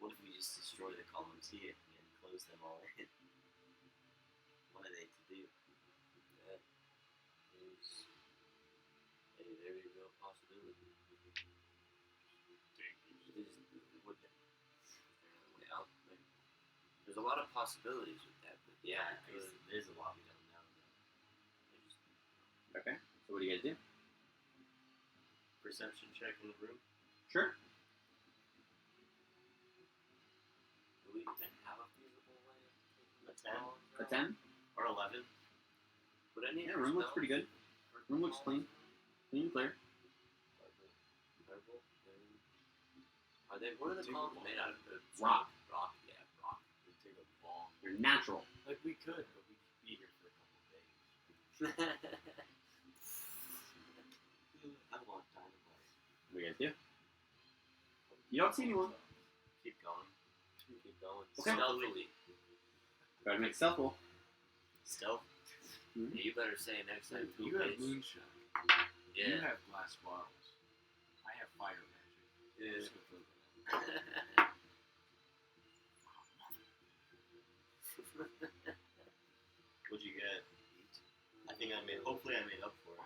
[SPEAKER 3] what if we just destroy the columns here and close them all in? What are they to do?
[SPEAKER 5] That is a very real possibility. Would there another way out? Like, there's a lot of possibilities with that, but yeah,
[SPEAKER 3] There's a lot we don't know.
[SPEAKER 2] Okay. So what do you guys do?
[SPEAKER 3] Perception check in the room.
[SPEAKER 2] Sure.
[SPEAKER 5] Do we even have a feasible way of taking
[SPEAKER 3] A
[SPEAKER 5] the
[SPEAKER 3] 10?
[SPEAKER 5] columns
[SPEAKER 2] A
[SPEAKER 5] out?
[SPEAKER 2] 10.
[SPEAKER 3] Or 11.
[SPEAKER 5] Would any
[SPEAKER 2] Yeah,
[SPEAKER 5] of
[SPEAKER 2] room
[SPEAKER 5] your
[SPEAKER 2] looks pretty
[SPEAKER 5] spells
[SPEAKER 2] good.
[SPEAKER 5] hurt
[SPEAKER 2] Room
[SPEAKER 5] the
[SPEAKER 2] looks clean.
[SPEAKER 5] columns?
[SPEAKER 2] Clean and clear.
[SPEAKER 5] Purple, green. Are they? What are the
[SPEAKER 6] Take
[SPEAKER 5] columns
[SPEAKER 6] a
[SPEAKER 5] made out of?
[SPEAKER 2] Rock.
[SPEAKER 5] Rock. Yeah, rock.
[SPEAKER 6] We take a long.
[SPEAKER 2] They're natural.
[SPEAKER 6] Like we could, but we could be here for a couple of days.
[SPEAKER 3] I want dynamite.
[SPEAKER 2] What do you guys do? You don't see anyone.
[SPEAKER 3] Keep going.
[SPEAKER 5] Keep going.
[SPEAKER 2] Okay.
[SPEAKER 5] Stealthily.
[SPEAKER 2] Go ahead and make a stealth roll.
[SPEAKER 3] Stealth.
[SPEAKER 5] Yeah, you better say next time.
[SPEAKER 6] You
[SPEAKER 5] who
[SPEAKER 6] have
[SPEAKER 5] pays.
[SPEAKER 6] moonshine.
[SPEAKER 5] Yeah.
[SPEAKER 6] You have glass bottles. I have fire magic. I'm
[SPEAKER 5] Yeah.
[SPEAKER 6] just gonna throw that out.
[SPEAKER 3] What'd you get? I think I made. Hopefully, I made up for it.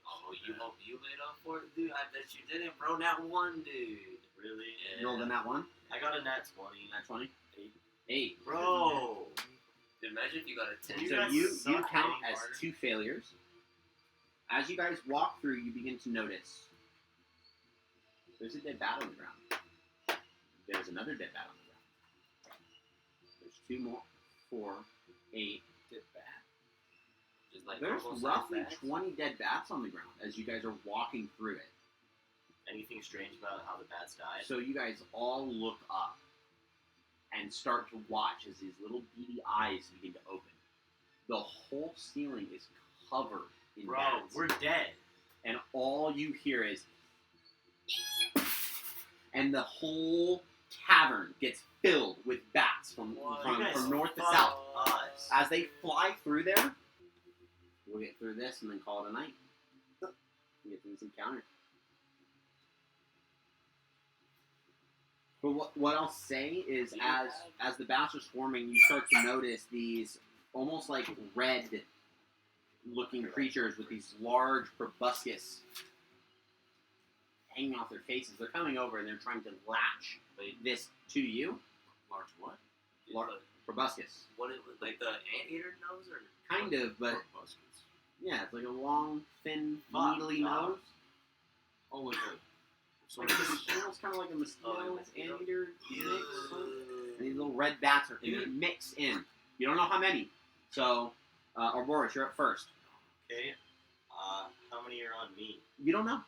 [SPEAKER 5] Oh, you hope you made up for it, dude. I bet you didn't, bro. Not one, dude.
[SPEAKER 3] Really?
[SPEAKER 5] Yeah.
[SPEAKER 2] You rolled in that one.
[SPEAKER 3] I got a nat 20.
[SPEAKER 2] Nat 20.
[SPEAKER 3] 8.
[SPEAKER 2] 8.
[SPEAKER 3] Bro.
[SPEAKER 5] Dude, imagine if you got a 10.
[SPEAKER 3] You
[SPEAKER 2] So
[SPEAKER 3] guys
[SPEAKER 2] you
[SPEAKER 3] suck
[SPEAKER 2] count
[SPEAKER 3] any
[SPEAKER 2] as
[SPEAKER 3] harder.
[SPEAKER 2] 2 failures. As you guys walk through, you begin to notice there's a dead bat on the ground. There's another dead bat on the ground. There's 2 more, 4, 8.
[SPEAKER 6] Dead bat.
[SPEAKER 5] Just like
[SPEAKER 2] There's
[SPEAKER 5] normal-sized
[SPEAKER 2] roughly
[SPEAKER 5] bats.
[SPEAKER 2] 20 dead bats on the ground as you guys are walking through it.
[SPEAKER 3] Anything strange about how the bats died?
[SPEAKER 2] So you guys all look up and start to watch as these little beady eyes begin to open. The whole ceiling is covered in
[SPEAKER 3] Bro,
[SPEAKER 2] bats.
[SPEAKER 3] we're dead.
[SPEAKER 2] And all you hear is, and the whole cavern gets filled with bats from
[SPEAKER 3] You guys
[SPEAKER 2] north to
[SPEAKER 3] fucked
[SPEAKER 2] south.
[SPEAKER 3] us.
[SPEAKER 2] As they fly through there, we'll get through this and then call it a night. We'll get through this encounter. But what I'll say is, as the bats are swarming, you start to notice these almost like red-looking creatures with these large proboscis hanging off their faces. They're coming over and they're trying to latch this to you.
[SPEAKER 6] Large what?
[SPEAKER 2] Large proboscis.
[SPEAKER 5] What it was, like the anteater nose, or
[SPEAKER 2] Kind of, but
[SPEAKER 6] Or buskets.
[SPEAKER 2] yeah, it's like a long, thin,
[SPEAKER 3] Fuck,
[SPEAKER 2] needly
[SPEAKER 3] no.
[SPEAKER 2] nose.
[SPEAKER 6] Oh, like a.
[SPEAKER 2] Like almost kind of like a mosquito
[SPEAKER 5] mosquito.
[SPEAKER 2] anteater mix. And these little red bats are mixed in. You don't know how many. So, Aurora, you're up first.
[SPEAKER 3] Okay. How many are on me?
[SPEAKER 2] You don't know.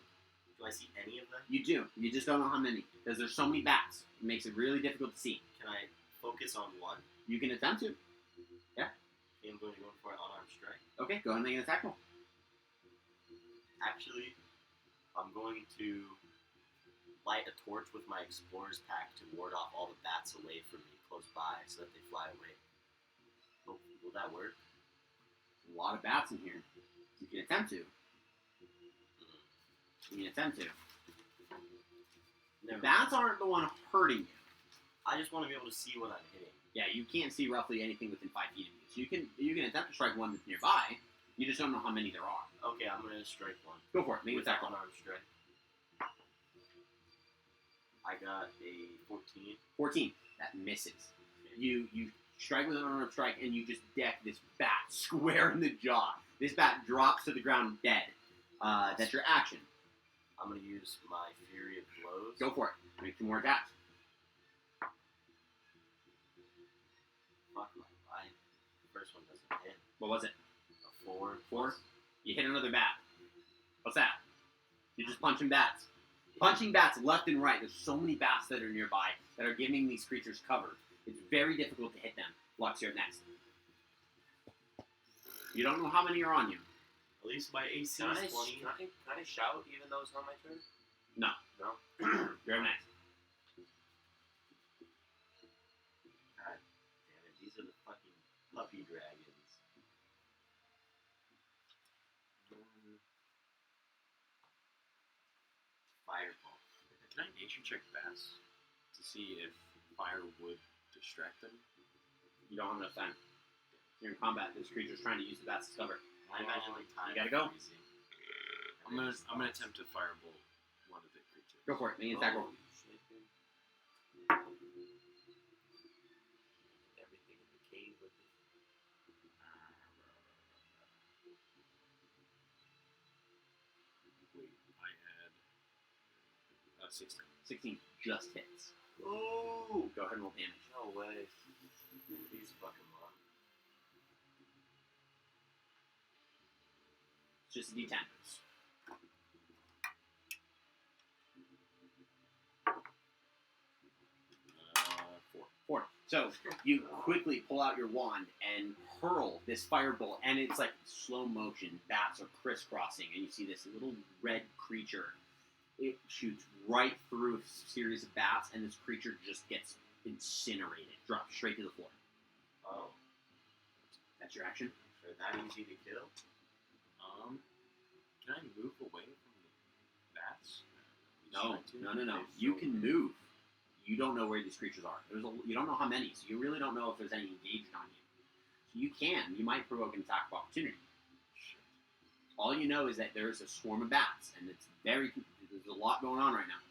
[SPEAKER 3] Do I see any of them?
[SPEAKER 2] You do. You just don't know how many. Because there's so many bats. It makes it really difficult to see.
[SPEAKER 3] Can I focus on one?
[SPEAKER 2] You can attempt to.
[SPEAKER 3] Okay, I'm going to go for an unarmed strike.
[SPEAKER 2] Okay, go ahead and make an attack roll.
[SPEAKER 3] Actually, I'm going to light a torch with my explorer's pack to ward off all the bats away from me close by so that they fly away. Will that work?
[SPEAKER 2] A lot of bats in here. You can attempt to. You can attempt to. The
[SPEAKER 3] Never
[SPEAKER 2] bats
[SPEAKER 3] mind.
[SPEAKER 2] aren't the one hurting you.
[SPEAKER 3] I just want to be able to see what I'm hitting.
[SPEAKER 2] Yeah, you can't see roughly anything within 5 feet of you. So you can attempt to strike one that's nearby. You just don't know how many there are.
[SPEAKER 3] Okay, I'm going to strike one.
[SPEAKER 2] Go for it. Make an
[SPEAKER 3] With
[SPEAKER 2] attack
[SPEAKER 3] that
[SPEAKER 2] roll.
[SPEAKER 3] unarmed strike. I got a 14.
[SPEAKER 2] 14. That misses. You strike with an unarmed strike, and you just deck this bat square in the jaw. This bat drops to the ground dead. That's your action.
[SPEAKER 3] I'm going to use my Fury of Blows.
[SPEAKER 2] Go for it. Make 2 more attacks.
[SPEAKER 3] Fuck my life. The first one doesn't hit.
[SPEAKER 2] What was it?
[SPEAKER 3] A 4.
[SPEAKER 2] 4? You hit another bat. What's that? You're just punching bats. Punching bats left and right. There's so many bats that are nearby that are giving these creatures cover. It's very difficult to hit them. Lux, you're next. You don't know how many are on you.
[SPEAKER 3] At least my AC
[SPEAKER 5] Can
[SPEAKER 3] is 20.
[SPEAKER 5] I shout even though it's not my turn?
[SPEAKER 2] No.
[SPEAKER 5] No?
[SPEAKER 2] You're next.
[SPEAKER 3] God damn it, these are the fucking puppy dragons. Fireball.
[SPEAKER 6] Can I nature check bats to see if fire would distract them?
[SPEAKER 2] You don't have enough time. You're in combat. This creature's trying to use the bats as cover.
[SPEAKER 3] I imagine like time.
[SPEAKER 2] You gotta go.
[SPEAKER 3] freezing.
[SPEAKER 6] I'm gonna attempt to firebolt one of the creatures.
[SPEAKER 2] Go for it. Make an attack roll.
[SPEAKER 5] Everything in the cave with it.
[SPEAKER 6] Wait, I had 16.
[SPEAKER 2] 16 just hits.
[SPEAKER 5] Oh!
[SPEAKER 2] Go ahead and roll damage.
[SPEAKER 5] No way.
[SPEAKER 3] Please fuck him up.
[SPEAKER 2] It's just a D10.
[SPEAKER 6] 4.
[SPEAKER 2] 4. So you quickly pull out your wand and hurl this firebolt, and it's like slow motion. Bats are crisscrossing, and you see this little red creature. It shoots right through a series of bats, and this creature just gets incinerated, drops straight to the floor.
[SPEAKER 3] Oh,
[SPEAKER 2] That's your action.
[SPEAKER 3] they're that easy to kill?
[SPEAKER 6] Can I move away from the bats?
[SPEAKER 2] No. You can move. You don't know where these creatures are. You don't know how many, so you really don't know if there's any engaged on you. So you can. You might provoke an attack of opportunity. All you know is that there's a swarm of bats, and there's a lot going on right now.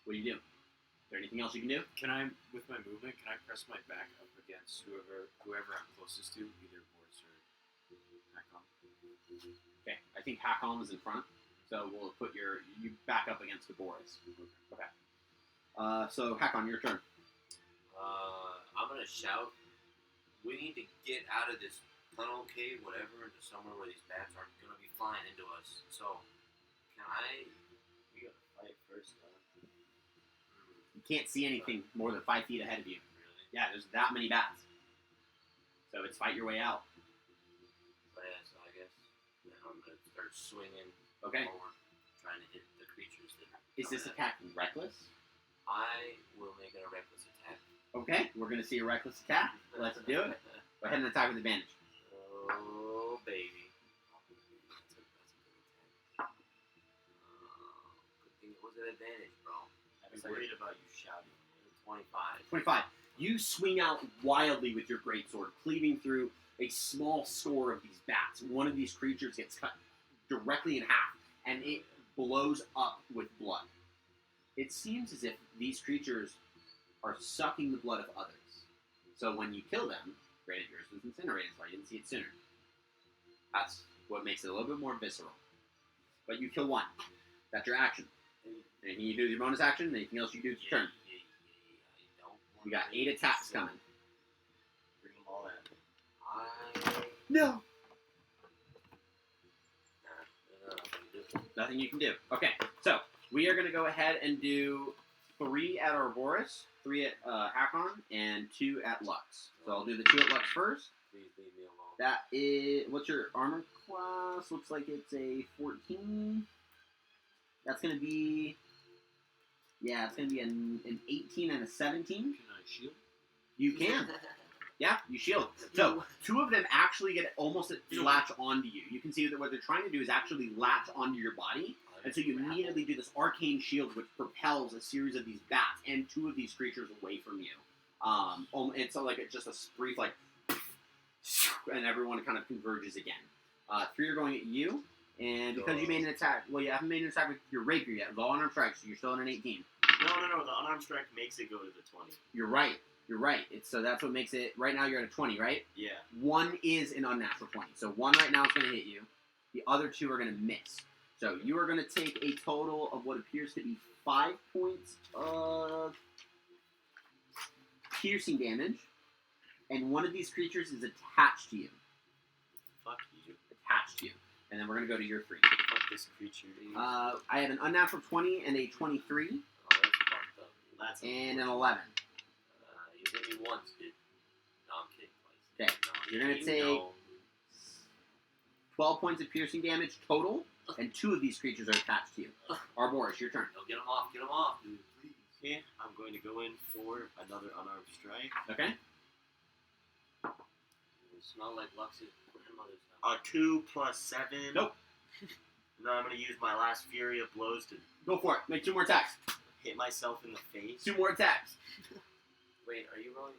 [SPEAKER 2] What do you do? Is there anything else you can do?
[SPEAKER 6] Can I, with my movement, can I press my back up against whoever I'm closest to, either Boris or Hakon?
[SPEAKER 2] Okay, I think Hakon is in front, so we'll put you back up against the Boris. Okay. So Hakon, your turn.
[SPEAKER 5] I'm gonna shout. We need to get out of this tunnel cave, whatever, into somewhere where these bats aren't gonna be flying into us. So,
[SPEAKER 3] We gotta fight first, though.
[SPEAKER 2] You can't see anything more than 5 feet ahead of you.
[SPEAKER 5] Really?
[SPEAKER 2] Yeah, there's that many bats. So it's fight your way out.
[SPEAKER 5] So yeah, so I guess I'm gonna start swinging
[SPEAKER 2] Okay.
[SPEAKER 5] forward, trying to hit the creatures that are
[SPEAKER 2] Is this
[SPEAKER 5] coming at me.
[SPEAKER 2] attack reckless?
[SPEAKER 5] I will make it a reckless attack.
[SPEAKER 2] Okay, we're going to see a reckless attack. Let's do it. Go ahead and attack with advantage.
[SPEAKER 5] Oh, baby. That's a good attack. Good thing it was an advantage, bro.
[SPEAKER 3] I'd be worried about you shouting.
[SPEAKER 5] 25.
[SPEAKER 2] 25. You swing out wildly with your greatsword, cleaving through a small score of these bats. One of these creatures gets cut directly in half, and it blows up with blood. It seems as if these creatures are sucking the blood of others. So when you kill them, granted yours was incinerated, so I didn't see it sooner. That's what makes it a little bit more visceral. But you kill one. That's your action. Anything you do with your bonus action, anything else you do with your turn.
[SPEAKER 5] I don't want
[SPEAKER 2] You got
[SPEAKER 5] to
[SPEAKER 2] 8 attacks coming.
[SPEAKER 3] Bring them all in.
[SPEAKER 2] No!
[SPEAKER 5] Nah,
[SPEAKER 2] Nothing you can do. Okay, so we are going to go ahead and do 3 at Ouroboros, 3 at Hakon, and 2 at Lux. So I'll do the 2 at Lux first.
[SPEAKER 5] please leave me alone.
[SPEAKER 2] That is, what's your armor class? Looks like it's a 14. That's going to be, it's going to be an 18 and a 17.
[SPEAKER 6] Can I shield?
[SPEAKER 2] You can. Yeah, you shield. So, 2 of them actually get almost latch onto you. You can see that what they're trying to do is actually latch onto your body. And so you immediately do this arcane shield, which propels a series of these bats and 2 of these creatures away from you. And so, like, it's just a brief, like, and everyone kind of converges again. 3 are going at you, and because you made an attack, well, you haven't made an attack with your rapier yet. It was all unarmed strike, so you're still at an 18.
[SPEAKER 3] No. The unarmed strike makes it go to the 20.
[SPEAKER 2] You're right. So that's what makes it. Right now, you're at a 20, right?
[SPEAKER 3] Yeah.
[SPEAKER 2] 1 is an unnatural 20. So 1 right now is going to hit you. The other 2 are going to miss. So you are going to take a total of what appears to be 5 points of piercing damage, and one of these creatures is attached to you.
[SPEAKER 3] Fuck you.
[SPEAKER 2] Attached to you. And then we're going to go to your free.
[SPEAKER 3] Fuck this creature.
[SPEAKER 2] I have an unnatural 20 and a 23
[SPEAKER 5] Oh, that's fucked up.
[SPEAKER 3] That's
[SPEAKER 2] and an 11.
[SPEAKER 5] You
[SPEAKER 1] only once, dude. No, I'm kidding.
[SPEAKER 2] Okay,
[SPEAKER 1] No,
[SPEAKER 2] you're gonna
[SPEAKER 1] you
[SPEAKER 2] take
[SPEAKER 1] know.
[SPEAKER 2] 12 points of piercing damage total, and 2 of these creatures are attached to you. Arboris, your turn.
[SPEAKER 1] No, get him off, dude, please.
[SPEAKER 3] Okay, I'm going to go in for another unarmed strike.
[SPEAKER 2] Okay?
[SPEAKER 1] You smell like Lux's grandmother's house.
[SPEAKER 3] 2 plus 7.
[SPEAKER 2] Nope.
[SPEAKER 3] And then I'm going to use my last Fury of Blows to
[SPEAKER 2] Go for it. Make 2 more attacks.
[SPEAKER 3] hit myself in the face.
[SPEAKER 2] 2 more attacks.
[SPEAKER 1] Wait, are you rolling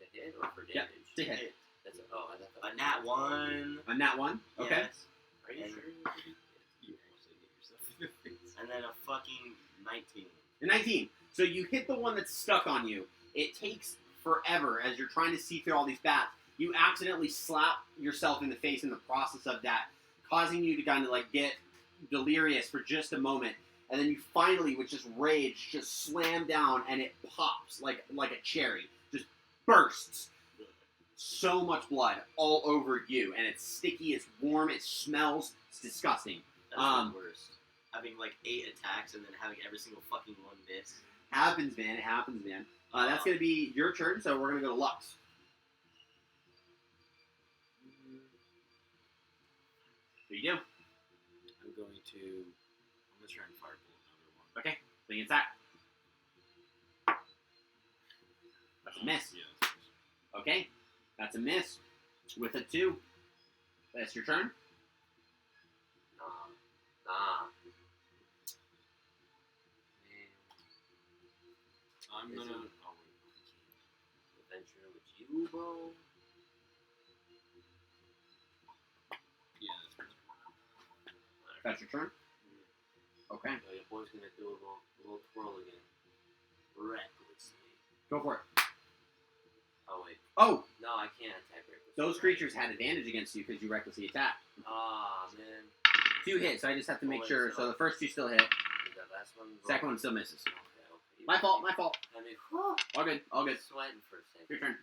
[SPEAKER 1] to hit or for damage?
[SPEAKER 2] Yep, to hit.
[SPEAKER 1] That's a, oh, I thought
[SPEAKER 3] A nat 1.
[SPEAKER 2] On that one. Okay.
[SPEAKER 3] Yes.
[SPEAKER 1] Are you
[SPEAKER 3] And-
[SPEAKER 1] sure?
[SPEAKER 6] You actually hit yourself in the face.
[SPEAKER 3] And then a fucking 19.
[SPEAKER 2] A 19. So you hit the one that's stuck on you. It takes forever as you're trying to see through all these bats. You accidentally slap yourself in the face in the process of that, causing you to kind of like get delirious for just a moment. And then you finally, with just rage, just slam down and it pops like a cherry. Just bursts. So much blood all over you. And it's sticky, it's warm, it smells, it's disgusting.
[SPEAKER 3] That's the worst. Having like 8 attacks and then having every single fucking one miss.
[SPEAKER 2] Happens, man. It happens, man. That's going to be your turn, so we're going to go to Lux. What do you do?
[SPEAKER 6] I'm going to try and fireball another one.
[SPEAKER 2] Okay, swing attack. That's a miss.
[SPEAKER 6] Yeah, that's a miss.
[SPEAKER 2] Okay, that's a miss with a 2. That's your turn.
[SPEAKER 1] Nah.
[SPEAKER 6] I'm
[SPEAKER 1] Is
[SPEAKER 6] gonna.
[SPEAKER 1] it-
[SPEAKER 6] Oh wait.
[SPEAKER 1] Adventure with you, bro.
[SPEAKER 6] Yeah, that's my turn.
[SPEAKER 2] That's your turn. Okay,
[SPEAKER 1] Oh, your boy's gonna do a little twirl again. Recklessly.
[SPEAKER 2] go for it.
[SPEAKER 1] Oh, wait.
[SPEAKER 2] Oh,
[SPEAKER 1] No, I can't attack recklessly.
[SPEAKER 2] those creatures had advantage against you because you recklessly attacked.
[SPEAKER 1] Ah, man.
[SPEAKER 2] 2 hits, so I just have to make
[SPEAKER 1] Oh,
[SPEAKER 2] sure.
[SPEAKER 1] it's
[SPEAKER 2] So
[SPEAKER 1] not-
[SPEAKER 2] the first 2 still hit.
[SPEAKER 1] Is that last one?
[SPEAKER 2] Second one still misses.
[SPEAKER 1] Okay.
[SPEAKER 2] My fault, my fault.
[SPEAKER 1] I mean,
[SPEAKER 2] All good, all good.
[SPEAKER 1] sweating for a second.
[SPEAKER 2] Your turn.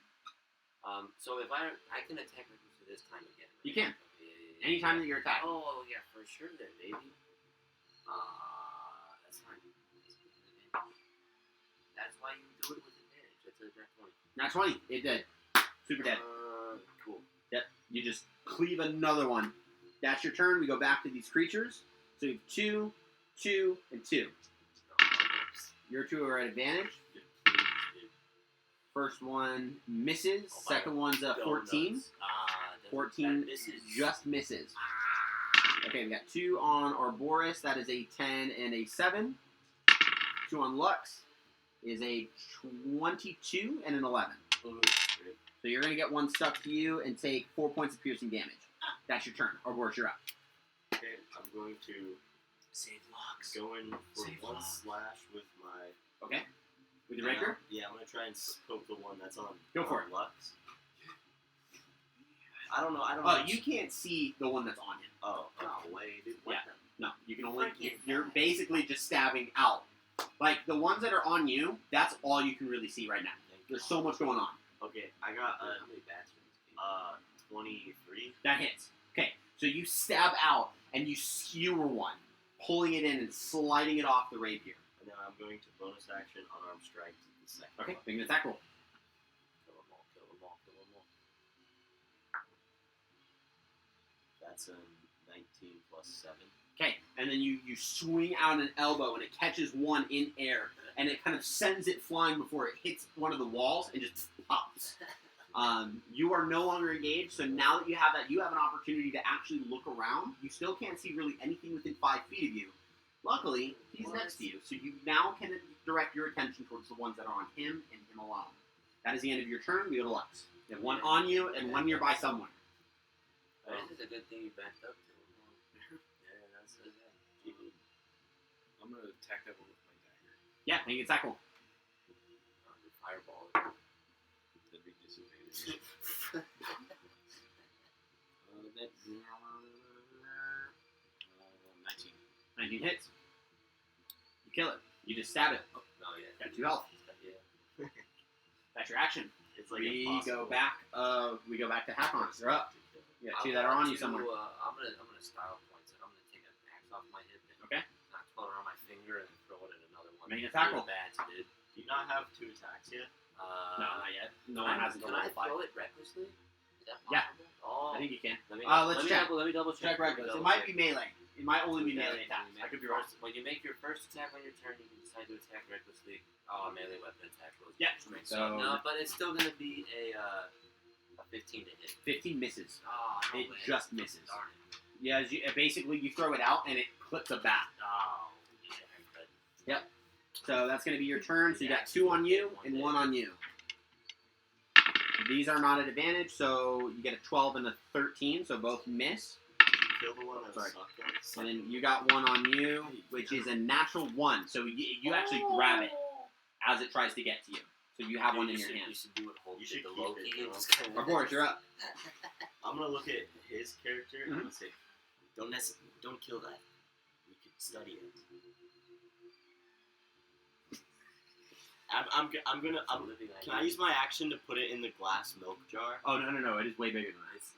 [SPEAKER 1] So if I can attack recklessly this time again. Right?
[SPEAKER 2] You can.
[SPEAKER 1] Yeah.
[SPEAKER 2] Anytime that you're attacked.
[SPEAKER 1] Oh, yeah, for sure then, baby. That's fine. That's why you do it with advantage. That's a direct 20.
[SPEAKER 2] Not 20. It did. Super dead.
[SPEAKER 1] Cool.
[SPEAKER 2] You just cleave another one. That's your turn. We go back to these creatures. So you have 2, 2, and 2. Your 2 are at advantage. First one misses.
[SPEAKER 1] Oh, my
[SPEAKER 2] Second one's a 14.
[SPEAKER 1] Donuts.
[SPEAKER 2] 14
[SPEAKER 1] misses.
[SPEAKER 2] just misses. Okay, we got 2 on Arboris. That is a 10 and a 7. 2 on Lux is a 22 and an 11. So you're going to get 1 stuck to you and take 4 points of piercing damage. That's your turn. Arboris, you're up.
[SPEAKER 3] Okay, I'm going to
[SPEAKER 1] Save Lux.
[SPEAKER 3] go in for
[SPEAKER 1] Save
[SPEAKER 3] 1
[SPEAKER 1] Lux.
[SPEAKER 3] slash with my...
[SPEAKER 2] Okay? With your rapier?
[SPEAKER 3] Yeah, I'm going to try and poke the one that's on
[SPEAKER 2] Go for
[SPEAKER 3] on Lux. I don't know.
[SPEAKER 2] Oh, you can't see the one that's on him.
[SPEAKER 3] Oh,
[SPEAKER 1] No way, dude. What
[SPEAKER 2] Yeah. No, you can only...
[SPEAKER 1] Freaking
[SPEAKER 2] You're
[SPEAKER 1] guy.
[SPEAKER 2] basically just stabbing out. Like, the ones that are on you, that's all you can really see right now. There's so much going on.
[SPEAKER 3] Okay, I got
[SPEAKER 1] How many bats are in this game?
[SPEAKER 3] 23.
[SPEAKER 2] That hits. Okay, so you stab out, and you skewer one, pulling it in and sliding it off the rapier.
[SPEAKER 3] And then I'm going to bonus action unarmed strike to the second
[SPEAKER 2] Okay,
[SPEAKER 3] one.
[SPEAKER 2] make an attack roll.
[SPEAKER 1] Kill them all, kill them all, kill them all.
[SPEAKER 3] That's a 19 plus 7.
[SPEAKER 2] Okay, and then you swing out an elbow, and it catches one in air, and it kind of sends it flying before it hits one of the walls and just pops. You are no longer engaged, so now that you have that, you have an opportunity to actually look around. You still can't see really anything within 5 feet of you. Luckily, he's next to you, so you now can direct your attention towards the ones that are on him and him alone. That is the end of your turn. We go to Lux. You have 1 on you and 1 nearby somewhere.
[SPEAKER 1] This is a good thing you backed up to him. Yeah, that's it.
[SPEAKER 6] I'm gonna attack that one with my dagger.
[SPEAKER 2] Yeah, make an attack roll.
[SPEAKER 1] Your fireball.
[SPEAKER 6] That'd be disadvantage. That's 19.
[SPEAKER 2] 19 hits. You kill it. You just stab it.
[SPEAKER 1] Oh, yeah.
[SPEAKER 2] Got 2 health.
[SPEAKER 1] Yeah.
[SPEAKER 2] That's your action.
[SPEAKER 3] It's like
[SPEAKER 2] We
[SPEAKER 3] impossible.
[SPEAKER 2] go back. We go back to Hakons. You're up. You got 2 that are on you somewhere.
[SPEAKER 1] I'm gonna style points it. I'm gonna take an axe off my hip and
[SPEAKER 2] Okay.
[SPEAKER 1] not twirl it around my finger and throw it at another one.
[SPEAKER 2] Make an attack roll.
[SPEAKER 1] Bats, dude.
[SPEAKER 3] Do you not have 2 attacks yet?
[SPEAKER 2] No, not yet. No
[SPEAKER 5] can
[SPEAKER 2] one has to go
[SPEAKER 5] Can I
[SPEAKER 2] level 5.
[SPEAKER 5] throw it recklessly? Is that
[SPEAKER 2] Yeah.
[SPEAKER 5] possible? Oh.
[SPEAKER 2] I think you can.
[SPEAKER 5] Let me,
[SPEAKER 2] Let's
[SPEAKER 5] let me
[SPEAKER 2] check.
[SPEAKER 5] Double, let me double check.
[SPEAKER 2] Check reckless. It might be melee. It might only be melee attacks. I could be wrong.
[SPEAKER 5] When you make your first attack on your turn, you can decide to attack recklessly. Oh, melee weapon attack rolls.
[SPEAKER 2] Yeah.
[SPEAKER 5] So no, but it's still gonna be a 15 to hit.
[SPEAKER 2] 15 misses.
[SPEAKER 5] Oh, no
[SPEAKER 2] It
[SPEAKER 5] way.
[SPEAKER 2] just misses.
[SPEAKER 5] Darn it.
[SPEAKER 2] Yeah, basically you throw it out and it clips a bat.
[SPEAKER 5] Oh, yeah, but
[SPEAKER 2] So that's going to be your turn. So you got 2 on you and 1 on you. These are not at advantage, so you get a 12 and a 13, so both miss.
[SPEAKER 3] Kill the one that
[SPEAKER 2] Sorry.
[SPEAKER 3] sucked.
[SPEAKER 2] And then you got 1 on you, which is a natural 1. So you actually grab it as it tries to get to you. So you have one in your
[SPEAKER 5] You
[SPEAKER 2] hand.
[SPEAKER 5] should do it whole
[SPEAKER 3] You
[SPEAKER 5] shit,
[SPEAKER 3] should
[SPEAKER 5] the
[SPEAKER 3] keep
[SPEAKER 5] low
[SPEAKER 3] it,
[SPEAKER 5] key and
[SPEAKER 3] bro.
[SPEAKER 5] just kind
[SPEAKER 2] Of course, you're up.
[SPEAKER 3] I'm gonna look at his character and I'm
[SPEAKER 2] Mhm.
[SPEAKER 3] gonna say, don't kill that. We could study it. Can I use my action to put it in the glass milk jar?
[SPEAKER 2] Oh, no. It is way bigger than that.
[SPEAKER 5] It's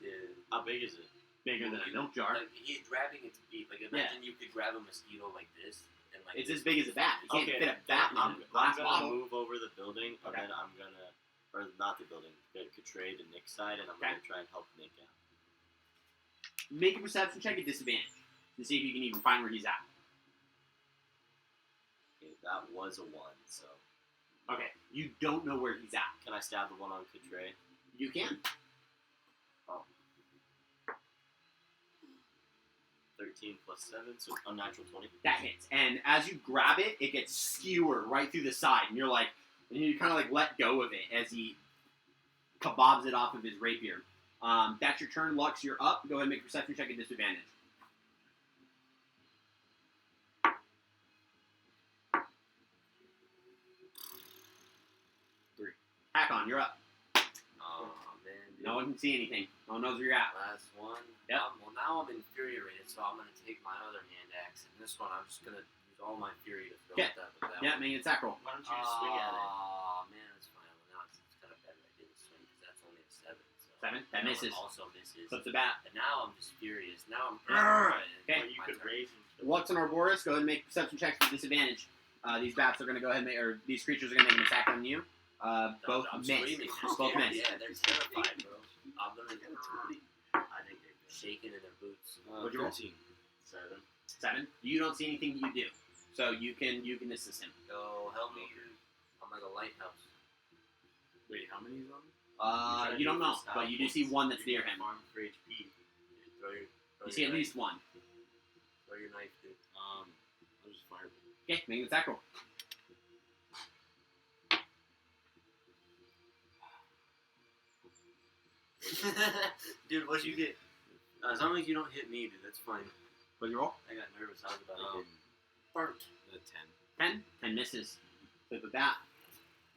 [SPEAKER 3] How big is it?
[SPEAKER 2] Bigger than a milk jar.
[SPEAKER 5] Like, he's grabbing its beak. Like imagine you could grab a mosquito like this and like
[SPEAKER 2] It's as big as a bat. You can't
[SPEAKER 3] Okay,
[SPEAKER 2] fit a bat in
[SPEAKER 3] I'm
[SPEAKER 2] a glass
[SPEAKER 3] gonna
[SPEAKER 2] bottle.
[SPEAKER 3] move over the building, and
[SPEAKER 2] Okay.
[SPEAKER 3] then I'm gonna, or not the building, Katray to Nick's side, and I'm
[SPEAKER 2] Okay.
[SPEAKER 3] gonna try and help Nick out.
[SPEAKER 2] Make a perception check at disadvantage to see if you can even find where he's at.
[SPEAKER 3] Okay, that was a 1, so
[SPEAKER 2] Okay, you don't know where he's at.
[SPEAKER 3] can I stab the one on Katray?
[SPEAKER 2] You can.
[SPEAKER 3] 13 plus 7, so unnatural 20.
[SPEAKER 2] That hits. And as you grab it, it gets skewered right through the side. And you're like, and you kind of like let go of it as he kebabs it off of his rapier. That's your turn. Lux, you're up. Go ahead and make a perception check at disadvantage. 3. Hakon, you're up.
[SPEAKER 5] oh man, dude.
[SPEAKER 2] No one can see anything. No one knows where you're at.
[SPEAKER 5] Last one.
[SPEAKER 2] Yep.
[SPEAKER 5] Well, now I'm infuriated, so I'm gonna take my other hand axe, and this one I'm just gonna use all my fury to throw
[SPEAKER 2] Okay.
[SPEAKER 5] at that. With that
[SPEAKER 2] Yeah,
[SPEAKER 5] one.
[SPEAKER 2] make an attack roll.
[SPEAKER 3] Why don't you just swing at it?
[SPEAKER 5] Oh man, that's fine. Well, now it's kind of better. I didn't swing because that's only a 7. So
[SPEAKER 2] 7? That
[SPEAKER 5] one
[SPEAKER 2] misses.
[SPEAKER 5] Also misses.
[SPEAKER 2] Clips the bat.
[SPEAKER 5] And now I'm just furious. Now I'm.
[SPEAKER 2] Okay.
[SPEAKER 3] Or you could raise and kill
[SPEAKER 2] Lux and Ouroboros, go ahead and make perception checks with disadvantage. These bats are going to go ahead and make, or these creatures are going to make an attack on you. Both
[SPEAKER 5] I'm
[SPEAKER 2] miss.
[SPEAKER 5] screaming.
[SPEAKER 2] Both miss.
[SPEAKER 5] Yeah, they're terrified, bro. I'm gonna
[SPEAKER 3] I think they've been.
[SPEAKER 5] shaking in their boots.
[SPEAKER 2] What'd you roll?
[SPEAKER 3] 13. 7.
[SPEAKER 2] 7. You don't see anything you do, so you can assist him.
[SPEAKER 5] Go help me. I'm like a lighthouse.
[SPEAKER 6] Wait, how many is on?
[SPEAKER 2] You don't know, but you do see one that's near him.
[SPEAKER 3] Farm for HP.
[SPEAKER 5] Throw your.
[SPEAKER 2] You
[SPEAKER 5] Throw
[SPEAKER 2] see
[SPEAKER 5] your
[SPEAKER 2] at
[SPEAKER 5] knife.
[SPEAKER 2] least one.
[SPEAKER 5] Throw your knife, dude.
[SPEAKER 6] I'll just fire.
[SPEAKER 2] Okay, make an attack roll.
[SPEAKER 5] Dude, what'd you get? As long as you don't hit me, dude, that's fine.
[SPEAKER 2] What'd you roll?
[SPEAKER 5] I got nervous. I was about to
[SPEAKER 6] Um,
[SPEAKER 5] get burnt.
[SPEAKER 6] the 10.
[SPEAKER 2] 10. 10 misses. Flip with that.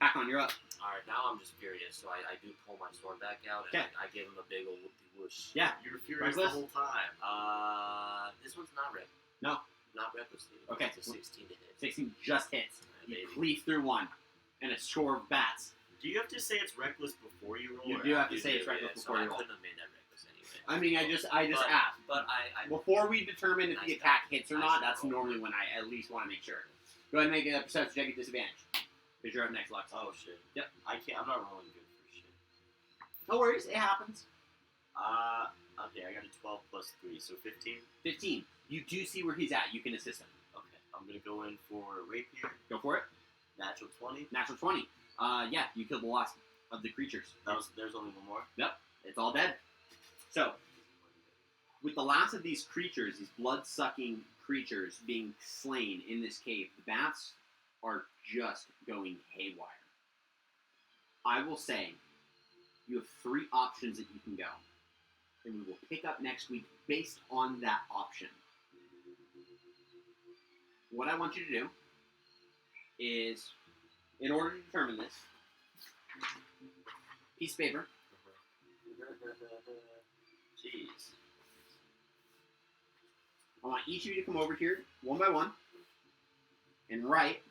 [SPEAKER 2] Hakon, you're up.
[SPEAKER 5] Alright, now I'm just furious, so I do pull my sword back out, and
[SPEAKER 2] Okay.
[SPEAKER 5] I give him a big old whoopty whoosh.
[SPEAKER 2] Yeah.
[SPEAKER 3] You were furious
[SPEAKER 2] Reckless?
[SPEAKER 3] the whole time.
[SPEAKER 5] This one's not reckless.
[SPEAKER 2] No.
[SPEAKER 5] Not recklessly.
[SPEAKER 2] Okay.
[SPEAKER 5] It's a 16 to hit.
[SPEAKER 2] 16 just hits.
[SPEAKER 5] Yeah,
[SPEAKER 2] You
[SPEAKER 5] baby.
[SPEAKER 2] cleave through one, and a score of bats.
[SPEAKER 3] Do you have to say it's reckless before you roll?
[SPEAKER 2] You
[SPEAKER 3] or
[SPEAKER 2] do have
[SPEAKER 3] after
[SPEAKER 2] to say it's
[SPEAKER 5] Yeah,
[SPEAKER 2] reckless
[SPEAKER 5] so
[SPEAKER 2] before
[SPEAKER 5] I
[SPEAKER 2] you roll.
[SPEAKER 5] couldn't have made that reckless anyway.
[SPEAKER 2] I mean, I just
[SPEAKER 5] But-
[SPEAKER 2] asked.
[SPEAKER 5] But I
[SPEAKER 2] Before we determine if the
[SPEAKER 5] Nice
[SPEAKER 2] attack hits or
[SPEAKER 5] Nice
[SPEAKER 2] not, that's
[SPEAKER 5] roll.
[SPEAKER 2] normally when I at least want to make sure. Go ahead and make a perception check at disadvantage. Because you're up next, Lux.
[SPEAKER 3] Oh shit.
[SPEAKER 2] Yep.
[SPEAKER 3] I can't. I'm not rolling good for shit.
[SPEAKER 2] No worries, it happens.
[SPEAKER 3] Okay. I got a 12 plus 3, so 15.
[SPEAKER 2] 15. You do see where he's at. You can assist him.
[SPEAKER 3] Okay. I'm gonna go in for rapier.
[SPEAKER 2] Go for it.
[SPEAKER 3] Natural 20.
[SPEAKER 2] Natural 20. Yeah, you killed the last of the creatures.
[SPEAKER 3] There's only one more.
[SPEAKER 2] It's all dead. So, with the last of these creatures, these blood-sucking creatures being slain in this cave, the bats are just going haywire. I will say, you have 3 options that you can go. And we will pick up next week based on that option. What I want you to do is, in order to determine this, piece of paper,
[SPEAKER 3] Jeez.
[SPEAKER 2] I want each of you to come over here, one by one, and write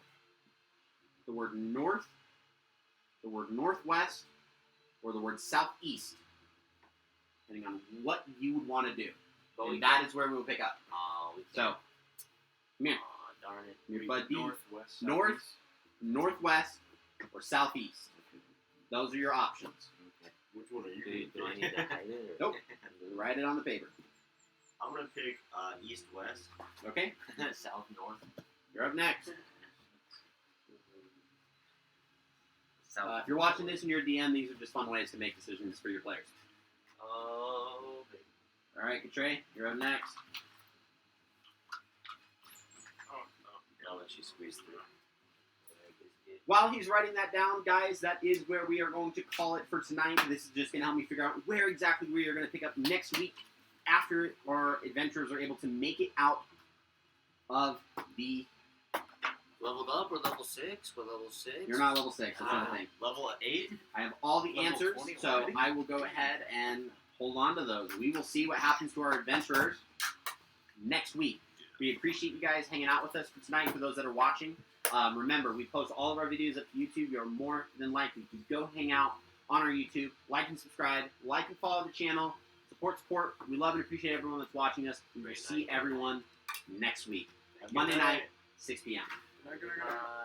[SPEAKER 2] the word north, the word northwest, or the word southeast, depending on what you would want to do.
[SPEAKER 5] But
[SPEAKER 2] And that is where we will pick up.
[SPEAKER 5] Oh, we
[SPEAKER 2] So,
[SPEAKER 5] can't.
[SPEAKER 2] come here.
[SPEAKER 5] Aw, darn it.
[SPEAKER 2] Your bud B,
[SPEAKER 6] Northwest.
[SPEAKER 2] north, northwest, or southeast. Those are your options.
[SPEAKER 3] Okay.
[SPEAKER 7] Which one are you?
[SPEAKER 3] Do I need to hide it? Or
[SPEAKER 2] Nope. Write it on the paper.
[SPEAKER 3] I'm gonna pick east west.
[SPEAKER 2] Okay,
[SPEAKER 5] South, north.
[SPEAKER 2] you're up next.
[SPEAKER 5] South.
[SPEAKER 2] If you're watching this and you're a DM, these are just fun ways to make decisions for your players.
[SPEAKER 5] Oh, baby.
[SPEAKER 2] All right, Katray, you're up next.
[SPEAKER 3] I'll let you squeeze through.
[SPEAKER 2] While he's writing that down, guys, that is where we are going to call it for tonight. This is just going to help me figure out where exactly we are going to pick up next week after our adventurers are able to make it out of the...
[SPEAKER 5] Leveled up or level 6? We're level 6.
[SPEAKER 2] You're not level 6, that's not the thing.
[SPEAKER 3] Level 8?
[SPEAKER 2] I have all the
[SPEAKER 5] Level
[SPEAKER 2] answers,
[SPEAKER 5] 20
[SPEAKER 2] so
[SPEAKER 5] already?
[SPEAKER 2] I will go ahead and hold on to those. We will see what happens to our adventurers next week. We appreciate you guys hanging out with us for tonight. For those that are watching, remember, we post all of our videos up to YouTube. You're more than likely to go hang out on our YouTube. Like and subscribe. Like and follow the channel. Support. We love and appreciate everyone that's watching us. We will see everyone next week. Monday night, 6 p.m.
[SPEAKER 7] Good night.